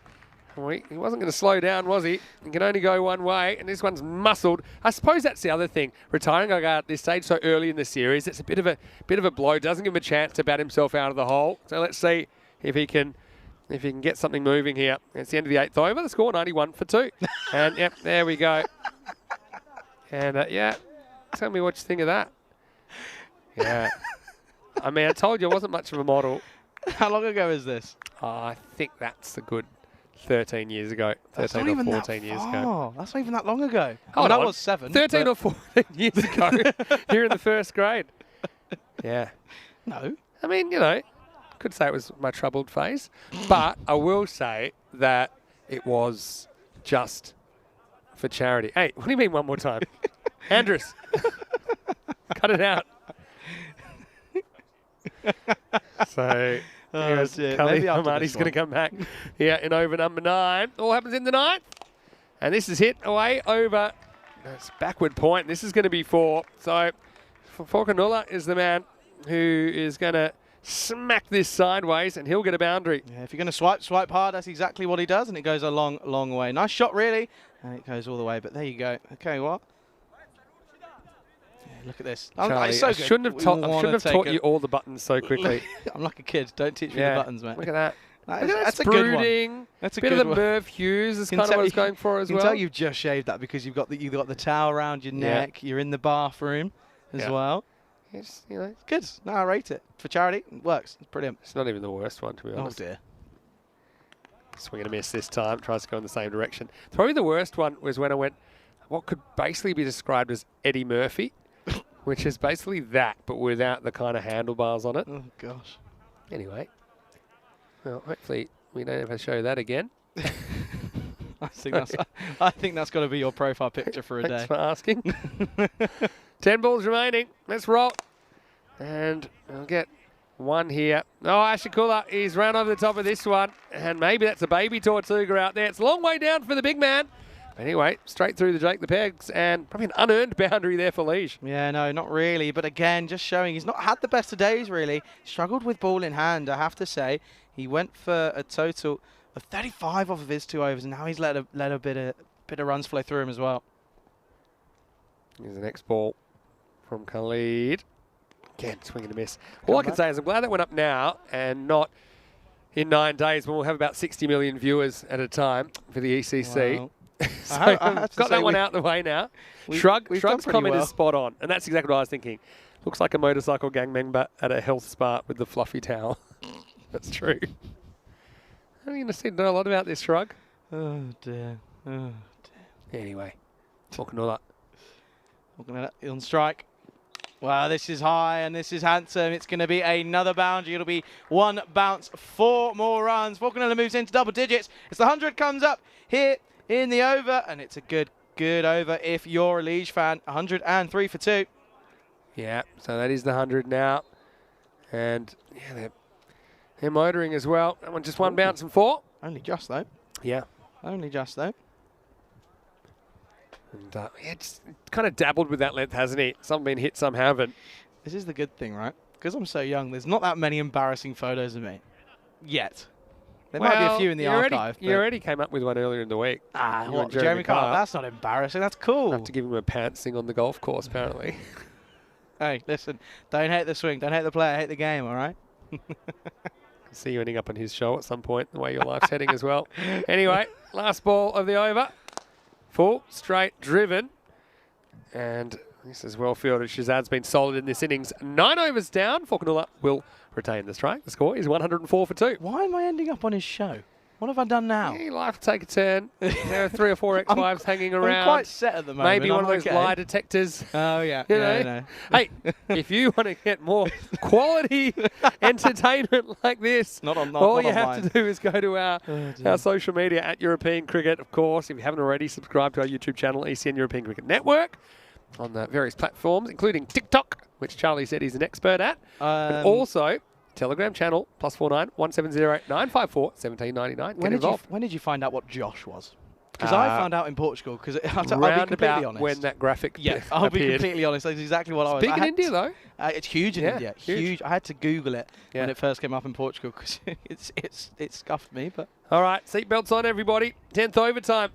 He wasn't going to slow down, was he? He can only go one way, and this one's muscled. I suppose that's the other thing. Retiring a guy at this stage so early in the series, it's a bit of a blow. Doesn't give him a chance to bat himself out of the hole. So let's see if he can get something moving here. It's the end of the 8th over. The score 91 for 2. And yep, there we go. And yeah, tell me what you think of that. Yeah. I mean, I told you I wasn't much of a model. How long ago is this? I think that's a good 13 years ago. 13 or 14 years ago. That's not even that long ago. Hold that on. was 7. 13 or 14 years ago. Here in the first grade. Yeah. No. I mean, you know, could say it was my troubled phase. But I will say that it was just for charity. Hey, what do you mean one more time? Andrus. Cut it out. So, Cully Hamadi's going to come back here in over number 9. All happens in the 9th. And this is hit away over. That's backward point. This is going to be 4. So, Forcanulla is the man who is going to smack this sideways, and he'll get a boundary. Yeah, if you're going to swipe hard, that's exactly what he does, and it goes a long, long way. Nice shot, really. And it goes all the way, but there you go. Okay, what? look at this. Charlie, It's so I good. shouldn't have, We taught, I wanna shouldn't have take taught it. you all the buttons so quickly. I'm like a kid. Don't teach me Yeah. the buttons, mate. Look at that. That's a Brooding. good one. That's a Bit good of the one. Merv Hughes is You kind can of what I was tell- going for as You can well. tell you've just shaved that because you've got the towel around your Yeah. neck. You're in the bathroom as Yeah. well. It's, you know, It's good. No, I rate it. For charity, it works. It's brilliant. it's not even the worst one, to be Oh, honest. dear. Swing and a miss this time. Tries to go in the same direction. Probably the worst one was when I went what could basically be described as Eddie Murphy, which is basically that, but without the kind of handlebars on it. Oh, gosh. Anyway, well, hopefully we don't ever show that again. I think that's got to be your profile picture for a Thanks day. for asking. 10 balls remaining. Let's roll. And we'll get one here. Oh, Ashikula, he's run over the top of this one. And maybe that's a baby Tortuga out there. It's a long way down for the big man. Anyway, straight through the Jake the Pegs. And probably an unearned boundary there for Liege. Yeah, no, not really. But again, just showing he's not had the best of days, really. Struggled with ball in hand, I have to say. He went for a total of 35 off of his 2 overs, and now he's let a bit of runs flow through him as well. Here's the next ball from Khalid. Again, swing and a miss. All I can say is I'm glad that went up now and not in 9 days when we'll have about 60 million viewers at a time for the ECC. Wow. So I have I've to got say that one we- out the way now. we've Shrugg's done pretty comment well. is spot on, and that's exactly what I was thinking. Looks like a motorcycle gang member at a health spa with the fluffy towel. That's true. I'm going to know a lot about this, Shrug. Oh, dear. Oh, dear. Anyway, talking all that. Looking at it on strike. Wow, this is high and this is handsome. It's going to be another boundary. It'll be 1 bounce, 4 more runs. Falconella moves into double digits. It's the 100 comes up here in the over, and it's a good over if you're a Liege fan. 103 for 2. Yeah, so that is the 100 now. And yeah, they're motoring as well. That one just 1 bounce and 4. Only just, though. Yeah. Only just, though. And yeah, just kind of dabbled with that length, hasn't he? Some been hit, some haven't. This is the good thing, right? Because I'm so young, there's not that many embarrassing photos of me. Yet. There might be a few in the archive. You already came up with one earlier in the week. Ah, You what? and Jeremy Carr. Carr. That's not embarrassing. That's cool. I have to give him a pantsing on the golf course, apparently. Hey, listen. Don't hate the swing. Don't hate the player. Hate the game, all right? See you ending up on his show at some point, the way your life's heading as well. Anyway, last ball of the over. Full, straight, driven. And this is well fielded. Shazad's been solid in this innings. 9 overs down. Falconella will retain the strike. The score is 104 for 2. Why am I ending up on his show? What have I done now? Yeah, life will take a turn. There are 3 or 4 ex-wives hanging around. I'm quite set at the moment. Maybe one of I'm those okay. lie detectors. Oh, yeah. You yeah, know? I know. Hey, if you want to get more quality entertainment like this, Not on all not you on have mine. to do is go to our social media at European Cricket, of course. If you haven't already, subscribe to our YouTube channel, ECN European Cricket Network, on the various platforms, including TikTok, which Charlie said he's an expert at, but also Telegram channel, +49 170 954 1799. Get involved. When did you find out what Josh was? Because I found out in Portugal. Because I'll be Round completely about honest. when that graphic I'll be appeared. completely honest. That's exactly what I was. Big I in had India, to- though. It's huge in Yeah, India. huge. Huge. I had to Google it Yeah. when it first came up in Portugal because it scuffed me. But All right, seatbelts on, everybody. 10th overtime.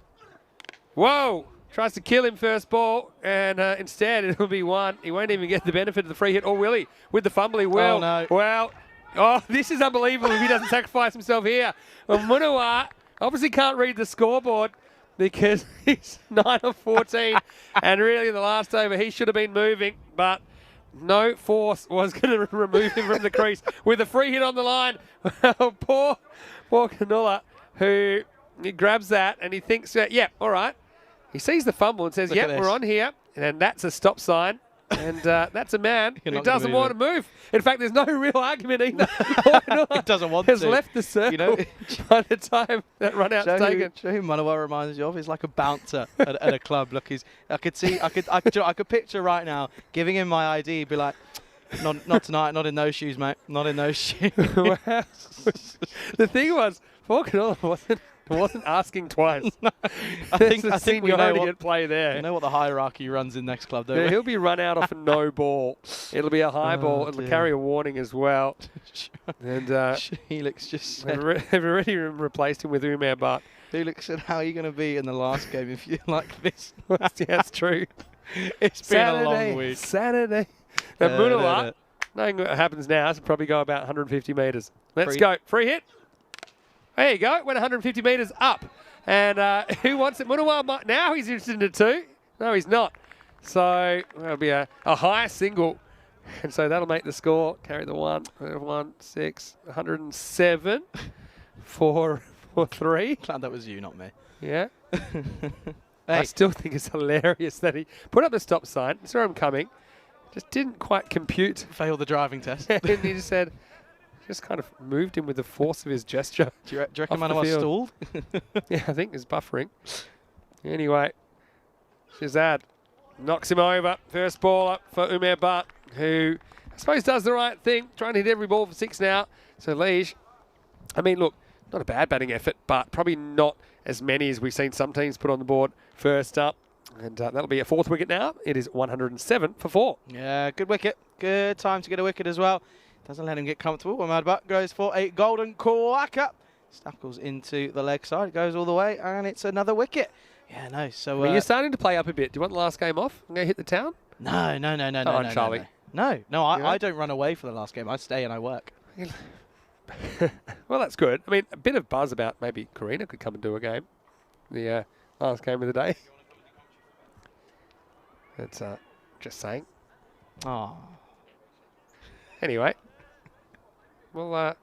Whoa! Tries to kill him first ball, and instead it'll be 1. He won't even get the benefit of the free hit. Or will he? With the fumble, he will. Oh, no. Well, oh, this is unbelievable if he doesn't sacrifice himself here. Well, Munawar obviously can't read the scoreboard because he's 9 of 14. And really, the last over, he should have been moving, but no force was going to remove him from the crease with a free hit on the line. Poor Canola, who he grabs that and he thinks, yeah, all right. He sees the fumble and says, Look at yep, this. we're on here. And that's a stop sign. And that's a man You're who not gonna doesn't move want it. to move. In fact, there's no real argument either. He doesn't want has to. left the circle You know, by the time that run out's taken. Show who Manawa reminds you of. He's like a bouncer at a club. Look, I could picture right now giving him my ID. Be like, not tonight. Not in those shoes, mate. Not in those shoes. Well, the thing was, Falconella wasn't asking twice. I think we know seniority what, at play there. you know what the hierarchy runs in next club, don't Yeah, we? he'll be run out off a no ball. It'll be a high ball. It'll dear. carry a warning as well. And Helix just they've said, they've already replaced him with Umar, but Helix said, how are you going to be in the last game if you like this? yeah, that's true. It's been a long week. Saturday. Now, Munawa, knowing what happens now, it's probably go about 150 metres. Let's go. Free hit. There you go. Went 150 metres up. And who wants it? Munawa, now he's interested in it too. No, he's not. So that'll be a high single. And so that'll make the score. Carry the 107 for 3. Glad that was you, not me. Yeah. I still think it's hilarious that he put up the stop sign, saw him coming, just didn't quite compute. Failed the driving test. And he just said, just kind of moved him with the force of his gesture. Do you reckon Manawa stalled? Yeah, I think he's buffering. Anyway, Shazad knocks him over. First ball up for Umair Butt, who I suppose does the right thing, trying to hit every ball for 6 now. So Liege, I mean, look, not a bad batting effort, but probably not as many as we've seen some teams put on the board first up. And that'll be a 4th wicket now. It is 107 for 4. Yeah, good wicket. Good time to get a wicket as well. Doesn't let him get comfortable. Umair Butt goes for a golden quacker. Stackles into the leg side. It goes all the way, and it's another wicket. Yeah, no. So you're starting to play up a bit. Do you want the last game off? I'm going to hit the town? No. On, Charlie. No, I don't run away for the last game. I stay and I work. Well, that's good. I mean, a bit of buzz about maybe Karina could come and do a game. The last game of the day. That's just saying. Oh. Anyway. Well,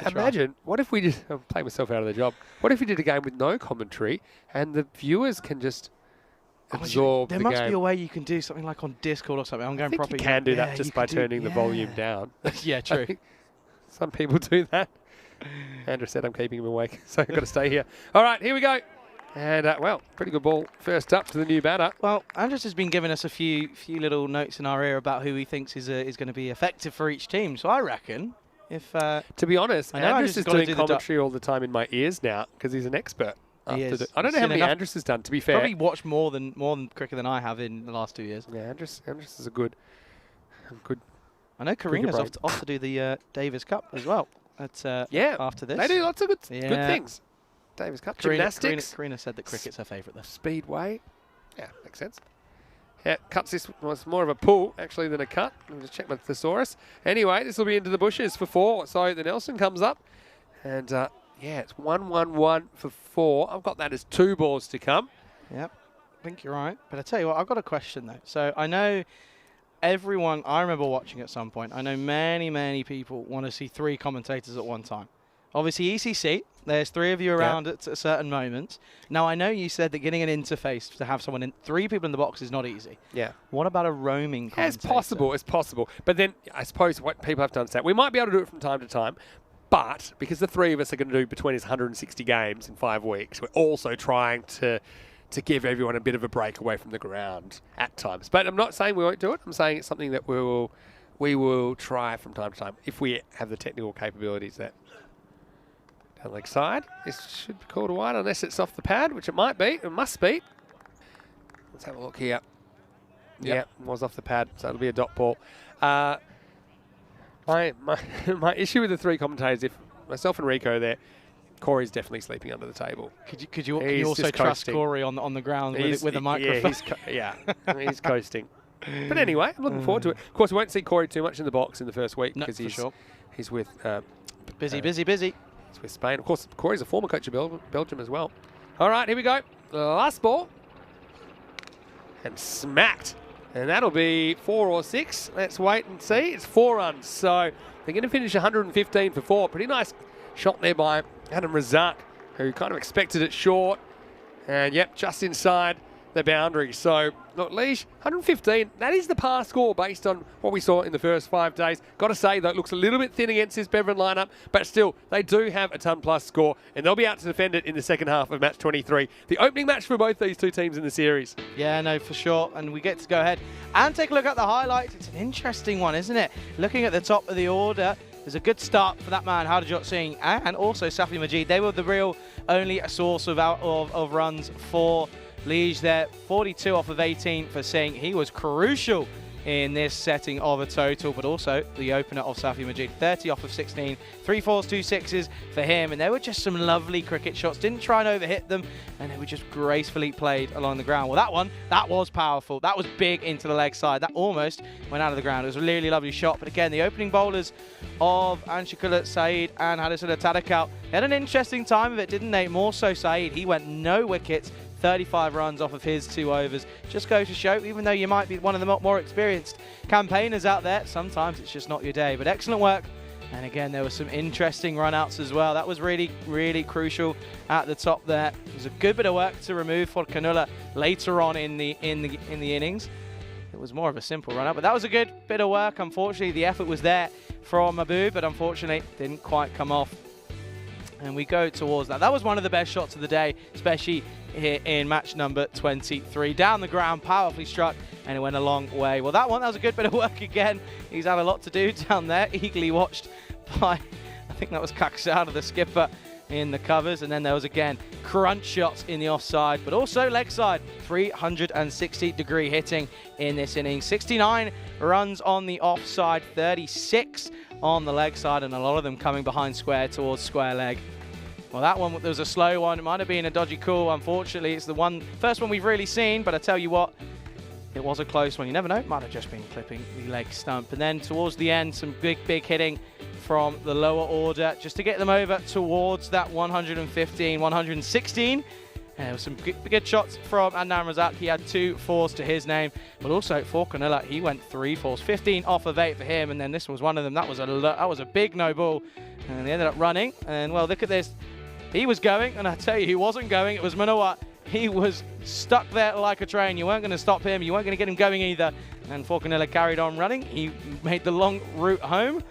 imagine, what if we just... I'm playing myself out of the job. What if we did a game with no commentary and the viewers can just absorb the game? There must be a way you can do something like on Discord or something. I'm going properly. You can do that just by turning the volume down. Yeah, true. Some people do that. Andrew said I'm keeping him awake, so I've got to stay here. All right, here we go. And, well, pretty good ball first up to the new batter. Well, Andrew's has been giving us a few little notes in our ear about who he thinks is going to be effective for each team. So I reckon if... to be honest, Andrews is doing commentary all the time in my ears now because he's an expert. I don't know how many Andrews has done, to be fair. Probably watched more than cricket than I have in the last 2 years. Yeah, Andrews is a good... I know Karina's off to do the Davis Cup as well. After this. They do lots of good things. Davis Cup, gymnastics. Karina said that cricket's her favourite though. Speedway. Yeah, makes sense. Yeah, cuts this was more of a pull actually than a cut. Let me just check my thesaurus. Anyway, this will be into the bushes for 4. So the Nelson comes up. And it's 1-1-1 for 4. I've got that as 2 balls to come. Yep, I think you're right. But I tell you what, I've got a question though. So I know everyone, I remember watching at some point, I know many people want to see 3 commentators at one time. Obviously ECC, there's 3 of you around at certain moments. Now I know you said that getting an interface to have someone 3 people in the box is not easy. Yeah. What about a roaming commentator? It's possible. But then I suppose what people have to understand, we might be able to do it from time to time, but because the 3 of us are going to do between 160 games in 5 weeks, we're also trying to give everyone a bit of a break away from the ground at times. But I'm not saying we won't do it. I'm saying it's something that we will try from time to time if we have the technical capabilities there. Down leg side. This should be called a wide unless it's off the pad, which it might be. It must be. Let's have a look here. Yeah, it was off the pad, so it'll be a dot ball. My issue with the 3 commentators, if myself and Rico there, Corey's definitely sleeping under the table. Could you also trust Corey on the ground with a microphone? He's coasting. But anyway, I'm looking forward to it. Of course, we won't see Corey too much in the box in the first week because he's with busy. He's with Spain. Of course, Corey's a former coach of Belgium as well. All right, here we go. Last ball. And smacked. And that'll be 4 or 6. Let's wait and see. It's 4 runs. So they're going to finish 115 for 4. Pretty nice shot there by Adam Razak, who kind of expected it short. And, just inside the boundary. So, look, Liege, 115, that is the par score based on what we saw in the first 5 days. Got to say, though, it looks a little bit thin against this Bevan lineup, but still, they do have a ton-plus score, and they'll be out to defend it in the second half of match 23. The opening match for both these 2 teams in the series. Yeah, no, for sure, and we get to go ahead and take a look at the highlights. It's an interesting one, isn't it? Looking at the top of the order, there's a good start for that man, Harjot Singh, and also Safi Majid. They were the real only source of runs for Liege there. 42 off of 18 for Singh. He was crucial in this setting of a total, but also the opener of Safi Majid, 30 off of 16, 3 4s, 2 6s for him, and there were just some lovely cricket shots, didn't try and overhit them, and they were just gracefully played along the ground. Well, that one, that was powerful, that was big into the leg side, that almost went out of the ground. It was a really lovely shot, but again, the opening bowlers of Anshikula Saeed and Hadisula Tadakal had an interesting time of it, didn't they? More so Saeed, he went no wickets, 35 runs off of his 2 overs. Just goes to show, even though you might be one of the more experienced campaigners out there, sometimes it's just not your day. But excellent work. And again, there were some interesting run-outs as well. That was really, really crucial at the top there. It was a good bit of work to remove for Kanula later on in the innings. It was more of a simple run-out, but that was a good bit of work. Unfortunately, the effort was there from Abu, but unfortunately, didn't quite come off. And we go towards that. That was one of the best shots of the day, especially here in match number 23. Down the ground, powerfully struck, and it went a long way. Well, that was a good bit of work again. He's had a lot to do down there, eagerly watched by, I think that was Kaksada, the skipper, in the covers. And then there was, again, crunch shots in the offside, but also leg side. 360-degree hitting in this inning. 69 runs on the offside, 36 on the leg side, and a lot of them coming behind square towards square leg. Well, that one, there was a slow one. It might have been a dodgy call. Unfortunately, it's the first one we've really seen, but I tell you what, it was a close one. You never know. It might have just been clipping the leg stump. And then towards the end, some big hitting from the lower order just to get them over towards that 115, 116. And there was some good shots from Adnan Razak. He had 2 4s to his name, but also for Canilla, he went 3 4s, 15 off of 8 for him. And then this was one of them. That was a big no ball, and they ended up running. And well, look at this. He was going, and I tell you, he wasn't going. It was Manawat. He was stuck there like a train. You weren't going to stop him. You weren't going to get him going either. And Forcanilla carried on running. He made the long route home.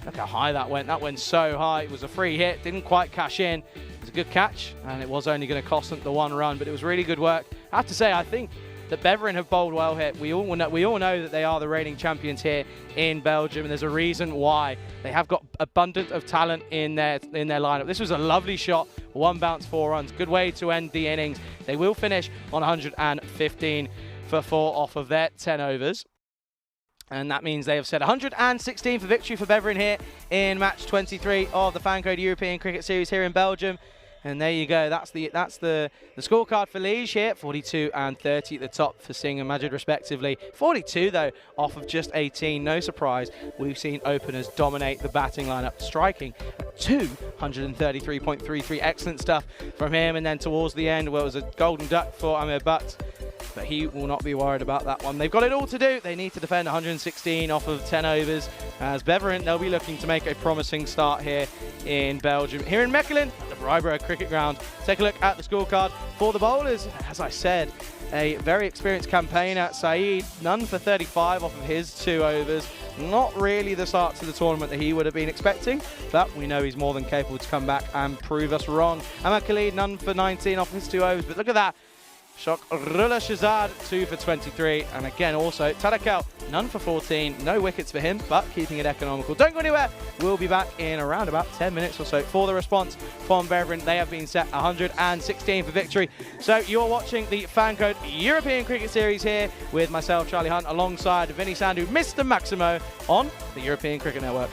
Look how high that went. That went so high. It was a free hit. Didn't quite cash in. It was a good catch, and it was only going to cost them the 1 run, but it was really good work. I have to say, I think that Beveren have bowled well here. We all know that they are the reigning champions here in Belgium, and there's a reason why. They have got abundant of talent in their lineup. This was a lovely shot, 1 bounce, 4 runs. Good way to end the innings. They will finish on 115 for 4 off of their 10 overs. And that means they have set 116 for victory for Beveren here in match 23 of the FanCode European Cricket Series here in Belgium. And there you go. That's the scorecard for Liège here. 42 and 30 at the top for Singh and Majid respectively. 42 though off of just 18. No surprise. We've seen openers dominate the batting lineup, striking 233.33. Excellent stuff from him. And then towards the end, well, it was a golden duck for Amir Butt, but he will not be worried about that one. They've got it all to do. They need to defend 116 off of 10 overs. As Beveren, they'll be looking to make a promising start here in Belgium. Here in Mechelen, at the Breiburg Cricket Ground. Take a look at the scorecard for the bowlers. As I said, a very experienced campaigner, Saeed, none for 35 off of his 2 overs. Not really the start to the tournament that he would have been expecting, but we know he's more than capable to come back and prove us wrong. Ahmad Khalid, none for 19 off his 2 overs, but look at that. Shokrullah Shazad, 2 for 23. And again, also, Tadakal, none for 14. No wickets for him, but keeping it economical. Don't go anywhere. We'll be back in around about 10 minutes or so for the response from Beveren. They have been set 116 for victory. So you're watching the FanCode European Cricket Series here with myself, Charlie Hunt, alongside Vinny Sandhu, Mr. Maximo, on the European Cricket Network.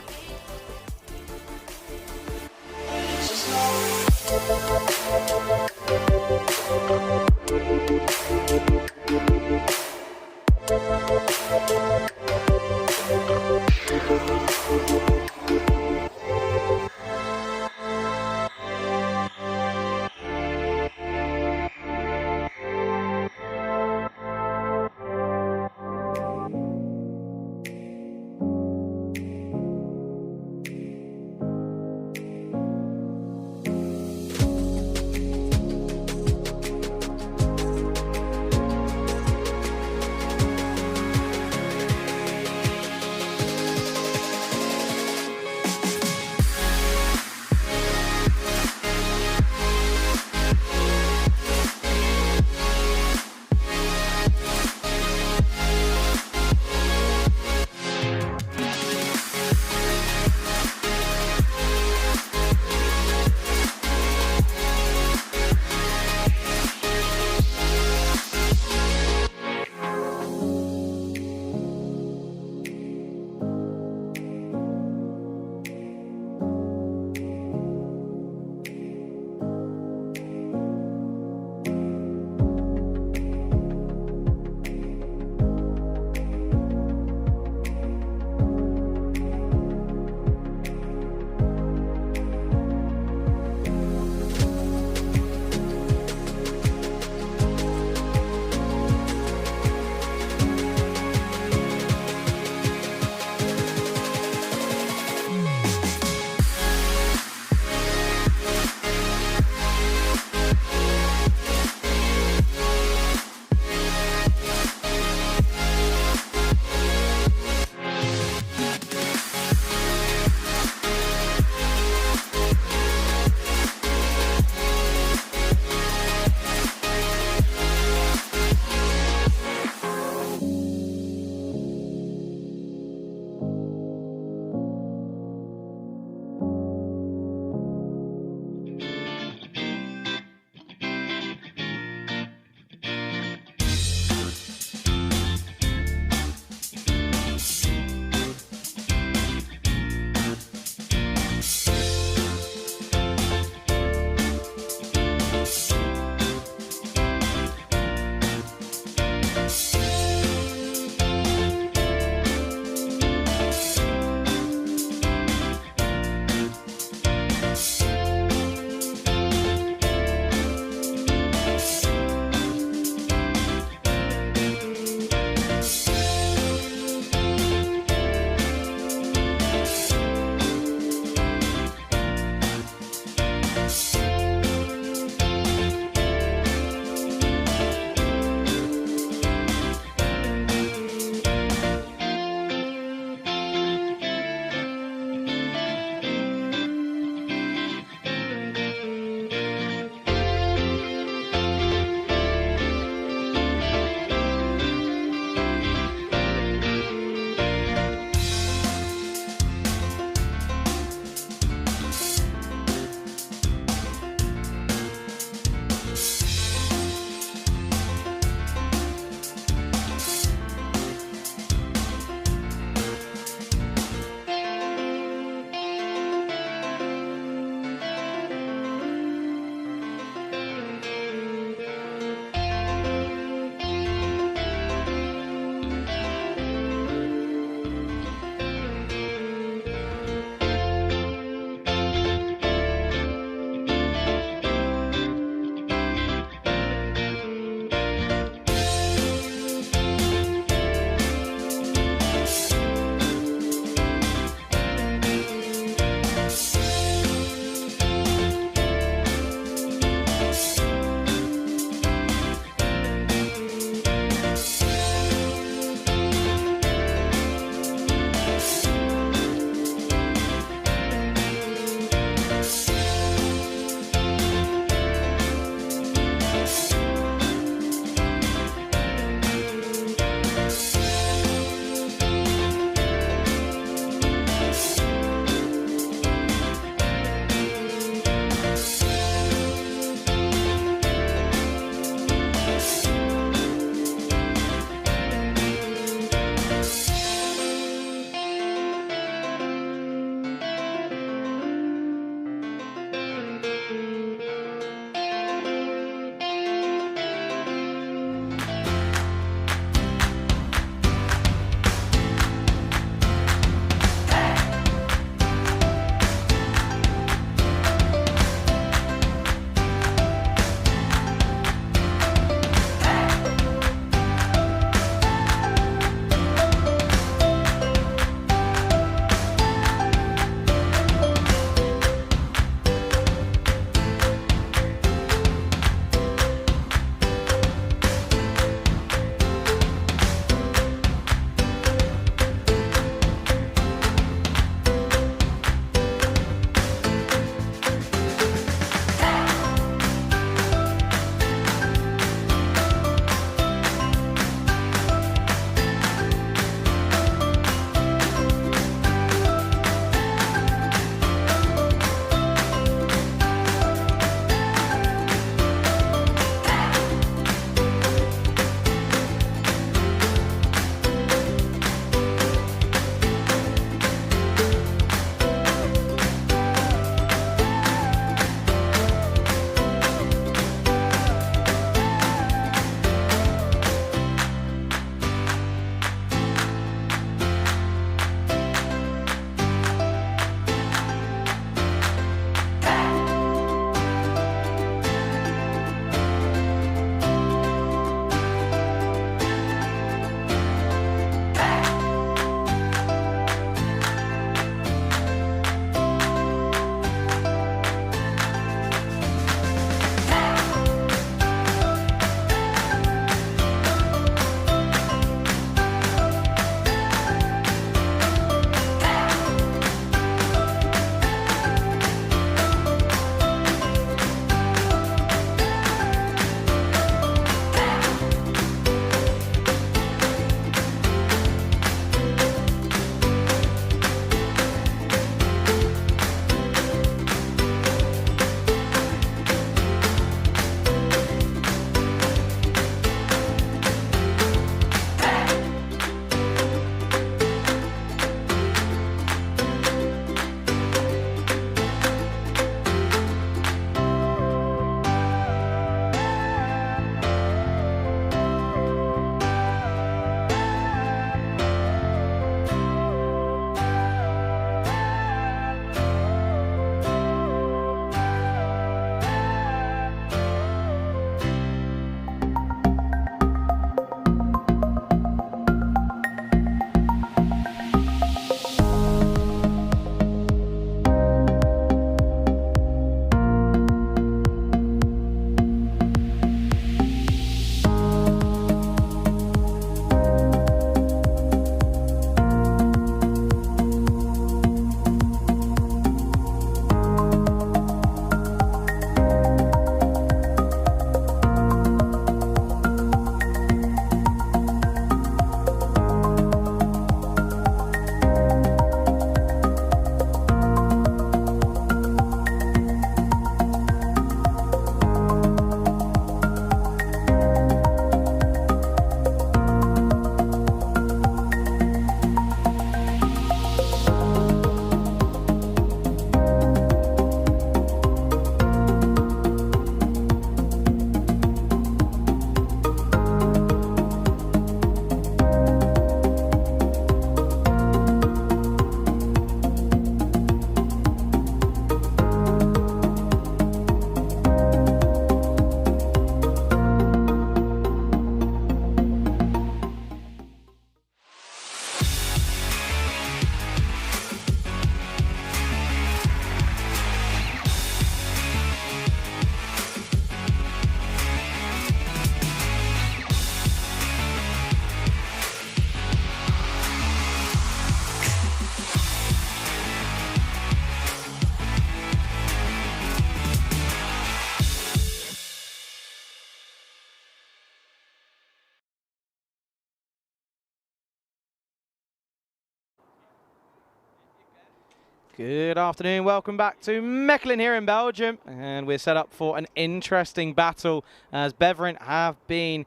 Good afternoon, welcome back to Mechelen here in Belgium, and we're set up for an interesting battle as Beveren have been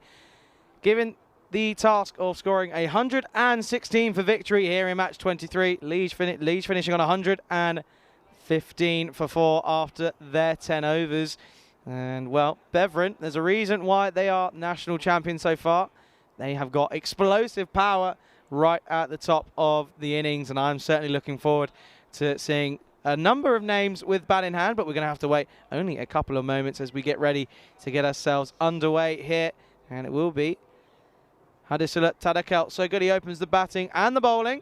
given the task of scoring 116 for victory here in match 23. Liege finishing on 115 for 4 after their 10 overs. And well, Beveren, there's a reason why they are national champions so far. They have got explosive power right at the top of the innings, and I'm certainly looking forward to seeing a number of names with bat in hand, but we're going to have to wait only a couple of moments as we get ready to get ourselves underway here. And it will be Hadisula Tadakel. So good, he opens the batting and the bowling.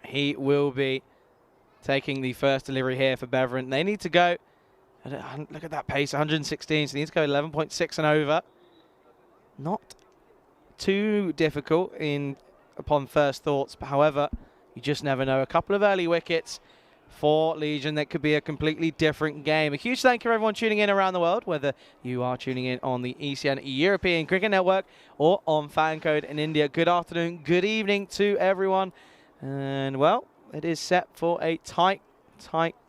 He will be taking the first delivery here for Beveren. They need to go, look at that pace, 116, so they need to go 11.6 and over. Not too difficult upon first thoughts, but however, you just never know. A couple of early wickets for Legion, that could be a completely different game. A huge thank you for everyone tuning in around the world, whether you are tuning in on the ECN European Cricket Network or on FanCode in India. Good afternoon, good evening to everyone. And well, it is set for a tight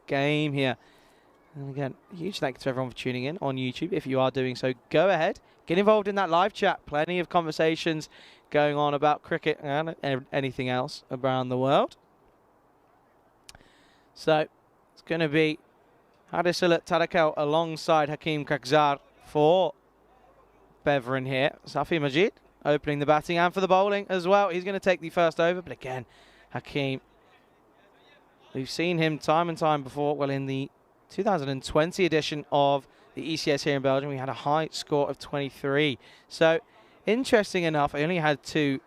game here. And again, huge thank you to everyone for tuning in on YouTube. If you are doing so, go ahead, get involved in that live chat. Plenty of conversations going on about cricket and anything else around the world. So it's going to be Hadisula Tadakel alongside Hakeem Kakhzar for Beveren here. Safi Majid opening the batting and for the bowling as well. He's going to take the first over, but again, Hakeem, we've seen him time and time before. Well, in the 2020 edition of the ECS here in Belgium, we had a high score of 23. So interesting enough, he only had he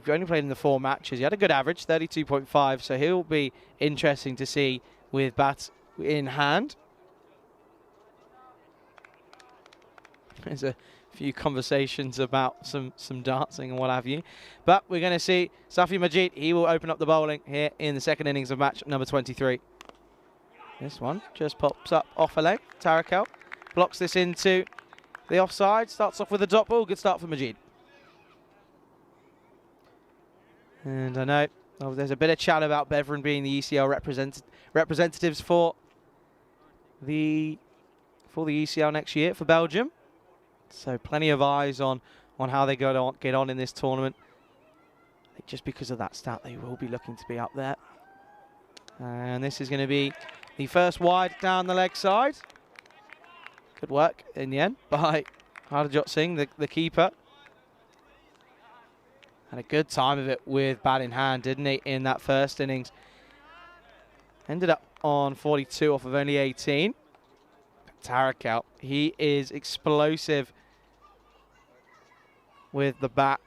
only played in the 4 matches. He had a good average, 32.5, so he'll be interesting to see with bats in hand. There's a few conversations about some dancing and what have you. But we're going to see Safi Majid. He will open up the bowling here in the second innings of match number 23. This one just pops up off a leg. Tarakel blocks this into the offside. Starts off with a dot ball. Good start for Majid. And I know there's a bit of chat about Beveren being the ECL representatives for the ECL next year for Belgium. So plenty of eyes on how they get on in this tournament. I think just because of that stat, they will be looking to be up there. And this is going to be the first wide down the leg side. Good work in the end by Harjot Singh, the keeper. Had a good time of it with bat in hand, didn't he, in that first innings. Ended up on 42 off of only 18. Tarakel, he is explosive with the bat.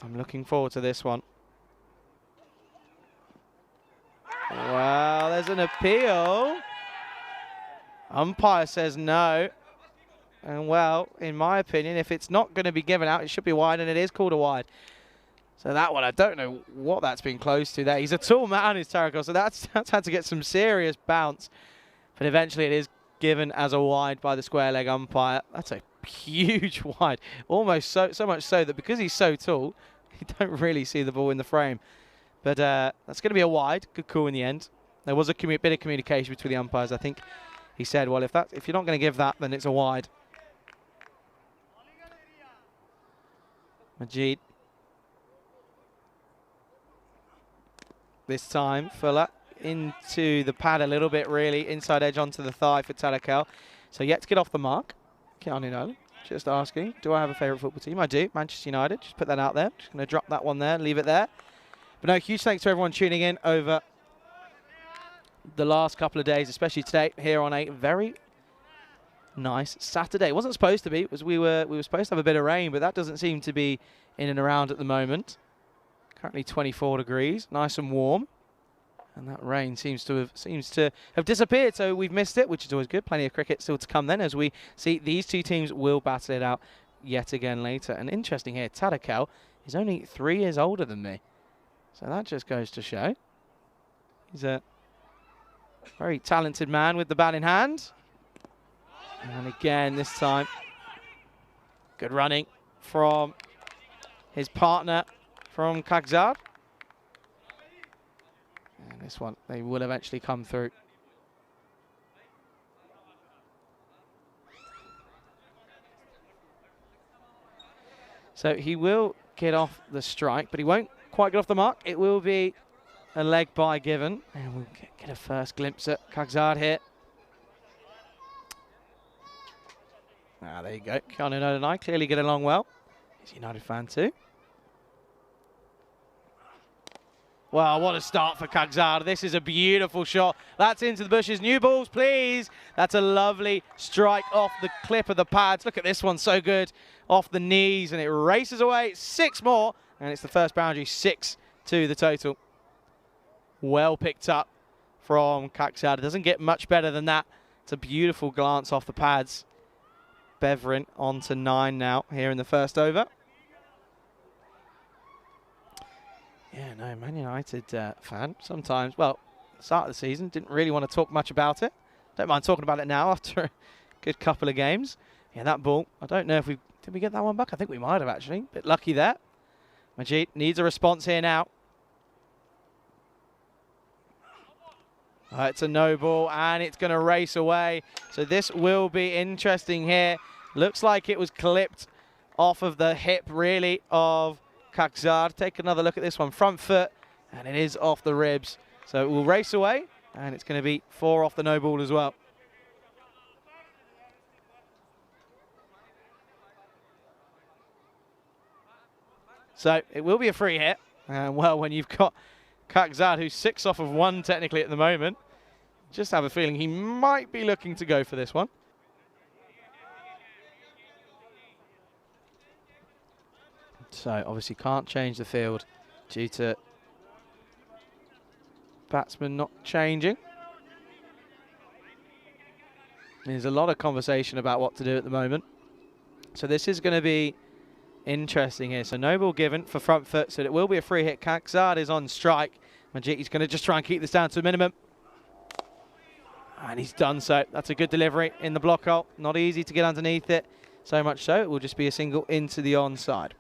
I'm looking forward to this one. Well, there's an appeal. Umpire says no. And well, in my opinion, if it's not going to be given out, it should be wide, and it is called a wide. So that one, I don't know what that's been close to there. He's a tall man, is Tarakel, so that's had to get some serious bounce. But eventually it is given as a wide by the square leg umpire. That's a huge wide. Almost so much so that because he's so tall, you don't really see the ball in the frame. But that's going to be a wide. Good call in the end. There was a bit of communication between the umpires. I think he said, well, if you're not going to give that, then it's a wide. Majid. This time, Fuller into the pad a little bit, really. Inside edge onto the thigh for Tarakel. So yet to get off the mark. Just asking, do I have a favourite football team? I do. Manchester United. Just put that out there. Just going to drop that one there, leave it there. But no, huge thanks to everyone tuning in over the last couple of days, especially today here on a very nice Saturday. It wasn't supposed to be. We were supposed to have a bit of rain, but that doesn't seem to be in and around at the moment. Currently 24 degrees, nice and warm. And that rain seems to have disappeared, so we've missed it, which is always good. Plenty of cricket still to come then, as we see these two teams will battle it out yet again later. And interesting here, Tarakel is only 3 years older than me. So that just goes to show. He's a very talented man with the bat in hand. And again, this time, good running from his partner from Kakhzar. And this one. They will eventually come through. So he will get off the strike, but he won't quite get off the mark. It will be a leg by given. And we'll get a first glimpse at Kagzad here. Ah, there you go. Keanu and I clearly get along well. He's a United fan too. Well, what a start for Kagzad. This is a beautiful shot. That's into the bushes. New balls, please. That's a lovely strike off the clip of the pads. Look at this one, so good. Off the knees, and it races away. 6 more, and it's the first boundary. 6 to the total. Well picked up from Kagzad. It doesn't get much better than that. It's a beautiful glance off the pads. Bevrin on to 9 now here in the first over. Yeah, no, Man United fan sometimes. Well, start of the season, didn't really want to talk much about it. Don't mind talking about it now after a good couple of games. Yeah, that ball, I don't know if did we get that one back? I think we might have actually. Bit lucky there. Majid needs a response here now. It's a no ball, and it's going to race away. So this will be interesting here. Looks like it was clipped off of the hip, really, of Kagzad. Take another look at this one. Front foot, and it is off the ribs. So it will race away, and it's going to be 4 off the no ball as well. So it will be a free hit. And well, when you've got Kagzad, who's 6 off of 1 technically at the moment, just have a feeling he might be looking to go for this one. So obviously can't change the field due to batsmen not changing. There's a lot of conversation about what to do at the moment. So this is going to be interesting here. So no ball given for front foot, so it will be a free hit. Kagzad is on strike. Majiti's going to just try and keep this down to a minimum. And he's done so. That's a good delivery in the block hole. Not easy to get underneath it. So much so, it will just be a single into the onside.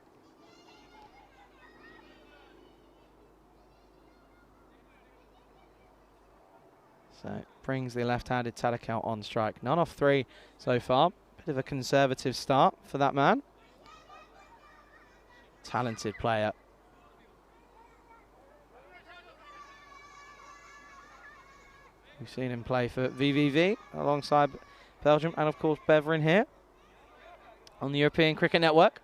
So brings the left-handed Tadakal on strike. None off 3 so far. Bit of a conservative start for that man. Talented player. We've seen him play for VVV alongside Belgium and, of course, Bevrin here on the European Cricket Network.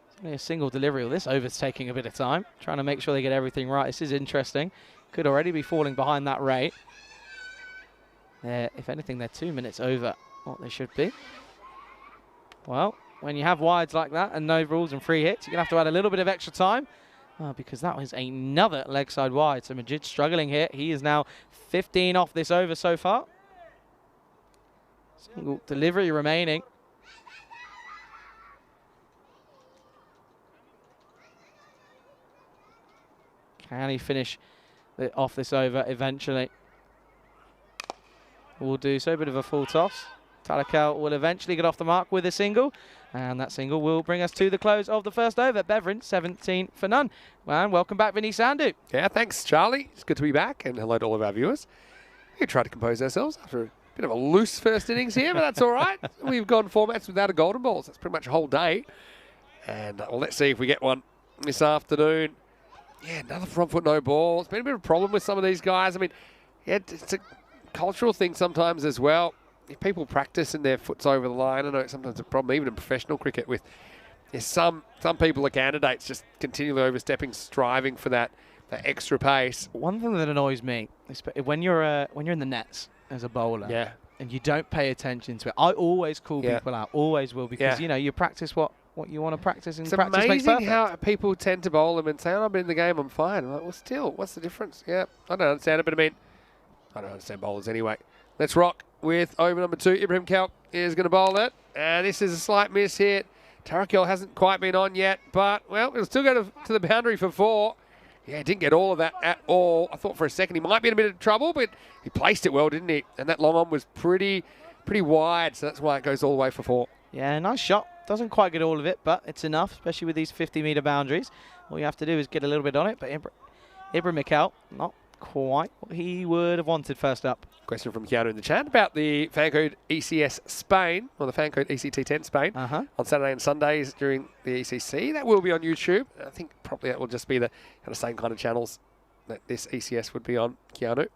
It's only a single delivery. Well, this over's taking a bit of time, trying to make sure they get everything right. This is interesting. Could already be falling behind that rate. If anything, they're 2 minutes over what they should be. Well, when you have wides like that and no rules and free hits, you're going to have to add a little bit of extra time because that was another leg side wide. So Majid struggling here. He is now 15 off this over so far. Single delivery remaining. Can he finish off this over eventually? Will do so. Bit of a full toss. Tadakal will eventually get off the mark with a single, and that single will bring us to the close of the first over. Bevrin 17 for none. And welcome back, Vinny Sandhu. Yeah, thanks, Charlie. It's good to be back, and hello to all of our viewers. We tried to compose ourselves after a bit of a loose first innings here, but that's all right. We've gone formats without a golden ball, so that's pretty much a whole day. And well, let's see if we get one this afternoon. Yeah, another front foot no ball. It's been a bit of a problem with some of these guys. I mean, yeah, it's a cultural thing sometimes as well. If people practice and their foot's over the line, I know it's sometimes a problem, even in professional cricket, with some people are candidates just continually overstepping, striving for that extra pace. One thing that annoys me is when you're in the nets as a bowler, yeah, and you don't pay attention to it. I always call people out, always will, because you know you practice what you want to practice, and practice makes perfect. It's amazing how people tend to bowl them and say, "Oh, I've been in the game, I'm fine." I'm like, well, still, what's the difference? Yeah, I don't understand it, but I mean, I don't understand bowlers anyway. Let's rock with over number 2. Ibrahim Kalp is going to bowl it. And this is a slight miss hit. Tarakel hasn't quite been on yet, but, well, it'll still go to the boundary for 4. Yeah, didn't get all of that at all. I thought for a second he might be in a bit of trouble, but he placed it well, didn't he? And that long on was pretty wide, so that's why it goes all the way for 4. Yeah, nice shot. Doesn't quite get all of it, but it's enough, especially with these 50-metre boundaries. All you have to do is get a little bit on it, but Ibrahim Kalp not quite what he would have wanted first up. Question from Keanu in the chat about the FanCode ECS Spain, or the FanCode ECT10 Spain, on Saturday and Sundays during the ECC. That will be on YouTube. I think probably that will just be the same kind of channels that this ECS would be on, Keanu.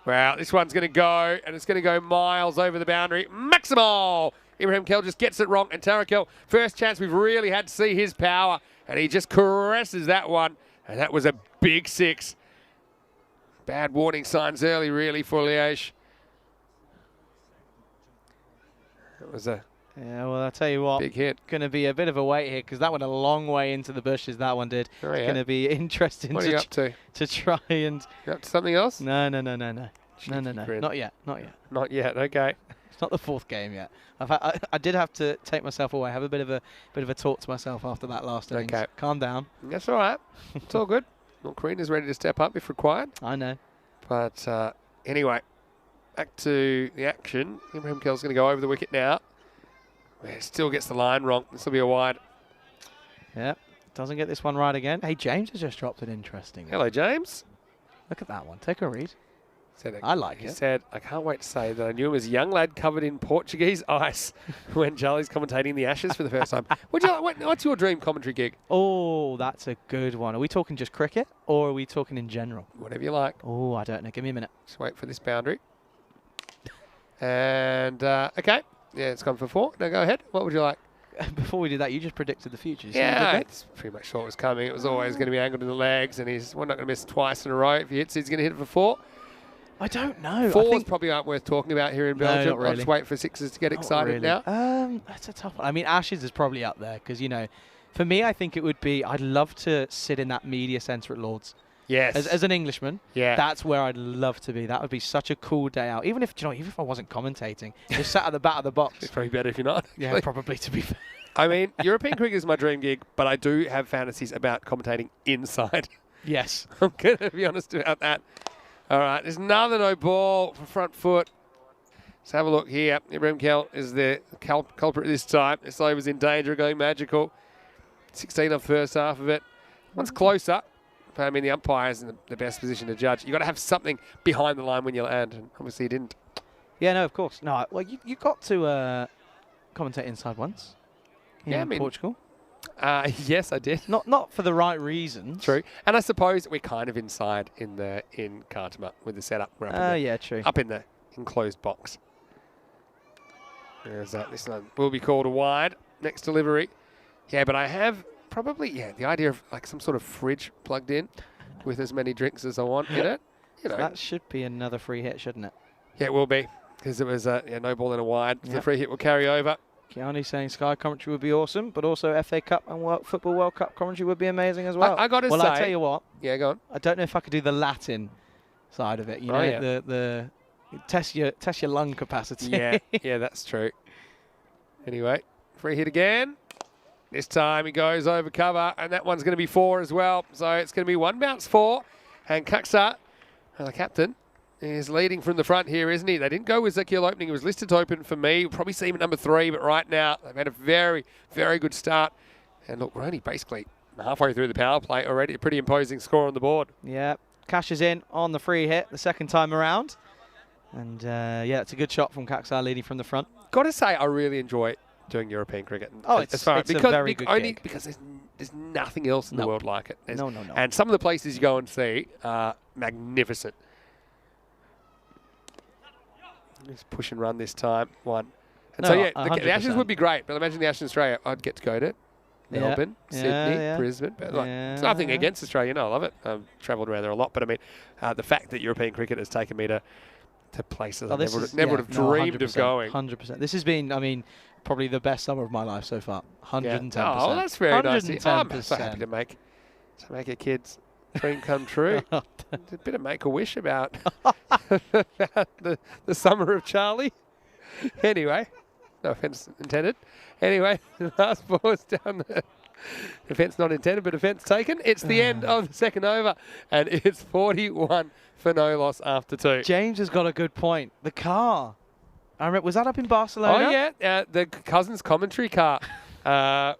Wow, this one's going to go, and it's going to go miles over the boundary. Maximal! Ibrahim Kell just gets it wrong, and Tarakel, first chance we've really had to see his power, and he just caresses that one, and that was a big 6. Bad warning signs early, really, for Liège. It was a well, I'll tell you what. Big hit. Going to be a bit of a wait here because that went a long way into the bushes, that one did. Oh, yeah. It's going to be interesting What are you up to? To try and... You up to something else? No. No. Not yet. Not yet, okay. It's not the 4th game yet. I did have to take myself away, have a bit of a talk to myself after that last innings. Okay. Calm down. That's all right. It's all good. North Korean is ready to step up if required. I know. But anyway, back to the action. Ibrahim Kell's going to go over the wicket now. Still gets the line wrong. This will be a wide. Yeah, doesn't get this one right again. Hey, James has just dropped it interesting. Hello, James. Look at that one. Take a read. Said I like he it. He said, I can't wait to say that I knew him as a young lad covered in Portuguese ice when Charlie's commentating the Ashes for the first time. What's your dream commentary gig? Oh, that's a good one. Are we talking just cricket or are we talking in general? Whatever you like. Oh, I don't know. Give me a minute. Just wait for this boundary. And, okay. Yeah, it's gone for 4. Now go ahead. What would you like? Before we do that, you just predicted the future. Yeah, it's pretty much saw it was coming. It was always going to be angled in the legs, and we're not going to miss twice in a row. If he hits, he's going to hit it for 4. I don't know. 4s probably aren't worth talking about here in Belgium. not really. I'll just wait for 6s to get excited now. That's a tough one. I mean, Ashes is probably up there because, for me, I think it would be, I'd love to sit in that media centre at Lord's. Yes. As an Englishman, yeah, that's where I'd love to be. That would be such a cool day out. Even if I wasn't commentating, just sat at the back of the box. It's probably better if you're not. Yeah, probably, to be fair. I mean, European cricket is my dream gig, but I do have fantasies about commentating inside. Yes. I'm going to be honest about that. All right, there's another no ball for front foot. Let's have a look here. Ibrahim Kell is the culprit this time. This over's in danger of going magical. 16 off first half of it. One's closer. But I mean, the umpire's in the best position to judge. You've got to have something behind the line when you land, and obviously he didn't. Yeah, no, of course. No, well, you got to commentate inside once. In Portugal. Yes, I did. Not for the right reasons. True. And I suppose we're kind of inside in Khartoum with the setup. We're up yeah, true. Up in the enclosed box. There's that. This one will be called a wide. Next delivery. Yeah, but I have probably, the idea of like some sort of fridge plugged in with as many drinks as I want in it. That should be another free hit, shouldn't it? Yeah, it will be because it was a no ball and a wide. Yep. The free hit will carry over. Keanu saying Sky commentary would be awesome, but also FA Cup and Football World Cup commentary would be amazing as well. I got to say. Well, I tell you what. Yeah, go on. I don't know if I could do the Latin side of it. The test your lung capacity. Yeah, that's true. Anyway, free hit again. This time he goes over cover, and that one's going to be 4 as well. So it's going to be 1 bounce 4, and Kaksa, the captain, is leading from the front here, isn't he? They didn't go with Ezekiel opening. He was listed to open for me. We'll probably see him at number 3, but right now they've had a very, very good start. And look, we're only basically halfway through the power play already. A pretty imposing score on the board. Yeah, cashes in on the free hit the second time around. And it's a good shot from Kaksa leading from the front. Got to say, I really enjoy doing European cricket. Oh, it's a very good gig. Because there's nothing else in the world like it. No. And some of the places you go and see are magnificent. Just push and run this time. 1. And the Ashes would be great, but imagine the Ashes in Australia. I'd get to go to Melbourne, Sydney, Brisbane. But it's nothing against Australia. I love it. I've travelled around there a lot. But I mean, the fact that European cricket has taken me to places I never would have dreamed of going. 100%. This has been, probably the best summer of my life so far. 110%. Yeah. Oh, that's very nice. 110%. I'm so happy to make a kid's dream come true. A bit of make-a-wish about the summer of Charlie. Anyway, no offence intended. Anyway, the last ball's down there. Offence not intended, but offence taken. It's the end of the second over, and it's 41 for no loss after 2. James has got a good point. The car. I remember, was that up in Barcelona? Oh, yeah. The Cousins commentary car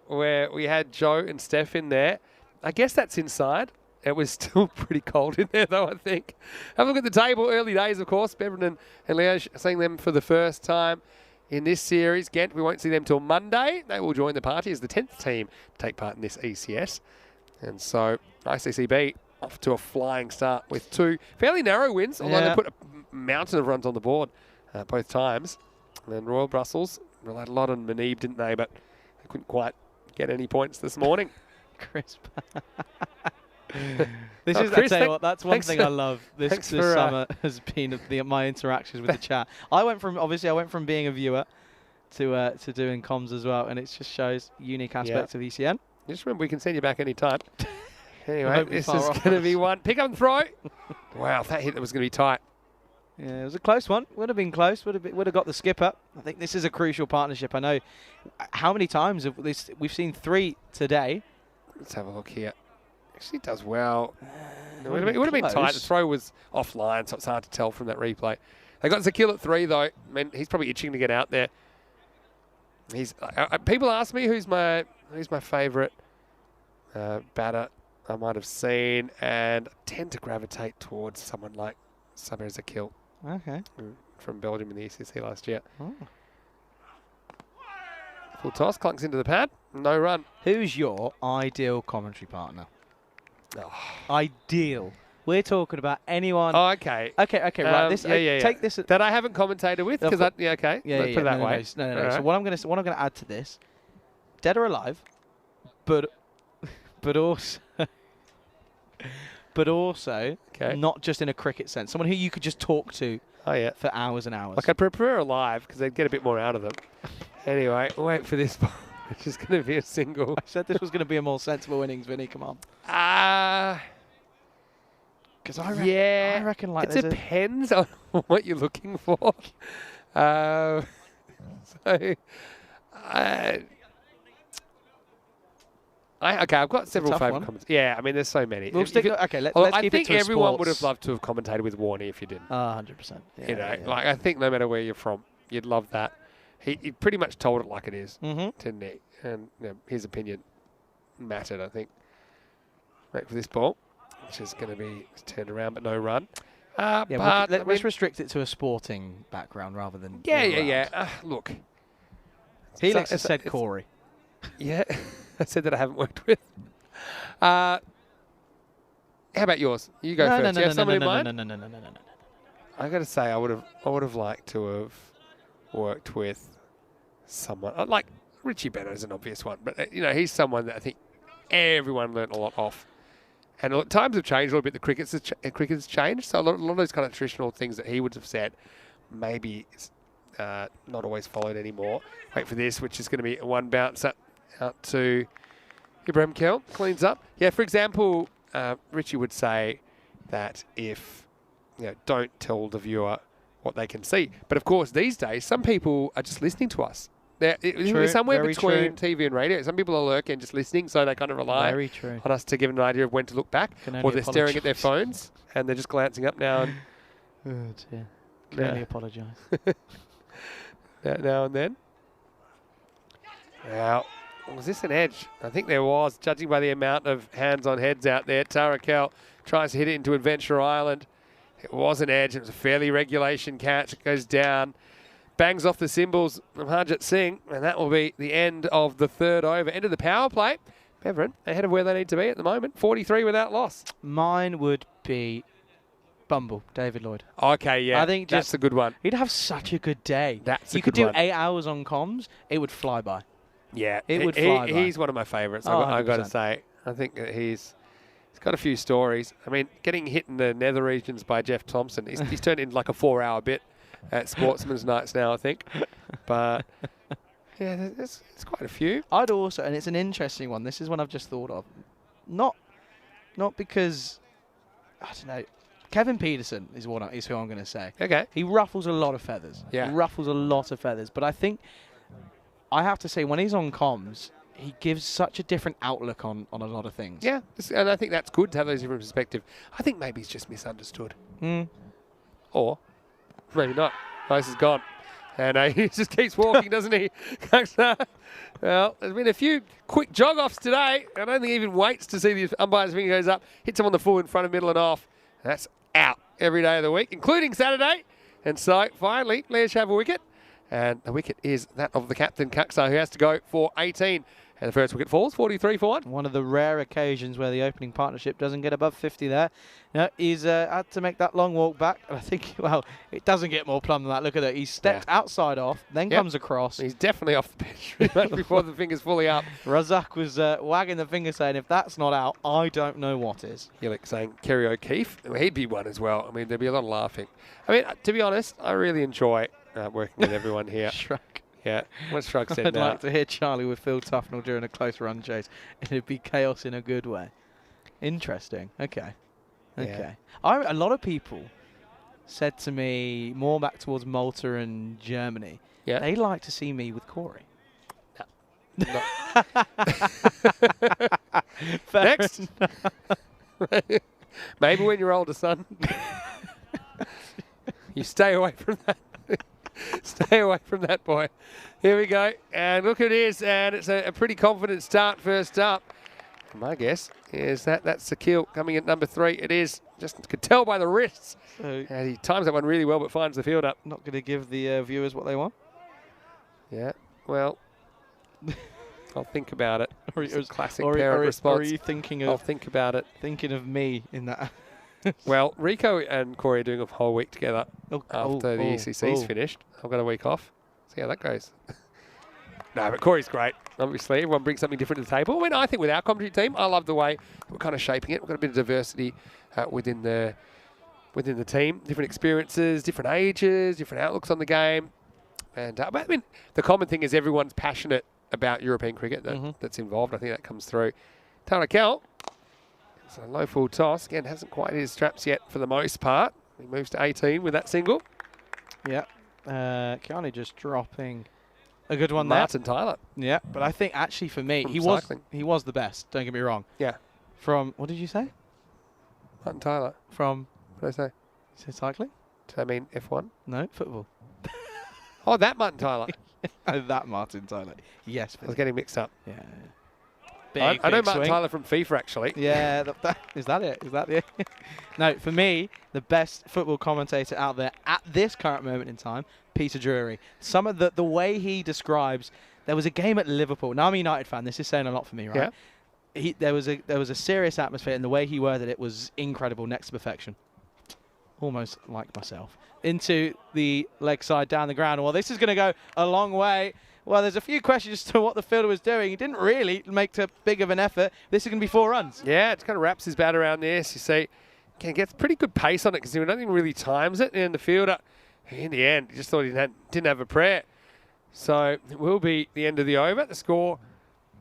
where we had Joe and Steph in there. I guess that's inside. It was still pretty cold in there, though, I think. Have a look at the table. Early days, of course. Bevan and Liège seeing them for the first time in this series. Ghent, we won't see them till Monday. They will join the party as the 10th team to take part in this ECS. And so ICCB off to a flying start with 2 fairly narrow wins, although they put a mountain of runs on the board both times. And then Royal Brussels relied a lot on Manib, didn't they? But they couldn't quite get any points this morning. Crisp. This is, I tell you what, that's one thing I love this summer has been my interactions with the chat. I went from being a viewer to doing comms as well, and it just shows unique aspects of ECN. Just remember, we can send you back any time. Anyway, this is going to be one. Pick up and throw. Wow, if that hit, that was going to be tight. Yeah, it was a close one. Would have been close. Would have got the skipper. I think this is a crucial partnership. I know how many times we've seen 3 today. Let's have a look here. Actually does well. It would have been tight. The throw was offline, so it's hard to tell from that replay. They got Zakil at 3, though. I mean, he's probably itching to get out there. People ask me who's my favourite batter I might have seen, and I tend to gravitate towards someone like Saber Zakil. Okay. From Belgium in the ECC last year. Oh. Full toss, clunks into the pad, no run. Who's your ideal commentary partner? Oh. Ideal. We're talking about anyone. Oh, okay. Okay, right. Take this. That I haven't commentated with, because okay. Let's put it that way. No. Right. So what I'm going to add to this, dead or alive, but also not just in a cricket sense. Someone who you could just talk to for hours and hours. Like I prefer alive because they'd get a bit more out of them. Anyway, wait for this ball, which is going to be a single. I said this was going to be a more sensible innings, Vinny. Come on. Because I reckon like it depends on what you're looking for. Okay, I've got several favourite comments. Yeah, I mean, there's so many. We'll stick. Okay, let's keep it to I think everyone would have loved to have commentated with Warney if you didn't. 100%. Like I think no matter where you're from, you'd love that. He pretty much told it like it is, didn't he? And his opinion mattered, I think. Wait for this ball, which is going to be turned around, but no run. Let's restrict it to a sporting background rather than. Look, Felix has said Corey. Yeah, I said that I haven't worked with. How about yours? You go first. You have someone in mind? No. I got to say, I would have liked to have worked with someone like Richie Beno is an obvious one, but he's someone that I think everyone learnt a lot off. And times have changed a little bit. The cricket's changed, so a lot of those kind of traditional things that he would have said, maybe not always followed anymore. Wait for this, which is going to be one bounce out to Ibrahim Kell, cleans up. Yeah, for example, Richie would say that if don't tell the viewer what they can see. But of course, these days, some people are just listening to us. They're somewhere between TV and radio. Some people are lurking, just listening, so they kind of rely on us to give them an idea of when to look back. Or they're staring at their phones, and they're just glancing up now and... Oh, dear. Can only apologise. Now and then. Now, was this an edge? I think there was, judging by the amount of hands on heads out there. Tara Kell tries to hit it into Adventure Island. It was an edge. It was a fairly regulation catch. It goes down. Bangs off the cymbals of Harjit Singh, and that will be the end of the 3rd over. End of the power play. Beverin ahead of where they need to be at the moment. 43 without loss. Mine would be Bumble, David Lloyd. Okay, yeah. I think that's a good one. He'd have such a good day. You could do 8 hours on comms, it would fly by. Yeah, it would fly by. He's one of my favourites, I've got to say. I think that he's got a few stories. I mean, getting hit in the nether regions by Jeff Thompson, he's turned into like a 4-hour bit at Sportsman's Nights now, I think. But yeah, there's quite a few. I'd also, and it's an interesting one. This is one I've just thought of. Not because, I don't know, Kevin Peterson is who I'm going to say. Okay. He ruffles a lot of feathers. Yeah. He ruffles a lot of feathers. But I think, I have to say, when he's on comms, he gives such a different outlook on a lot of things. Yeah, and I think that's good to have those different perspectives. I think maybe he's just misunderstood. Or maybe not. Nice is gone. And he just keeps walking, doesn't he? Well, there's been a few quick jog-offs today. I don't think he even waits to see the umpire's finger goes up. Hits him on the full in front of middle and off. That's out every day of the week, including Saturday. And so, finally, Leash have a wicket. And the wicket is that of the captain, Kaksa, who has to go for 18. And the first wicket falls, 43 for 1. One of the rare occasions where the opening partnership doesn't get above 50 there. No, he's had to make that long walk back. And I think, well, it doesn't get more plumb than that. Look at that. He stepped outside off, then comes across. He's definitely off the pitch pretty much before the finger's fully up. Razak was wagging the finger saying, if that's not out, I don't know what is. Gillick saying Kerry O'Keefe. He'd be one as well. I mean, there'd be a lot of laughing. I mean, to be honest, I really enjoy working with everyone here. Shrug. Yeah, what's Shrug said I'd now? like to hear Charlie with Phil Tufnell during a close run chase. It'd be chaos in a good way. Interesting. Okay. Okay. A lot of people said to me, more back towards Malta and Germany, they'd like to see me with Corey. No. Next. Maybe when you're older, son. You stay away from that. Stay away from that, boy. Here we go. And look, it is. And it's a pretty confident start first up. My guess is that that's Sakil coming at number 3. It is. Just could tell by the wrists. So and he times that one really well, but finds the field up. not going to give the viewers what they want? Yeah. Well, I'll think about it. Or Classic parent response. Or are you thinking of... I'll think about it. Thinking of me in that... Well, Rico and Corey are doing a whole week together after the ECC's finished. I've got a week off. See how that goes. No, but Corey's great. Obviously, everyone brings something different to the table. I mean, I think with our commentary team, I love the way we're kind of shaping it. We've got a bit of diversity within the team. Different experiences, different ages, different outlooks on the game. And but I mean, the common thing is everyone's passionate about European cricket that's involved. I think that comes through. Tana Kell. So low full toss. Again, hasn't quite hit his straps yet for the most part. He moves to 18 with that single. Yeah. Keanu just dropping a good one Martin Tyler. Yeah, but I think actually for me, he was the best. Don't get me wrong. Yeah. From, what did you say? Martin Tyler. From? What did I say? You said cycling? Did I mean F1? No, football. Oh, that Martin Tyler. Oh, that Martin Tyler. Yes. I was getting mixed up. Yeah. I know Martin Tyler from FIFA, actually. Yeah, is that it? Is that it? No, for me, the best football commentator out there at this current moment in time, Peter Drury. Some of the way he describes, there was a game at Liverpool. Now I'm a United fan. This is saying a lot for me, right? Yeah. There was a serious atmosphere, and the way he worded it was incredible, next to perfection. Almost like myself. Into the leg side, down the ground. Well, this is going to go a long way. Well, there's a few questions as to what the fielder was doing. He didn't really make too big of an effort. This is going to be 4 runs. Yeah, it kind of wraps his bat around this. You see, gets pretty good pace on it because he nothing really times it. And the fielder, in the end, he just thought he didn't have a prayer. So it will be the end of the over. The score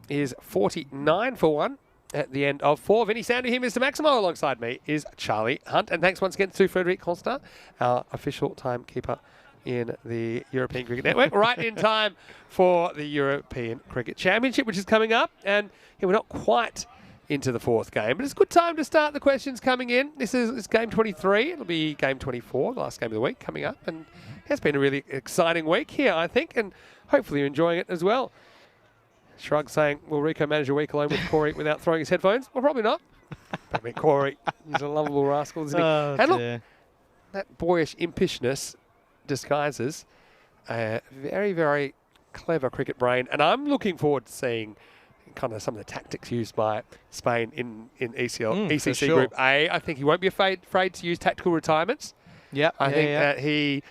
is 49 for 1 at the end of 4. Vinny Sandu here, Mr. Maximo. Alongside me is Charlie Hunt. And thanks once again to Frederic Constant, our official timekeeper in the European Cricket Network, right in time for the European Cricket Championship, which is coming up. And we're not quite into the 4th game, but it's a good time to start the questions coming in. This is game 23. It'll be game 24, the last game of the week, coming up. And it's been a really exciting week here, I think, and hopefully you're enjoying it as well. Shrug saying, will Rico manage a week alone with Corey without throwing his headphones? Well, probably not. I mean, Corey, he's a lovable rascal, isn't he? Oh, and look, that boyish impishness disguises a very, very clever cricket brain. And I'm looking forward to seeing kind of some of the tactics used by Spain in ECC Group A. I think he won't be afraid to use tactical retirements. I think that he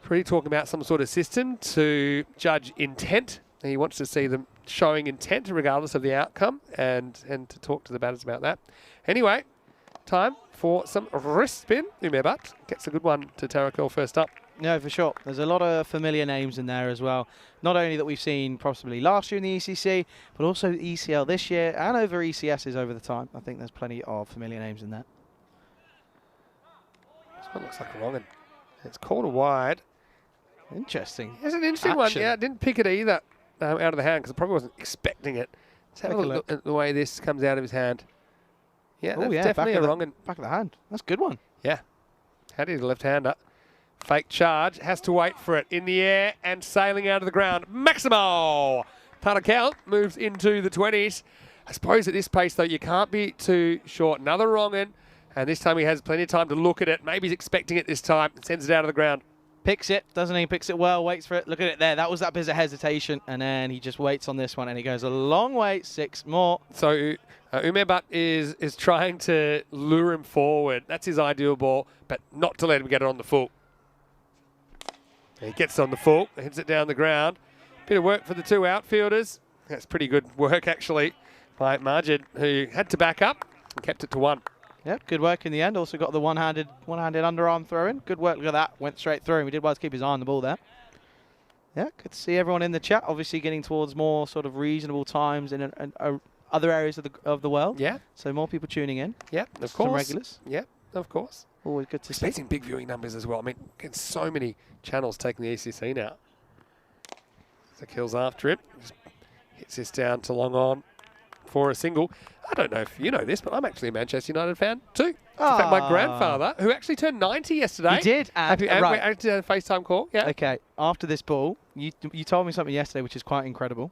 really talking about some sort of system to judge intent. He wants to see them showing intent regardless of the outcome and to talk to the batters about that. Anyway, time for some wrist spin. Umebat gets a good one to Tarakil first up. No, for sure. There's a lot of familiar names in there as well. Not only that we've seen possibly last year in the ECC, but also ECL this year and over ECSs over the time. I think there's plenty of familiar names in there. This one looks like a wrong one. It's called a wide. Interesting. It's an interesting one. Yeah, I didn't pick it either out of the hand because I probably wasn't expecting it. Let's have a look at the way this comes out of his hand. Yeah, that's definitely a wrong one. Back of the hand. That's a good one. Yeah. Had he the left-hander. Fake charge, has to wait for it. In the air and sailing out of the ground. Maximo! Tarakal moves into the 20s. I suppose at this pace, though, you can't be too short. Another wrong un, and this time he has plenty of time to look at it. Maybe he's expecting it this time and sends it out of the ground. Picks it, doesn't he? Picks it well, waits for it. Look at it there. That was that bit of hesitation, and then he just waits on this one, and he goes a long way. 6 more. So Umebat is trying to lure him forward. That's his ideal ball, but not to let him get it on the full. He gets it on the full, hits it down the ground. Bit of work for the 2 outfielders. That's pretty good work, actually, by Majid, who had to back up and kept it to 1. Yep, good work in the end. Also got the one-handed underarm throw in. Good work, look at that. Went straight through, and he did well to keep his eye on the ball there. Yeah, good to see everyone in the chat. Obviously getting towards more sort of reasonable times in other areas of the world. Yeah. So more people tuning in. Yeah, of Some course. regulars. Yeah, of course. Always good to see. Expecting big viewing numbers as well. I mean, getting so many channels taking the ECC now. So Kills after him. Just hits this down to long on for a single. I don't know if you know this, but I'm actually a Manchester United fan too. In fact, my grandfather, who actually turned 90 yesterday. He did. And Right. we did a FaceTime call. Yeah. Okay, after this ball, you told me something yesterday which is quite incredible.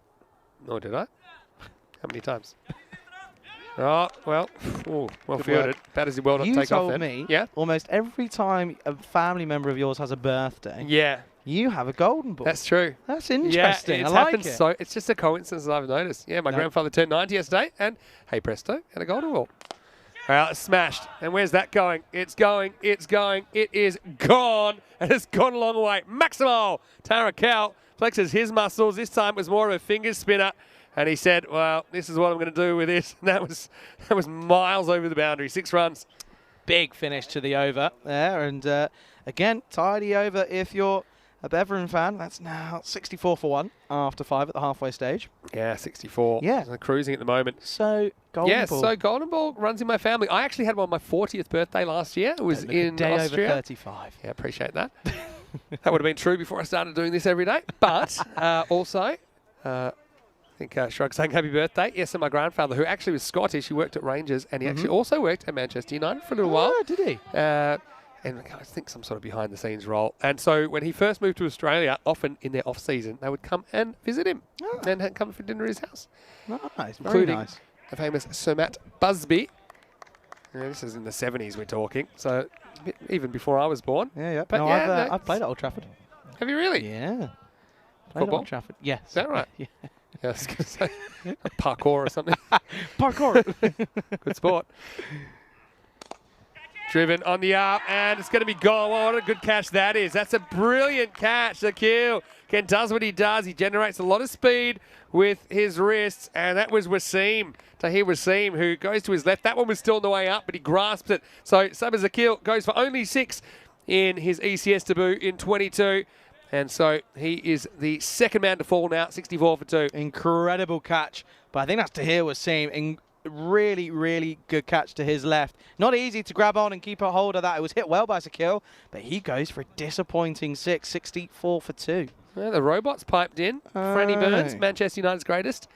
Nor did I. How many times? Oh, well, ooh, well Good fielded. work. Batters did well not to You take off told then. me Yeah. almost every time a family member of yours has a birthday, Yeah, you have a golden ball. that's true. That's interesting. Yeah, I it's like happened it. so. It's just a coincidence that I've noticed. Yeah, my No. grandfather turned 90 yesterday, and hey presto, had a golden ball. Well, it's smashed. And where's that going? It's going. It's going. It is gone, and it's gone a long way. Maximo Tarakal flexes his muscles. This time it was more of a finger spinner, and he said, "Well, this is what I'm going to do with this." And that was miles over the boundary. 6 runs. Big finish to the over there, and again, tidy over if you're a Beveren fan. That's now 64 for 1 after 5 at the halfway stage. Yeah, 64. Yeah. So cruising at the moment. So golden ball. So golden ball runs in my family. I actually had one on my 40th birthday last year. It was Look, a in day Austria. over 35. Yeah, appreciate that. That would have been true before I started doing this every day. But also, I think Shrug saying happy birthday. Yes, and my grandfather, who actually was Scottish, he worked at Rangers, and he actually also worked at Manchester United for a little while. Oh, did he? And I think some sort of behind-the-scenes role. And so when he first moved to Australia, often in their off-season, they would come and visit him and come for dinner at his house. Nice, very Including nice. the famous Sir Matt Busby. Yeah, this is in the 70s we're talking, so even before I was born. Yeah. But No, yeah, I've played at Old Trafford. Have you really? Yeah. Played at Football? Old Trafford. Yes. Is that right? Yeah. Yeah, I was going to say parkour or something. Parkour. Good sport. Driven on the up, and it's going to be gone. What a good catch that is. That's a brilliant catch. The kill. Ken does what he does. He generates a lot of speed with his wrists, and that was Wasim. Tahir Wasim, who goes to his left. That one was still on the way up, but he grasps it. So Sabah Zakil goes for only 6 in his ECS debut in 22. And so he is the second man to fall now, 64 for 2. Incredible catch. But I think that's Tahir Wasim. Really, really good catch to his left. Not easy to grab on and keep a hold of that. It was hit well by Sakil, but he goes for a disappointing 6, 64 for 2. Well, the robot's piped in. Franny Burns, Manchester United's greatest,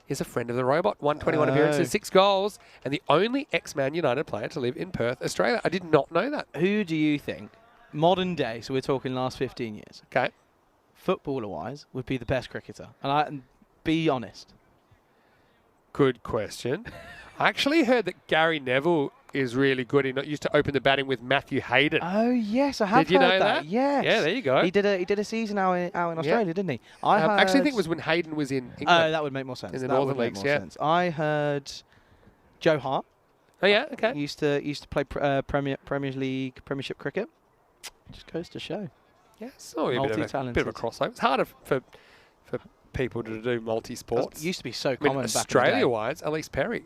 is a friend of the robot. 121 appearances, 6 goals, and the only ex-Man United player to live in Perth, Australia. I did not know that. Who do you think, modern day, so we're talking last 15 years, Okay. footballer-wise, would be the best cricketer? And be honest. Good question. I actually heard that Gary Neville is really good. He used to open the batting with Matthew Hayden. Oh yes, I have Did you heard know that? Yes. Yeah, there you go. He did a season out in Australia, didn't he? I actually think it was when Hayden was in England. Oh, that would make more sense. In the That Northern would make Leagues, more yeah. sense. I heard Joe Hart. Oh yeah, okay. Used to play Premiership cricket. Just goes to show. Yeah, so a bit of a Multi-talented. crossover. It's harder for people to do multi-sports. Used to be so I common mean, back in the day. Australia-wise, Elise Perry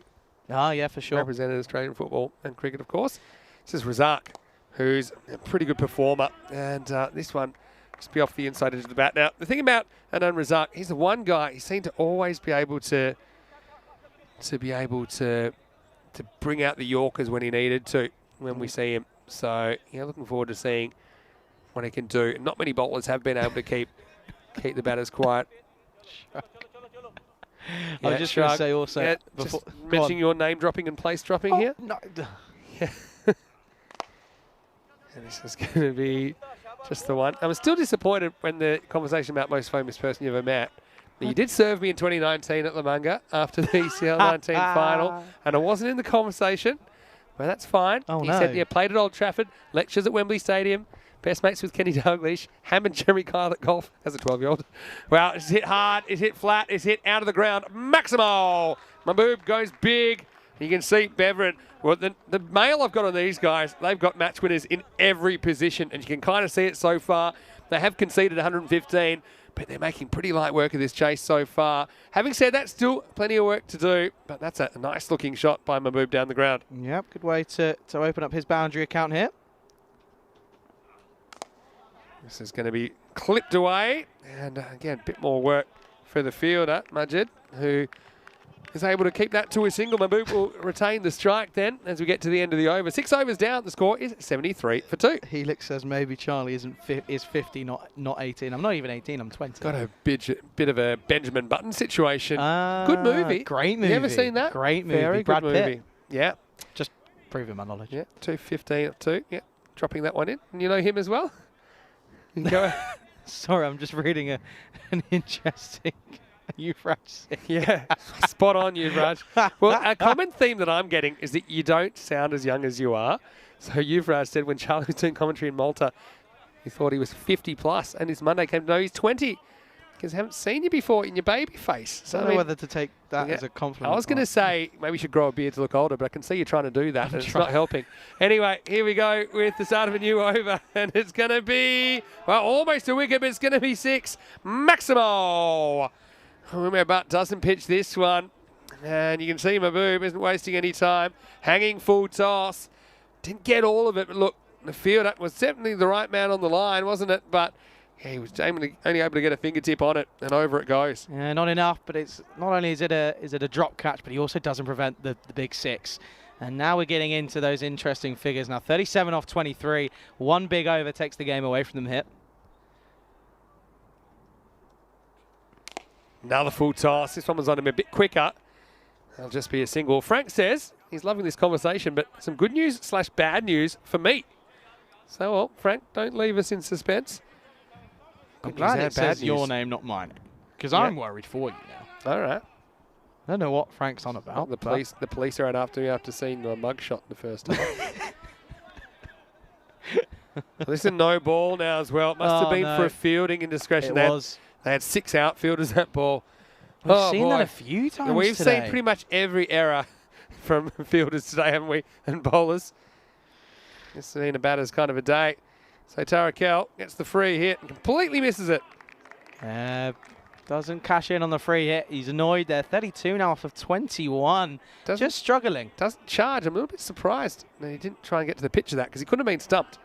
Oh yeah, for sure. represented Australian football and cricket, of course. This is Razak, who's a pretty good performer, and this one just be off the inside edge of the bat. Now, the thing about Anand Razak, he's the one guy. He seemed to always be able to bring out the Yorkers when he needed to when we see him. So, yeah, looking forward to seeing what he can do. Not many bowlers have been able to keep the batters quiet. I was just going to say also, Yeah, before, just mentioning your name dropping and place dropping here. No. And this is going to be Just the one. I was still disappointed when the conversation about most famous person you ever met. You did serve me in 2019 at La Manga after the ECL 19 final, and I wasn't in the conversation, but that's fine. Oh, he no. said, played at Old Trafford, lectures at Wembley Stadium, best mates with Kenny Dalglish, Ham and Jeremy Kyle at golf as a 12-year-old. Well, it's hit hard, it's hit flat, it's hit out of the ground. Maximo! Mahmood goes big. You can see Beverin. Well, the mail I've got on these guys, they've got match winners in every position, and you can kind of see it so far. They have conceded 115, but they're making pretty light work of this chase so far. Having said that, still plenty of work to do, but that's a nice-looking shot by Mahmood down the ground. Yep, good way to open up his boundary account here. This is going to be clipped away, and again, a bit more work for the fielder, Majid, who is able to keep that to a single. Mahmood will retain the strike then as we get to the end of the over. 6 overs down, the score is 73 for 2. Helix says maybe Charlie is 50, not 18. I'm not even 18, I'm 20. Got a bit of a Benjamin Button situation. Good movie. Great movie. You ever seen that? Great movie. Very Brad good Pitt. movie. Yeah. Just proving my knowledge. Yeah, 215 up 2. Yeah, dropping that one in. And you know him as well? You can go. Sorry, I'm just reading an interesting Euphrates. Yeah, spot on, Yuvraj. Well, a common theme that I'm getting is that you don't sound as young as you are. So Yuvraj said when Charlie was doing commentary in Malta, he thought he was 50 plus, and his Monday came to know he's 20 because I haven't seen you before in your baby face. So I don't know whether to take that as a compliment. I was going to say maybe you should grow a beard to look older, but I can see you trying to do that, and it's not helping. Anyway, here we go with the start of a new over, and it's going to be, well, almost a wicket, but it's going to be 6. Maximo! But doesn't pitch this one. And you can see Mahmood isn't wasting any time. Hanging full toss. Didn't get all of it, but look, the fielder was definitely the right man on the line, wasn't it? But yeah, he was only able to get a fingertip on it, and over it goes. Yeah, not enough, but it's not only is it a drop catch, but he also doesn't prevent the big 6. And now we're getting into those interesting figures. Now 37 off 23. One big over takes the game away from them here. Another full toss. This one was on him a bit quicker. That'll just be a single. Frank says he's loving this conversation, but some good news / bad news for me. So, well, Frank, don't leave us in suspense. I'm glad it says your name, not mine, because I'm worried for you now. All right. I don't know what Frank's on about. Oh, the police are out after me after seeing the mugshot the first time. Listen, no ball now as well. It must have been for a fielding indiscretion. It was. They had 6 outfielders that ball. We've seen that a few times We've today. seen pretty much every error from fielders today, haven't we? And bowlers. It's seen a batter's kind of a day. So Tarakel gets the free hit and completely misses it. Doesn't cash in on the free hit. He's annoyed there. 32 now off of 21. Just struggling. Doesn't charge. I'm a little bit surprised that he didn't try and get to the pitch of that because he couldn't have been stumped.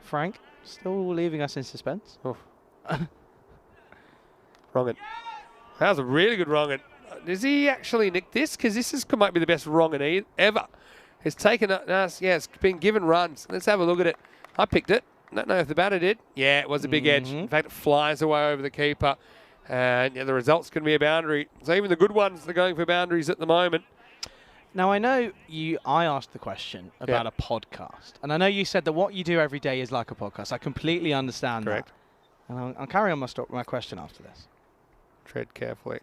Frank still leaving us in suspense. Oh. Wrong-un. That was a really good wrong-un. Does he actually nick this? Because this might be the best wrong-un ever. It's taken us. Yeah, it's been given runs. Let's have a look at it. I picked it. Don't know if the batter did. Yeah, it was a big edge. In fact, it flies away over the keeper. And yeah, the result's going to be a boundary. So even the good ones are going for boundaries at the moment. Now, I know I asked the question about a podcast. And I know you said that what you do every day is like a podcast. I completely understand that. And I'll carry on my question after this. Tread carefully.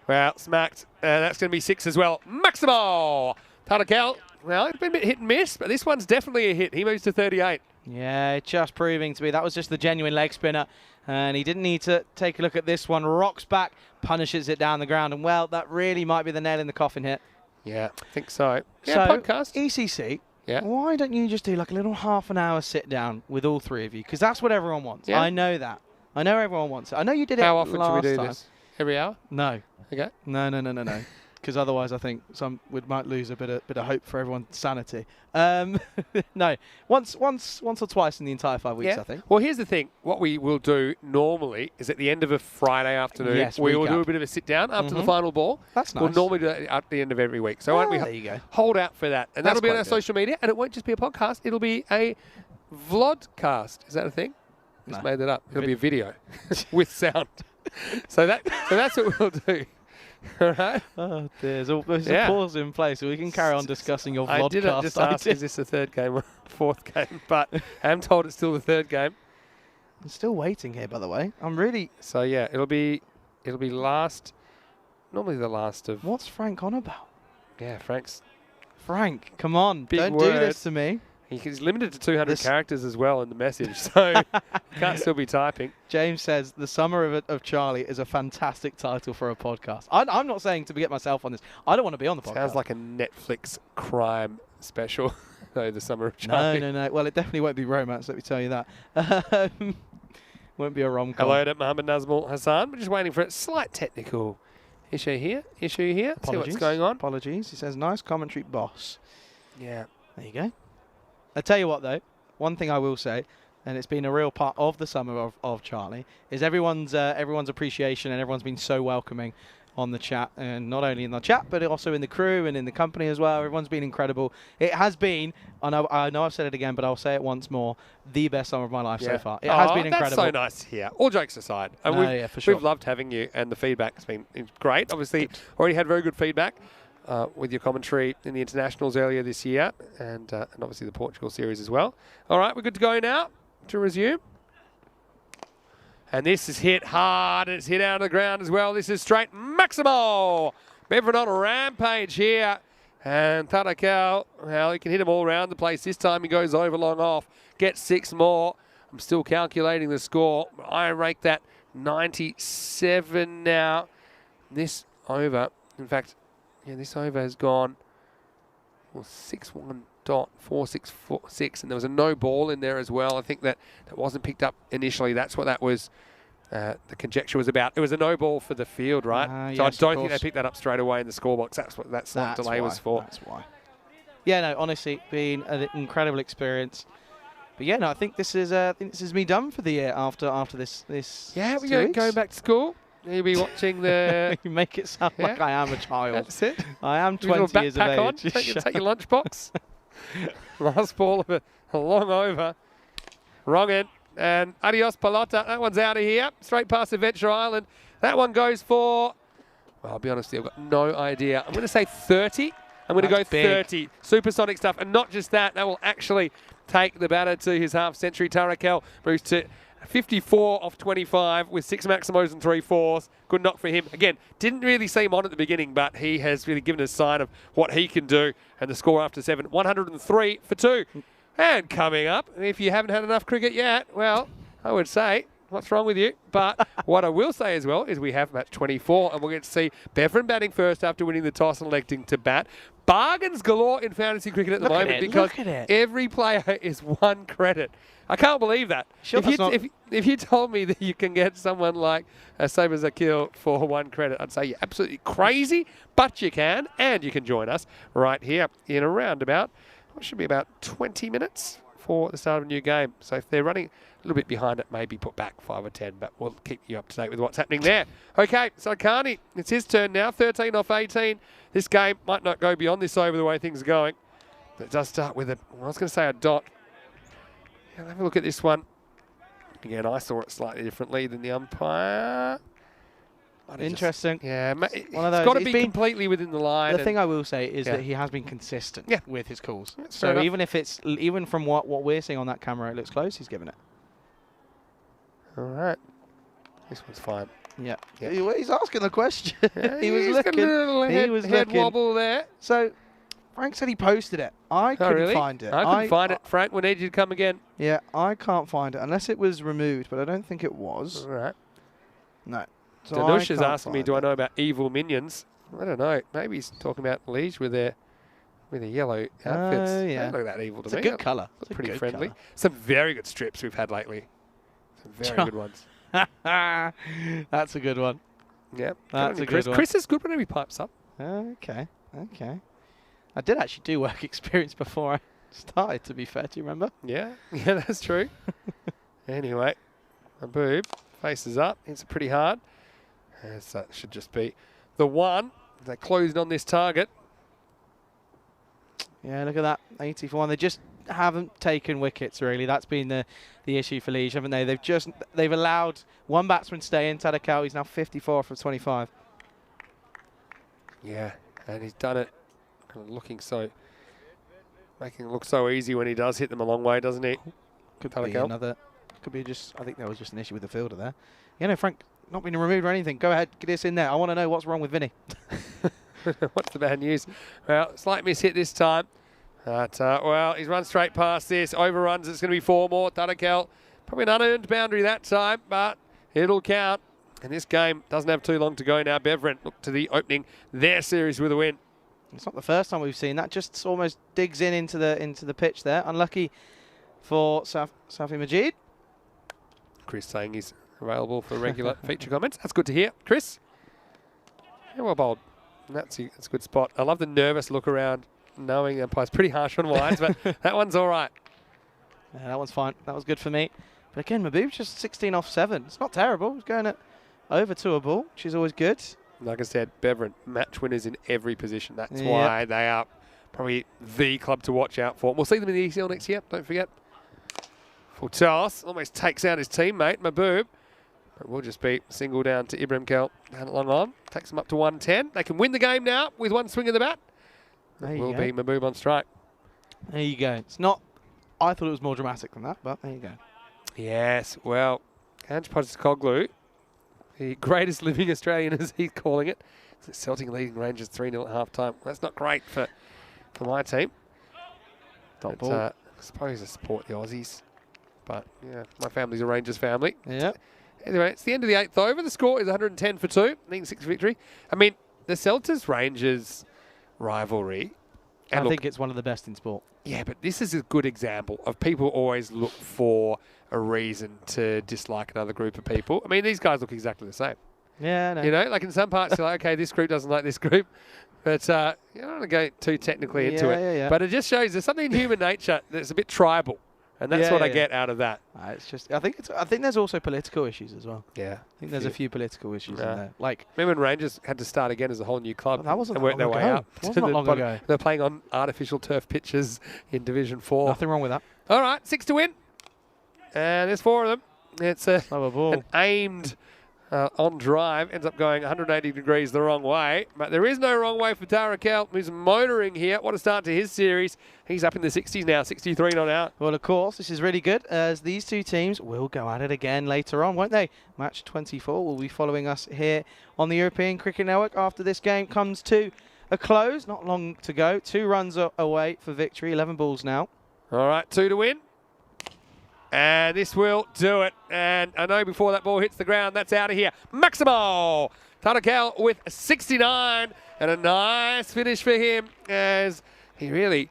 Well, smacked. That's going to be 6 as well. Maximo! Tarakel. Well, it's been a bit hit and miss, but this one's definitely a hit. He moves to 38. Yeah, just proving to be. That was just the genuine leg spinner. And he didn't need to take a look at this one. Rocks back, punishes it down the ground. And, well, that really might be the nail in the coffin here. Yeah, I think so. Yeah, so, podcast. ECC. Yeah. Why don't you just do like a little half-an-hour sit-down with all 3 of you? Because that's what everyone wants. Yeah. I know that. I know everyone wants it. I know you did it How often last should we do time. this? Every hour? No. Okay. No. Because otherwise, I think we might lose a bit of hope for everyone's sanity. No, once or twice in the entire 5 weeks, I think. Well, here's the thing. What we will do normally is at the end of a Friday afternoon, we will do a bit of a sit down after the final ball. That's nice. We'll normally do that at the end of every week. So why don't we there you go. hold out for that? And That's that'll be on quite our good. social media, and it won't just be a podcast. It'll be a vlogcast. Is that a thing? Just made that up. It'll be a video with sound. So that's what we'll do. All right. Oh, there's a pause in place, so we can carry on discussing your vlogcast. I didn't just ask, is this the third game or fourth game? But I'm told it's still the third game. I'm still waiting here, by the way. I'm really... So, yeah, it'll be last. Normally the last of... What's Frank on about? Yeah, Frank's... Frank, come on. Big Don't word. do this to me. He's limited to 200 characters as well in the message, so you can't still be typing. James says, The Summer of Charlie is a fantastic title for a podcast. I'm not saying to get myself on this. I don't want to be on the podcast. Sounds like a Netflix crime special, though, The Summer of Charlie. No. Well, it definitely won't be romance, let me tell you that. Won't be a rom-com. Hello to Mohammed Nazmul Hassan. We're just waiting for a slight technical issue here. See what's going on. Apologies. He says, nice commentary, boss. Yeah. There you go. I tell you what, though, one thing I will say, and it's been a real part of the summer of Charlie, is everyone's appreciation, and everyone's been so welcoming on the chat, and not only in the chat, but also in the crew and in the company as well. Everyone's been incredible. It has been, and I know I've said it again, but I'll say it once more, the best summer of my life so far. It has been incredible. That's so nice to hear. All jokes aside. And for sure. We've loved having you, and the feedback's been great. Obviously, already had very good feedback. With your commentary in the internationals earlier this year, and obviously the Portugal series as well. All right, we're good to go now to resume. And this is hit hard. It's hit out of the ground as well. This is straight Maximo. Bevan on a rampage here. And Tarakel, well, he can hit him all around the place. This time he goes over long off. Gets 6 more. I'm still calculating the score. I rate that 97 now. This over, in fact, yeah, this over has gone 6-1.4646, and there was a no ball in there as well. I think that wasn't picked up initially. That's what that was. The conjecture was about. It was a no ball for the field, right? So yes, I don't think they picked that up straight away in the scorebox. That's what that slight delay was for. That's why. Yeah, no, honestly, been an incredible experience. But yeah, no, I think this is me done for the year after this. Yeah, we're going back to school. You'll be watching the... You make it sound like I am a child. That's it. I am 20 years of age. On. Take your lunchbox. Last ball of a long over. Wrong end. And adios, Palota. That one's out of here. Straight past Adventure Island. That one goes for... Well, I'll be honest with you, I've got no idea. I'm going to say 30. I'm going to go big. 30. Supersonic stuff. And not just that, that will actually take the batter to his half-century. Tarakel moves to 54 off 25 with 6 Maximos and 3 fours. Good knock for him. Again, didn't really seem on at the beginning, but he has really given a sign of what he can do. And the score after 7, 103 for 2. And coming up, if you haven't had enough cricket yet, well, I would say, what's wrong with you? But what I will say as well is we have match 24, and we'll get to see Bevan batting first after winning the toss and electing to bat. Bargains galore in fantasy cricket at the moment because every player is 1 credit. I can't believe that. Sure, if you told me that you can get someone like Saber Zakil for 1 credit, I'd say you're absolutely crazy, but you can, and you can join us right here in around about, what should be about 20 minutes for the start of a new game. So if they're running a little bit behind it, maybe put back 5 or 10, but we'll keep you up to date with what's happening there. Okay, so Carney, it's his turn now, 13 off 18. This game might not go beyond this over the way things are going. But it does start with I was going to say a dot. Yeah, have a look at this one. Again, I saw it slightly differently than the umpire. Interesting. Yeah, one of it's those. got to be completely within the line. The thing I will say is that he has been consistent with his calls. So even from what we're seeing on that camera, it looks close. He's given it. All right. This one's fine. Yeah. He's asking the question. Yeah, he was looking. He was head wobble there. So Frank said he posted it. I couldn't find it. I couldn't find it. Frank, we need you to come again. Yeah, I can't find it unless it was removed, but I don't think it was. All right. No. So Danush is asking me, do I know about evil minions? I don't know. Maybe he's talking about Liege with their yellow outfits. Yeah. They don't look that evil to me. It's a good colour. It's pretty friendly. Some very good strips we've had lately. Some very good ones. That's a good one. Yep. That's a good one. Chris is good whenever he pipes up. Okay. I did actually do work experience before I started, to be fair. Do you remember? Yeah. Yeah, that's true. Anyway, Aboob faces up. It's pretty hard. As that should just be the one. They closed on this target. Yeah, look at that. 84. They just haven't taken wickets, really. That's been the issue for Liege, haven't they? They've allowed one batsman to stay in. Tadakal, he's now 54 from 25. Yeah, and he's done it. Kind of making it look so easy when he does hit them a long way, doesn't he? Could be another. Could be just. I think that was just an issue with the fielder there. You know, Frank, not being removed or anything. Go ahead, get this in there. I want to know what's wrong with Vinny. What's the bad news? Well, slight miss hit this time. But, well, he's run straight past this. Overruns. It's going to be 4 more. Tarakel, probably an unearned boundary that time, but it'll count. And this game doesn't have too long to go now. Beveren look to the opening their series with a win. It's not the first time we've seen that. Just almost digs into the pitch there. Unlucky for Safi Majid. Chris saying he's available for regular feature comments. That's good to hear. Chris? Yeah, well bowled. That's a good spot. I love the nervous look around, knowing the umpire's pretty harsh on wides, but that one's all right. Yeah, that one's fine. That was good for me. But again, Mahboob's just 16 off 7. It's not terrible. He's going over to a ball, which is always good. Like I said, Beveren, match winners in every position. That's why they are probably the club to watch out for. We'll see them in the ECL next year, don't forget. Full toss, almost takes out his teammate, Mahboob. But we'll just be single down to Ibrahim Kel down at long on. Takes them up to 110. They can win the game now with one swing of the bat. It will be Mahboob on strike. There you go. It's not... I thought it was more dramatic than that, but there you go. Yes, well, Ange Postecoglou, the greatest living Australian, as he's calling it. Celtic leading Rangers 3-0 at half-time. That's not great for my team. Top ball. I suppose I support the Aussies. But, yeah, my family's a Rangers family. Yeah. Anyway, it's the end of the 8th over. The score is 110 for 2, needing 6 victory. I mean, the Celtics-Rangers rivalry. I think it's one of the best in sport. Yeah, but this is a good example of people always look for a reason to dislike another group of people. I mean, these guys look exactly the same. Yeah, no. You know, like in some parts, you're like, okay, this group doesn't like this group. But you don't want to go too technically into it. Yeah. But it just shows there's something in human nature that's a bit tribal. And that's what I get out of that. It's just, I think there's also political issues as well. Yeah. I think there's a few political issues in there. Like, remember when Rangers had to start again as a whole new club? That wasn't and worked their way up. That wasn't long ago. They're playing on artificial turf pitches in Division 4. Nothing wrong with that. All right, 6 to win. And there's 4 of them. It's an aimed on drive. Ends up going 180 degrees the wrong way. But there is no wrong way for Tarakel, who's motoring here. What a start to his series. He's up in the 60s now, 63 not out. Well, of course, this is really good, as these two teams will go at it again later on, won't they? Match 24 will be following us here on the European Cricket Network after this game comes to a close. Not long to go. 2 runs away for victory. 11 balls now. All right, 2 to win. And this will do it. And I know before that ball hits the ground, that's out of here. Maximo! Tarakel with 69. And a nice finish for him, as he really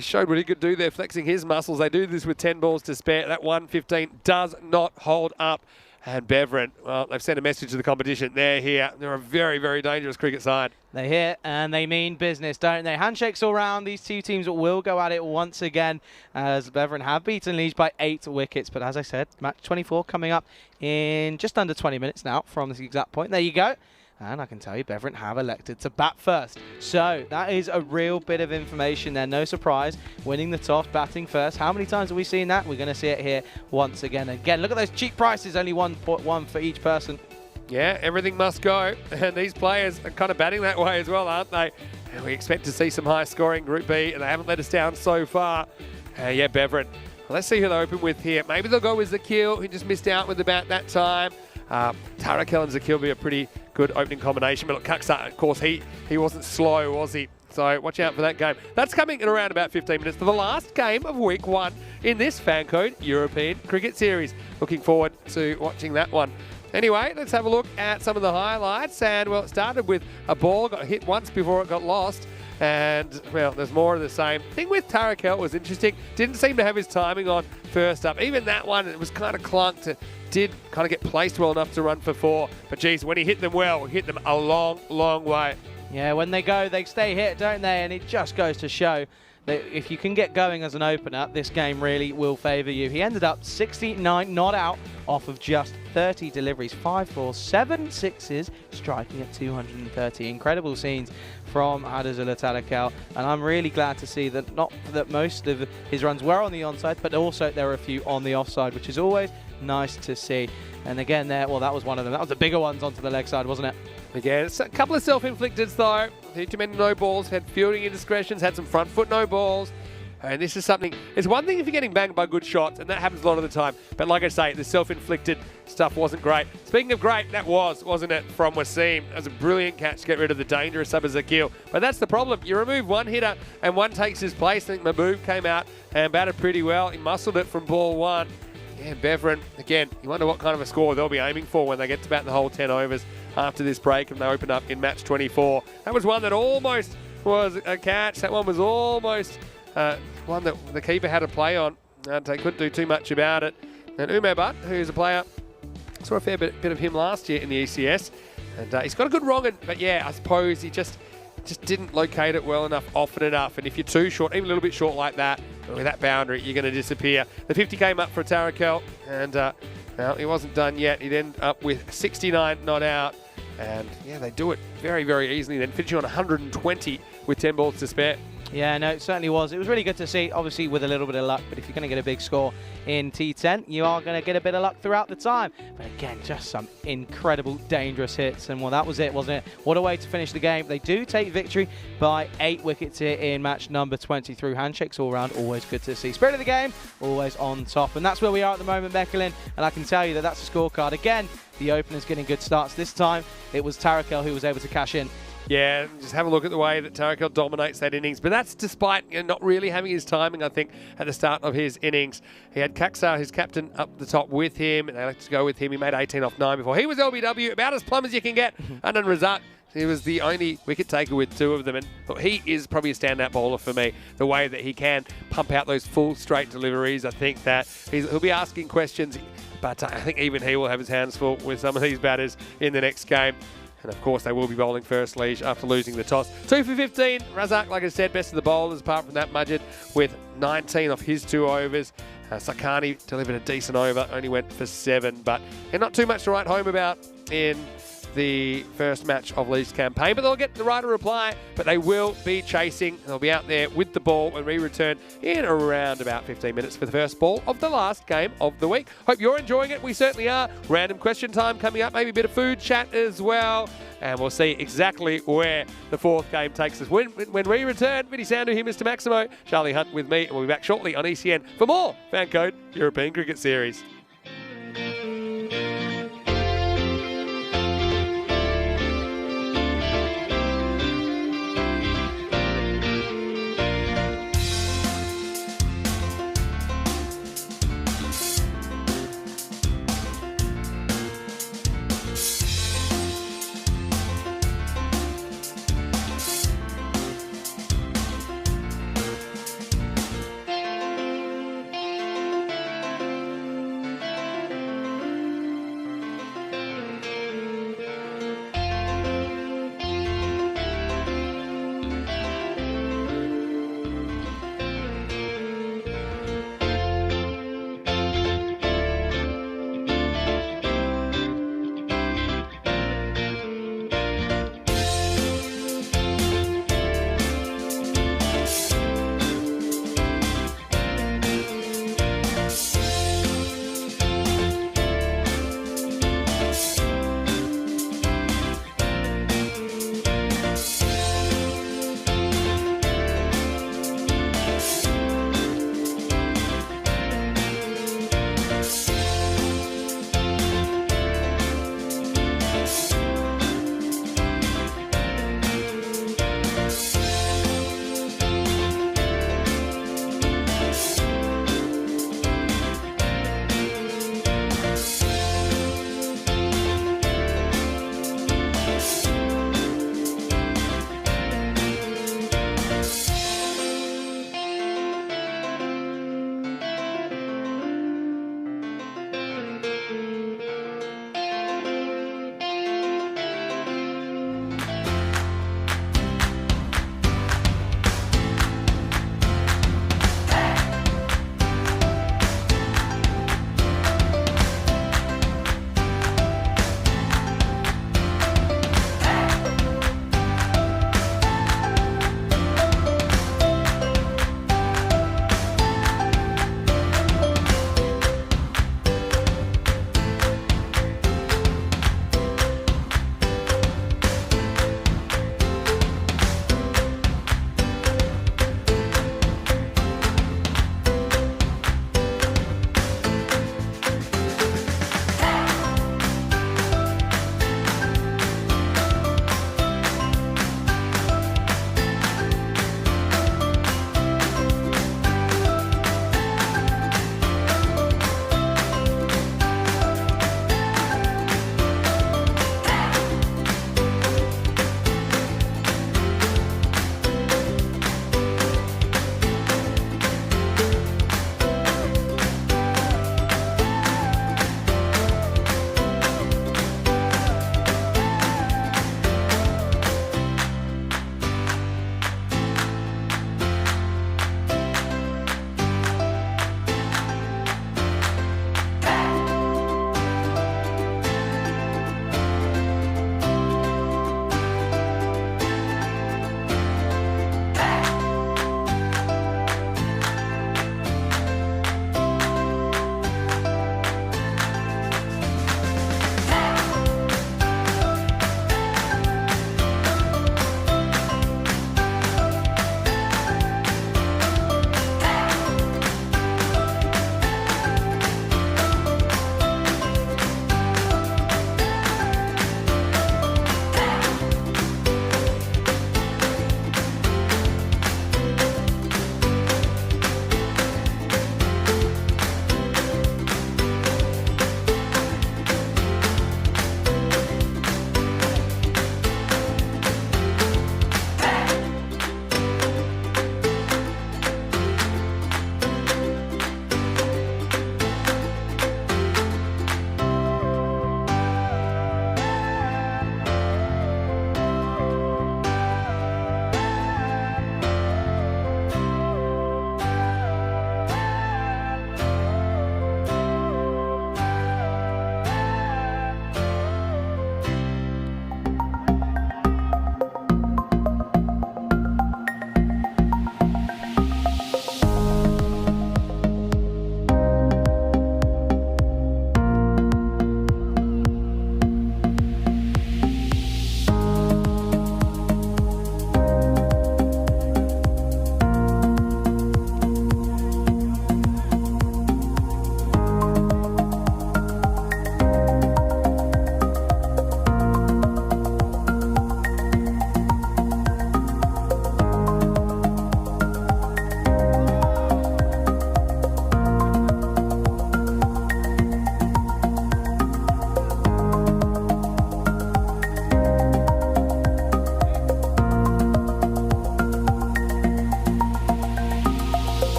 showed what he could do there, flexing his muscles. They do this with 10 balls to spare. That 115 does not hold up. And Beveren, well, they've sent a message to the competition. They're here. They're a very, very dangerous cricket side. They're here, and they mean business, don't they? Handshakes all round. These two teams will go at it once again, as Beveren have beaten Leeds by 8 wickets. But as I said, match 24 coming up in just under 20 minutes now from this exact point. There you go. And I can tell you, Beveren have elected to bat first. So that is a real bit of information there. No surprise, winning the toss, batting first. How many times have we seen that? We're going to see it here once again. Again, look at those cheap prices, only one for each person. Yeah, everything must go. And these players are kind of batting that way as well, aren't they? And we expect to see some high scoring Group B, and they haven't let us down so far. Yeah, Beveren. Well, let's see who they open with here. Maybe they'll go with Zakil, who just missed out with the bat that time. Tarakel and Zakil will be a pretty good opening combination. But Kaksa, of course, he wasn't slow, was he? So watch out for that game. That's coming in around about 15 minutes for the last game of Week 1 in this FanCode European Cricket Series. Looking forward to watching that one. Anyway, let's have a look at some of the highlights. And, well, it started with a ball, got hit once before it got lost. And, well, there's more of the same. Thing with Tarakel was interesting. Didn't seem to have his timing on first up. Even that one, it was kind of clunked. It did kind of get placed well enough to run for 4. But, geez, when he hit them well, he hit them a long, long way. Yeah, when they go, they stay hit, don't they? And it just goes to show if you can get going as an opener, this game really will favour you. He ended up 69 not out off of just 30 deliveries, 5 4, 7 6s, striking at 230. Incredible scenes from Adazula Talakel, and I'm really glad to see that not that most of his runs were on the onside, but also there were a few on the offside, which is always nice to see. And again there, well, that was one of them. That was the bigger ones onto the leg side, wasn't it? Again, it's a couple of self-inflicteds though. Too many no balls, had fielding indiscretions, had some front foot no balls. And this is something, it's one thing if you're getting banged by good shots, and that happens a lot of the time. But like I say, the self-inflicted stuff wasn't great. Speaking of great, that wasn't it, from Wasim. That was a brilliant catch to get rid of the dangerous Sabazakil. But that's the problem. You remove one hitter and one takes his place. I think Mahbub came out and batted pretty well. He muscled it from ball one. Yeah, Beverin, again, you wonder what kind of a score they'll be aiming for when they get to bat the whole 10 overs after this break and they open up in match 24. That was one that almost was a catch. That one was almost one that the keeper had to play on, and they couldn't do too much about it. And Umebat, who's a player, saw a fair bit of him last year in the ECS, and he's got a good wrong'un, but yeah, I suppose he just didn't locate it well enough, often enough. And if you're too short, even a little bit short like that, with that boundary, you're going to disappear. The 50 came up for Tarakel, and well, he wasn't done yet. He'd end up with 69 not out. And yeah, they do it very, very easily, then finishing on 120 with 10 balls to spare. Yeah, no, it certainly was. It was really good to see, obviously with a little bit of luck, but if you're going to get a big score in T10, you are going to get a bit of luck throughout the time. But again, just some incredible, dangerous hits. And well, that was it, wasn't it? What a way to finish the game. They do take victory by 8 wickets here in match number 20 through handshakes all round. Always good to see. Spirit of the game, always on top. And that's where we are at the moment, Beckelin. And I can tell you that that's the scorecard. Again, the openers getting good starts. This time, it was Tarakel who was able to cash in. Yeah, just have a look at the way that Tarakel dominates that innings. But that's despite not really having his timing, I think, at the start of his innings. He had Kaksar, his captain, up the top with him, and they like to go with him. He made 18 off 9 before. He was LBW, about as plumb as you can get. And then Razak, he was the only wicket taker with 2 of them. And look, he is probably a standout bowler for me. The way that he can pump out those full straight deliveries, I think that he'll be asking questions. But I think even he will have his hands full with some of these batters in the next game. And of course, they will be bowling first Liege after losing the toss. 2 for 15. Razak, like I said, best of the bowlers apart from that Majid with 19 off his 2 overs. Sakani delivered a decent over, only went for 7. But not too much to write home about in the first match of Liege's campaign. But they'll get the right reply. But they will be chasing. They'll be out there with the ball when we return in around about 15 minutes for the first ball of the last game of the week. Hope you're enjoying it. We certainly are. Random question time coming up. Maybe a bit of food chat as well. And we'll see exactly where the 4th game takes us. When we return, Vinny Sandu here, Mr. Maximo, Charlie Hunt with me, and we'll be back shortly on ECN for more FanCode European Cricket Series.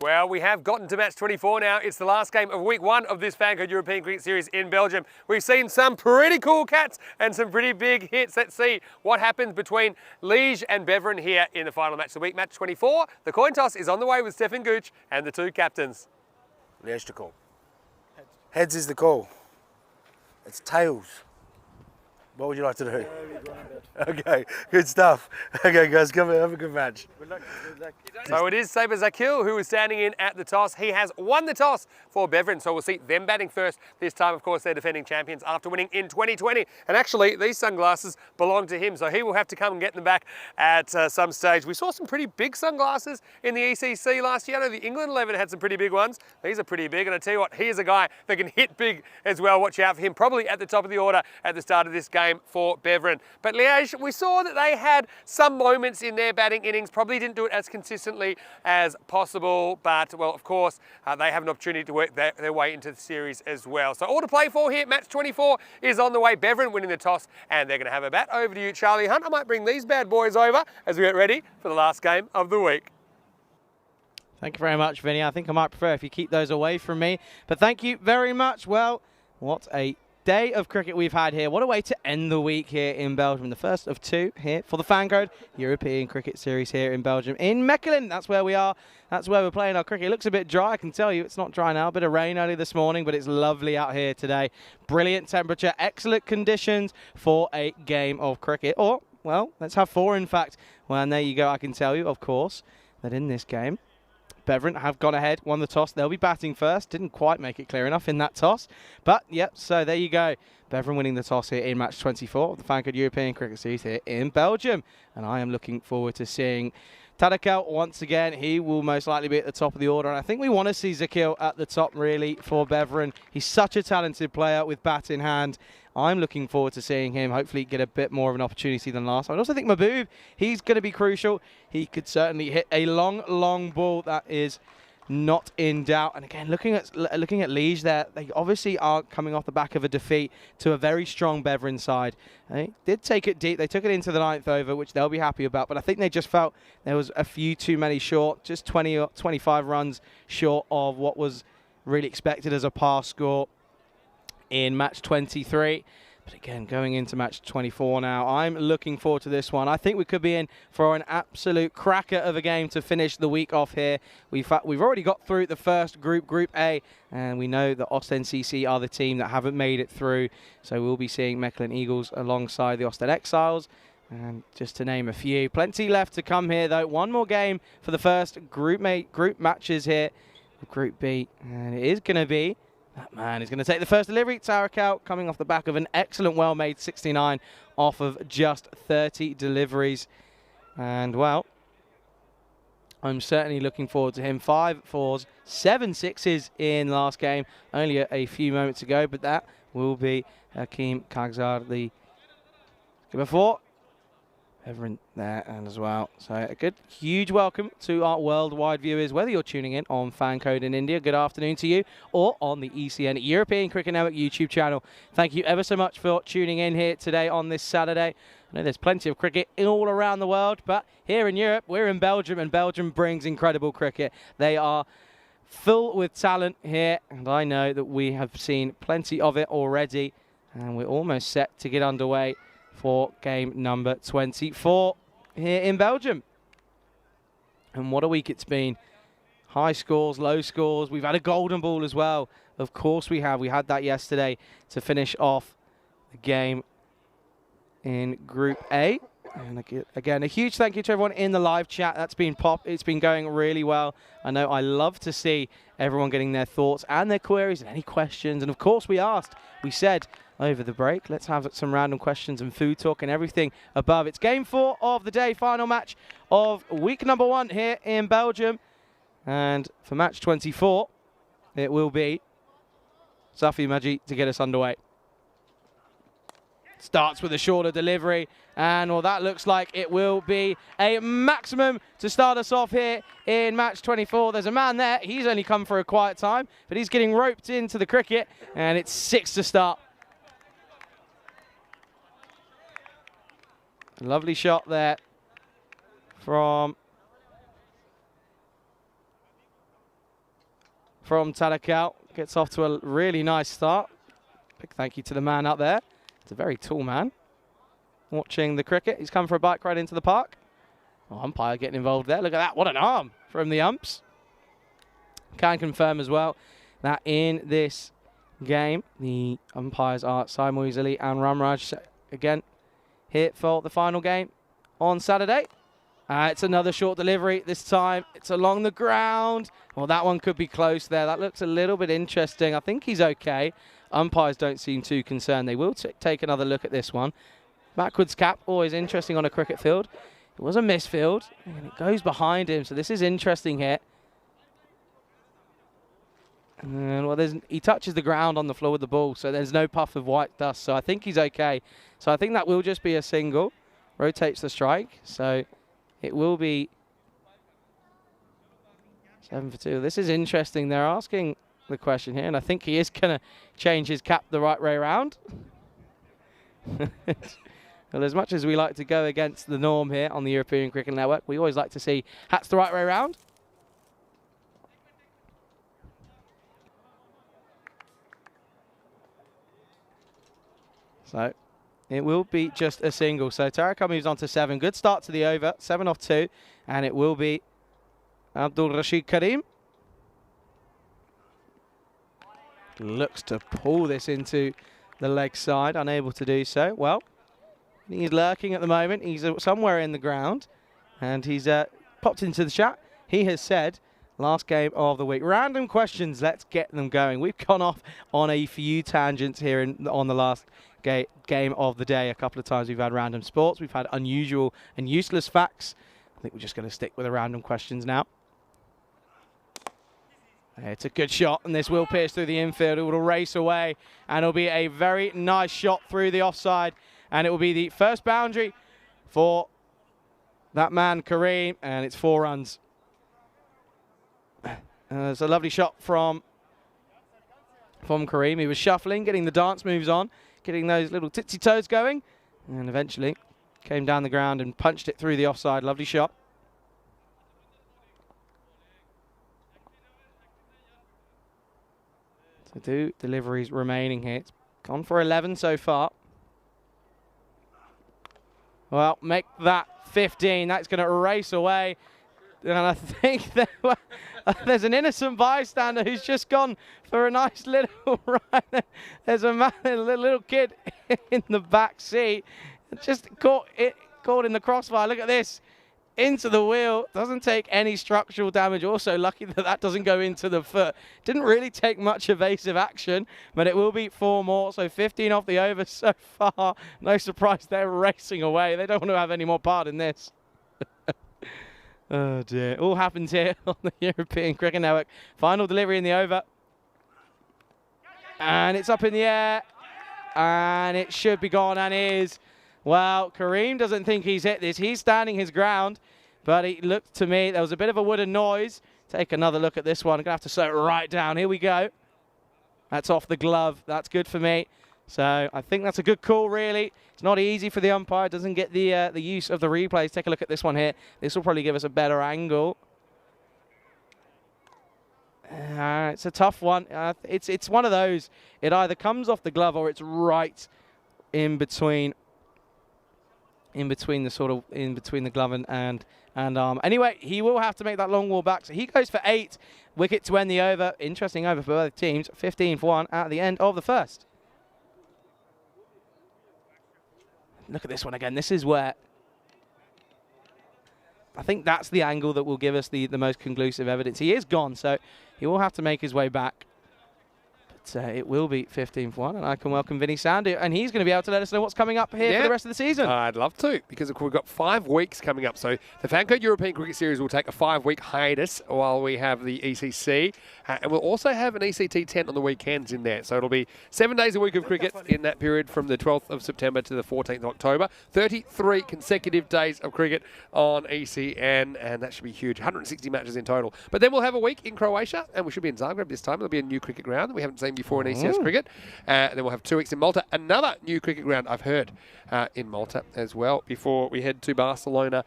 Well, we have gotten to match 24 now. It's the last game of week 1 of this FanCode European Cricket Series in Belgium. We've seen some pretty cool cats and some pretty big hits. Let's see what happens between Liege and Beveren here in the final match of the week. Match 24. The coin toss is on the way with Stefan Gooch and the 2 captains. Liege to call. Heads is the call. It's tails. What would you like to do? Okay, good stuff. Okay, guys, come and have a good match. Good luck. So it is Saber Zakil who is standing in at the toss. He has won the toss for Beveren, so we'll see them batting first. This time, of course, they're defending champions after winning in 2020. And actually, these sunglasses belong to him, so he will have to come and get them back at some stage. We saw some pretty big sunglasses in the ECC last year. I know the England 11 had some pretty big ones. These are pretty big, and I tell you what, he is a guy that can hit big as well. Watch out for him, probably at the top of the order at the start of this game for Beveren. But Liege, we saw that they had some moments in their batting innings, probably didn't do it as consistently as possible, but well, of course, they have an opportunity to work their way into the series as well. So all to play for here. Match 24 is on the way. Beveren winning the toss, and they're going to have a bat. Over to you, Charlie Hunt. I might bring these bad boys over as we get ready for the last game of the week. Thank you very much, Vinny. I think I might prefer if you keep those away from me. But thank you very much. Well, what a day of cricket we've had here. What a way to end the week here in Belgium. The first of 2 here for the FanCode European Cricket Series here in Belgium. In Mechelen, that's where we are. That's where we're playing our cricket. It looks a bit dry, I can tell you. It's not dry now. A bit of rain early this morning, but it's lovely out here today. Brilliant temperature, excellent conditions for a game of cricket. Or, well, let's have 4 in fact. Well, and there you go. I can tell you, of course, that in this game, Beveren have gone ahead, won the toss. They'll be batting first. Didn't quite make it clear enough in that toss. But, yep, so there you go. Beveren winning the toss here in match 24 of the FanCode European Cricket Series here in Belgium. And I am looking forward to seeing Tadakal once again. He will most likely be at the top of the order. And I think we want to see Zakil at the top, really, for Beveren. He's such a talented player with bat in hand. I'm looking forward to seeing him hopefully get a bit more of an opportunity than last time. I also think Mahbub, he's going to be crucial. He could certainly hit a long, long ball. That is not in doubt. And again, looking at Liege there, they obviously are coming off the back of a defeat to a very strong Beveren side. They did take it deep. They took it into the 9th over, which they'll be happy about. But I think they just felt there was a few too many short, just 20 or 25 runs short of what was really expected as a pass score in match 23. But again, going into match 24 now, I'm looking forward to this one. I think we could be in for an absolute cracker of a game to finish the week off here. We've already got through the first group, Group A, and we know that Ostend CC are the team that haven't made it through. So we'll be seeing Mechelen Eagles alongside the Ostend Exiles. And just to name a few, plenty left to come here though. One more game for the first group matches here, Group B, and it is going to be that man is going to take the first delivery. Tarakal coming off the back of an excellent, well-made 69 off of just 30 deliveries. And, well, I'm certainly looking forward to him. 5 4s, 7 6s in last game. Only a few moments ago, but that will be Hakeem Kagzar, the skipper for Beveren there and as well. So a good, huge welcome to our worldwide viewers, whether you're tuning in on FanCode in India, good afternoon to you, or on the ECN European Cricket Network YouTube channel. Thank you ever so much for tuning in here today on this Saturday. I know there's plenty of cricket all around the world, but here in Europe, we're in Belgium, and Belgium brings incredible cricket. They are full with talent here, and I know that we have seen plenty of it already, and we're almost set to get underway for game number 24 here in Belgium. And what a week it's been. High scores, low scores. We've had a golden ball as well. Of course we have. We had that yesterday to finish off the game in Group A. And again, a huge thank you to everyone in the live chat. That's been it's been going really well. I know I love to see everyone getting their thoughts and their queries and any questions. And of course we said over the break, let's have some random questions and food talk and everything above. It's game 4 of the day, final match of week number 1 here in Belgium. And for match 24, it will be Safi Maji to get us underway. Starts with a shorter delivery, and well, that looks like it will be a maximum to start us off here in match 24. There's a man there. He's only come for a quiet time, but he's getting roped into the cricket, and it's 6 to start. Lovely shot there from from Talakal. Gets off to a really nice start. Big thank you to the man out there. It's a very tall man. Watching the cricket. He's come for a bike ride into the park. Oh, umpire getting involved there. Look at that. What an arm from the umps. Can confirm as well that in this game, the umpires are Saimoy Zali and Ramraj again here for the final game on Saturday. It's another short delivery. This time it's along the ground. Well, that one could be close there. That looks a little bit interesting. I think he's okay. Umpires don't seem too concerned. They will take another look at this one. Backwards cap, always interesting on a cricket field. It was a misfield, and it goes behind him. So this is interesting here. And well, he touches the ground on the floor with the ball, so there's no puff of white dust. So I think he's okay. So I think that will just be a single. Rotates the strike. So it will be 7 for 2. This is interesting. They're asking the question here, and I think he is going to change his cap the right way around. Well, as much as we like to go against the norm here on the European Cricket Network, we always like to see hats the right way around. So it will be just a single. So Tarakal moves on to 7. Good start to the over. 7 off 2. And it will be Abdul Rashid Karim. Looks to pull this into the leg side. Unable to do so. Well, he's lurking at the moment. He's somewhere in the ground. And he's popped into the chat. He has said, last game of the week. Random questions. Let's get them going. We've gone off on a few tangents here on the last game of the day. A couple of times we've had random sports. We've had unusual and useless facts. I think we're just going to stick with the random questions now. It's a good shot, and this will pierce through the infield. It will race away, and it'll be a very nice shot through the offside. And it will be the first boundary for that man, Kareem, and it's 4 runs. It's a lovely shot from Kareem. He was shuffling, getting the dance moves on, getting those little titsy toes going, and eventually came down the ground and punched it through the offside. Lovely shot. So 2 deliveries remaining here. It's gone for 11 so far. Well, make that 15. That's going to race away. And I think there's an innocent bystander who's just gone for a nice little ride. There's a little kid in the back seat. Just caught in the crossfire. Look at this. Into the wheel. Doesn't take any structural damage. Also lucky that doesn't go into the foot. Didn't really take much evasive action, but it will be 4 more. So 15 off the over so far. No surprise they're racing away. They don't want to have any more part in this. Oh dear. All happens here on the European Cricket Network. Final delivery in the over. And it's up in the air. And it should be gone, and is. Well, Kareem doesn't think he's hit this. He's standing his ground. But it looked to me, there was a bit of a wooden noise. Take another look at this one. I'm going to have to slow it right down. Here we go. That's off the glove. That's good for me. So I think that's a good call, really. It's not easy for the umpire. Doesn't get the use of the replays. Take a look at this one here. This will probably give us a better angle. It's a tough one. It's one of those. It either comes off the glove or it's right in between the glove and arm. Anyway, he will have to make that long wall back. So he goes for 8. Wicket to end the over. Interesting over for both teams. 15 for 1 at the end of the first. Look at this one again. This is where I think that's the angle that will give us the most conclusive evidence. He is gone, so he will have to make his way back. But it will be 15 for 1, and I can welcome Vinny Sandu, and he's going to be able to let us know what's coming up here for the rest of the season. I'd love to, because we've got 5 weeks coming up. So the FanCode European Cricket Series will take a 5-week hiatus while we have the ECC, and we'll also have an T10 on the weekends in there. So it'll be 7 days a week of cricket in that period from the 12th of September to the 14th of October. 33 consecutive days of cricket on ECN, and that should be huge. 160 matches in total. But then we'll have a week in Croatia, and we should be in Zagreb this time. It'll be a new cricket ground that we haven't seen before in ECS cricket. Then we'll have 2 weeks in Malta. Another new cricket ground, I've heard, in Malta as well, before we head to Barcelona.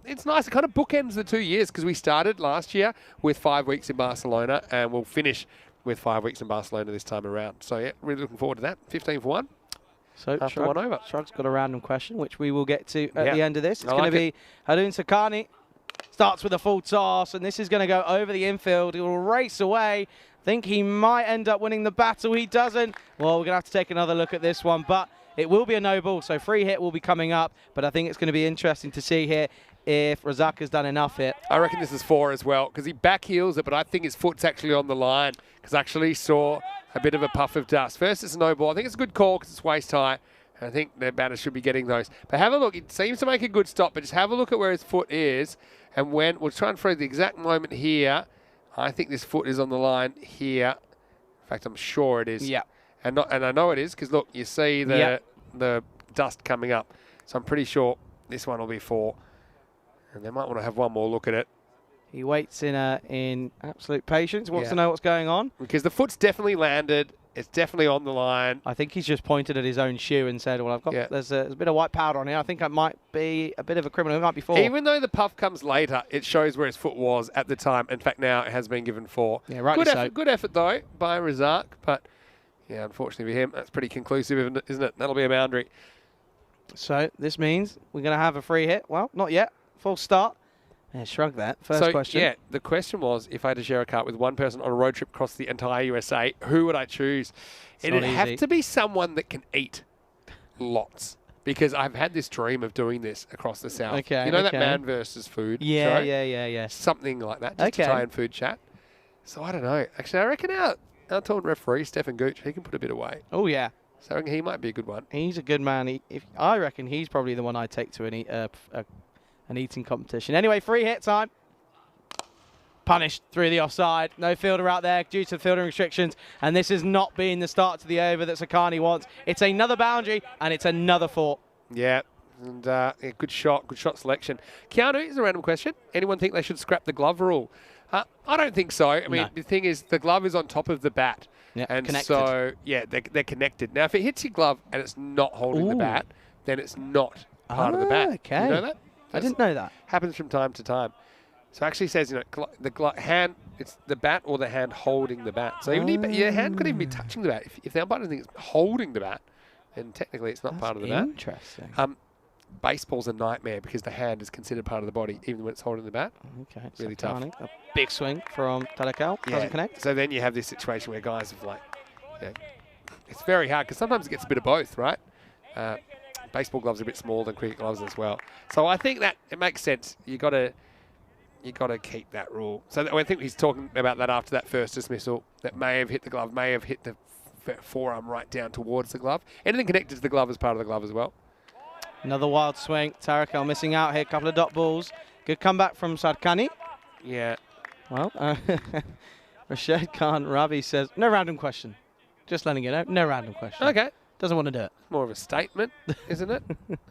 It's nice, it kind of bookends the 2 years, because we started last year with 5 weeks in Barcelona, and we'll finish with 5 weeks in Barcelona this time around. So, yeah, really looking forward to that. 15 for 1. So After one over. Shrug's got a random question, which we will get to at the end of this. It's going to like be Harun Sakani. Starts with a full toss, and this is going to go over the infield. He will race away. Think he might end up winning the battle. He doesn't. Well, we're going to have to take another look at this one, but it will be a no ball, so free hit will be coming up. But I think it's going to be interesting to see here if Razak has done enough here. I reckon this is 4 as well, because he back heels it, but I think his foot's actually on the line, because I actually saw a bit of a puff of dust. First, it's a no ball. I think it's a good call because it's waist high. I think the batter should be getting those. But have a look. He seems to make a good stop, but just have a look at where his foot is. And when we'll try and freeze the exact moment here. I think this foot is on the line here. In fact, I'm sure it is. Yeah. And I know it is because, look, you see the dust coming up. So I'm pretty sure this one will be 4. And they might want to have one more look at it. He waits in absolute patience, wants to know what's going on. Because the foot's definitely landed. It's definitely on the line. I think he's just pointed at his own shoe and said, well, I've got there's a bit of white powder on here. I think I might be a bit of a criminal. It might be 4. Even though the puff comes later, it shows where his foot was at the time. In fact, now it has been given 4. Yeah, rightly so. Good effort, though, by Razak. But, yeah, unfortunately for him, that's pretty conclusive, isn't it? That'll be a boundary. So this means we're going to have a free hit. Well, not yet. Full start. Yeah, shrug that. First question. Yeah, the question was, if I had to share a car with one person on a road trip across the entire USA, who would I choose? It'd have to be someone that can eat lots. Because I've had this dream of doing this across the South. Okay, you know that man versus food show? Yeah. Something like that, just to try and food chat. So I don't know. Actually, I reckon our tournament referee, Stefan Gooch, he can put a bit away. Oh, yeah. So I reckon he might be a good one. He's a good man. I reckon he's probably the one I'd take to an eating competition. Anyway, free hit time. Punished through the offside. No fielder out there due to the fielding restrictions. And this has not been the start to the over that Sakani wants. It's another boundary, and it's another 4. Yeah, and good shot selection. Keanu, is a random question. Anyone think they should scrap the glove rule? I don't think so. I mean, the thing is, the glove is on top of the bat. Yeah, and connected. So, yeah, they're connected. Now, if it hits your glove and it's not holding the bat, then it's not part of the bat. Okay. You know that? I didn't know that. Happens from time to time. So it actually says, the hand, it's the bat or the hand holding the bat. So even your hand could even be touching the bat. If the umpire doesn't think it's holding the bat, then technically it's not part of the bat. Interesting. Baseball's a nightmare because the hand is considered part of the body, even when it's holding the bat. Okay. Really tough. A big swing from Talakal. Doesn't connect. So then you have this situation where guys have it's very hard because sometimes it gets a bit of both, right? Baseball gloves are a bit smaller than cricket gloves as well. So I think that it makes sense. You got to keep that rule. So I think he's talking about that after that first dismissal that may have hit the glove, may have hit the forearm right down towards the glove. Anything connected to the glove is part of the glove as well. Another wild swing. Tarakal missing out here. A couple of dot balls. Good comeback from Sarkani. Yeah. Well, Rashid Khan Ravi says, no random question. Just letting you know, no random question. Okay. Doesn't want to do it. More of a statement, isn't it?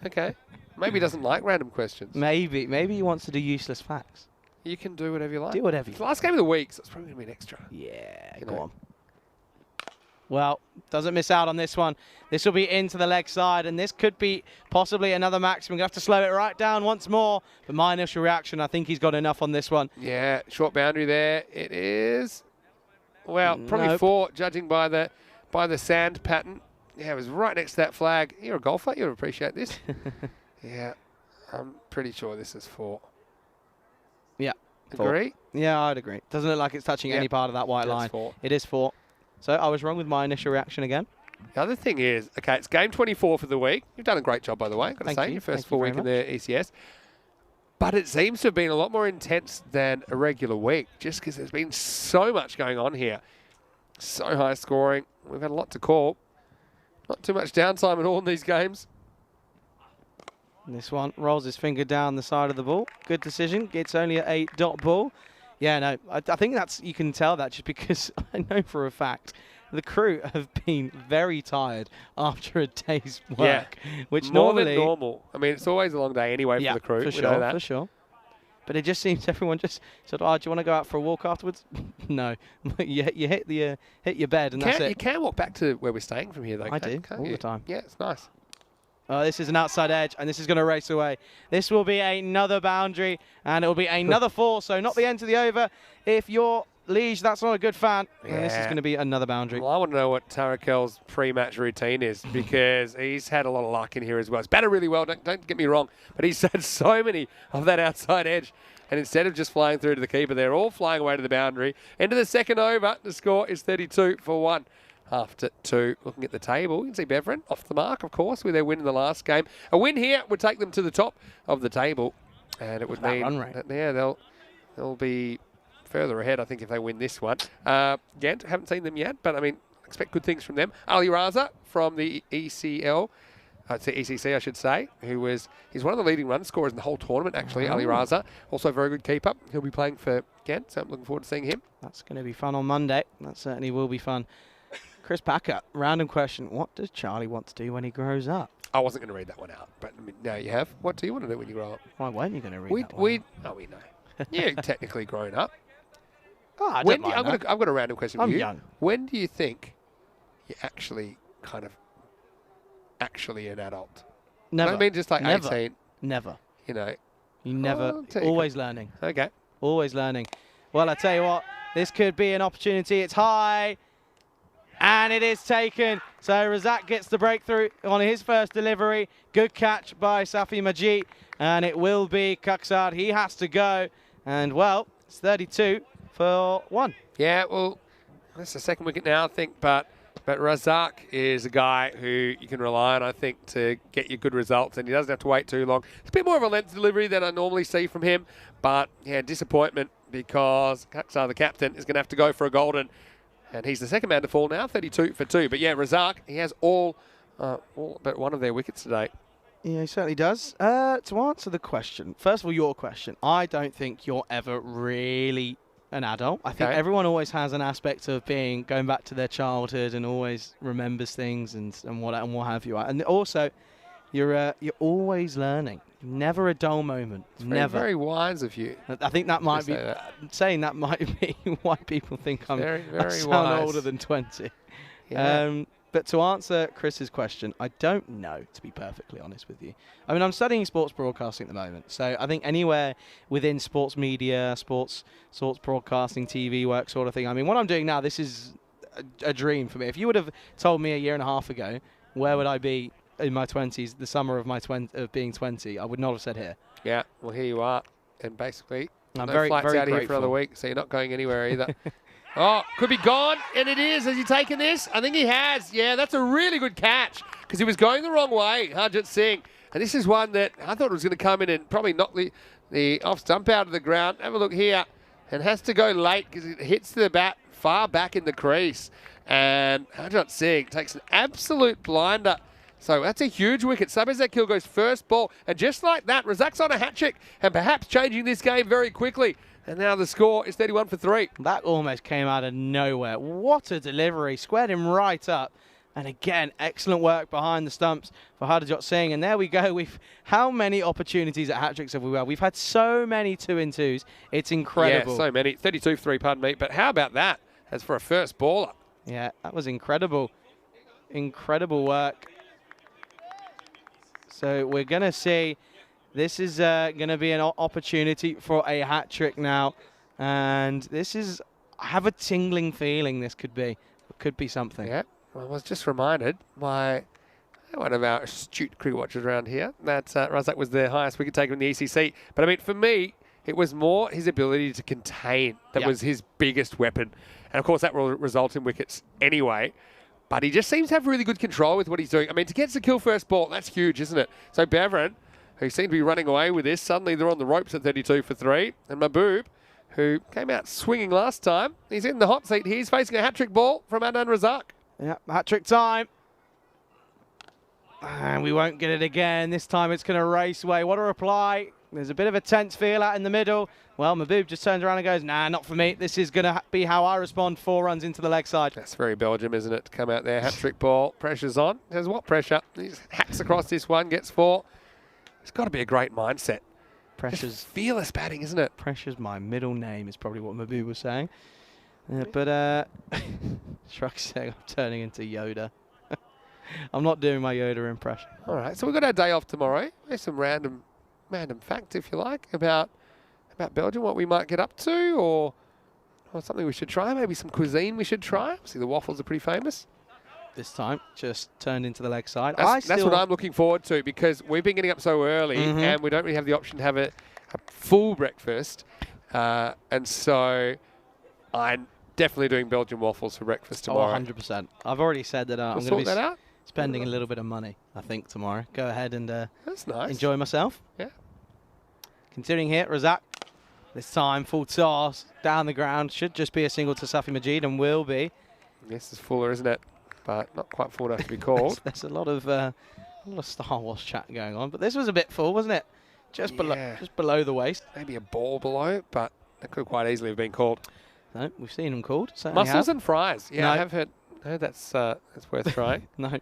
Okay. Maybe he doesn't like random questions. Maybe he wants to do useless facts. You can do whatever you like. Do whatever you It's the last game of the week, so it's probably going to be an extra. Yeah, go on. Well, doesn't miss out on this one. This will be into the leg side, and this could be possibly another maximum. We're going to have to slow it right down once more. But my initial reaction, I think he's got enough on this one. Yeah, short boundary there. It is. Well, probably 4, judging by the sand pattern. Yeah, it was right next to that flag. You're a golfer. You'll appreciate this. Yeah, I'm pretty sure this is 4. Yeah. Agree? Yeah, I'd agree. Doesn't look like it's touching any part of that white line. 4. It is 4. So I was wrong with my initial reaction again. The other thing is, okay, it's game 24 for the week. You've done a great job, by the way. Got to say, your first full week in the ECS. But it seems to have been a lot more intense than a regular week, just because there's been so much going on here. So high scoring. We've had a lot to call. Not too much downtime at all in these games. This one rolls his finger down the side of the ball. Good decision. Gets only an 8-dot ball. Yeah, no, I think you can tell that just because I know for a fact the crew have been very tired after a day's work, which more normally than normal. I mean, it's always a long day anyway for the crew. For sure. But it just seems everyone just said, "Oh, do you want to go out for a walk afterwards?" No, you hit your bed and that's it. You can walk back to where we're staying from here, though. I do can't all you? the time. Yeah, it's nice. Oh, this is an outside edge, and this is going to race away. This will be another boundary, and it will be another 4. So not the end to the over. If you're Liege, that's not a good fan. Yeah. And this is going to be another boundary. Well, I want to know what Tarakel's pre-match routine is because he's had a lot of luck in here as well. He's batted really well, don't get me wrong, but he's had so many of that outside edge. And instead of just flying through to the keeper, they're all flying away to the boundary. Into the second over, the score is 32 for 1. After 2, looking at the table, you can see Beverin off the mark, of course, with their win in the last game. A win here would take them to the top of the table, and it would mean that, they'll be further ahead, I think, if they win this one. Ghent, haven't seen them yet, but I mean, expect good things from them. Ali Raza from the ECL. It's the ECC, I should say, he's one of the leading run scorers in the whole tournament, actually, Ali Raza. Also a very good keeper. He'll be playing for Ghent, so I'm looking forward to seeing him. That's going to be fun on Monday. That certainly will be fun. Chris Packer, random question. What does Charlie want to do when he grows up? I wasn't going to read that one out, but I mean, now you have. What do you want to do when you grow up? Why weren't you going to read that one out? We know. You're technically grown up. Oh, I don't mind that. I've got a random question for you. I'm young. When do you think you're actually an adult? Never. I mean, just like Never. 18. Never. You know. You never. Always learning. Okay. Always learning. Well, I tell you what, this could be an opportunity. It's high. And it is taken. So Razak gets the breakthrough on his first delivery. Good catch by Safi Majid. And it will be Kaksad. He has to go. And, well, it's 32 for 1. Yeah, well, that's the second wicket now, I think. But Razak is a guy who you can rely on, I think, to get you good results. And he doesn't have to wait too long. It's a bit more of a length delivery than I normally see from him. But, yeah, disappointment because Kaksad, the captain, is going to have to go for a golden. And he's the second man to fall now, 32 for 2. But yeah, Razak, he has all but one of their wickets today. Yeah, he certainly does. To answer the question, first of all, your question, I don't think you're ever really an adult. I think everyone always has an aspect of going back to their childhood and always remembers things and what have you. And also, you're always learning. Never a dull moment. It's Never. Very wise of you. I think that might be saying that might be why people think I sound older than 20. Yeah. But to answer Chris's question, I don't know, to be perfectly honest with you. I mean, I'm studying sports broadcasting at the moment, so I think anywhere within sports media, sports broadcasting, TV work sort of thing. I mean, what I'm doing now, this is a dream for me. If you would have told me a year and a half ago, where would I be in my 20s, the summer of being 20, I would not have said here. Yeah, well, here you are. And basically, I'm no very, flights very out of here for another week, so you're not going anywhere either. Oh, could be gone, and it is. Has he taken this? I think he has. Yeah, that's a really good catch because he was going the wrong way, Harjit Singh. And this is one that I thought was going to come in and probably knock the off stump out of the ground. Have a look here. And has to go late because it hits the bat far back in the crease. And Harjit Singh takes an absolute blinder. So that's a huge wicket. Sabizakil goes first ball. And just like that, Razak's on a hat-trick and perhaps changing this game very quickly. And now the score is 31 for 3. That almost came out of nowhere. What a delivery. Squared him right up. And again, excellent work behind the stumps for Harjit Singh. And there we go. How many opportunities at hat-tricks have we had? We've had so many 2-in-2s. It's incredible. Yeah, so many. 32 for 3, pardon me. But how about that as for a first baller? Yeah, that was incredible. Incredible work. So we're going to see... This is going to be an opportunity for a hat-trick now. And this is, I have a tingling feeling this could be something. Yeah, well, I was just reminded by one of our astute cricket watchers around here that Razak was the highest wicket taker in the ECC. But I mean, for me, it was more his ability to contain that was his biggest weapon. And of course, that will result in wickets anyway. But he just seems to have really good control with what he's doing. I mean, to get to kill first ball, that's huge, isn't it? So Beverin, who seemed to be running away with this. Suddenly they're on the ropes at 32 for 3. And Mahboob, who came out swinging last time, he's in the hot seat. He's facing a hat-trick ball from Adnan Razak. Yeah, hat-trick time. And we won't get it again. This time it's going to race away. What a reply. There's a bit of a tense feel out in the middle. Well, Mahboob just turns around and goes, nah, not for me. This is going to be how I respond. 4 runs into the leg side. That's very Belgium, isn't it? To come out there, hat-trick ball. Pressure's on. There's what pressure? He hacks across this one, gets 4. It's got to be a great mindset Pressure's fearless batting, isn't it? pressure's my middle name is probably what Mabu was saying. Shrug saying I'm turning into Yoda. I'm not doing my Yoda impression. All right, so we've got our day off tomorrow. There's some random facts, if you like, about Belgium, what we might get up to, or something we should try. Maybe some cuisine we should try. See, the waffles are pretty famous. This time, just turned into the leg side. That's what I'm looking forward to, because we've been getting up so early and we don't really have the option to have a full breakfast. And so I'm definitely doing Belgian waffles for breakfast tomorrow. 100%. I've already said that I'm going to be spending a little bit of money, I think, tomorrow. Go ahead and that's nice. Enjoy myself. Yeah. Continuing here, Razak. This time, full toss, down the ground. Should just be a single to Safi Majid, and will be. This is fuller, isn't it? But not quite full enough to be called. There's a lot of Star Wars chat going on, but this was a bit full, wasn't it? Just below the waist. Maybe a ball below, but that could quite easily have been called. No, we've seen them called. Mussels and fries. Yeah, No. I have heard that's worth trying. No.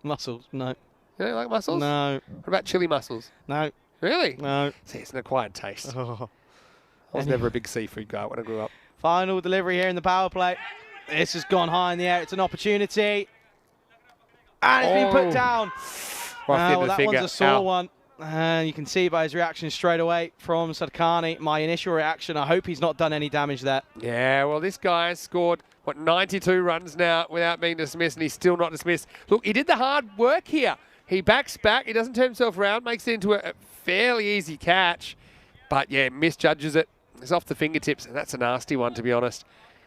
Mussels, no. You don't like mussels? No. What about chili mussels? No. Really? No. See, it's an acquired taste. Oh. I was never a big seafood guy when I grew up. Final delivery here in the power play. This has gone high in the air. It's an opportunity. And it's been put down. Well, that one's a sore one. And you can see by his reaction straight away from Sadkani. My initial reaction, I hope he's not done any damage there. Yeah, well, this guy has scored, 92 runs now without being dismissed, and he's still not dismissed. Look, he did the hard work here. He backs back. He doesn't turn himself around, makes it into a fairly easy catch. But, yeah, misjudges it. It's off the fingertips, and that's a nasty one, to be honest.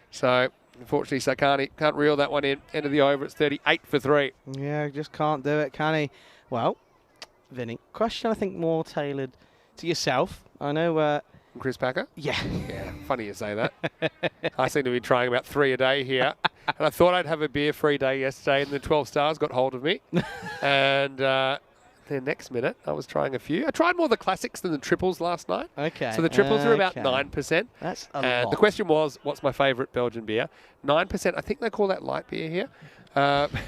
So, unfortunately, Sadkani can't reel that one in. End of the over. It's 38 for 3. Yeah, just can't do it, can he? Well, Vinny, question I think more tailored to yourself. I know... Chris Packer? Yeah. Yeah, funny you say that. I seem to be trying about 3 a day here. And I thought I'd have a beer-free day yesterday, and the 12 Stars got hold of me. And the next minute, I was trying a few. I tried more the classics than the triples last night. Okay. So the triples are about 9%. That's a And lot. the question was, what's my favourite Belgian beer? 9%. I think they call that light beer here.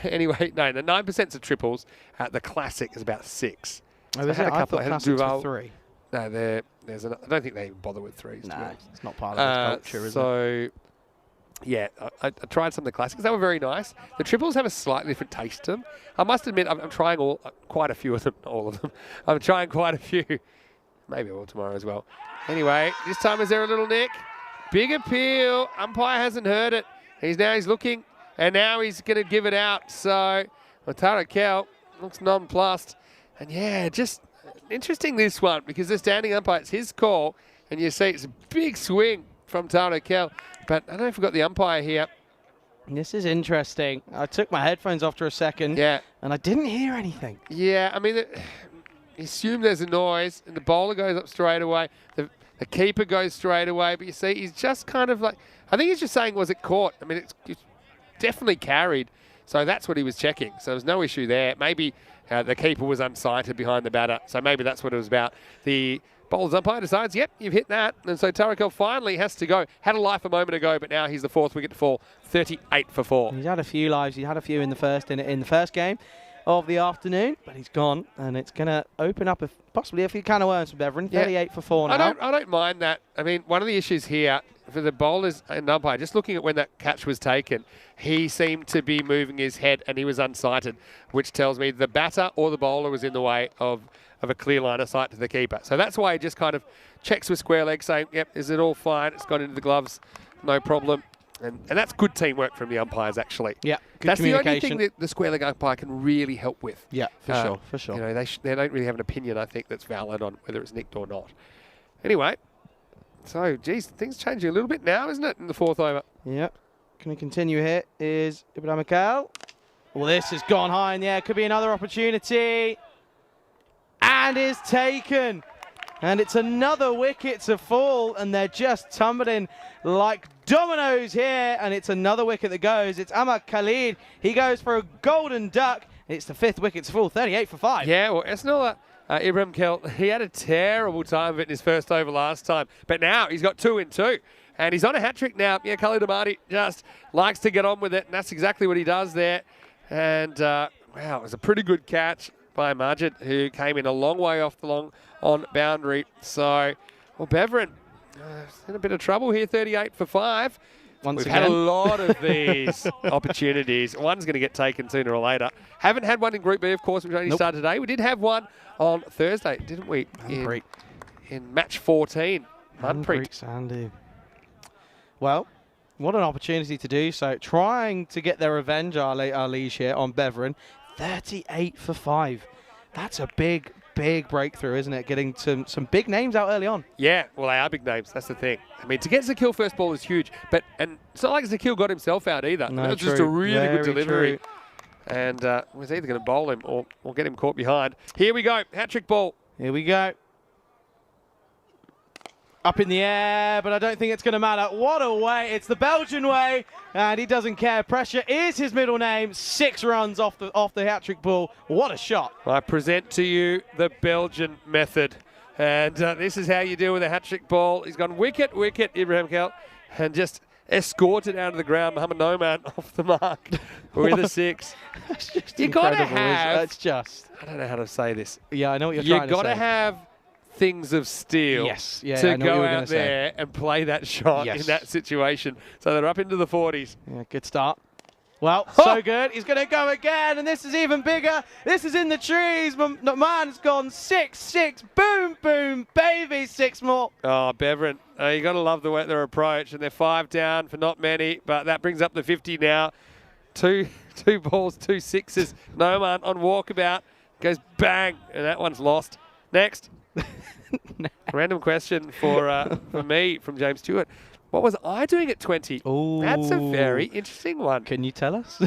Anyway, no, the 9%'s are triples. The classic is about 6. Oh, is it? I thought classics were 3. No, there's I don't think they even bother with 3s. No, it's not part of the culture, is it? So, yeah, I tried some of the classics. They were very nice. The triples have a slightly different taste to them. I must admit, I'm trying quite a few of them, all of them. I'm trying quite a few. Maybe all tomorrow as well. Anyway, this time is there a little nick? Big appeal. Umpire hasn't heard it. He's looking, and now he's going to give it out. So, Tara Kell looks nonplussed. And yeah, just interesting this one, because the standing umpire, it's his call, and you see it's a big swing from Tara Kell. But I don't know if we've got the umpire here. This is interesting. I took my headphones off for a second, Yeah. and I didn't hear anything. Yeah, I mean, you assume there's a noise, and the bowler goes up straight away. The keeper goes straight away, but you see he's just kind of like, I think he's just saying, was it caught? I mean, it's definitely carried. So that's what he was checking. So there's no issue there. Maybe the keeper was unsighted behind the batter. So maybe that's what it was about. The bowler's umpire decides, yep, you've hit that. And so Tarakel finally has to go. Had a life a moment ago, but now he's the 4th wicket to fall. 38 for 4. He's had a few lives. He had a few in the first game of the afternoon, but he's gone, and it's going to open up possibly a few can of worms for Beverin. 38 for 4 now. I don't mind that. I mean, one of the issues here for the bowlers and umpire, just looking at when that catch was taken, he seemed to be moving his head and he was unsighted, which tells me the batter or the bowler was in the way of a clear line of sight to the keeper. So that's why he just kind of checks with square legs saying, yep, is it all fine? It's gone into the gloves, no problem. And that's good teamwork from the umpires, actually. Yeah, good that's the only communication. thing that the square leg umpire can really help with. Yeah, for sure. You know, they don't really have an opinion, I think, that's valid on whether it's nicked or not. Anyway, so, geez, things changing a little bit now, isn't it, in the 4th over? Yeah. Can we continue here? Is Ibrahim Akal. Well, this has gone high in the air. Could be another opportunity. And is taken. And it's another wicket to fall, and they're just tumbling like dominoes here. And it's another wicket that goes. It's Ahmad Khalid. He goes for a golden duck. It's the 5th wicket to fall, 38 for 5. Yeah, well, Esnella, Ibrahim Kell, he had a terrible time of it in his first over last time. But now he's got 2 in 2. And he's on a hat-trick now. Yeah, Khalid Amadi just likes to get on with it, and that's exactly what he does there. And, wow, it was a pretty good catch. by a who came in a long way off the long on boundary. So, well, Beverin in a bit of trouble here, 38 for 5. We've had a lot of these opportunities. One's going to get taken sooner or later. Haven't had one in Group B, of course, which only started today. We did have one on Thursday, didn't we? In match 14. Manpreet. Sandy. Well, what an opportunity to do so. Trying to get their revenge, our liege here on Beverin. 38 for 5. That's a big breakthrough, isn't it? Getting some big names out early on. Yeah, well, they are big names. That's the thing. I mean, to get Zakil first ball is huge, and it's not like Zakil got himself out either. No, That's just a really good delivery. True. And was either going to bowl him or get him caught behind. Here we go. Hat-trick ball. Here we go. Up in the air, but I don't think it's going to matter. What a way. It's the Belgian way, and he doesn't care. Pressure is his middle name. 6 runs off the hat-trick ball. What a shot. I present to you the Belgian method. And this is how you deal with a hat-trick ball. He's gone wicket, Ibrahim Kel, and just escorted out of the ground Mohamed Noman off the mark with a 6. You got to have... That's just... I don't know how to say this. Yeah, I know what you're trying to say. You got to have things of steel to go out there and play that shot in that situation. So they're up into the 40s. Yeah, good start. Well, so good. He's going to go again, and this is even bigger. This is in the trees. Man's gone 6-6. Boom, boom, baby, 6 more. Oh, Beverin, you got to love the way their approach, and they're 5 down for not many, but that brings up the 50 now. Two balls, 2 sixes. Noman on walkabout goes bang, and that one's lost. Next. Random question for me from James Stewart. What was I doing at 20? Ooh. That's a very interesting one. Can you tell us?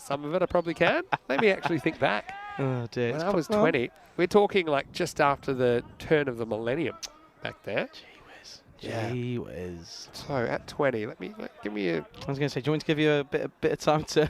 Some of it I probably can. Let me actually think back. Oh, dear. When I was 20, we're talking like just after the turn of the millennium back there. Gee whiz. So at 20, give me a... I was going to say, do you want me to give you a bit of time to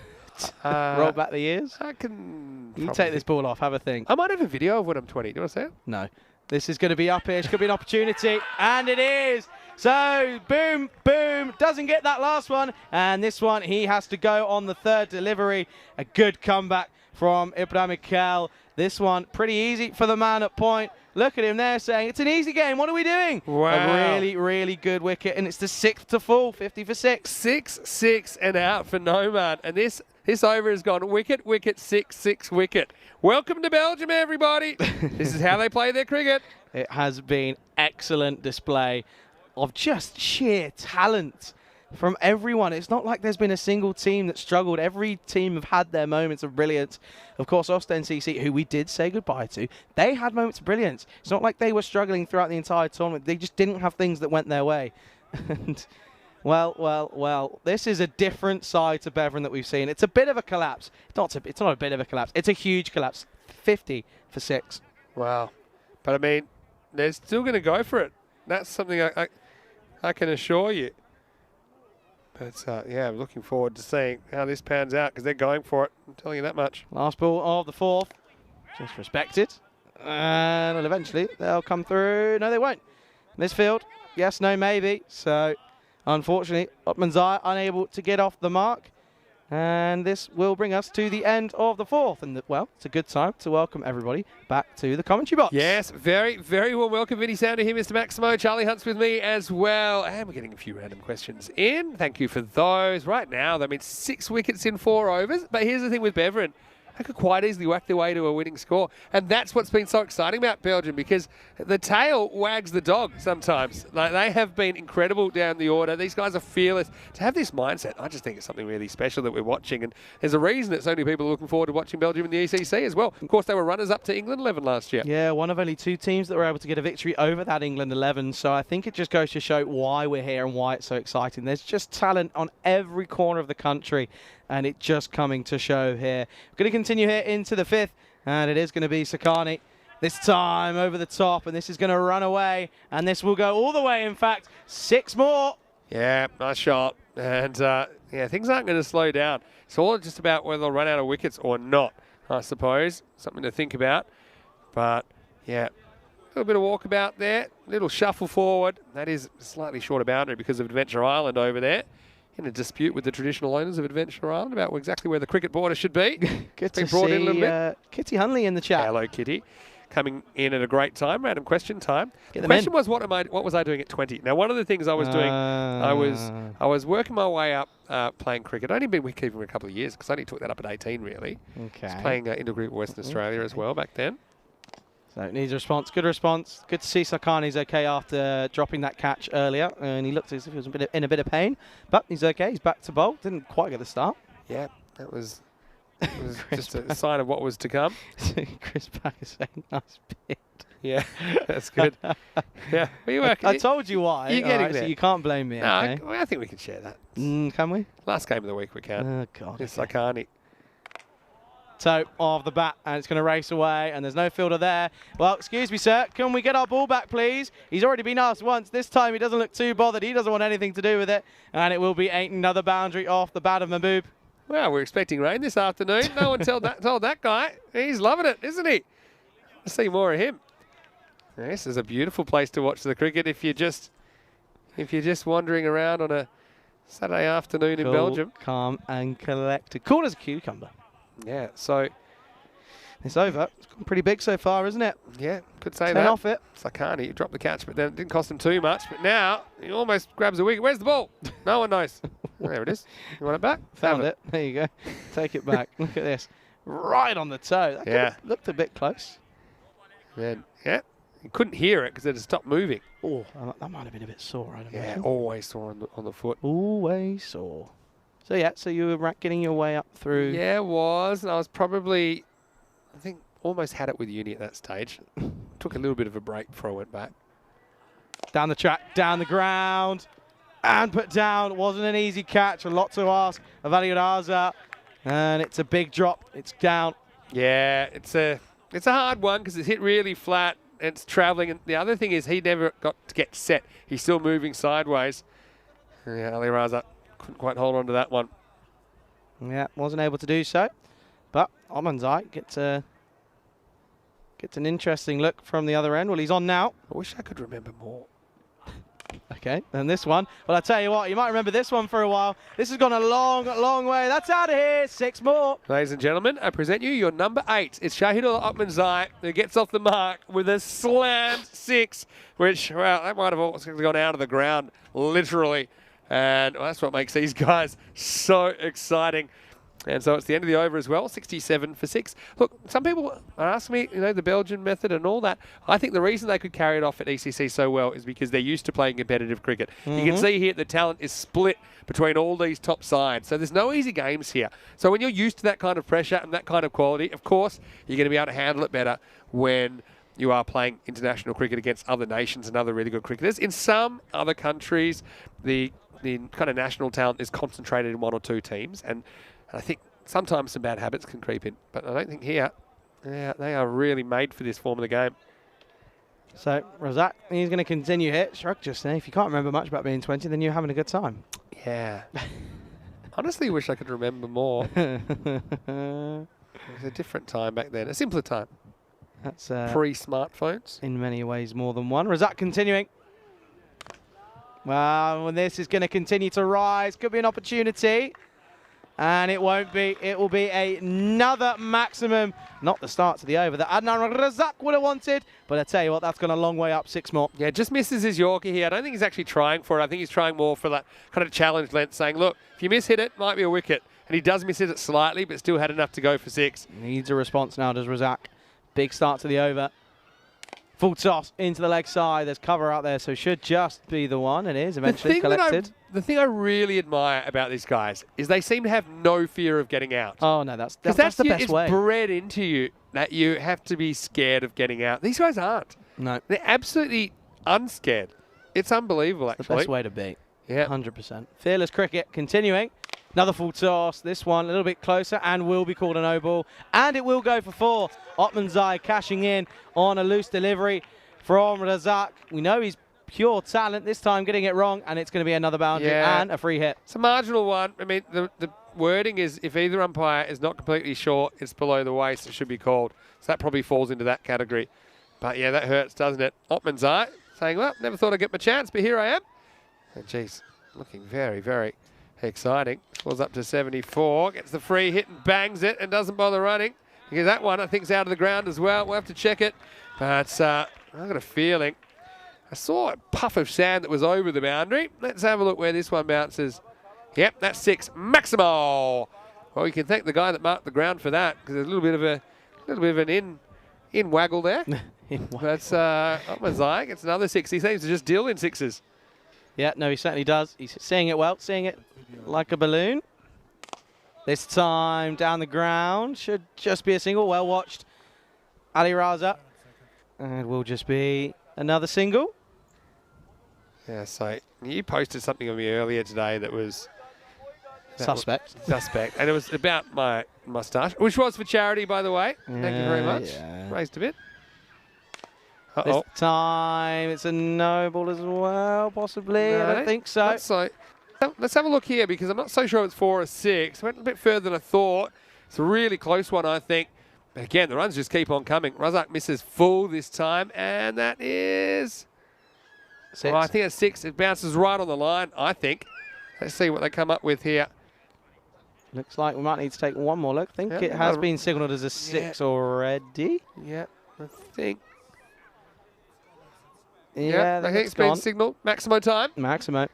roll back the years? I can... You take this ball off, have a think. I might have a video of when I'm 20. Do you want to see it? No. This is going to be up-ish. Could be an opportunity. And it is. So, boom, boom. Doesn't get that last one. And this one, he has to go on the 3rd delivery. A good comeback from Ibrahim Kel. This one, pretty easy for the man at point. Look at him there saying, it's an easy game. What are we doing? Wow. A really, really good wicket. And it's the 6th to fall, 50 for 6. 6-6 and out for Noman. And this over has gone wicket, 6-6 wicket. Welcome to Belgium, everybody. This is how they play their cricket. It has been excellent display of just sheer talent from everyone. It's not like there's been a single team that struggled. Every team have had their moments of brilliance. Of course, Ostend CC, who we did say goodbye to, they had moments of brilliance. It's not like they were struggling throughout the entire tournament. They just didn't have things that went their way. And well, this is a different side to Beverin that we've seen. It's a bit of a collapse. It's not a bit of a collapse. It's a huge collapse. 50 for 6. Wow. But, I mean, they're still going to go for it. That's something I can assure you. But, yeah, I'm looking forward to seeing how this pans out because they're going for it. I'm telling you that much. Last ball of the 4th. Just respect it. And well, eventually they'll come through. No, they won't. This field, yes, no, maybe. So, unfortunately, Otmanzai unable to get off the mark. And this will bring us to the end of the 4th. And, well, it's a good time to welcome everybody back to the commentary box. Yes, very, very warm welcome. Vinny Sounder here, Mr. Maximo. Charlie Hunt's with me as well. And we're getting a few random questions in. Thank you for those. Right now, I mean, 6 wickets in 4 overs. But here's the thing with Beverin. They could quite easily whack their way to a winning score. And that's what's been so exciting about Belgium because the tail wags the dog sometimes. Like, they have been incredible down the order. These guys are fearless. To have this mindset, I just think it's something really special that we're watching. And there's a reason that so many people are looking forward to watching Belgium in the ECC as well. Of course, they were runners-up to England 11 last year. Yeah, one of only 2 teams that were able to get a victory over that England 11. So I think it just goes to show why we're here and why it's so exciting. There's just talent on every corner of the country. And it just coming to show here. We're going to continue here into the 5th. And it is going to be Sakani. This time over the top. And this is going to run away. And this will go all the way, in fact. 6 more. Yeah, nice shot. And, yeah, things aren't going to slow down. It's all just about whether they'll run out of wickets or not, I suppose. Something to think about. But, yeah, a little bit of walkabout there. Little shuffle forward. That is slightly shorter boundary because of Adventure Island over there. in a dispute with the traditional owners of Adventure Island about exactly where the cricket border should be. Good Been to brought in a see little bit. Kitty Hunley in the chat. Hello, Kitty. Coming in at a great time. Random question time. Get The them question was, what was I doing at 20? Now, one of the things I was doing, I was working my way up playing cricket. I'd only been wicketkeeping for a couple of years because I only took that up at 18, really. Okay. I was playing intergroup Western Australia as well back then. So it needs a response. Good response. Good to see Sarkani's okay after dropping that catch earlier. And he looked as if he was in a bit of pain. But he's okay. He's back to bowl. Didn't quite get the start. Yeah, that was, just a sign of what was to come. Chris Packer saying nice bit. Yeah, that's good. Yeah, well, you working. I told you why. You're getting Alright, there. so you can't blame me. No, Okay? I think we can share that. Can we? Last game of the week we can. Oh, God. Yes, okay. I can't. So, off the bat, and it's going to race away, and there's no fielder there. Well, excuse me, sir. Can we get our ball back, please? He's already been asked once. This time, he doesn't look too bothered. He doesn't want anything to do with it. And it will be another boundary off the bat of Mahbub. Well, we're expecting rain this afternoon. No one told that guy. He's loving it, isn't he? Let's see more of him. This is a beautiful place to watch the cricket if you're just wandering around on a Saturday afternoon in Belgium. Calm and collected. Cool as a cucumber. Yeah, so It's over. It's gone pretty big so far, isn't it? yeah, could say 10 that. off it. Sakani dropped the catch, but then it didn't cost him too much. But now he almost grabs a wicket. Where's the ball? No one knows. There it is. You want it back? Found Have it. There you go. Take it back. Look at this. Right on the toe. That Yeah. could've looked a bit close. And, yeah, you couldn't hear it because it had stopped moving. Oh, that might have been a bit sore, I'd Yeah, imagine. always sore on the foot. Always sore. So, yeah, so you were getting your way up through. Yeah, it was. And I was probably, I think, almost had it with uni at that stage. Took a little bit of a break before I went back. Down the track, down the ground, and put down. Wasn't an easy catch. A lot to ask of Aliaraza. And it's a big drop. It's down. Yeah, it's a hard one because it's hit really flat and it's travelling. And the other thing is he never got to get set. He's still moving sideways. Yeah, Ali Raza couldn't quite hold on to that one. Yeah, wasn't able to do so. But Omanzai gets an interesting look from the other end. Well, he's on now. I wish I could remember more. Okay, and this one. Well, I tell you what, you might remember this one for a while. This has gone a long, long way. That's out of here. 6 more. Ladies and gentlemen, I present you your number 8. It's Shahidul Omanzai who gets off the mark with a slammed 6, which, well, that might have also gone out of the ground, literally. And well, that's what makes these guys so exciting. And so it's the end of the over as well, 67 for 6. Look, some people are asking me, the Belgian method and all that. I think the reason they could carry it off at ECC so well is because they're used to playing competitive cricket. You can see here the talent is split between all these top sides. So there's no easy games here. So when you're used to that kind of pressure and that kind of quality, of course, you're going to be able to handle it better when you are playing international cricket against other nations and other really good cricketers. In some other countries, the kind of national talent is concentrated in one or two teams, and I think sometimes some bad habits can creep in. But I don't think here, yeah, they are really made for this form of the game. So, Razak, he's going to continue here. Shrug just there. If you can't remember much about being 20, then you're having a good time. Yeah. Honestly, wish I could remember more. It was a different time back then, a simpler time. That's Pre-smartphones. in many ways more than one. Razak continuing. Well, and this is going to continue to rise. Could be an opportunity. And it won't be. It will be another maximum. Not the start to the over that Adnan Razak would have wanted. But I tell you what, that's gone a long way up. 6 more. Yeah, just misses his Yorker here. I don't think he's actually trying for it. I think he's trying more for that kind of challenge length, saying, look, if you miss hit it, might be a wicket. And he does miss it slightly, but still had enough to go for 6. Needs a response now, does Razak. Big start to the over. Full toss into the leg side. There's cover out there, so should just be the one. It is eventually collected. The thing I really admire about these guys is they seem to have no fear of getting out. Oh, no, that's the it's best way. Bred into you that you have to be scared of getting out. These guys aren't. No. They're absolutely unscared. It's unbelievable, The actually. best way to be. Yeah. 100%. Fearless cricket continuing. Another full toss. This one a little bit closer and will be called a no ball. And it will go for 4. Ottmanzai cashing in on a loose delivery from Razak. We know he's pure talent. This time getting it wrong, and it's going to be another boundary and a free hit. It's a marginal one. I mean, the wording is if either umpire is not completely sure it's below the waist, it should be called. So that probably falls into that category. But yeah, that hurts, doesn't it? Ottmanzai saying, well, never thought I'd get my chance, but here I am. And geez, looking very, very Exciting. Scores up to 74. Gets the free hit and bangs it and doesn't bother running. Because that one, I think, is out of the ground as well. We'll have to check it. But I've got a feeling. I saw a puff of sand that was over the boundary. Let's have a look where this one bounces. Yep, that's 6. Maximo. Well, you can thank the guy that marked the ground for that, because there's a little bit of an in waggle there. That's Mosaic. It's another 6. He seems to just deal in 6s. Yeah, no, he certainly does. He's seeing it well, seeing it like a balloon. This time down the ground. Should just be a single. Well watched. Ali Raza. And will just be another single. Yeah, so you posted something on me earlier today that was... Suspect. And it was about my moustache, which was for charity, by the way. Thank you very much. Yeah. Raised a bit. This time it's a no ball as well, possibly. No, I don't think so. Let's have a look here, because I'm not so sure it's 4 or 6. Went a bit further than I thought. It's a really close one, I think. But again, the runs just keep on coming. Razak misses full this time, and that is... 6. Well, I think it's 6. It bounces right on the line, I think. Let's see what they come up with here. Looks like we might need to take one more look. I think Yeah, it has been signalled as a 6 already. Yeah, I think. Yeah, I think it's been signalled. Maximo time. Maximo.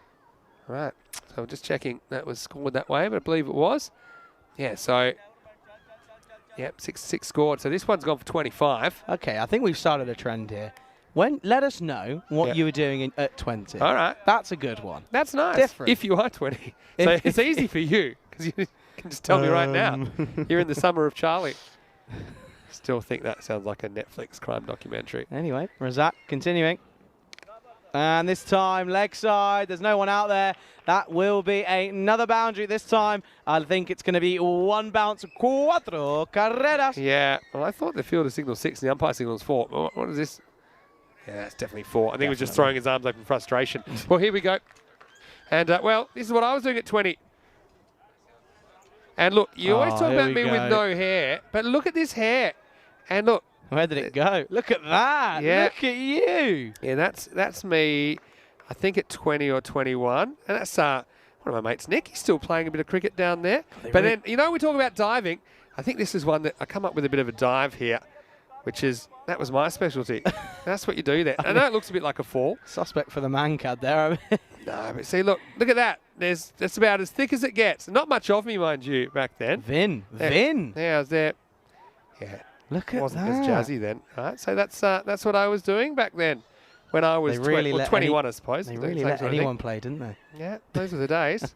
Right. So just checking that was scored that way, but I believe it was. Yeah, so... Yep, 6 scored. So this one's gone for 25. Okay, I think we've started a trend here. Let us know what you were doing at 20. All right. That's a good one. That's nice. Different. If you are 20. So it's easy for you, because you can just tell me right now. You're in the summer of Charlie. Still think that sounds like a Netflix crime documentary. Anyway, Razak continuing. And this time, leg side. There's no one out there. That will be another boundary this time. I think it's going to be 1 bounce, 4 carreras. Yeah. Well, I thought the fielder signaled 6 and the umpire signals 4. What is this? Yeah, that's definitely 4. I think he was just throwing his arms up in frustration. Well, here we go. And, well, this is what I was doing at 20. And, look, you always talk about me with no hair, but look at this hair. And, look. Where did it go? Look at that. Yeah. Look at you. Yeah, that's me, I think, at 20 or 21. And that's one of my mates, Nick. He's still playing a bit of cricket down there. But then, you know, we talk about diving. I think this is one that I come up with a bit of a dive here, which is, that was my specialty. That's what you do there. I know it looks a bit like a fall. Suspect for the man cad there. No, but see, look at that. That's about as thick as it gets. Not much of me, mind you, back then. Vin. Yeah, I was there. Yeah. Look at Wasn't that. as jazzy then. All right, so that's what I was doing back then, when I was 21, I suppose. They really let anyone play, didn't they? Yeah, those were the days.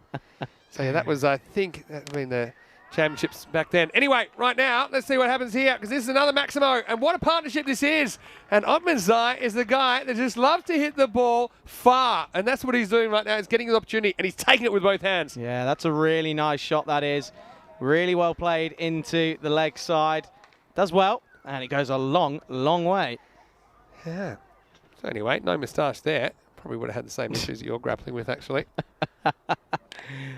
So yeah, that was, I think, the championships back then. Anyway, right now, let's see what happens here, because this is another Maximo, and what a partnership this is. And Otmanzai is the guy that just loves to hit the ball far, and that's what he's doing right now. He's getting his opportunity, and he's taking it with both hands. Yeah, that's a really nice shot, that is. Really well played into the leg side. Does well, and it goes a long, long way. Yeah. So anyway, no moustache there. Probably would have had the same issues that you're grappling with, actually.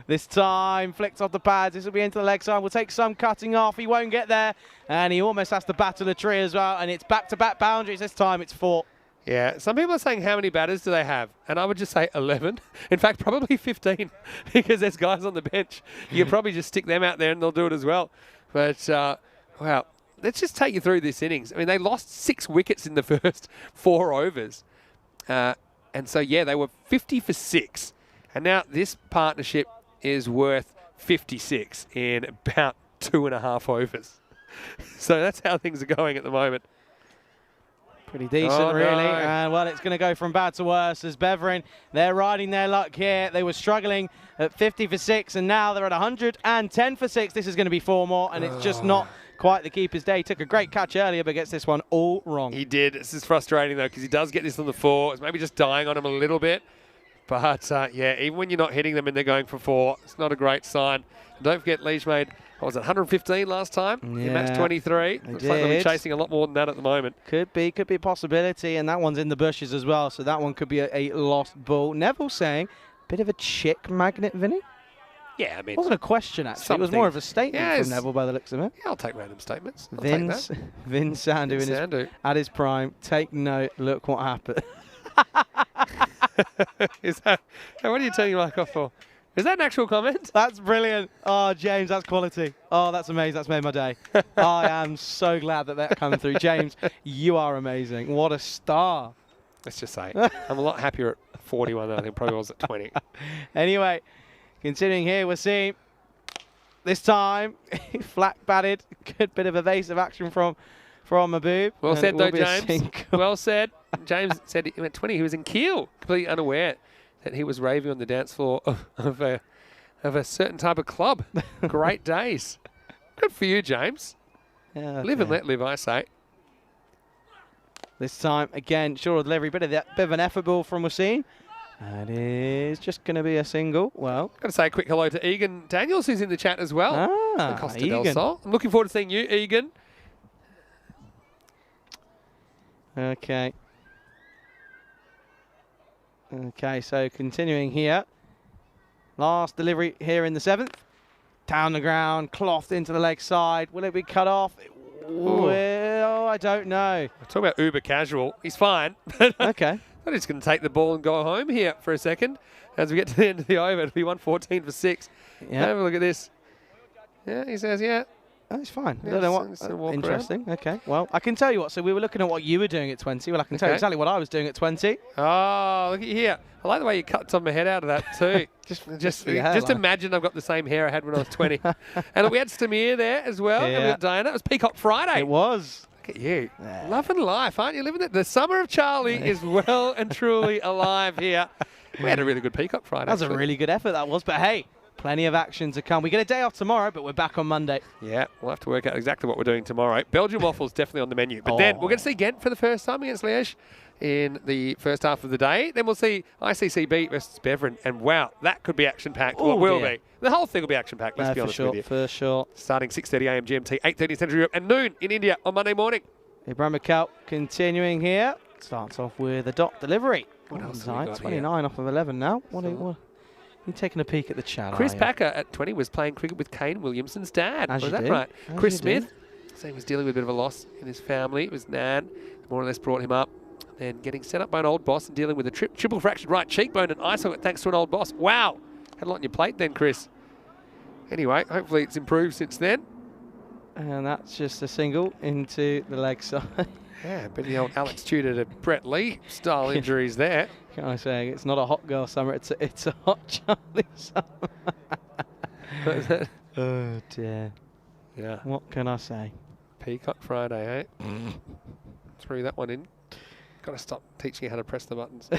This time, flicks off the pads. This will be into the leg side. We'll take some cutting off. He won't get there, and he almost has to battle the tree as well, and it's back-to-back boundaries. This time, it's 4. Yeah, some people are saying how many batters do they have? And I would just say 11. In fact, probably 15, because there's guys on the bench. You could probably just stick them out there and they'll do it as well. But, wow. Let's just take you through this innings. I mean, they lost 6 wickets in the first 4 overs. And so, yeah, they were 50 for 6. And now this partnership is worth 56 in about 2.5 overs. So that's how things are going at the moment. Pretty decent, really. No. And, well, it's going to go from bad to worse as Beveren, they're riding their luck here. They were struggling at 50 for 6, and now they're at 110 for 6. This is going to be 4 more, and it's just not quite the keeper's day. He took a great catch earlier, but gets this one all wrong. He did. This is frustrating, though, because he does get this on the 4. It's maybe just dying on him a little bit. But, yeah, even when you're not hitting them and they're going for 4, it's not a great sign. And don't forget, Liege made, what was it, 115 last time? Yeah, He matched 23. Looks like they'll be chasing a lot more than that at the moment. Could be a possibility, and that one's in the bushes as well, so that one could be a lost ball. Neville saying, bit of a chick magnet, Vinny? Yeah, I mean... It wasn't a question, actually. It was more of a statement from Neville by the looks of it. Yeah, I'll take random statements. Vin Sandu at his prime. Take note. Look what happened. Is that... Hey, what are you turning your mic off for? Is that an actual comment? That's brilliant. Oh, James, that's quality. Oh, that's amazing. That's made my day. I am so glad that that coming through. James, you are amazing. What a star. Let's just say. I'm a lot happier at 41 than I think probably was at 20. Anyway, continuing here, we're seeing this time flat batted. Good bit of evasive action from Mahbub. Well And said, it though, will be a James. single. Well said. James said he went 20. He was in Kiel, completely unaware that he was raving on the dance floor of a certain type of club. Great days. Good for you, James. Yeah, Live and okay. let live, I say. This time, again, short delivery. Bit of an effort ball from Wasim. That is just going to be a single. Well, Got to say a quick hello to Egan Daniels, who's in the chat as well. Ah, The Costa del Egan. Sol. I'm looking forward to seeing you, Egan. Okay. Okay, so continuing here. Last delivery here in the 7th. Down the ground, clothed into the leg side. Will it be cut off? Well, I don't know. Talk about uber casual. He's fine. Okay. I'm just going to take the ball and go home here for a second. As we get to the end of the over, it'll be 114 for 6. Yeah. Have a look at this. Yeah, he says, yeah. Oh, it's fine. Yeah, I don't know it's a what. walk Interesting. Okay. Well, I can tell you what. So we were looking at what you were doing at 20. Well, I can tell you Okay. exactly what I was doing at 20. Oh, look at here. I like the way you cut some of my head out of that too. just for your hairline. imagine I've got the same hair I had when I was 20. And look, we had Stamir there as well. And we Yeah. had Diana. It was Peacock Friday. It was. Look at you. Yeah. Loving life, aren't you? Living it. The summer of Charlie is well and truly alive here. We had a really good Peacock Friday. That was a actually. really good effort, that was. But hey, plenty of action to come. We get a day off tomorrow, but we're back on Monday. Yeah, we'll have to work out exactly what we're doing tomorrow. Belgian waffles definitely on the menu. But then we're going to see Ghent for the first time against Liège in the first half of the day. Then we'll see ICCB versus Beveren. And wow, that could be action-packed. Well, it Oh, will dear. be. The whole thing will be action-packed, let's be For honest sure, with you. for sure. Starting 6:30 a.m. GMT, 8:30 Central Europe, and noon in India on Monday morning. Ibrahim Mikal continuing here. Starts off with a dot delivery. What else have we Inside, got 29 off of 11 now. What are you taking a peek at the chat? Chris are you? Packer at 20 was playing cricket with Kane Williamson's dad. As Was you that do. right? As Chris you Smith, so he was dealing with a bit of a loss in his family. It was Nan, more or less brought him up. Then getting set up by an old boss and dealing with a triple fractured right cheekbone and eye socket thanks to an old boss. Wow. Had a lot on your plate then, Chris. Anyway, hopefully it's improved since then. And that's just a single into the leg side. Yeah, but the old Alex Tudor to Brett Lee style injuries there. Can I say it's not a hot girl summer, it's a hot Charlie summer. Oh dear. Yeah. What can I say? Peacock Friday, eh? Threw that one in. Got to stop teaching you how to press the buttons.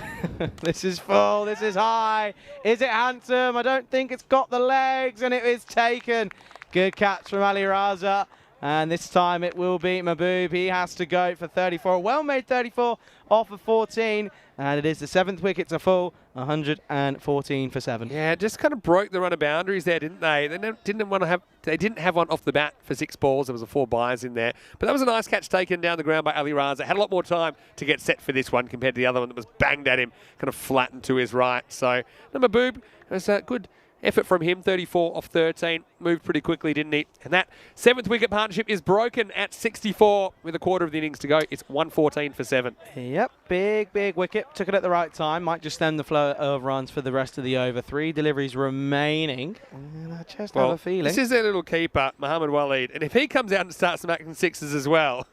This is full, this is high. Is it handsome? I don't think it's got the legs, and it is taken. Good catch from Ali Raza. And this time it will be Mahbub. He has to go for 34. Well-made 34 off of 14. And it is the 7th wicket to full. 114 for 7. Yeah, just kind of broke the run of boundaries there, didn't they? They didn't have one off the bat for 6 balls. There was a 4 byes in there. But that was a nice catch taken down the ground by Ali Raza. Had a lot more time to get set for this one compared to the other one that was banged at him, kind of flattened to his right. So, Mahbub, it was a good effort from him, 34 off 13. Moved pretty quickly, didn't he? And that 7th wicket partnership is broken at 64 with a quarter of the innings to go. It's 114 for 7. Yep, big wicket. Took it at the right time. Might just stem the flow of runs for the rest of the over. 3 deliveries remaining. And I just have a feeling. This is their little keeper, Muhammad Waleed. And if he comes out and starts smacking 6s as well,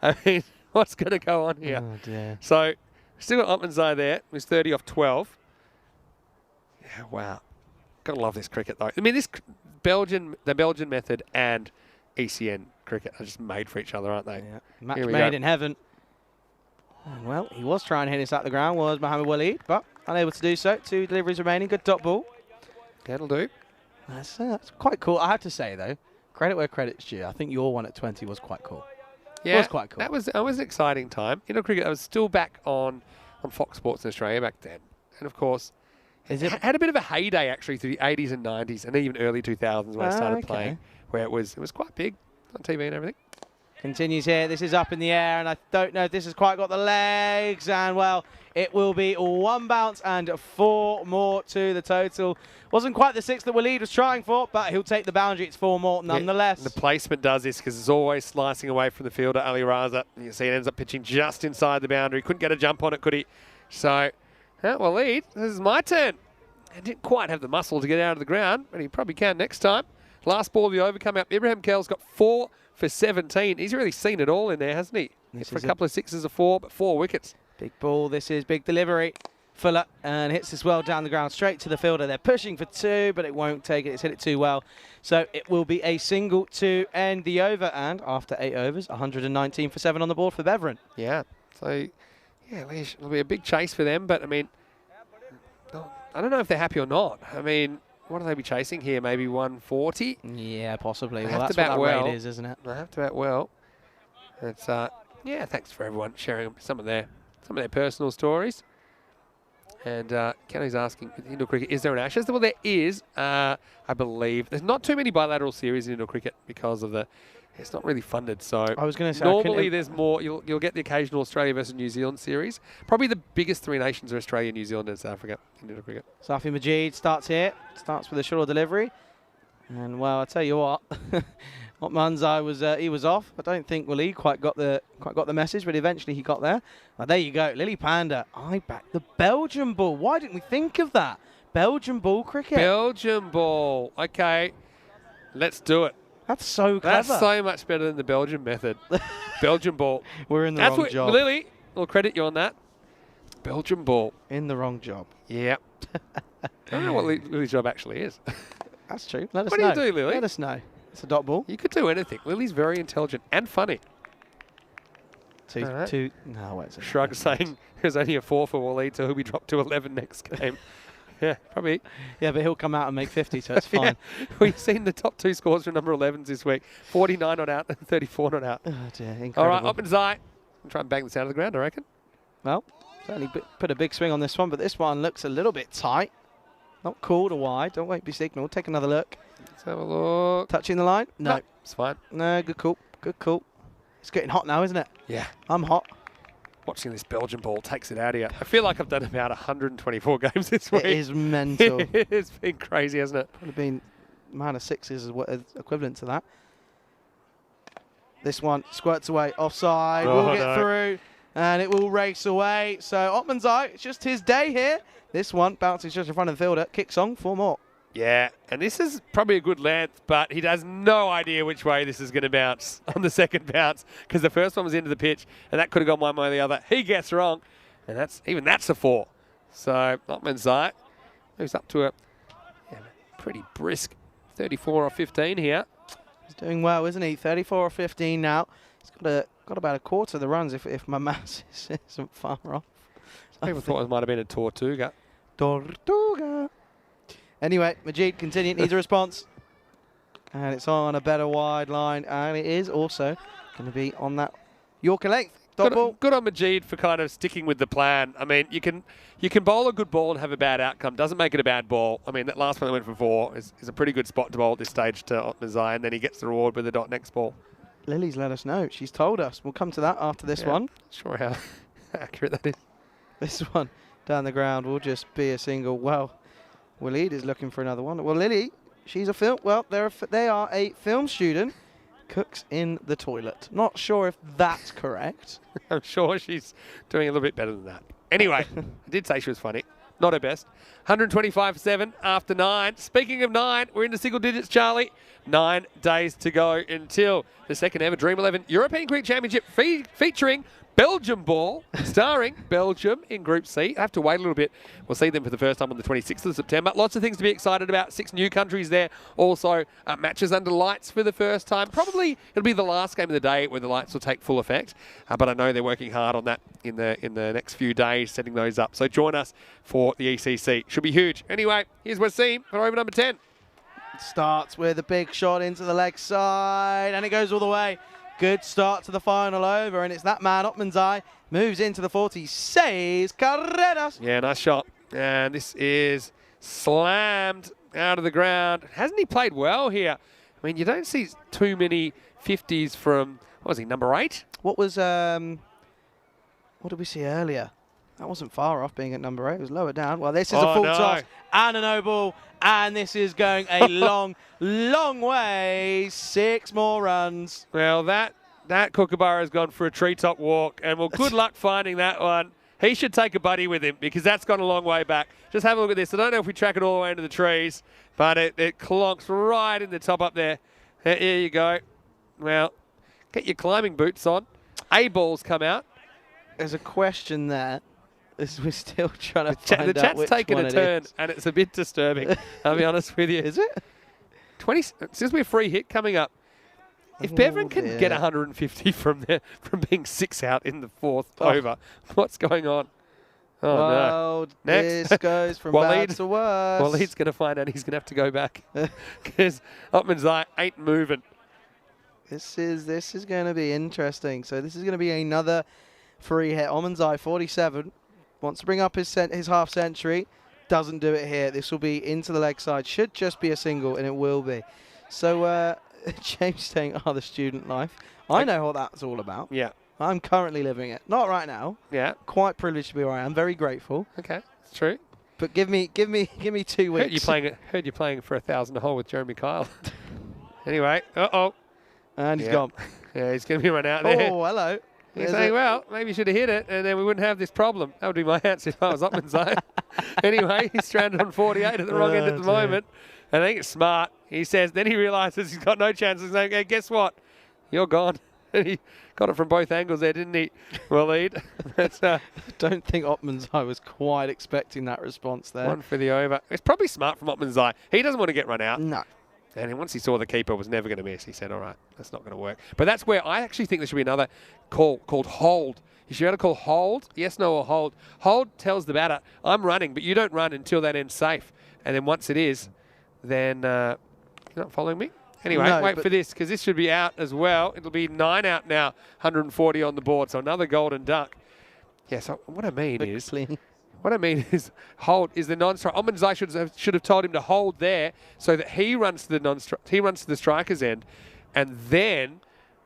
I mean, what's going to go on here? Oh dear. So, still got Otmanzai there. He's 30 off 12. Yeah, wow. Gotta love this cricket, though. I mean, the Belgian method and ECN cricket are just made for each other, aren't they? Yeah. Match Here we made go. in heaven. And well, he was trying to hit this at the ground, was Mohammed Waleed, but unable to do so. 2 deliveries remaining. Good dot ball. That'll do. That's quite cool. I have to say, though, credit where credit's due. I think your one at 20 was quite cool. Yeah, It was quite cool. That was an exciting time. Cricket, I was still back on Fox Sports in Australia back then. And, of course, had a bit of a heyday, actually, through the 80s and 90s and even early 2000s when I started playing, where it was quite big on TV and everything. Continues here. This is up in the air, and I don't know if this has quite got the legs. And, well, it will be 1 bounce and 4 more to the total. Wasn't quite the 6 that Waleed was trying for, but he'll take the boundary. It's 4 more nonetheless. Yeah, the placement does this because it's always slicing away from the fielder, Ali Raza. You see it ends up pitching just inside the boundary. Couldn't get a jump on it, could he? So, Waleed, this is my turn. and didn't quite have the muscle to get out of the ground, but he probably can next time. Last ball of the over come out. Ibrahim Kell's got 4 for 17. He's really seen it all in there, hasn't he? For a couple of 6s, a 4, but 4 wickets. Big ball. This is big delivery. Fuller and hits this well down the ground straight to the fielder. They're pushing for 2, but it won't take it. It's hit it too well. So it will be a single to end the over. And after 8 overs, 119 for 7 on the board for Beveren. Yeah. So, yeah, it'll be a big chase for them. But, I mean, I don't know if they're happy or not. I mean, what do they be chasing here? Maybe 140? Yeah, possibly. They Well, have that's to what bat that well. rate is, isn't it? They have to bat well. It's, yeah, thanks for everyone sharing some of their personal stories. And Kenny's asking, with indoor cricket, is there an Ashes? Well, there is, I believe. There's not too many bilateral series in indoor cricket because of it's not really funded. So I was going to say, normally there's more. You'll get the occasional Australia versus New Zealand series. Probably the biggest 3 nations are Australia, New Zealand, and South Africa in indoor cricket. Safi Majid starts here. Starts with a short delivery. And, well, I tell you what, Manzai he was off. I don't think he quite got the message, but eventually he got there. Well, there you go, Lily Panda. I back the Belgian ball. Why didn't we think of that? Belgian ball cricket. Belgian ball. Okay, let's do it. That's so clever. That's so much better than the Belgian method. Belgian ball. We're in the wrong job. Lily, I'll credit you on that. Belgian ball. In the wrong job. Yep. I don't know what Lily's job actually is. That's true. Let us What know. do you do, Lily? Let us know. It's a dot ball. You could do anything. Lily's very intelligent and funny. Two. No, wait. Shrug saying there's only a 4 for Waleed, so he'll be dropped to 11 next game. Yeah, probably. Yeah, but he'll come out and make 50, so it's fine. Yeah. We've seen the top 2 scores for number 11s this week. 49 not out and 34 not out. Oh dear, incredible. All right, Oppen's eye. I'll try and bang this out of the ground, I reckon. Well, certainly put a big swing on this one, but this one looks a little bit tight. Not called or wide. Don't wait to be signalled. Take another look. Let's have a look. Touching the line? No. It's fine. No, good call. Good call. It's getting hot now, isn't it? Yeah. I'm hot. Watching this Belgian ball takes it out of you. I feel like I've done about 124 games this week. It is mental. It's been crazy, hasn't it? Probably been -6 is what is equivalent to that. This one squirts away. Offside. Oh, will get through. And it will race away. So Ottman's eye, it's just his day here. This one bounces just in front of the fielder. Kicks on 4 more. Yeah, and this is probably a good length, but he has no idea which way this is going to bounce on the second bounce because the first one was into the pitch, and that could have gone one way or the other. He gets wrong, and that's a 4. So Ottman's eye moves up to a pretty brisk 34 or 15 here. He's doing well, isn't he? 34 or 15 now. He's got about a quarter of the runs if my maths isn't far off. People thought it might have been a Tortuga. Tortuga. Anyway, Majid continuing, needs a response. And it's on a better wide line, and it is also going to be on that Yorker length. Good on Majid for kind of sticking with the plan. I mean, you can bowl a good ball and have a bad outcome. Doesn't make it a bad ball. I mean, that last one that went for 4 is a pretty good spot to bowl at this stage to Ottman's, and then he gets the reward with the dot next ball. Lily's let us know. She's told us. We'll come to that after this one. Sure how accurate that is. This one down the ground will just be a single. Well, Waleed is looking for another one. Well, Lily, she's a film. Well, they are a film student. Cooks in the toilet. Not sure if that's correct. I'm sure she's doing a little bit better than that. Anyway, I did say she was funny. Not her best. 125 for 7 after 9. Speaking of 9, we're into single digits, Charlie. 9 days to go until the second ever Dream 11 European Cricket Championship featuring Belgium ball, starring Belgium in Group C. I have to wait a little bit. We'll see them for the first time on the 26th of September. Lots of things to be excited about. 6 new countries there. Also, matches under lights for the first time. Probably it'll be the last game of the day where the lights will take full effect. But I know they're working hard on that in the next few days, setting those up. So join us for the ECC. Should be huge. Anyway, here's Wasim for over number 10. Starts with a big shot into the leg side, and it goes all the way. Good start to the final over, and it's that man, Ottman's eye, moves into the 40, says Carreras. Yeah, nice shot. And this is slammed out of the ground. Hasn't he played well here? I mean, you don't see too many 50s from, what was he, number 8? What was, what did we see earlier? That wasn't far off being at number 8. It was lower down. Well, this is a full toss and a no ball, and this is going a long, long way. 6 more runs. Well, that Kookaburra has gone for a treetop walk, and well, good luck finding that one. He should take a buddy with him because that's gone a long way back. Just have a look at this. I don't know if we track it all the way into the trees, but it clonks right in the top up there. Here you go. Well, get your climbing boots on. A balls come out. There's a question there. We're still trying to find The out chat's which taken one a it turn, is. and it's a bit disturbing. I'll be honest with you. Is it? 20. Seems to be a free hit coming up. If Bevan can dear. get 150 from being 6 out in the 4th over, what's going on? Oh, no. Well, Next. this goes from Waleed. bad to worse. Waleed's going to find out he's going to have to go back because Ottman's eye ain't moving. This is going to be interesting. So this is going to be another free hit. Omanzai, 47, wants to bring up his half century. Doesn't do it here. This will be into the leg side. Should just be a single, and it will be. So James saying, the student life. I know what that's all about. Yeah. I'm currently living it. Not right now. Yeah. Quite privileged to be where I am. Very grateful. Okay. It's true. But give me 2 weeks. Heard you playing for 1,000 a hole with Jeremy Kyle. Anyway. Uh-oh. And he's gone. Yeah, he's going to be run out there. Oh, hello. He's Is saying, it? well, maybe you should have hit it, and then we wouldn't have this problem. That would be my answer if I was Ottman's zone. Anyway, he's stranded on 48 at the wrong end at the moment. I think it's smart. He says, then he realises he's got no chances. He's like, hey, guess what? You're gone. And he got it from both angles there, didn't he? Waleed. That's Don't think Ottman's eye was quite expecting that response there. one for the over. It's probably smart from Ottman's eye. He doesn't want to get run out. No. And then once he saw the keeper was never going to miss, he said, all right, that's not going to work. But that's where I actually think there should be another call called hold. You should be able to call hold, yes, no, or hold. Hold tells the batter, I'm running, but you don't run until that ends safe. And then once it is, then you're not following me? Anyway, No, wait but for this because this should be out as well. It'll be 9 out now, 140 on the board. So another golden duck. Yeah, so what I mean is... hold is the non-strike. Omanzai should have told him to hold there so that he runs to the non-strike. He runs to the striker's end, and then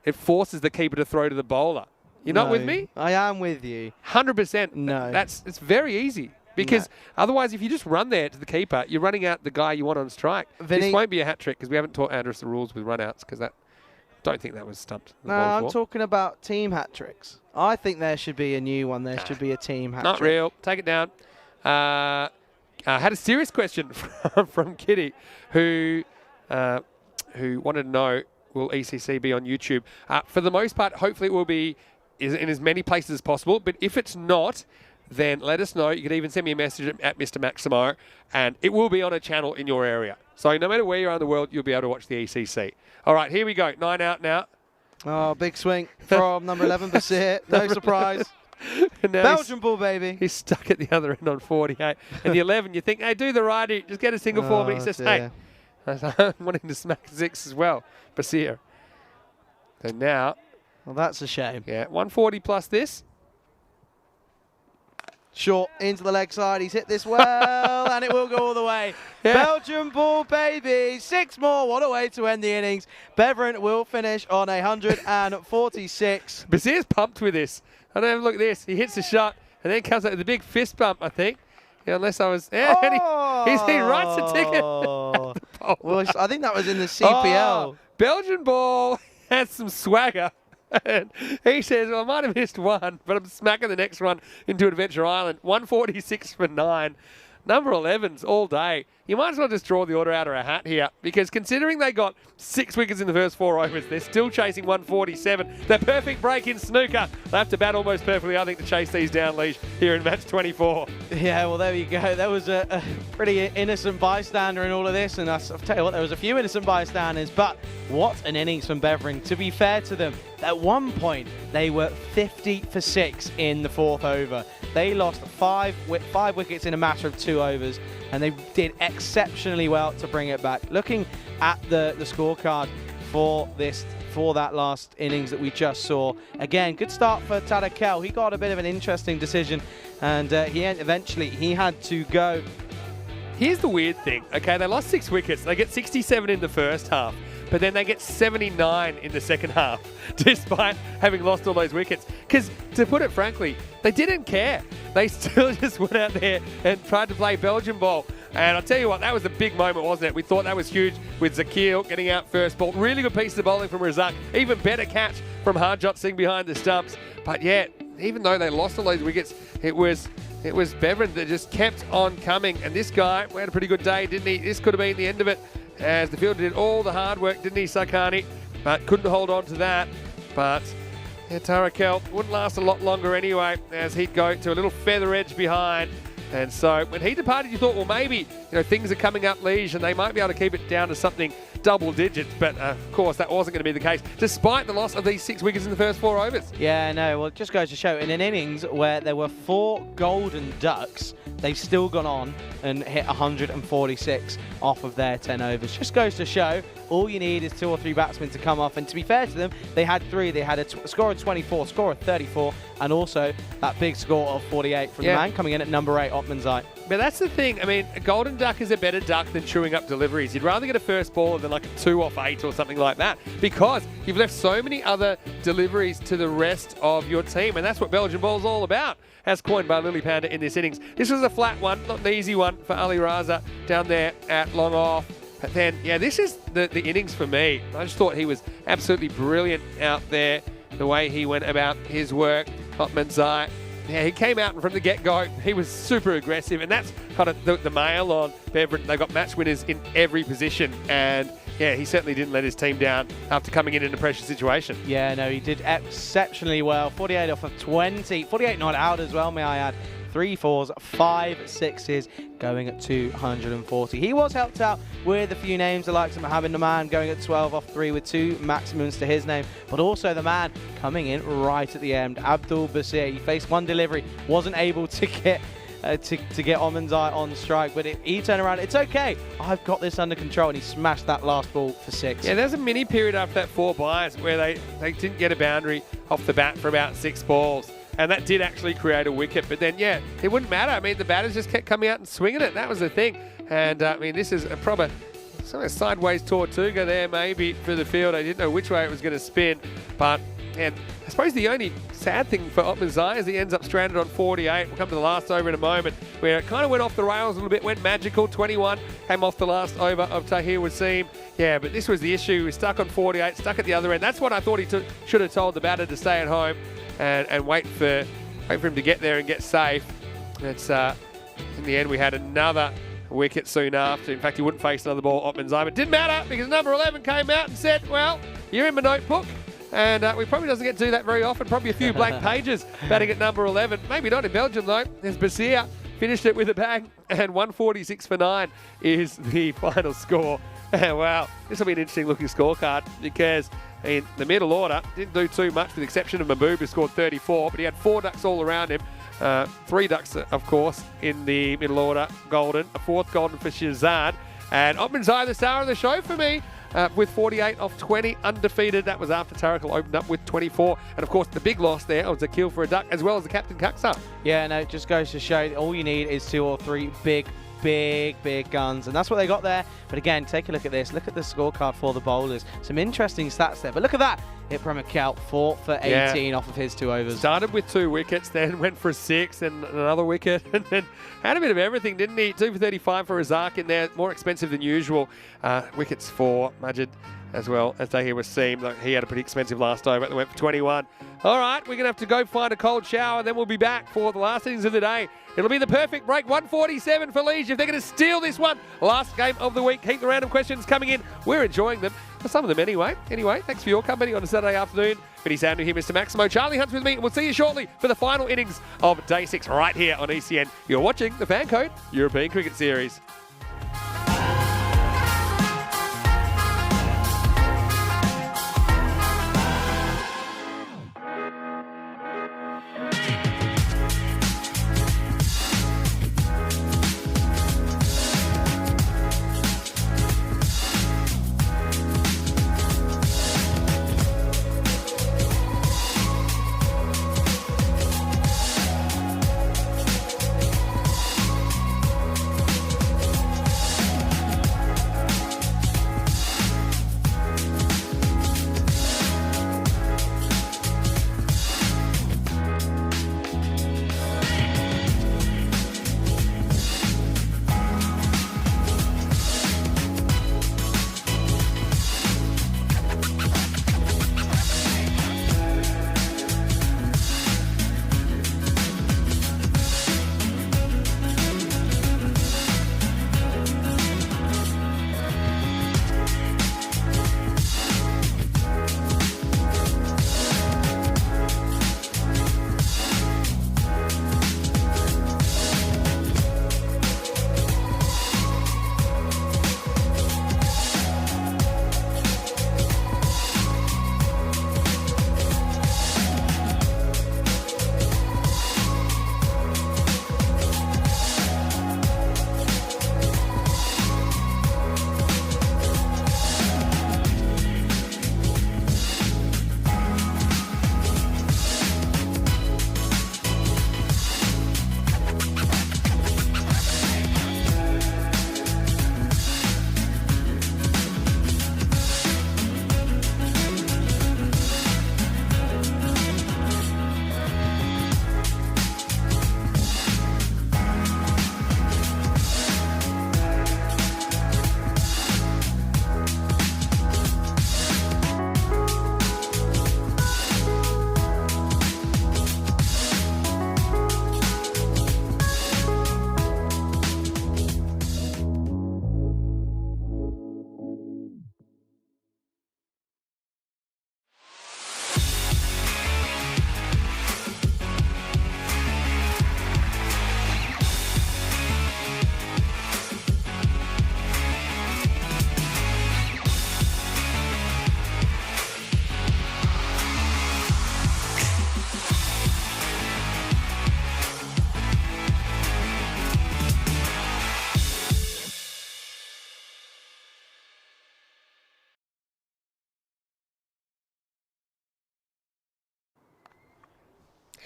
it forces the keeper to throw to the bowler. You're not with me? I am with you. 100%. No. It's very easy because otherwise, if you just run there to the keeper, you're running out the guy you want on strike. Vinny, this won't be a hat trick because we haven't taught Andrus the rules with runouts because don't think that was stumped. No, I'm talking about team hat tricks. I think there should be a new one. There should be a team hat Not trick. real. Take it down. Had a serious question from Kitty, who wanted to know, will ECC be on YouTube? For the most part, hopefully it will be in as many places as possible. But if it's not, then let us know. You can even send me a message at Mr. Maximo, and it will be on a channel in your area. So no matter where you are in the world, you'll be able to watch the ECC. All right, here we go. 9 out now. Oh, big swing from number 11, Basir. No surprise. Belgian ball, baby. He's stuck at the other end on 48. And the 11, you think, hey, do the righty. Just get a single for me. He says, dear. hey, I'm wanting to smack 6 as well. Basir. So now, Well, that's a shame. yeah, 140 plus this. Short into the leg side. He's hit this well, and it will go all the way. Yeah. Belgian ball, baby. 6 more. What a way to end the innings. Beveren will finish on 146. Basir's pumped with this. I don't have a look at this. He hits the shot and then comes out with a big fist bump, I think. Yeah, unless I was... Yeah, he writes a ticket. Well, I think that was in the CPL. Oh, Belgian ball has some swagger. And he says, well, I might have missed one, but I'm smacking the next one into Adventure Island. 146 for 9. Number 11s all day. You might as well just draw the order out of a hat here because considering they got 6 wickets in the first 4 overs, they're still chasing 147. The perfect break in snooker. They have to bat almost perfectly, I think, to chase these down, Leash, here in match 24. Yeah, well, there you go. That was a pretty innocent bystander in all of this. And I'll tell you what, there was a few innocent bystanders. But what an innings from Beveren. To be fair to them, at one point, they were 50 for 6 in the 4th over. They lost 5 wickets in a matter of 2 overs. And they did exceptionally well to bring it back. Looking at the scorecard for that last innings that we just saw. Again, good start for Tadakel. He got a bit of an interesting decision, and he had to go. Here's the weird thing, okay? They lost 6 wickets. They get 67 in the first half, but then they get 79 in the second half, despite having lost all those wickets. Because, to put it frankly, they didn't care. They still just went out there and tried to play Belgian ball. And I'll tell you what, that was a big moment, wasn't it? We thought that was huge with Zakil getting out first ball. Really good piece of bowling from Razak. Even better catch from Harjot Singh behind the stumps. But yeah, even though they lost all those wickets, it was Bevan that just kept on coming. And this guy had a pretty good day, didn't he? This could have been the end of it, as the fielder did all the hard work, didn't he, Sakani? But couldn't hold on to that. But yeah, Tarakel wouldn't last a lot longer anyway, as he'd go to a little feather edge behind. And so when he departed, you thought, well, maybe things are coming up Liege and they might be able to keep it down to something double digits. But of course, that wasn't going to be the case, despite the loss of these 6 wickets in the first 4 overs. Yeah, no, well, it just goes to show, in an innings where there were 4 golden ducks, they've still gone on and hit 146 off of their 10 overs. Just goes to show, all you need is 2 or 3 batsmen to come off. And to be fair to them, they had 3. They had a score of 24, score of 34, and also that big score of 48 from the man coming in at number 8, Otmanzai. But that's the thing. I mean, a golden duck is a better duck than chewing up deliveries. You'd rather get a first baller than like a 2 off 8 or something like that, because you've left so many other deliveries to the rest of your team, and that's what Belgian ball's all about, as coined by Lily Pounder in this innings. This was a flat one, not an easy one for Ali Raza down there at long off. But then, yeah, this is the innings for me. I just thought he was absolutely brilliant out there, the way he went about his work. Otmanzai, yeah, he came out from the get-go. He was super aggressive, and that's kind of the mail on Bevan. They got match winners in every position, and yeah, he certainly didn't let his team down after coming in a pressure situation. Yeah, no, he did exceptionally well. 48 off of 20, 48 not out as well, may I add. 3 fours, 5 sixes, going at 240. He was helped out with a few names, the likes of Mohammed Naman going at 12 off 3 with 2 maximums to his name, but also the man coming in right at the end, Abdul Basir. He faced 1 delivery, wasn't able to get get Otmanzai on strike, but he turned around. It's okay, I've got this under control, and he smashed that last ball for 6. Yeah, there's a mini period after that 4 byes where they didn't get a boundary off the bat for about 6 balls. And that did actually create a wicket. But then, yeah, it wouldn't matter. I mean, the batters just kept coming out and swinging it. That was the thing. And, I mean, this is a proper sort of sideways Tortuga there maybe for the field. I didn't know which way it was going to spin. But, and I suppose the only sad thing for Otmanzai is he ends up stranded on 48. We'll come to the last over in a moment, where it kind of went off the rails a little bit, went magical. 21 came off the last over of Tahir Wasim. Yeah, but this was the issue. He was stuck on 48, stuck at the other end. That's what I thought he should have told the batter to stay at home and wait for him to get there and get safe. It's in the end, we had another wicket soon after. In fact, he wouldn't face another ball, Otmanzai, but it didn't matter, because number 11 came out and said, well, you're in my notebook. And we probably doesn't get to do that very often. Probably a few blank pages batting at number 11. Maybe not in Belgium, though. There's Basir. Finished it with a bang, and 146 for 9 is the final score. Wow, this will be an interesting looking scorecard, because in the middle order, didn't do too much with the exception of Mahbub, who scored 34, but he had 4 ducks all around him. 3 ducks, of course, in the middle order, golden. A 4th golden for Shazad. And Otmanzai, the star of the show for me, with 48 off 20, undefeated. That was after Tarakel opened up with 24. And, of course, the big loss there was a kill for a duck, as well as the captain Kaksa. Yeah, no, it just goes to show that all you need is 2 or 3 big guns, and that's what they got there. But again, take a look at this. Look at the scorecard for the bowlers. Some interesting stats there, but look at that. Ibrahim Akel, 4 for 18 off of his 2 overs. Started with 2 wickets, then went for a 6 and another wicket, and then had a bit of everything, didn't he? 2 for 35 for Razak in there, more expensive than usual. Wickets for Majid as well as Tahir Wasim. He had a pretty expensive last over, but went for 21. All right, we're going to have to go find a cold shower, then we'll be back for the last innings of the day. It'll be the perfect break, 147 for Liege if they're going to steal this one. Last game of the week. Keep the random questions coming in. We're enjoying them. For some of them anyway. Anyway, thanks for your company on a Saturday afternoon. Vinny Sandu here, Mr. Maximo. Charlie Hunt's with me, and we'll see you shortly for the final innings of Day 6 right here on ECN. You're watching the FanCode European Cricket Series.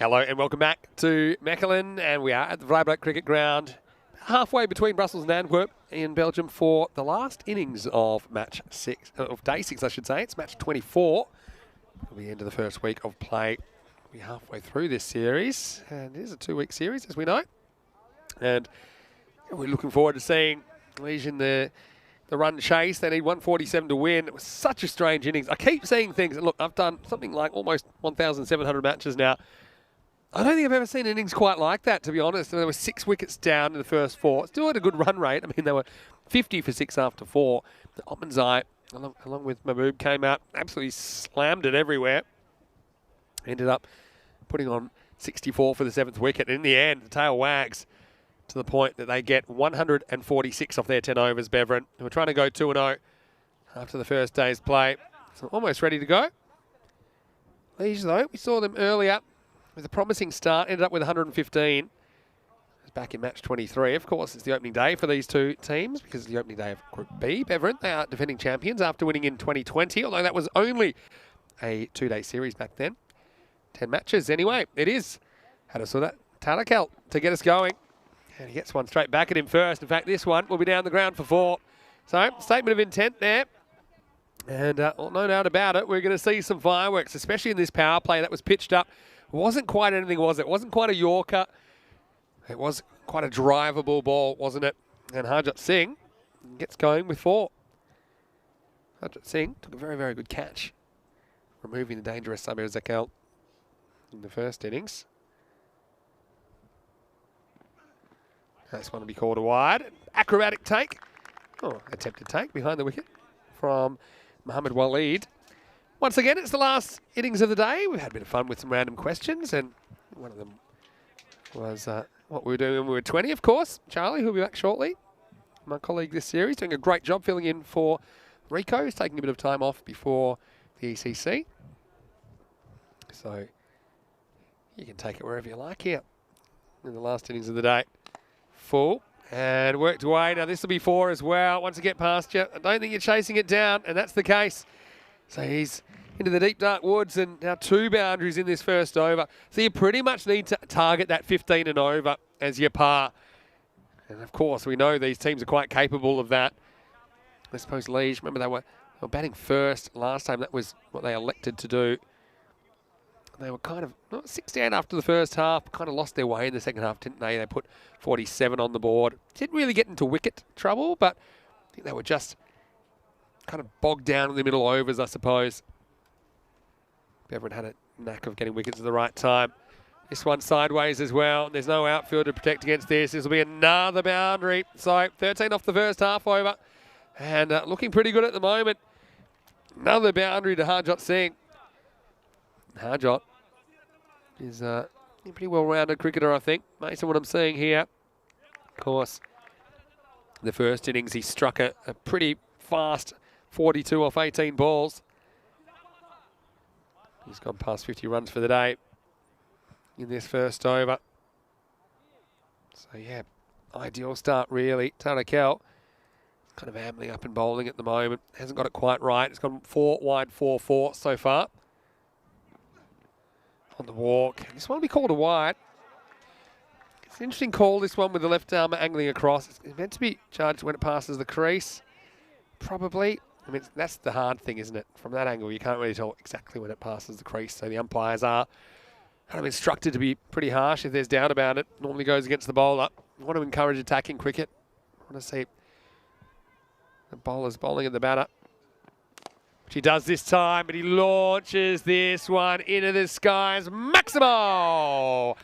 Hello and welcome back to Mechelen, and we are at the Vrijbroek Cricket Ground, halfway between Brussels and Antwerp in Belgium for the last innings of match 6, of day 6 I should say. It's match 24. It'll be the end of the first week of play. We'll be halfway through this series, and it is a 2-week series as we know. And we're looking forward to seeing Liège in the run chase. They need 147 to win. It was such a strange innings. I keep seeing things, and look, I've done something like almost 1,700 matches now. I don't think I've ever seen an innings quite like that, to be honest. There were 6 wickets down in the first 4. Still had a good run rate. I mean, they were 50 for 6 after 4. The Omanzai, along with Mahmood, came out, absolutely slammed it everywhere. Ended up putting on 64 for the 7th wicket. In the end, the tail wags to the point that they get 146 off their 10 overs, Beveren, who were trying to go 2-0 after the first day's play. So almost ready to go. Liège, though, we saw them earlier with a promising start, ended up with 115. It was back in match 23. Of course, it's the opening day for these two teams because it's the opening day of Group B. Beveren, they are defending champions after winning in 2020, although that was only a 2-day series back then. 10 matches anyway. It is Hadasura Tarakal to get us going. And he gets one straight back at him first. In fact, this one will be down the ground for 4. So, statement of intent there. And no doubt about it, we're going to see some fireworks, especially in this power play that was pitched up. It wasn't quite anything, was it? It wasn't quite a Yorker. It was quite a drivable ball, wasn't it? And Harjot Singh gets going with 4. Harjot Singh took a very, very good catch, removing the dangerous Samir Zakel in the first innings. This one will be called a wide. Acrobatic take. Oh, attempted take behind the wicket from Mohammed Waleed. Once again, it's the last innings of the day. We've had a bit of fun with some random questions, and one of them was what we were doing when we were 20, of course. Charlie, who'll be back shortly, my colleague this series, doing a great job filling in for Rico, who's taking a bit of time off before the ECC. So you can take it wherever you like here in the last innings of the day. Full. And worked away. Now this will be 4 as well. Once you get past you, I don't think you're chasing it down, and that's the case. So he's into the deep dark woods, and now 2 boundaries in this first over. So you pretty much need to target that 15 and over as your par. And of course, we know these teams are quite capable of that. I suppose Liège, remember they were batting first last time. That was what they elected to do. They were kind of 68 after the first half, kind of lost their way in the second half, didn't they? They put 47 on the board. Didn't really get into wicket trouble, but I think they were just kind of bogged down in the middle overs, I suppose. Beveren had a knack of getting wickets at the right time. This one sideways as well. There's no outfield to protect against this. This will be another boundary. So 13 off the first half over. And looking pretty good at the moment. Another boundary to Harjot Singh. Harjot is a pretty well-rounded cricketer, I think, based on what I'm seeing here. Of course, the first innings he struck a pretty fast 42 off 18 balls. He's gone past 50 runs for the day in this first over. So, yeah, ideal start, really. Tarakal kind of ambling up and bowling at the moment. Hasn't got it quite right. It's gone 4 wide, 4-4 so far. On the walk. This one will be called a wide. It's an interesting call, this one, with the left arm angling across. It's meant to be charged when it passes the crease. Probably. I mean, that's the hard thing, isn't it? From that angle, you can't really tell exactly when it passes the crease. So the umpires are kind of instructed to be pretty harsh if there's doubt about it. Normally goes against the bowler. You want to encourage attacking cricket. I want to see the bowlers bowling at the batter. He does this time, but he launches this one into the skies. Maximo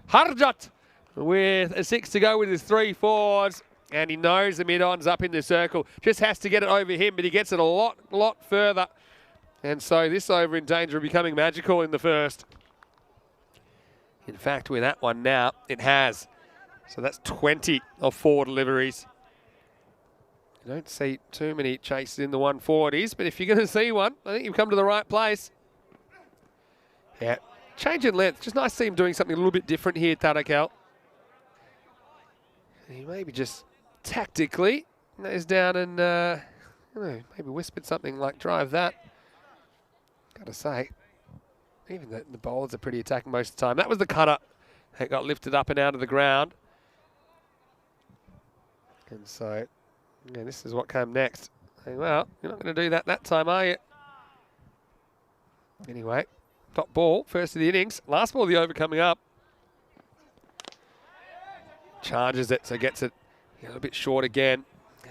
Harjot with a 6 to go with his 3 fours. And he knows the mid-on's up in the circle. Just has to get it over him, but he gets it a lot further. And so this over in danger of becoming magical in the first. In fact, with that one now, it has. So that's 20 of 4 deliveries. You don't see too many chases in the 140s, but if you're going to see one, I think you've come to the right place. Yeah, change in length. Just nice to see him doing something a little bit different here, Tarakal. He maybe just tactically goes down and maybe whispered something like drive that. Gotta say, even the bowlers are pretty attacking most of the time. That was the cutter that got lifted up and out of the ground. And so, yeah, this is what came next. Well, you're not going to do that time, are you? Anyway, top ball, first of the innings. Last ball of the over coming up. Charges it, so gets it a little bit short again.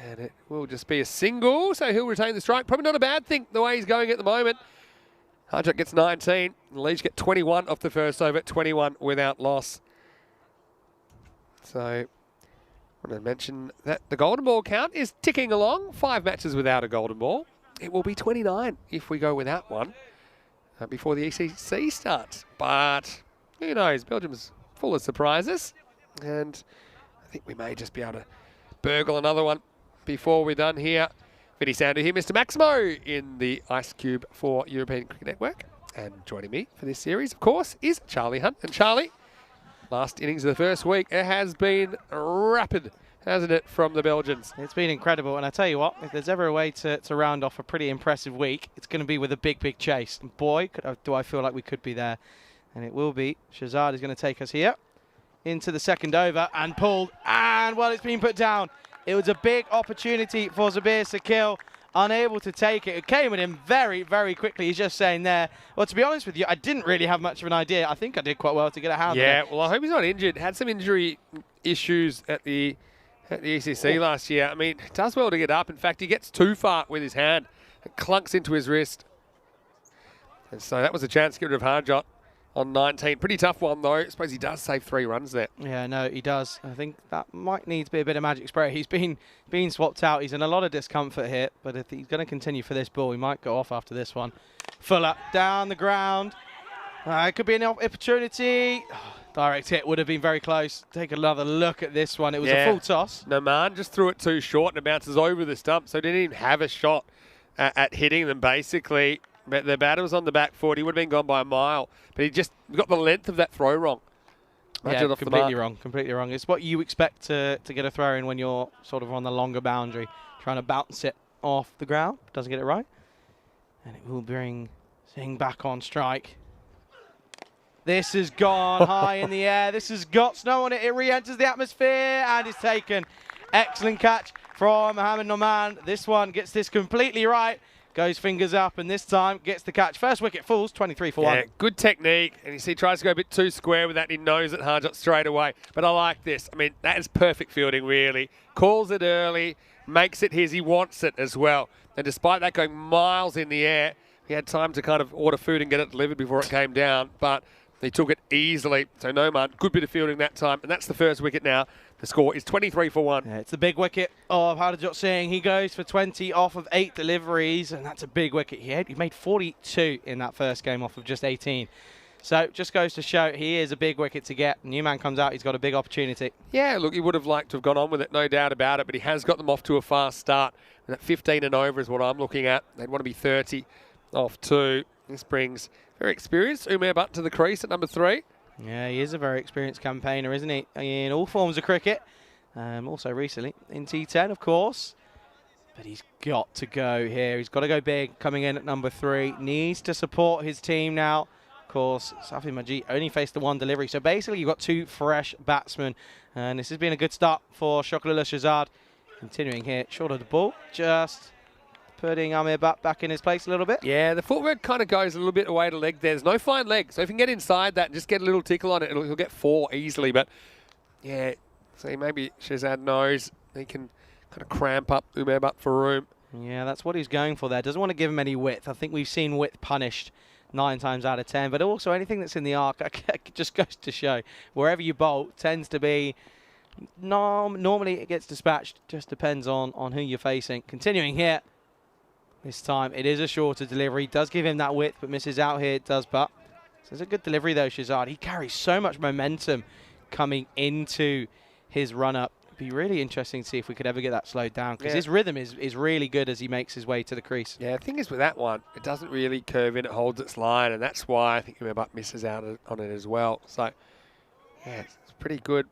And it will just be a single, so he'll retain the strike. Probably not a bad thing, the way he's going at the moment. Harrington gets 19. The Leeds get 21 off the first over, 21 without loss. So, I want to mention that the golden ball count is ticking along. 5 matches without a golden ball. It will be 29 if we go without one before the ECC starts. But who knows? Belgium's full of surprises. And I think we may just be able to burgle another one before we're done here. Vinny Sander here, Mr. Maximo in the Ice Cube for European Cricket Network. And joining me for this series, of course, is Charlie Hunt. And Charlie, last innings of the first week, it has been rapid, hasn't it, from the Belgians? It's been incredible, and I tell you what, if there's ever a way to round off a pretty impressive week, it's going to be with a big, big chase. And boy, do I feel like we could be there. And it will be. Shazad is going to take us here into the second over and pulled, and well, it's been put down. It was a big opportunity for Zabir Sakil, unable to take it. It came at him very, very quickly. He's just saying there, well, to be honest with you, I didn't really have much of an idea. I think I did quite well to get a hand on it. Yeah, well, I hope he's not injured. Had some injury issues at the ECC last year. I mean, does well to get up. In fact, he gets too far with his hand. It clunks into his wrist. And so that was a chance to get rid of Harjot on 19. Pretty tough one, though. I suppose he does save 3 runs there. Yeah, no, he does. I think that might need to be a bit of magic spray. He's been swapped out. He's in a lot of discomfort here, but if he's going to continue for this ball, he might go off after this one. Fuller down the ground. It could be an opportunity. Direct hit would have been very close. Take another look at this one. It was a full toss. No, man, just threw it too short and it bounces over the stump, so didn't even have a shot at hitting them, basically. But the batter was on the back foot. He would have been gone by a mile. But he just got the length of that throw wrong. Yeah, completely wrong. Completely wrong. It's what you expect to get a throw in when you're sort of on the longer boundary, trying to bounce it off the ground. Doesn't get it right. And it will bring Singh back on strike. This has gone high in the air. This has got snow on it. It re-enters the atmosphere and is taken. Excellent catch from Mohamed Noman. This one gets this completely right. Goes fingers up, and this time gets the catch. First wicket falls, 23 for 1. Yeah, good technique. And you see, tries to go a bit too square with that. He knows it Harjot straight away. But I like this. I mean, that is perfect fielding, really. Calls it early, makes it his. He wants it as well. And despite that going miles in the air, he had time to kind of order food and get it delivered before it came down. But he took it easily. So Noman, good bit of fielding that time. And that's the first wicket now. The score is 23 for 1. Yeah, it's the big wicket of Harjot Singh. He goes for 20 off of 8 deliveries, and that's a big wicket. He made 42 in that first game off of just 18. So just goes to show he is a big wicket to get. Newman comes out, he's got a big opportunity. Yeah, look, he would have liked to have gone on with it, no doubt about it, but he has got them off to a fast start. And that 15 and over is what I'm looking at. They'd want to be 30 off 2. This brings very experienced Umair Butt to the crease at number 3. Yeah, he is a very experienced campaigner, isn't he? In all forms of cricket. Also recently in T10, of course. But he's got to go here. He's got to go big coming in at number 3. Needs to support his team now. Of course, Safi Majid only faced the 1 delivery. So basically, you've got 2 fresh batsmen. And this has been a good start for Shokulullah Shazad. Continuing here, short of the ball. Just putting Amir Butt back in his place a little bit. Yeah, the footwork kind of goes a little bit away to leg there. There's no fine leg, so if you can get inside that and just get a little tickle on it, he'll get 4 easily. But, yeah, see, maybe Shazad knows he can kind of cramp up Umair Butt for room. Yeah, that's what he's going for there. Doesn't want to give him any width. I think we've seen width punished 9 times out of 10. But also anything that's in the arc just goes to show. Wherever you bowl tends to be... normally it gets dispatched. Just depends on who you're facing. Continuing here. This time it is a shorter delivery. Does give him that width, but misses out here. It does, but so it's a good delivery though, Shazad. He carries so much momentum coming into his run-up. It'd be really interesting to see if we could ever get that slowed down, because his rhythm is really good as he makes his way to the crease. Yeah, the thing is with that one, it doesn't really curve in. It holds its line, and that's why I think Butt misses out on it as well. So, yeah, it's pretty good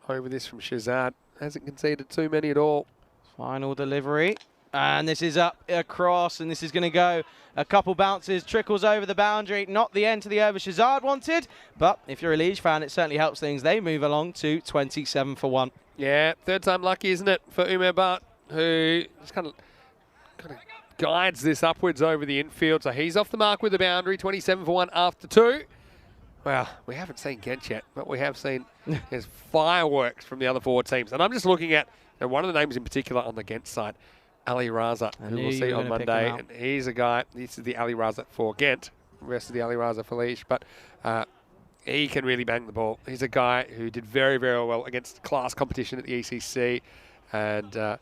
over this from Shazad. Hasn't conceded too many at all. Final delivery. And this is up across, and this is going to go a couple bounces, trickles over the boundary. Not the end to the over Shazad wanted, but if you're a Liège fan, it certainly helps things. They move along to 27 for 1. Yeah, third time lucky, isn't it, for Umer Bart, who just kind of guides this upwards over the infield. So he's off the mark with the boundary, 27 for 1 after 2. Well, we haven't seen Ghent yet, but we have seen there's fireworks from the other 4 teams. And I'm just looking at one of the names in particular on the Ghent side, Ali Raza, who we'll see on Monday. And he's a guy, this is the Ali Raza for Ghent, the rest of the Ali Raza for Liège. But he can really bang the ball. He's a guy who did very, very well against class competition at the ECC. And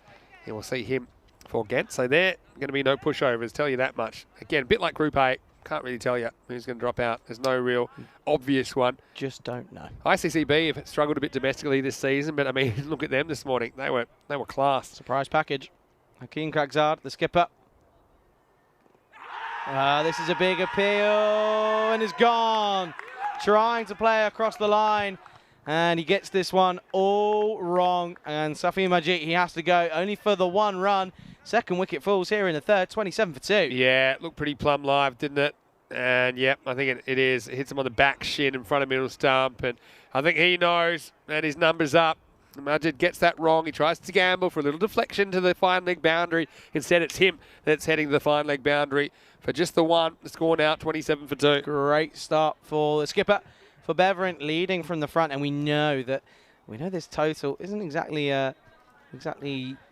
we'll see him for Ghent. So there going to be no pushovers, tell you that much. Again, a bit like Group A. Can't really tell you who's going to drop out. There's no real obvious one. Just don't know. ICCB have struggled a bit domestically this season, but I mean, look at them this morning. They were class. Surprise package. Hakeem Krakzad, the skipper. This is a big appeal, and is gone. Trying to play across the line, and he gets this one all wrong. And Safi Majid, he has to go only for the 1 run. Second wicket falls here in the third, 27 for 2. Yeah, it looked pretty plumb live, didn't it? And yep, I think it is. It hits him on the back shin in front of middle stump, and I think he knows that his number's up. Majid gets that wrong. He tries to gamble for a little deflection to the fine leg boundary. Instead, it's him that's heading to the fine leg boundary for just the 1. The score now, 27 for 2. Great start for the skipper, for Beverin, leading from the front, and we know this total isn't exactly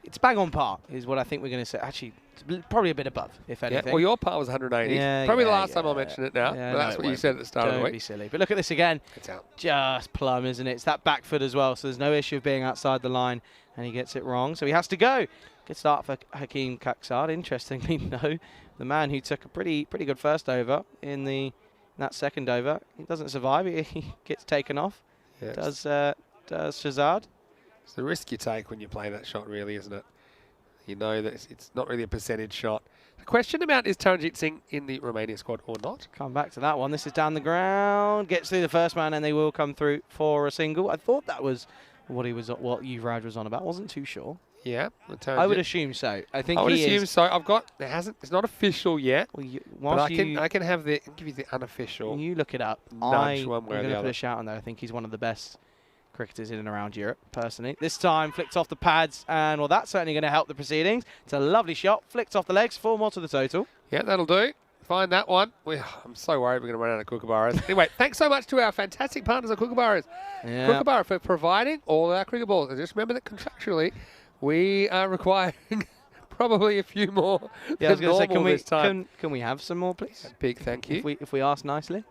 it's bang on par is what I think we're going to say. Actually, it's probably a bit above, if anything. Yeah, well, your par was 180. Probably the last time I'll mention it now. Yeah, but that's what you said at the start of the week. Don't be silly. But look at this again. It's out. Just plumb, isn't it? It's that back foot as well, so there's no issue of being outside the line, and he gets it wrong. So he has to go. Good start for Hakeem Krakzad. Interestingly, no, the man who took a pretty good first over in that second over, he doesn't survive. He gets taken off. Yes. Does Shazad. It's the risk you take when you play that shot, really, isn't it? You know that it's not really a percentage shot. The question about is Taranjit Singh in the Romania squad or not? Come back to that one. This is down the ground. Gets through the first man, and they will come through for a single. I thought that was what Yuvraj was on about. Wasn't too sure. Yeah, I would assume so. I would assume so. I've got. It's not official yet. Well, but I can give you the unofficial. You look it up. Nudge one way or the I'm going to other. put a shout on there. I think he's one of the best cricketers in and around Europe, personally. This time flicked off the pads, and well, that's certainly going to help the proceedings. It's a lovely shot, flicked off the legs, 4 more to the total. Yeah, that'll do. Find that one. I'm so worried we're going to run out of kookaburras. Anyway, thanks so much to our fantastic partners at Kookaburras. Yeah. Kookaburra for providing all our cricket balls. And just remember that contractually, we are requiring probably a few more Yeah, I was going to say, this time. can we have some more, please? A big thank you. If we ask nicely.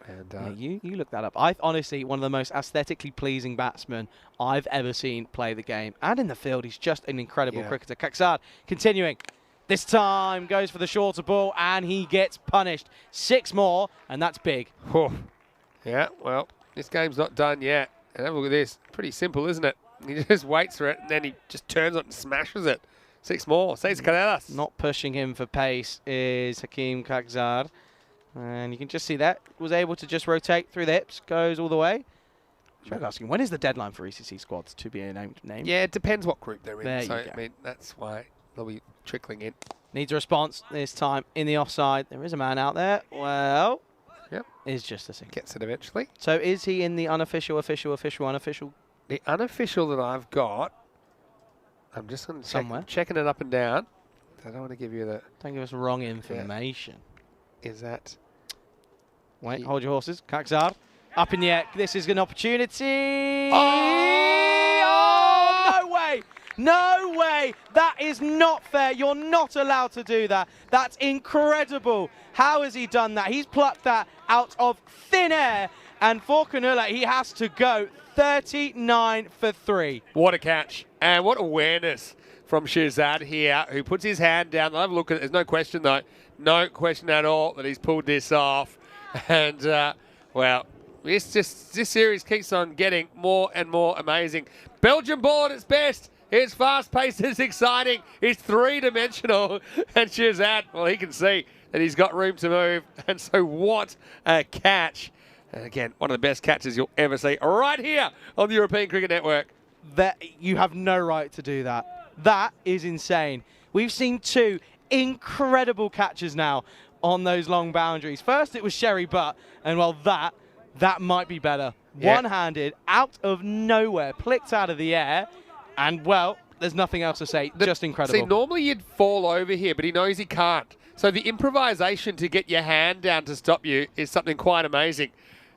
And you look that up. I honestly, one of the most aesthetically pleasing batsmen I've ever seen play the game. And in the field, he's just an incredible cricketer. Krakzad continuing. This time goes for the shorter ball, and he gets punished. 6 more, and that's big. Whew. Yeah, well, this game's not done yet. And have a look at this. Pretty simple, isn't it? He just waits for it, and then he just turns it and smashes it. 6 more. 6 carreras. Not pushing him for pace is Hakeem Krakzad. And you can just see that. Was able to just rotate through the hips. Goes all the way. Should I asking, when is the deadline for ECC squads to be named? Yeah, it depends what group they're in. There so, you go. I mean, that's why they'll be trickling in. Needs a response this time in the offside. There is a man out there. Well, yep, is just a single. Gets it eventually. So is he in the unofficial, official, unofficial? The unofficial that I've got, I'm just going to checking it up and down. I don't want to give you the... Don't give us wrong information. Is that... Wait, hold your horses. Krakzad, up in the air. This is an opportunity. Oh! No way! No way! That is not fair. You're not allowed to do that. That's incredible. How has he done that? He's plucked that out of thin air. And for Canula, he has to go 39 for 3. What a catch. And what awareness from Shazad here, who puts his hand down. I'll have a look at it. There's no question, though. No question at all that he's pulled this off. And, well, this series keeps on getting more and more amazing. Belgium ball at its best. It's fast-paced, it's exciting, it's 3-dimensional. And Shazad, well, he can see that he's got room to move. And so what a catch. And again, one of the best catches you'll ever see right here on the European Cricket Network. That you have no right to do that. That is insane. We've seen 2 incredible catches now on those long boundaries. First, it was Sherry Butt, and well, that might be better. Yeah. One-handed, out of nowhere, plicked out of the air, and well, there's nothing else to say. Just incredible. See, normally you'd fall over here, but he knows he can't. So the improvisation to get your hand down to stop you is something quite amazing.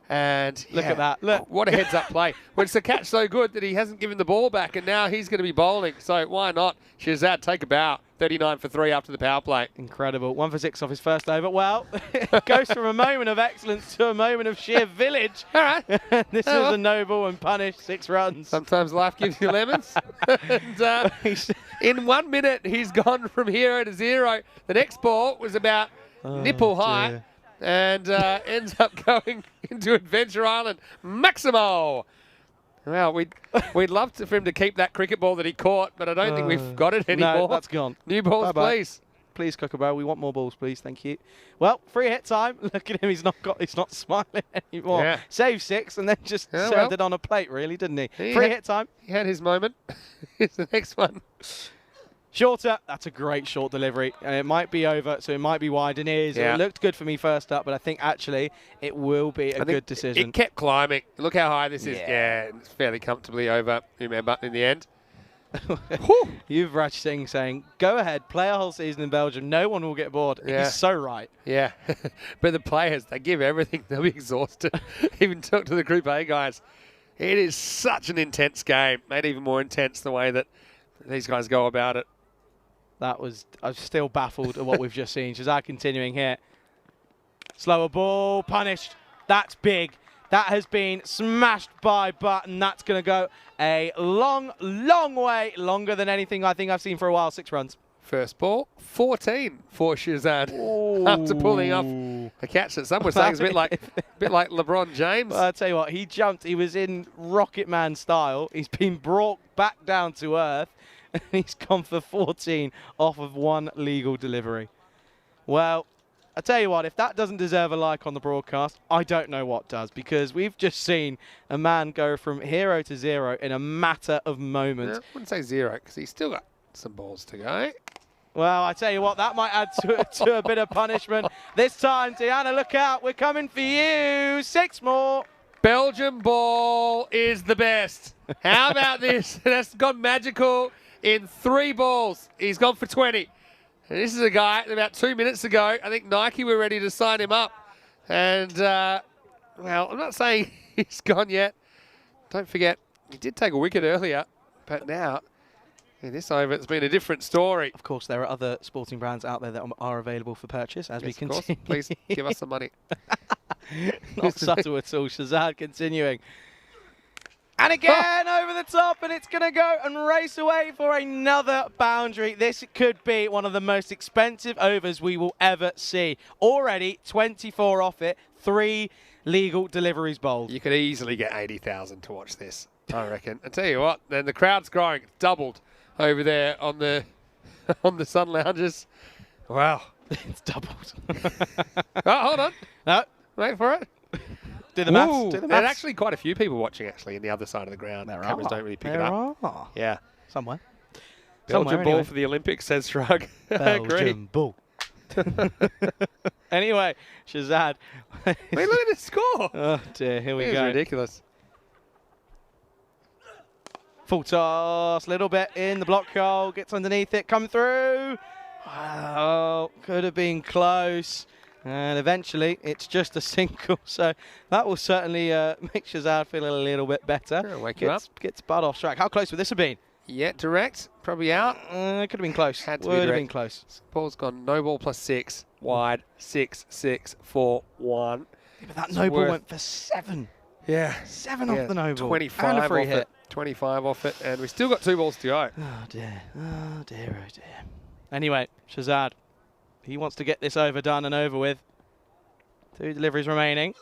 And Look at that. Look. What a heads-up play. When it's a catch so good that he hasn't given the ball back, and now he's going to be bowling. So why not? Shazad, take a bow. 39 for 3 after the power play. Incredible. 1 for 6 off his first over. Well, it goes from a moment of excellence to a moment of sheer village. All right. This was a no ball and punished 6 runs. Sometimes life gives you lemons. And, in 1 minute, he's gone from 0 to 0. The next ball was about nipple high. Dear. And ends up going into Adventure Island. Maximo! Well, we'd love for him to keep that cricket ball that he caught, but I don't think we've got it anymore. No, that's gone. New balls, Bye-bye. please. Please, Kookaburra, we want more balls, please. Thank you. Well, free hit time. Look at him. He's not smiling anymore. Yeah. Save 6 and then just Yeah, served well. it on a plate, really, didn't he? He Free had- hit time. He had his moment. Here's the next one. Shorter. That's a great short delivery. It might be over, so it might be wide, and it is. Yeah. It looked good for me first up, but I think actually it will be a I think good decision. It kept climbing. Look how high this is. Yeah. Yeah, it's fairly comfortably over Umair Button in the end. You've Raj Singh saying, go ahead, play a whole season in Belgium. No one will get bored. Yeah. He's so right. Yeah, but the players, they give everything. They'll be exhausted. Even talk to the Group A guys. It is such an intense game. Made even more intense the way that these guys go about it. I'm still baffled at what we've just seen. Shazad continuing here. Slower ball, punished. That's big. That has been smashed by Button. That's going to go a long, long way. Longer than anything I think I've seen for a while. 6 runs. First ball, 14 for Shazad. After pulling off a catch that some would say is a bit like LeBron James. Well, I'll tell you what, he jumped. He was in Rocket Man style. He's been brought back down to earth. And he's gone for 14 off of 1 legal delivery. Well, I tell you what, if that doesn't deserve a like on the broadcast, I don't know what does, because we've just seen a man go from 0 to 0 in a matter of moments. I wouldn't say 0 because he's still got some balls to go. Well, I tell you what, that might add to a bit of punishment. This time, Tiana, look out. We're coming for you. 6 more. Belgium ball is the best. How about this? That's gone magical in 3 balls. He's gone for 20. And this is a guy that about 2 minutes ago, I think Nike were ready to sign him up. And, well, I'm not saying he's gone yet. Don't forget, he did take a wicket earlier. But now, in this over, it's been a different story. Of course, there are other sporting brands out there that are available for purchase as we Yes, of course. continue. Please give us some money. Not subtle at all. Shazad continuing. And again, over the top, and it's going to go and race away for another boundary. This could be one of the most expensive overs we will ever see. Already 24 off it, 3 legal deliveries bowled. You could easily get 80,000 to watch this, I reckon. I tell you what, then the crowd's growing. It's doubled over there on the on the sun lounges. Wow. It's doubled. Oh, hold on. No, Wait for it. do the maths. Ooh, Do the there's maths. actually quite a few people watching, actually, in the other side of the ground. There Cameras are. don't really pick There it up. are. Yeah. Somewhere. Belgium Somewhere, ball anyway. for the Olympics, says Shrug. I agree. Belgium ball. Anyway, Shazad. Wait, look at the score. Oh dear, here we It is go. ridiculous. Full toss, little bit in the block hole, gets underneath it, come through. Oh, could have been close. And eventually, it's just a single. So that will certainly make Shazad feel a little bit better. Yeah, wake you up. Gets Bud off strike. How close would this have been? Yeah, direct. Probably out. It could have been close. Had to be Would have direct. been close. Ball's gone no ball plus 6. Wide. 6, 6, 4, 1. Yeah, but that It's no ball worth- went for 7. Yeah. 7 off the no ball. 25 and a free off hit. it. 25 off it. And we've still got 2 balls to go. Oh dear. Oh dear, oh dear. Anyway, Shazad. He wants to get this overdone and over with. 2 deliveries remaining.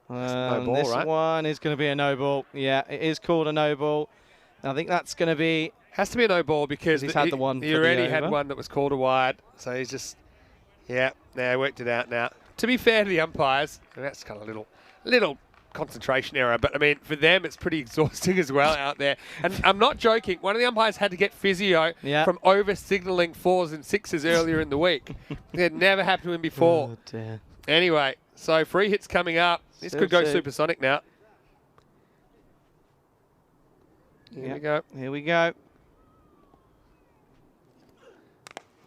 no ball, this right? one is going to be a no ball. Yeah, it is called a no ball. I think that's going to be... Has to be a no ball because He's had the one he for the already had over. one that was called a wide. So he's just, yeah, worked it out now. To be fair to the umpires, and that's kind of little concentration error. But, I mean, for them, it's pretty exhausting as well out there. And I'm not joking. One of the umpires had to get physio from over-signalling 4s and 6s earlier in the week. It had never happened to him before. Oh, dear. Anyway, so free hits coming up. This could go supersonic now. Here we go. Here we go.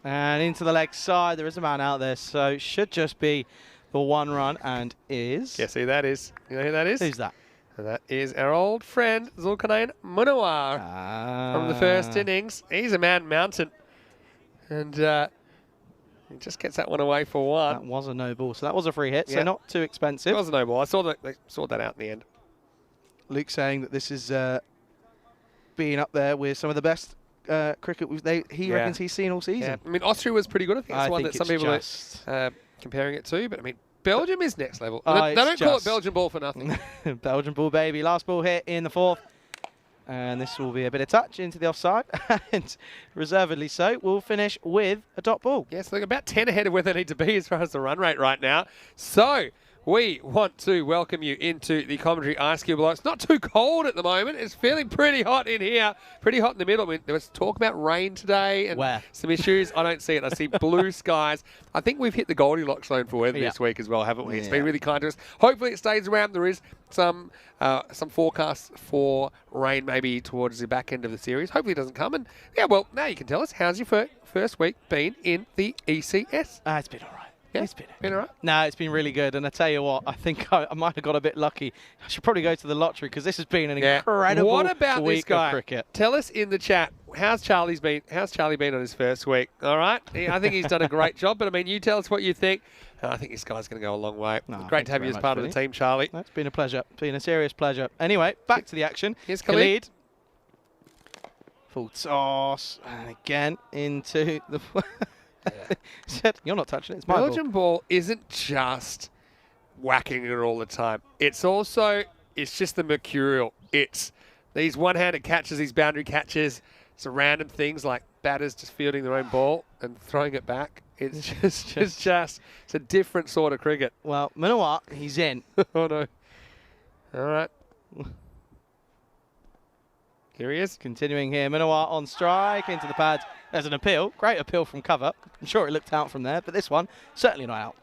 And into the leg side. There is a man out there, so should just be the 1 run, and is... Guess who that is? You know who that is? Who's that? And that is our old friend, Zulkarnain Munawar, from the first innings. He's a man mountain. And he just gets that one away for 1. That was a no ball, so that was a free hit, so not too expensive. It was a no ball. I saw that they sorted that out in the end. Luke saying that this is being up there with some of the best cricket he reckons he's seen all season. Yeah. I mean, Austria was pretty good. I think it's one that some people are comparing it to. But, I mean, Belgium is next level. They don't call it Belgian ball for nothing. Belgian ball, baby. Last ball hit in the 4th. And this will be a bit of touch into the offside. And reservedly so, we'll finish with a dot ball. Yes, they're about 10 ahead of where they need to be as far as the run rate right now. So we want to welcome you into the commentary ice cube below. It's not too cold at the moment. It's feeling pretty hot in here. Pretty hot in the middle. I mean, there was talk about rain today and some issues. I don't see it. I see blue skies. I think we've hit the Goldilocks zone for weather this week as well, haven't we? It's been really kind to us. Hopefully it stays around. There is some forecasts for rain maybe towards the back end of the series. Hopefully it doesn't come. And yeah, well, now you can tell us, how's your first week been in the ECS? It's been all right. Yeah, it's been all right. No, it's been really good. And I tell you what, I think I might have got a bit lucky. I should probably go to the lottery because this has been an incredible What about week this guy? of cricket. Tell us in the chat, how's Charlie been on his first week? All right? I think he's done a great job. But, I mean, you tell us what you think. I think this guy's going to go a long way. Great to have you as part of the team, Charlie. It's been a pleasure. It's been a serious pleasure. Anyway, back to the action. Here's Khalid. Full toss. And again into the... Said, you're not touching it. It's my Belgian ball isn't just whacking it all the time. It's just the mercurial. It's these one-handed catches, these boundary catches, some random things like batters just fielding their own ball and throwing it back. It's it's a different sort of cricket. Well, Munawar, he's in. Oh no! All right. Here he is. Continuing here. Munawar on strike into the pads. There's an appeal. Great appeal from cover. I'm sure it looked out from there, but this one, certainly not out.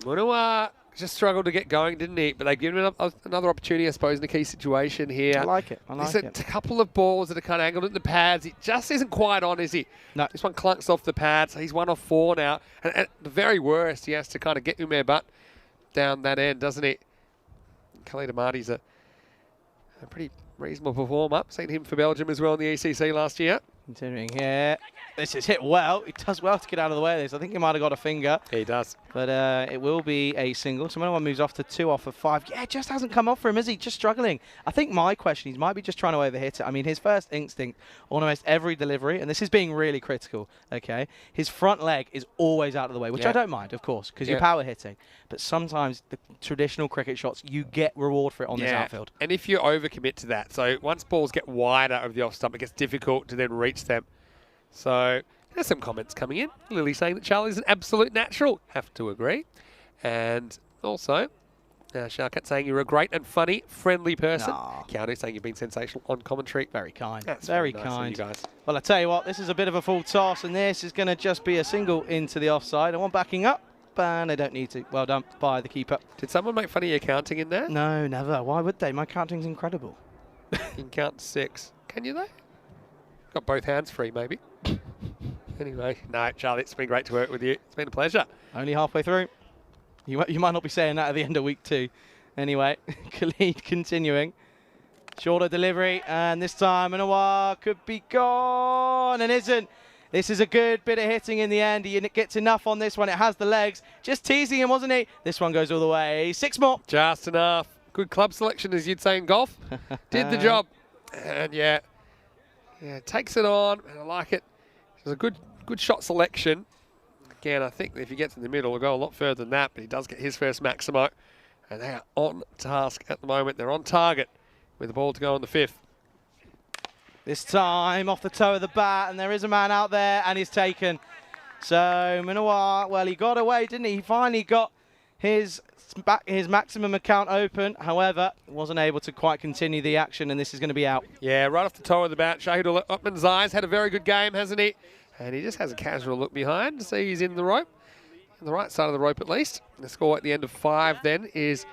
Munawar just struggled to get going, didn't he? But they've given him another opportunity, I suppose, in a key situation here. I like it. There's a couple of balls that are kind of angled in the pads. He just isn't quite on, is he? No. This one clunks off the pads. He's 1 off 4 now. And at the very worst, he has to kind of get Umair Butt down that end, doesn't he? Khalid Ahmadi's a pretty reasonable performer. Seen him for Belgium as well in the ECC last year. Continuing here. This is hit well. He does well to get out of the way of this. I think he might have got a finger. He does. But it will be a single. So Munawar moves off to 2 off of 5. Yeah, it just hasn't come off for him, is he? Just struggling. I think my question, he might be just trying to overhit it. I mean, his first instinct on almost every delivery, and this is being really critical, okay? His front leg is always out of the way, which I don't mind, of course, because you're power hitting. But sometimes the traditional cricket shots, you get reward for it on this outfield. And if you overcommit to that, so once balls get wider over the off stump, it gets difficult to then reach them. So there's some comments coming in. Lily saying that Charlie's an absolute natural. Have to agree. And also, Sharkat saying you're a great and funny, friendly person. Keanu saying you've been sensational on commentary. Very kind. That's very nice kind. of you guys. Well, I tell you what, this is a bit of a full toss, and this is going to just be a single into the offside. And one backing up, and they don't need to. Well done by the keeper. Did someone make fun of your counting in there? No, never. Why would they? My counting's incredible. You can count 6. Can you though? Got both hands free, maybe. Anyway, no, Charlie, it's been great to work with you. It's been a pleasure. Only halfway through. You might not be saying that at the end of week 2. Anyway, Khalid continuing. Shorter delivery, and this time Munawar could be gone, and isn't. This is a good bit of hitting in the end. He gets enough on this one. It has the legs. Just teasing him, wasn't he? This one goes all the way. 6 more. Just enough. Good club selection, as you'd say in golf. Did the job. And yeah, takes it on, and I like it. It's a good shot selection. Again, I think that if he gets in the middle, he'll go a lot further than that, but he does get his first Maximo. And they are on task at the moment. They're on target with the ball to go on the 5th. This time off the toe of the bat, and there is a man out there, and he's taken. So Munawar, well, he got away, didn't he? He finally got his maximum account open. However, wasn't able to quite continue the action, and this is going to be out. Yeah, right off the toe of the bat, Shahid Othman's eyes had a very good game, hasn't he? And he just has a casual look behind to see he's in the rope, on the right side of the rope at least. The score at the end of 5 then is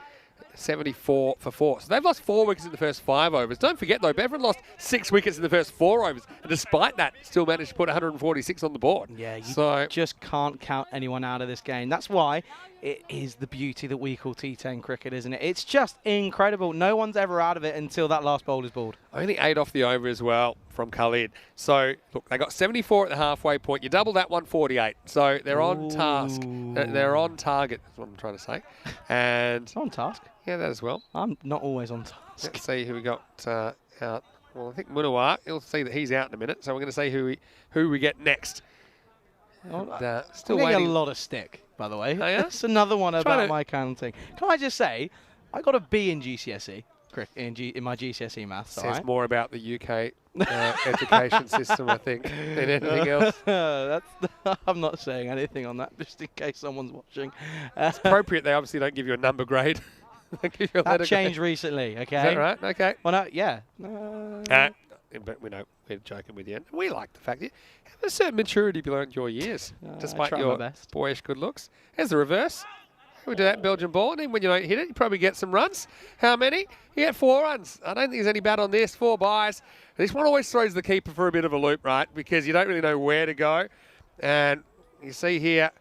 74 for 4. So they've lost 4 wickets in the first 5 overs. Don't forget though, Bevan lost 6 wickets in the first 4 overs, and despite that, still managed to put 146 on the board. Yeah, you just can't count anyone out of this game. That's why it is the beauty that we call T10 cricket, isn't it? It's just incredible. No one's ever out of it until that last bowler's balled. Only 8 off the over as well from Khalid. So, look, they got 74 at the halfway point. You double that, 148. So they're on task. They're on target, that's what I'm trying to say. And On task? yeah, that as well. I'm not always on task. Let's see who we got out. Well, I think Munawar. You'll see that he's out in a minute. So we're going to see who we get next. And, still I'm getting waiting. a lot of stick, by the way. Oh, yeah? That's another one about to- my counting. Can I just say, I got a B in GCSE, in my GCSE maths. Says all right? more about the UK education system, I think, than anything else. I'm not saying anything on that, just in case someone's watching. It's appropriate. They obviously don't give you a number grade. They give you a That letter changed grade. recently, okay? Is that right? Okay. Well, no, yeah. But we know we're joking with you. And we like the fact that you have a certain maturity beyond your years, I despite try my your best. boyish good looks. Here's the reverse. We do that in Belgian ball, and even when you don't hit it, you probably get some runs. How many? You get 4 runs. I don't think there's any bad on this. 4 buys. This one always throws the keeper for a bit of a loop, right? Because you don't really know where to go. And you see here,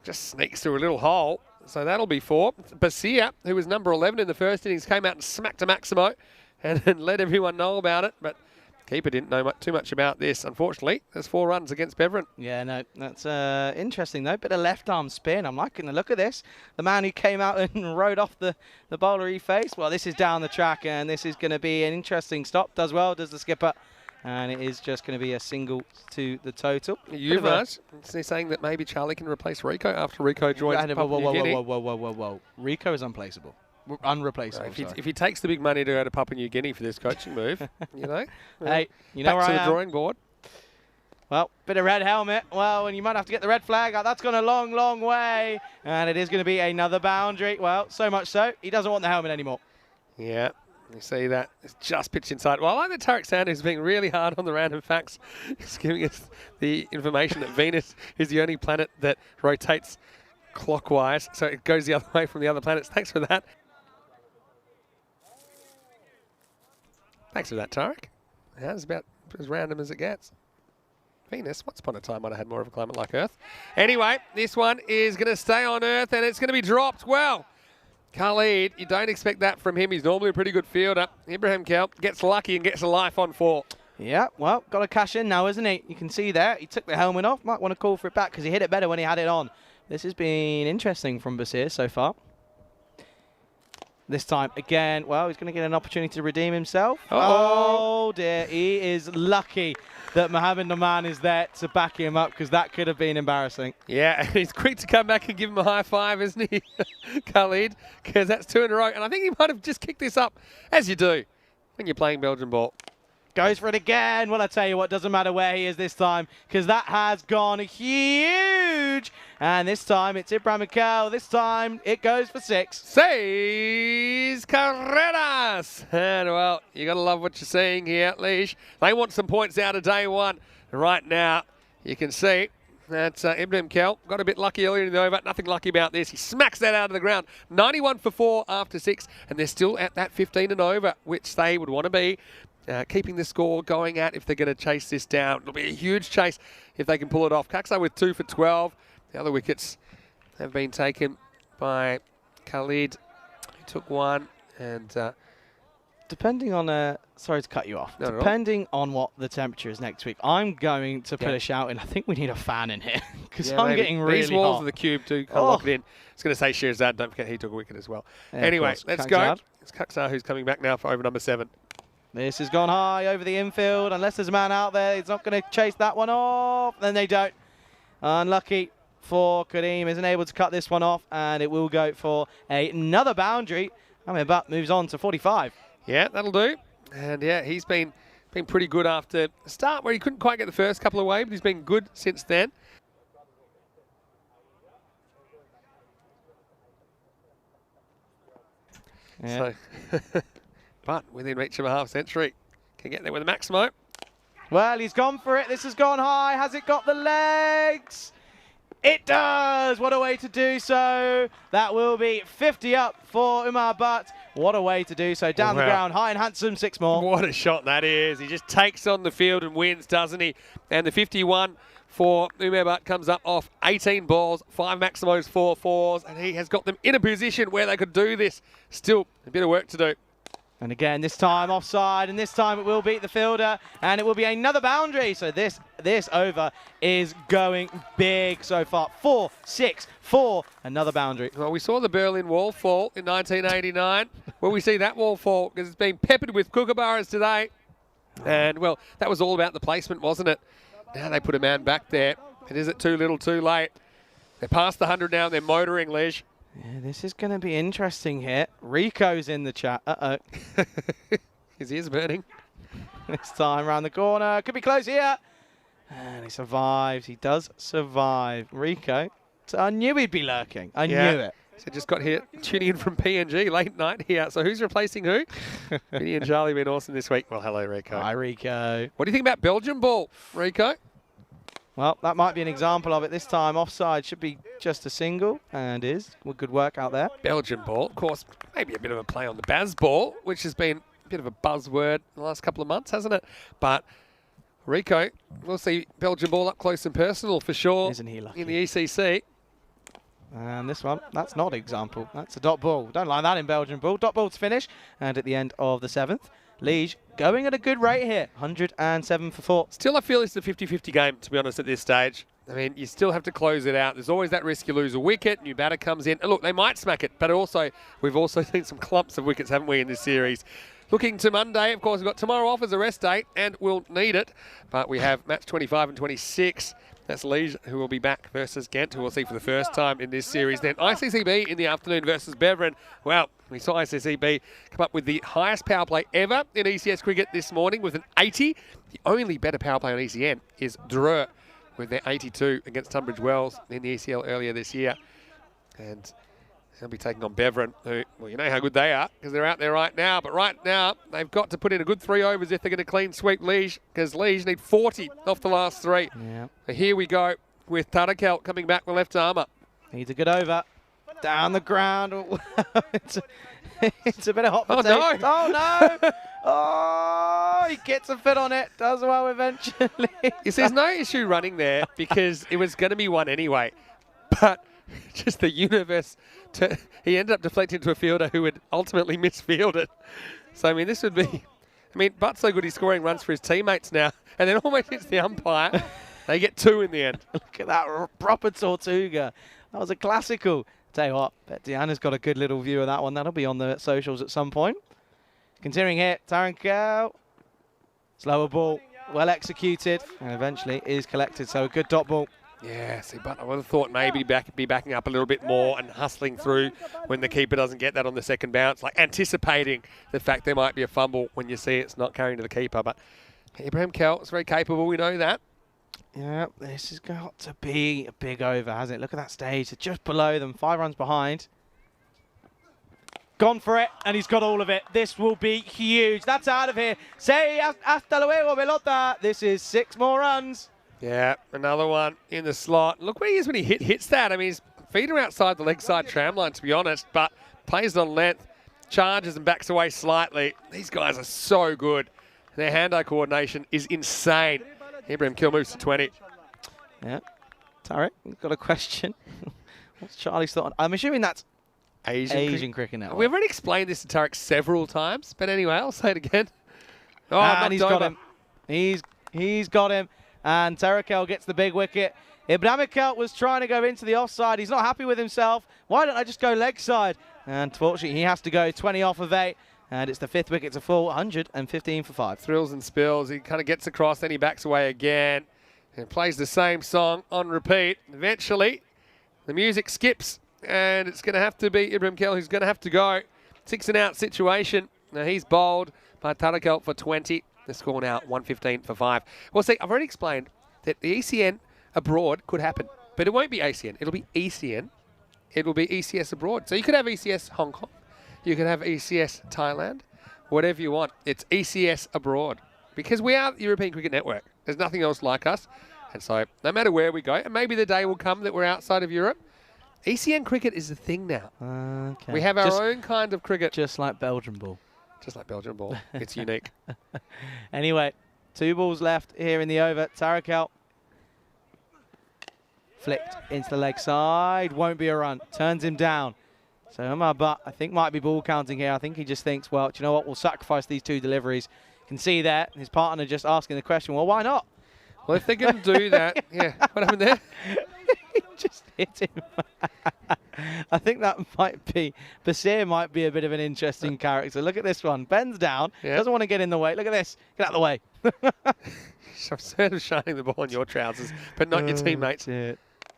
just sneaks through a little hole. So that'll be 4. Basir, who was number 11 in the first innings, came out and smacked a Maximo and let everyone know about it. But keeper didn't know too much about this, unfortunately. There's 4 runs against Beverin. Yeah, no, that's interesting, though. Bit of left-arm spin. I'm liking the look of this. The man who came out and rode off the bowler he faced. Well, this is down the track, and this is going to be an interesting stop. Does well, does the skipper. And it is just going to be a single to the total. Yuvraj saying that maybe Charlie can replace Rico after Rico joins Papua New Guinea. Whoa. Rico is unplaceable. Unreplaceable. If he takes the big money to go to Papua New Guinea for this coaching move, you know. Hey, you know back where to I the am. drawing board. Well, bit of red helmet. Well, and you might have to get the red flag out. That's gone a long, long way. And it is going to be another boundary. Well, so much so, he doesn't want the helmet anymore. Yeah, you see that. It's just pitched inside. Well, I like that Tarek Sanders is being really hard on the random facts. He's giving us the information that Venus is the only planet that rotates clockwise, so it goes the other way from the other planets. Thanks for that. Thanks for that, Tarek. That's about as random as it gets. Venus, once upon a time, might have had more of a climate like Earth. Anyway, this one is going to stay on Earth, and it's going to be dropped. Well, Khalid, you don't expect that from him. He's normally a pretty good fielder. Ibrahim Kelp gets lucky and gets a life on 4. Yeah, well, got to cash in now, isn't he? You can see there, he took the helmet off. Might want to call for it back because he hit it better when he had it on. This has been interesting from Basir so far. This time, again, well, he's going to get an opportunity to redeem himself. Oh, dear. He is lucky that Mohamed Noman is there to back him up because that could have been embarrassing. Yeah, and he's quick to come back and give him a high five, isn't he, Khalid? Because that's 2 in a row. And I think he might have just kicked this up, as you do when you're playing Belgian ball. Goes for it again. Well, I tell you what, doesn't matter where he is this time because that has gone huge. And this time it's Ibrahim Mikel. This time it goes for 6. 6 carreras. And, well, you got to love what you're seeing here, Leash. They want some points out of day 1. Right now, you can see that Ibrahim Mikel got a bit lucky earlier in the over. Nothing lucky about this. He smacks that out of the ground. 91 for 4 after 6. And they're still at that 15 and over, which they would want to be. Keeping the score going at if they're going to chase this down. It'll be a huge chase if they can pull it off. Kaksa with 2 for 12. The other wickets have been taken by Khalid, who took 1. And depending on, sorry to cut you off, depending on what the temperature is next week, I'm going to put a shout in. I think we need a fan in here because I'm getting really These walls hot. of the cube do lock it in. I was going to say Shirzad, don't forget he took a wicket as well. Yeah, anyway, let's go. Kakzad. It's Kaksa who's coming back now for over number 7. This has gone high over the infield. Unless there's a man out there, he's not going to chase that one off. Then they don't. Unlucky for Kareem. Isn't able to cut this one off, and it will go for another boundary. Ahmed Butt moves on to 45. Yeah, that'll do. And yeah, he's been pretty good after the start where he couldn't quite get the first couple away, but he's been good since then. Yeah. So, but within reach of a half century. Can get there with a Maximo. Well, he's gone for it. This has gone high. Has it got the legs? It does. What a way to do so. That will be 50 up for Umar Butt. What a way to do so. Down the ground, high and handsome, 6 more. What a shot that is. He just takes on the field and wins, doesn't he? And the 51 for Umar Butt comes up off 18 balls, 5 Maximos, 4 fours, and he has got them in a position where they could do this. Still a bit of work to do. And again, this time offside, and this time it will beat the fielder, and it will be another boundary. So this over is going big so far. 4, 6, 4, another boundary. Well, we saw the Berlin Wall fall in 1989. Will we see that wall fall? Because it's been peppered with kookaburras today. And, well, that was all about the placement, wasn't it? Now they put a man back there. And is it too little, too late? They're past the 100 now, and they're motoring, Lige. Yeah, this is going to be interesting here. Rico's in the chat. Uh-oh. His ears burning. This time around the corner. Could be close here. And he survives. He does survive. Rico. So I knew he'd be lurking. I knew it. So just got here tuning in from PNG late night here. So who's replacing who? Vinny and Charlie been awesome this week. Well, hello, Rico. Hi, Rico. What do you think about Belgium ball, Rico? Well, that might be an example of it. This time offside should be just a single, and is. Good work out there. Belgian ball, of course, maybe a bit of a play on the Baz ball, which has been a bit of a buzzword in the last couple of months, hasn't it? But Rico, we'll see Belgian ball up close and personal for sure. Isn't he lucky? In the ECC. And this one, that's not an example. That's a dot ball. Don't like that in Belgian ball. Dot ball to finish. And at the end of the 7th, Lige going at a good rate here. 107 for 4. Still, I feel it's a 50-50 game, to be honest, at this stage. I mean, you still have to close it out. There's always that risk you lose a wicket, new batter comes in. And look, they might smack it, but also we've also seen some clumps of wickets, haven't we, in this series? Looking to Monday, of course, we've got tomorrow off as a rest date, and we'll need it. But we have match 25 and 26. That's Lige, who will be back versus Ghent, who we'll see for the first time in this series. Then ICCB in the afternoon versus Beveren. Well, we saw ICCB come up with the highest power play ever in ECS cricket this morning with an 80. The only better power play on ECN is Dreux with their 82 against Tunbridge Wells in the ECL earlier this year. And they'll be taking on Beveren, who, well, you know how good they are because they're out there right now. But right now, they've got to put in a good 3 overs if they're going to clean sweep Lige, because Lige need 40 off the last 3. Yeah. So here we go with Tarakel coming back with left armour. Needs a good over. Down the ground. it's a bit of hot Oh, potato. no. Oh, no. Oh, he gets a fit on it. Does well eventually. There's no issue running there because it was going to be one anyway. But just the universe, he ended up deflecting to a fielder who would ultimately misfield it. So, I mean, this would be... I mean, Butt's so good he's scoring runs for his teammates now. And then almost hits the umpire. They get 2 in the end. Look at that proper Tortuga. That was a classical. Tell you what, bet Deanna's got a good little view of that one. That'll be on the socials at some point. Continuing here, Tarankel. Slower ball, well executed, and eventually is collected. So a good dot ball. Yeah, see, but I would have thought maybe be backing up a little bit more and hustling through when the keeper doesn't get that on the second bounce, like anticipating the fact there might be a fumble when you see it's not carrying to the keeper. But Ibrahim Kell is very capable, we know that. Yeah, this has got to be a big over, hasn't it? Look at that stage. They're just below them, 5 runs behind. Gone for it, and he's got all of it. This will be huge. That's out of here. Say hasta luego, pelota. This is 6 more runs. Yeah, another one in the slot. Look where he is when he hits that. I mean, his feet are outside the leg side tram line, to be honest, but plays it on length, charges and backs away slightly. These guys are so good. Their hand-eye coordination is insane. Ibrahim Kill moves to 20. Yeah. Tarek, you've got a question. What's Charlie's thought on? I'm assuming that's Asian Cricket Network. We've already explained this to Tarek several times, but anyway, I'll say it again. Oh, and he's got him. He's got him. And Tarakel gets the big wicket. Ibrahim was trying to go into the offside. He's not happy with himself. Why don't I just go leg side? And unfortunately, he has to go 20 off of 8. And it's the 5th wicket to fall, 115 for 5. Thrills and spills. He kind of gets across, then he backs away again. And plays the same song on repeat. Eventually, the music skips. And it's going to have to be Ibrahim Kell who's going to have to go. 6 and out situation. Now he's bowled by Tarakel for 20. The score now 115 for 5. Well, see, I've already explained that the ECN abroad could happen. But it won't be ACN. It'll be ECN. It'll be ECS abroad. So you could have ECS Hong Kong. You can have ECS Thailand, whatever you want. It's ECS abroad because we are the European Cricket Network. There's nothing else like us. And so no matter where we go, and maybe the day will come that we're outside of Europe, ECN cricket is the thing now. Okay. We have our own kind of cricket. Just like Belgian ball. Just like Belgian ball. It's unique. Anyway, 2 balls left here in the over. Tarakel flicked into the leg side. Won't be a run. Turns him down. So Umar Butt, I think, might be ball counting here. I think he just thinks, well, do you know what? We'll sacrifice these 2 deliveries. You can see there, his partner just asking the question, well, why not? Well, if they're going to do that, yeah. What happened there? He just hit him. I think that might be, Basir might be a bit of an interesting character. Look at this one. Bends down. Yeah. Doesn't want to get in the way. Look at this. Get out of the way. I'm sort of shining the ball on your trousers, but not your teammates.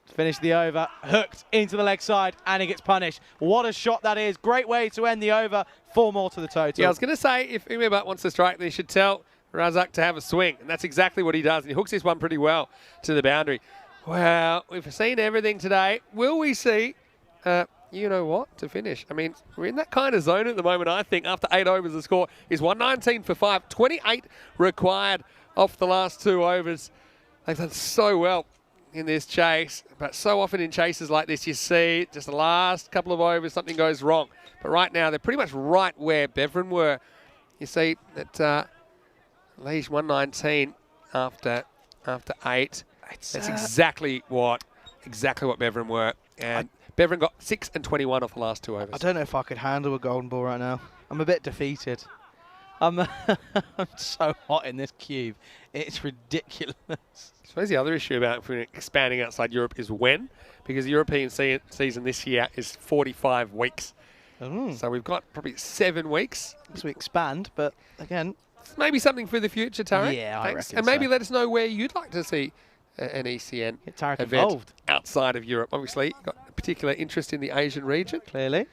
Finish the over. Hooked into the leg side, and he gets punished. What a shot that is. Great way to end the over. 4 more to the total. Yeah, I was going to say, if Umar Butt wants to strike, they should tell Razak to have a swing, and that's exactly what he does. And he hooks this one pretty well to the boundary. Well, we've seen everything today. Will we see, you know what, to finish? I mean, we're in that kind of zone at the moment, I think. After 8 overs, the score is 119 for 5. 28 required off the last 2 overs. They've done so well in this chase, but so often in chases like this, you see just the last couple of overs, something goes wrong. But right now, they're pretty much right where Beveren were. You see that Lee's 119 after 8. That's exactly what Beveren were. And Beveren got 6 and 21 off the last 2 overs. I don't know if I could handle a golden ball right now. I'm a bit defeated. I'm so hot in this cube. It's ridiculous. I suppose the other issue about expanding outside Europe is when, because the European season this year is 45 weeks. So we've got probably 7 weeks. So we expand, but again, maybe something for the future, Tarek. Yeah, I reckon And maybe so. let us know where you'd like to see an ECN Get Tarek event involved. outside of Europe. Obviously, you've got a particular interest in the Asian region, Clearly.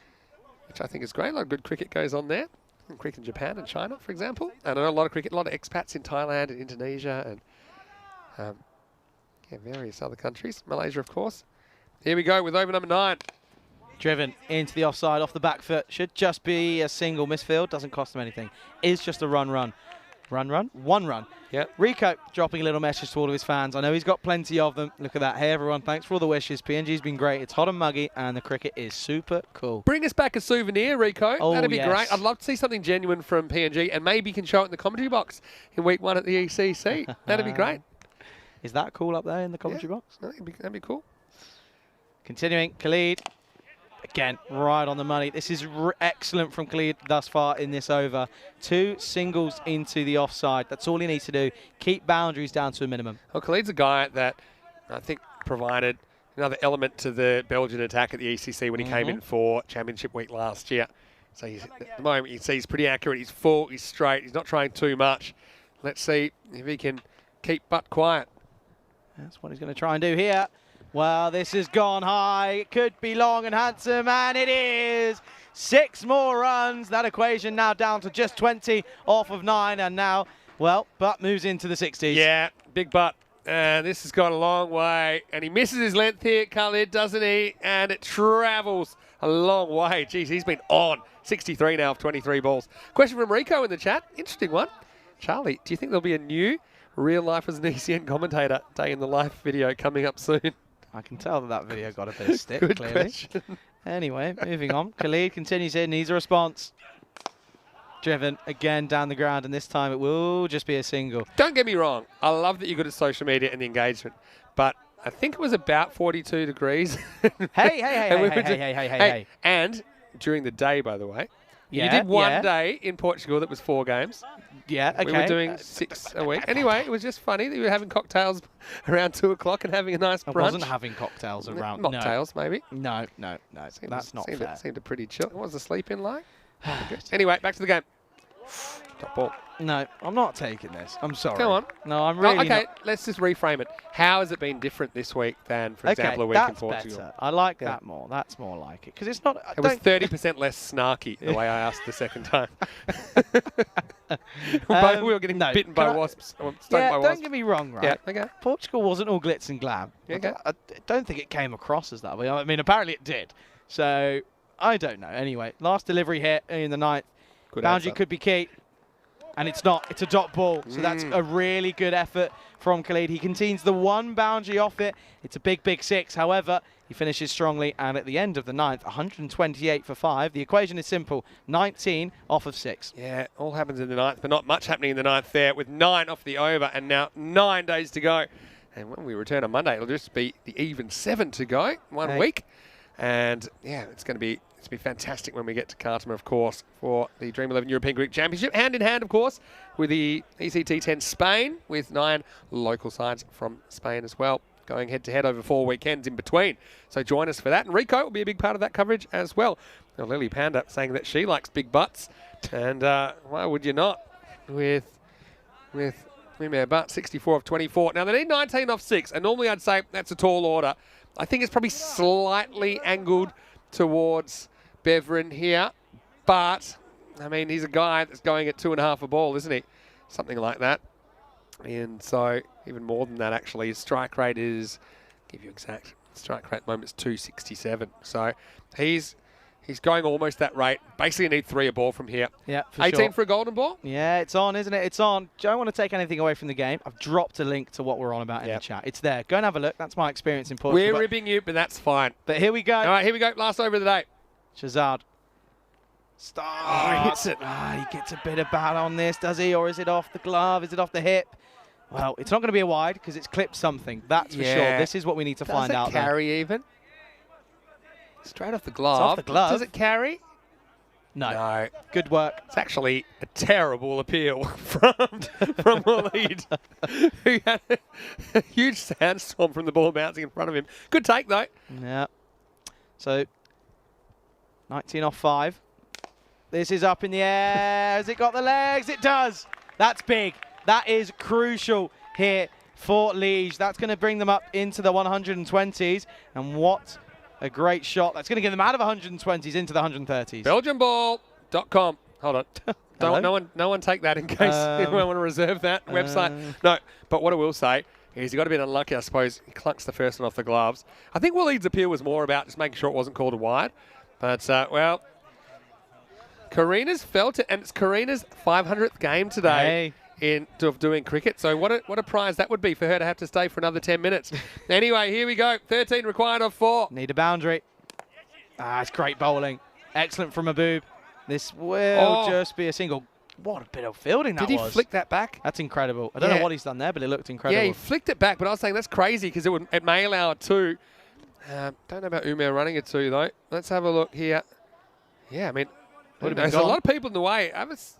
which I think is great. A lot of good cricket goes on there. And cricket in Japan and China, for example. And I know a lot of cricket, a lot of expats in Thailand and Indonesia and various other countries. Malaysia, of course. Here we go with over number 9. Driven into the offside off the back foot. Should just be a single misfield. Doesn't cost him anything. Is just a run. 1 run. Yep. Rico dropping a little message to all of his fans. I know he's got plenty of them. Look at that. Hey, everyone. Thanks for all the wishes. PNG's been great. It's hot and muggy, and the cricket is super cool. Bring us back a souvenir, Rico. Oh, That'd be yes. great. I'd love to see something genuine from PNG, and maybe you can show it in the commentary box in week 1 at the ECC. That'd be great. Is that cool up there in the commentary box? That'd be cool. Continuing, Khalid. Again, right on the money. This is excellent from Khalid thus far in this over. 2 singles into the offside. That's all he needs to do. Keep boundaries down to a minimum. Well, Khalid's a guy that I think provided another element to the Belgian attack at the ECC when he came in for Championship Week last year. So at the moment, you see he's pretty accurate. He's full, he's straight, he's not trying too much. Let's see if he can keep butt quiet. That's what he's going to try and do here. Well, this has gone high. It could be long and handsome, and it is. 6 more runs. That equation now down to just 20 off of 9, and now, well, Butt moves into the 60s. Yeah, big butt. This has gone a long way, and he misses his length here, Khalid, doesn't he? And it travels a long way. Jeez, he's been on. 63 now of 23 balls. Question from Rico in the chat. Interesting one. Charlie, do you think there'll be a new real life as an ECN commentator day in the life video coming up soon? I can tell that video got a bit of stick, Good clearly. question. Anyway, moving on. Khalid continues in, needs a response. Driven again down the ground, and this time it will just be a single. Don't get me wrong. I love that you're good at social media and the engagement, but I think it was about 42 degrees. Hey. And during the day, by the way. Yeah, you did one day in Portugal that was 4 games. Yeah, okay. We were doing 6 a week. Anyway, it was just funny that you were having cocktails around 2 o'clock and having a nice brunch. I wasn't having cocktails around. Mocktails, maybe. No. That's not fair. Seemed pretty chill. What was the sleep in like? Anyway, back to the game. Top ball. No, I'm not taking this. I'm sorry. Come on. No, I'm really okay, not. let's just reframe it. How has it been different this week than, for example, a week in Portugal? Better. I like that more. That's more like it. Because it's not... It was 30% less snarky the way I asked the second time. We were getting bitten by wasps. Don't get me wrong, right? Yeah, okay. Portugal wasn't all glitz and glam. Okay. I don't think it came across as that way. I mean, apparently it did. So I don't know. Anyway, last delivery hit in the 9th. Good Boundary answer. could be key. And it's not. It's a dot ball. So that's a really good effort from Khalid. He contains the 1 boundary off it. It's a big, big 6. However, he finishes strongly. And at the end of the 9th, 128 for 5. The equation is simple. 19 off of 6. Yeah, all happens in the 9th, but not much happening in the 9th there with 9 off the over and now 9 days to go. And when we return on Monday, it'll just be the even 7 to go, 1 week. And yeah, it's going to be fantastic when we get to Khartoum, of course, for the Dream 11 European Greek Championship. Hand in hand, of course, with the ECT10 Spain, with 9 local sides from Spain as well, going head-to-head over 4 weekends in between. So join us for that. And Rico will be a big part of that coverage as well. Now, Lily Panda saying that she likes big butts. And why would you not with Mimir Butt, 64 of 24. Now, they need 19 off 6. And normally I'd say that's a tall order. I think it's probably slightly angled towards Beveren here, but I mean, he's a guy that's going at 2.5 a ball, isn't he? Something like that. And so even more than that, actually, his strike rate is, give you exact strike rate at the moment is 267. So he's going almost that rate. Basically, need 3 a ball from here. Yeah, for 18 sure. for a golden ball. Yeah, it's on, isn't it? It's on. Don't want to take anything away from the game. I've dropped a link to what we're on about in the chat. It's there. Go and have a look. That's my experience in Portugal. We're ribbing you, but that's fine. But here we go. All right, here we go. Last over of the day. Shazad. Start. Oh, he hits it. He gets a bit of bat on this, does he? Or is it off the glove? Is it off the hip? Well, it's not going to be a wide because it's clipped something. That's for sure. This is what we need to find out. Does it carry even? Straight off the glove. It's off the glove. Does it carry? No. Good work. It's actually a terrible appeal from Waleed, who had a huge sandstorm from the ball bouncing in front of him. Good take, though. Yeah. So, 19 off 5. This is up in the air. Has it got the legs? It does. That's big. That is crucial here for Liège. That's going to bring them up into the 120s. And what a great shot. That's going to get them out of 120s into the 130s. BelgiumBall.com. Hold on. No one take that in case anyone want to reserve that website. No, but what I will say is he got a bit unlucky, I suppose. He clunks the first one off the gloves. I think Waleed's appeal was more about just making sure it wasn't called a wide. But, well, Karina's felt it, and it's Karina's 500th game today. Of doing cricket. So what a prize that would be for her to have to stay for another 10 minutes. Anyway, here we go. 13 required of 4. Need a boundary. It's great bowling. Excellent from Aboob. This will just be a single. What a bit of fielding that was. Did he flick that back? That's incredible. I don't know what he's done there, but it looked incredible. Yeah, he flicked it back, but I was saying that's crazy because it may allow a 2. Don't know about Umair running a 2, though. Let's have a look here. Yeah, I mean, there's a lot of people in the way. That was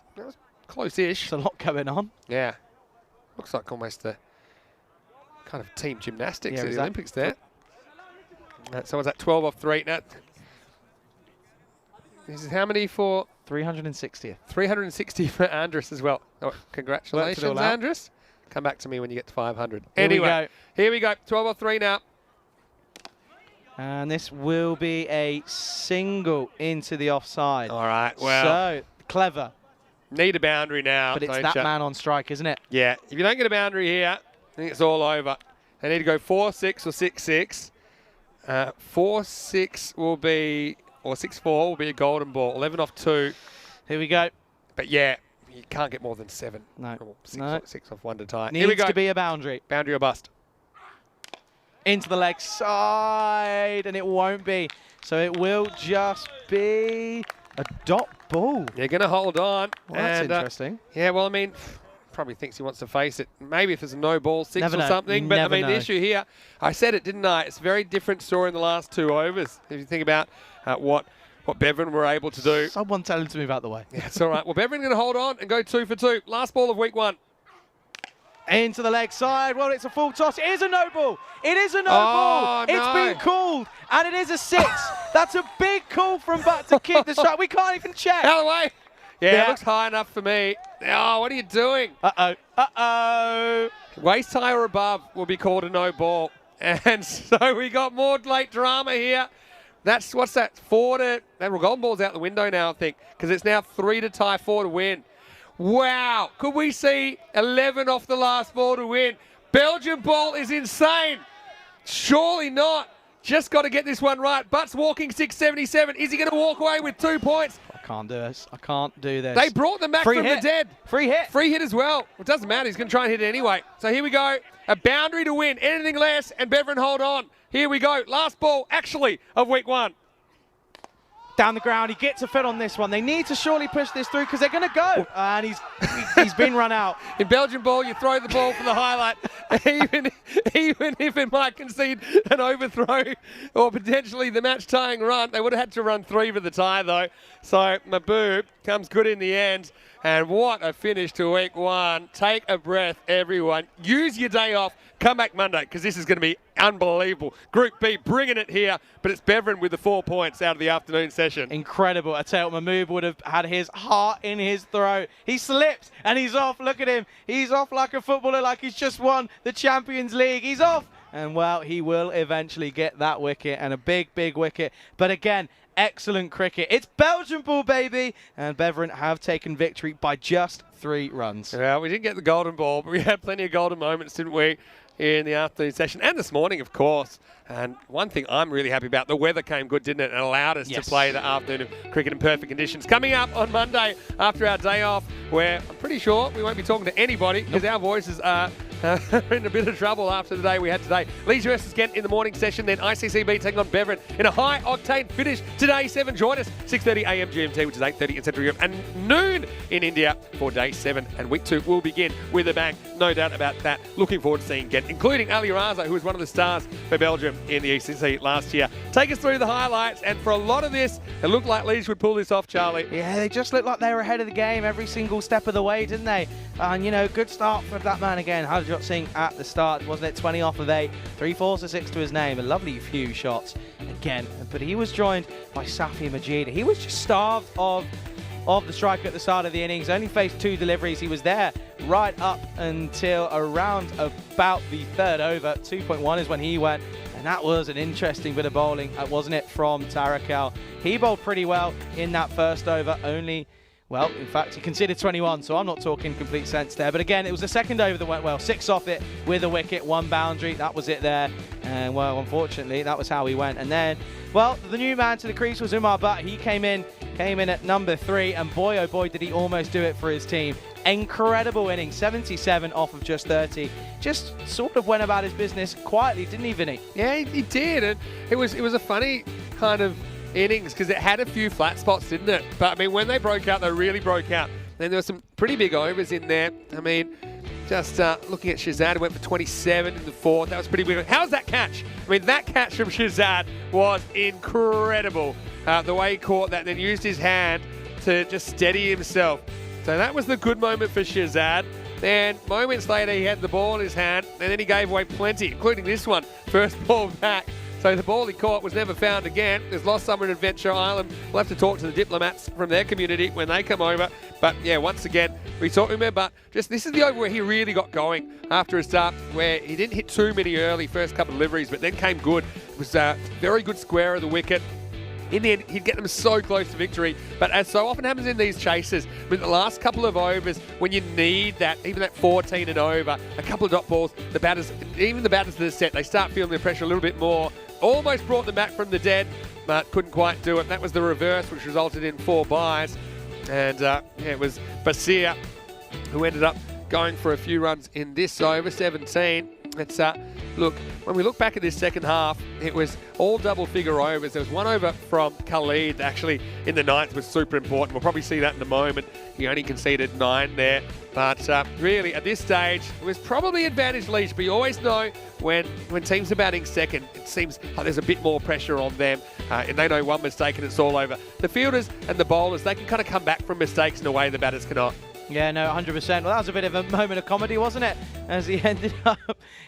close-ish. There's a lot going on. Yeah. Looks like almost a kind of team gymnastics at the Olympics there. So was that 12 off 3? Now, this is how many for? 360th. 360 for Andres as well. Oh, congratulations, Andres. Come back to me when you get to 500. Anyway, here we go. 12 off 3 now. And this will be a single into the offside. All right, well. So, clever. Need a boundary now. But it's that man on strike, isn't it? Yeah. If you don't get a boundary here, I think it's all over. They need to go 4-6 or 6-6. 4-6 will be, or 6-4 will be a golden ball. 11 off 2. Here we go. But yeah, you can't get more than 7. No. Or 6 off 1 to tie. Needs Here we go. to be a boundary. Boundary or bust. Into the leg side, and it won't be. So it will just be a dot ball. You're going to hold on. Well, that's interesting. Yeah, well, I mean, probably thinks he wants to face it. Maybe if there's a no ball 6 Never or know. something. But, I mean, the issue here, I said it, didn't I? It's a very different story in the last 2 overs. If you think about what Beveren were able to do. Someone tell him to move out the way. Yeah, it's all right. Well, Beveren going to hold on and go 2 for 2. Last ball of week 1. Into the leg side. Well, it's a full toss. It is a no ball. It is a no ball. No. It's been called, and it is a 6. That's a big call from Butt to keep the strike. We can't even check. Out of the way. Yeah, it looks high enough for me. Oh, what are you doing? Uh-oh. Uh-oh. Waist high or above will be called a no ball. And so we got more late drama here. That's, what's that, 4 to, that golden ball's out the window now, I think, because it's now 3 to tie, 4 to win. Wow, could we see 11 off the last ball to win? Belgian ball is insane. Surely not. just got to get this one right. Butts walking 677. Is he going to walk away with 2 points? I can't do this. I can't do this. They brought them back Free from hit. the dead. Free hit. Free hit as well. It doesn't matter. He's going to try and hit it anyway. So here we go. A boundary to win. Anything less, and Beverin hold on. Here we go. Last ball, actually, of week 1. Down the ground. He gets a fit on this one. They need to surely push this through because they're going to go. And he's been run out. In Belgian ball, you throw the ball for the highlight, even if it might concede an overthrow or potentially the match-tying run. They would have had to run 3 for the tie, though. So Maboo comes good in the end. And what a finish to week 1. Take a breath, everyone. Use your day off. Come back Monday because this is going to be unbelievable. Group B bringing it here, but it's Beverin with the 4 points out of the afternoon session. Incredible. I tell you, Mahmood would have had his heart in his throat. He slips and he's off. Look at him. He's off like a footballer, like he's just won the Champions League. He's off. And, well, he will eventually get that wicket, and a big, big wicket. But, again, excellent cricket. It's Belgian ball, baby. And Beverin have taken victory by just 3 runs. Well, we didn't get the golden ball, but we had plenty of golden moments, didn't we, in the afternoon session and this morning, of course. And one thing I'm really happy about, the weather came good, didn't it? And allowed us to play the afternoon of cricket in perfect conditions. Coming up on Monday after our day off, where I'm pretty sure we won't be talking to anybody because our voices are in a bit of trouble after the day we had today. Leeds versus Ghent in the morning session, then ICCB taking on Beverin in a high-octane finish today. 7, join us, 6:30 a.m. GMT, which is 8:30 in Central Europe, and noon in India for day 7. And week 2 will begin with a bang. No doubt about that. Looking forward to seeing Ghent, including Ali Raza, who was one of the stars for Belgium in the ECC last year. Take us through the highlights, and for a lot of this, it looked like Leeds would pull this off, Charlie. Yeah, they just looked like they were ahead of the game every single step of the way, didn't they? And, you know, good start for that man again, Harjot Singh at the start, wasn't it? 20 off of 8, 3 4s to 6 to his name, a lovely few shots again. But he was joined by Safi Majid. He was just starved of the striker at the start of the innings, only faced 2 deliveries. He was there right up until around about the 3rd over. 2.1 is when he went. And that was an interesting bit of bowling, wasn't it, from Tarakel. He bowled pretty well in that first over, only, well, in fact, he conceded 21, so I'm not talking complete sense there. But again, it was the second over that went well. 6 off it with a wicket, 1 boundary. That was it there. And, well, unfortunately, that was how he went. And then, well, the new man to the crease was Umar Butt. He came in at number 3, and boy, oh boy, did he almost do it for his team. Incredible inning, 77 off of just 30. Just sort of went about his business quietly, didn't he, Vinny? Yeah, he did. And it was a funny kind of innings because it had a few flat spots, didn't it? But, I mean, when they broke out, they really broke out. Then there were some pretty big overs in there. I mean, just looking at Shazad, who went for 27 in the 4th. That was pretty big. How's that catch? I mean, that catch from Shazad was incredible. The way he caught that, then used his hand to just steady himself. So that was the good moment for Shazad. Then moments later, he had the ball in his hand, and then he gave away plenty, including this one. First ball back. So the ball he caught was never found again. There's lost somewhere in Adventure Island. We'll have to talk to the diplomats from their community when they come over. But yeah, once again, we talked to him, but just this is the over where he really got going after a start where he didn't hit too many early first couple of deliveries, but then came good. It was a very good square of the wicket. In the end, he'd get them so close to victory. But as so often happens in these chases, with the last couple of overs, when you need that, even that 14 and over, a couple of dot balls, the batters, even the batters that are set, they start feeling the pressure a little bit more. Almost brought them back from the dead, but couldn't quite do it. That was the reverse, which resulted in 4 byes. And it was Basir who ended up going for a few runs in this over, 17. It's look, when we look back at this second half, it was all double-figure overs. There was one over from Khalid, actually, in the 9th was super important. We'll probably see that in a moment. He only conceded 9 there. But really, at this stage, it was probably advantage Leeds. But you always know when teams are batting second, it seems like there's a bit more pressure on them. And they know one mistake and it's all over. The fielders and the bowlers, they can kind of come back from mistakes in a way the batters cannot. Yeah, no, 100%. Well, that was a bit of a moment of comedy, wasn't it? As he ended up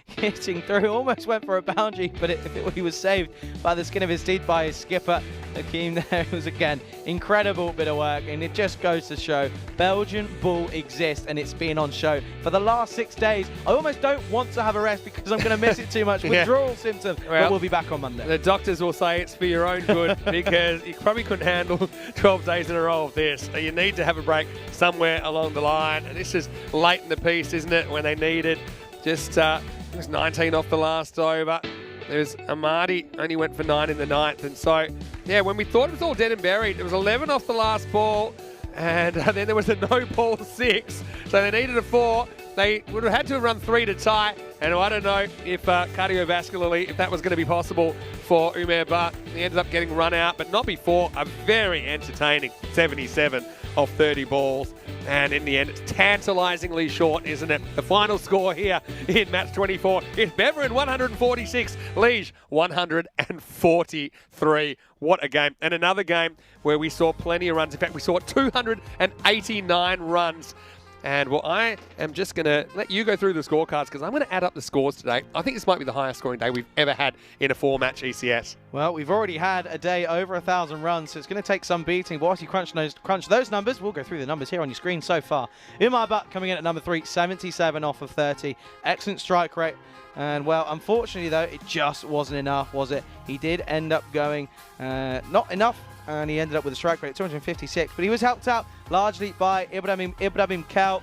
hitting through, almost went for a boundary, but he was saved by the skin of his teeth by his skipper, Hakeem. There it was, again, incredible bit of work, and it just goes to show Belgian ball exists, and it's been on show for the last 6 days. I almost don't want to have a rest because I'm going to miss it too much. Withdrawal symptoms, but we'll be back on Monday. The doctors will say it's for your own good because you probably couldn't handle 12 days in a row of this. So you need to have a break somewhere along the line, and this is late in the piece, isn't it, when they need it. Just it was 19 off the last over. There's Amadi only went for 9 in the 9th. And so, yeah, when we thought it was all dead and buried, it was 11 off the last ball. And then there was a no ball 6. So they needed a 4. They would have had to have run 3 to tie. And I don't know if cardiovascularly, if that was going to be possible for Umair, but he ended up getting run out, but not before a very entertaining 77 off 30 balls. And in the end, it's tantalisingly short, isn't it? The final score here in match 24 is Beveren 146, Liege 143. What a game. And another game where we saw plenty of runs. In fact, we saw 289 runs. And well, I am just going to let you go through the scorecards because I'm going to add up the scores today. I think this might be the highest scoring day we've ever had in a 4-match ECS. Well, we've already had a day over 1,000 runs, so it's going to take some beating. But whilst you crunch those numbers, we'll go through the numbers here on your screen so far. Umar Butt coming in at number 3, 77 off of 30. Excellent strike rate. And, well, unfortunately, though, it just wasn't enough, was it? He did end up going not enough, and he ended up with a strike rate of 256. But he was helped out largely by Ibrahim Kel,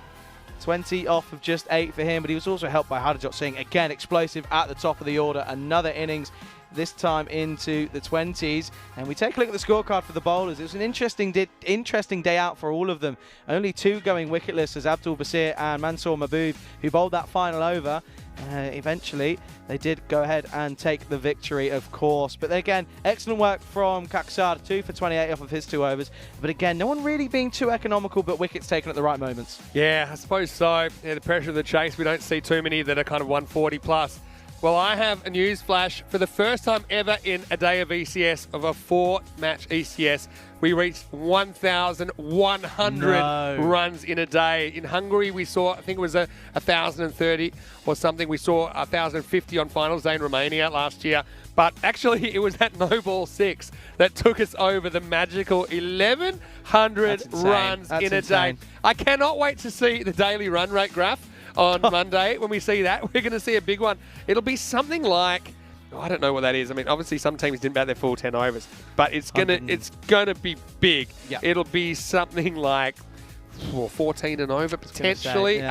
20 off of just 8 for him. But he was also helped by Hadajot Singh, again, explosive at the top of the order. Another innings, this time into the 20s. And we take a look at the scorecard for the bowlers. It was an interesting day out for all of them. Only 2 going wicketless as Abdul Basir and Mansour Mahbub, who bowled that final over. Eventually, they did go ahead and take the victory, of course. But again, excellent work from Kaksar, 2 for 28 off of his 2 overs. But again, no one really being too economical, but wickets taken at the right moments. Yeah, I suppose so. Yeah, the pressure of the chase, we don't see too many that are kind of 140 plus. Well, I have a news flash. For the first time ever in a day of ECS, of a 4-match ECS, we reached 1,100 runs in a day. In Hungary, we saw, I think it was 1,030 or something. We saw 1,050 on finals day in Romania last year. But actually, it was that no ball 6 that took us over the magical 1,100 runs in a day. I cannot wait to see the daily run rate graph on Monday. When we see that, we're going to see a big one. It'll be something like, I don't know what that is. I mean, obviously some teams didn't bat their full 10 overs, but it's gonna be big. Yep. It'll be something like 14 and over potentially.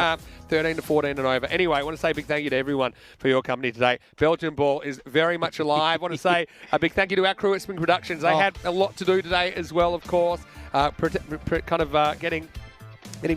13 to 14 and over. Anyway, I want to say a big thank you to everyone for your company today. Belgian ball is very much alive. I want to say a big thank you to our crew at Spring Productions. They had a lot to do today as well, of course. Getting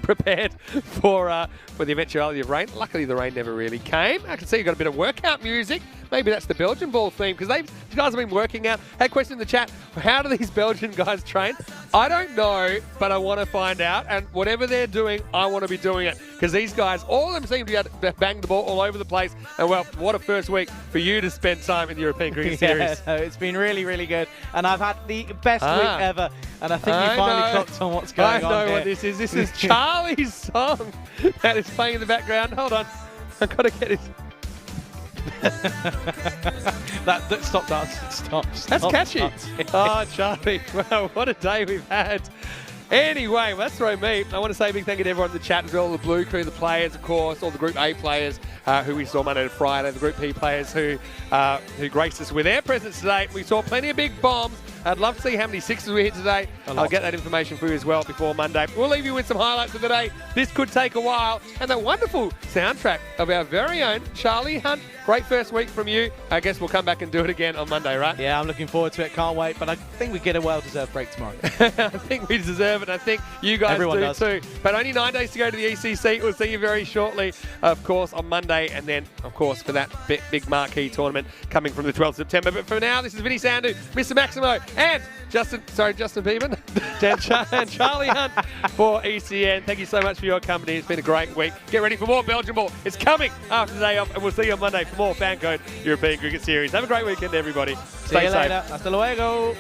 prepared for the eventuality of rain. Luckily, the rain never really came. I can see you've got a bit of workout music. Maybe that's the Belgian ball theme because these guys have been working out. Had a question in the chat. How do these Belgian guys train? I don't know, but I want to find out. And whatever they're doing, I want to be doing it because these guys, all of them seem to be able to bang the ball all over the place. And, well, what a first week for you to spend time in the European Cricket Series. No, it's been really, really good. And I've had the best week ever. And I think you finally clocked on what's going on. I know what this is. This is Charlie's song that is playing in the background. Hold on. I've got to get it. Stop dancing. Stop. That's catchy. Dancing. Oh, Charlie. Well, what a day we've had. Anyway, well, that's thrown me. I want to say a big thank you to everyone in the chat as well, the Blue Crew, the players, of course, all the Group A players who we saw Monday to Friday, the Group P players who graced us with their presence today. We saw plenty of big bombs. I'd love to see how many 6s we hit today. I'll get that information for you as well before Monday. We'll leave you with some highlights of the day. This could take a while. And that wonderful soundtrack of our very own Charlie Hunt. Great first week from you. I guess we'll come back and do it again on Monday, right? Yeah, I'm looking forward to it. Can't wait. But I think we get a well-deserved break tomorrow. I think we deserve it. I think you guys do too. But only 9 days to go to the ECC. We'll see you very shortly, of course, on Monday. And then, of course, for that big marquee tournament coming from the 12th of September. But for now, this is Vinny Sandu, Mr. Maximo, and Justin Beeman and Charlie Hunt for ECN. Thank you so much for your company. It's been a great week. Get ready for more Belgian ball. It's coming after the day off, and we'll see you on Monday for more FanCode European Cricket Series. Have a great weekend, everybody. See you later. Hasta luego.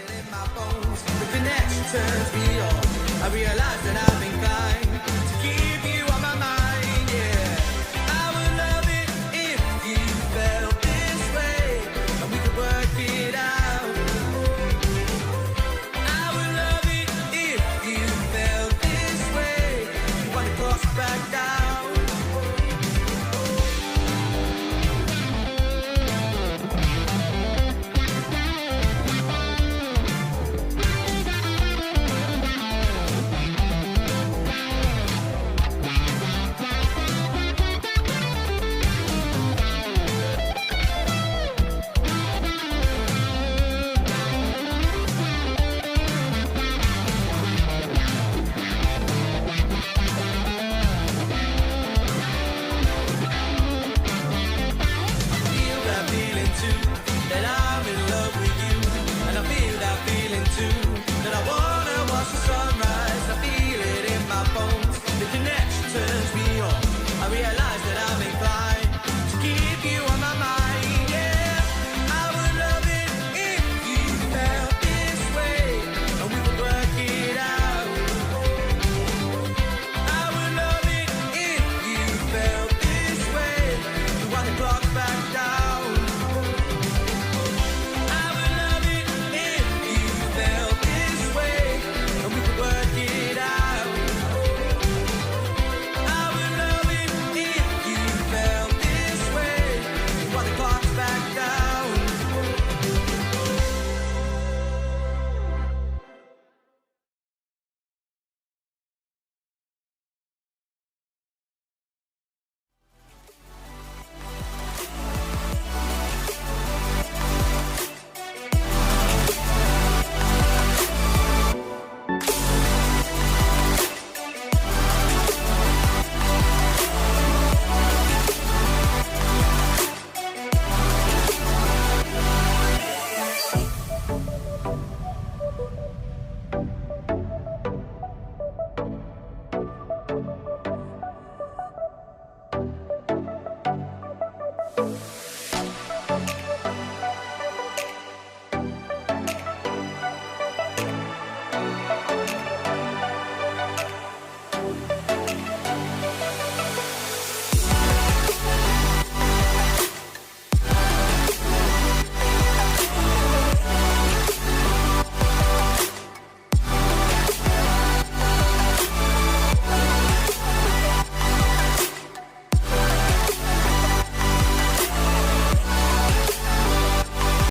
Bye.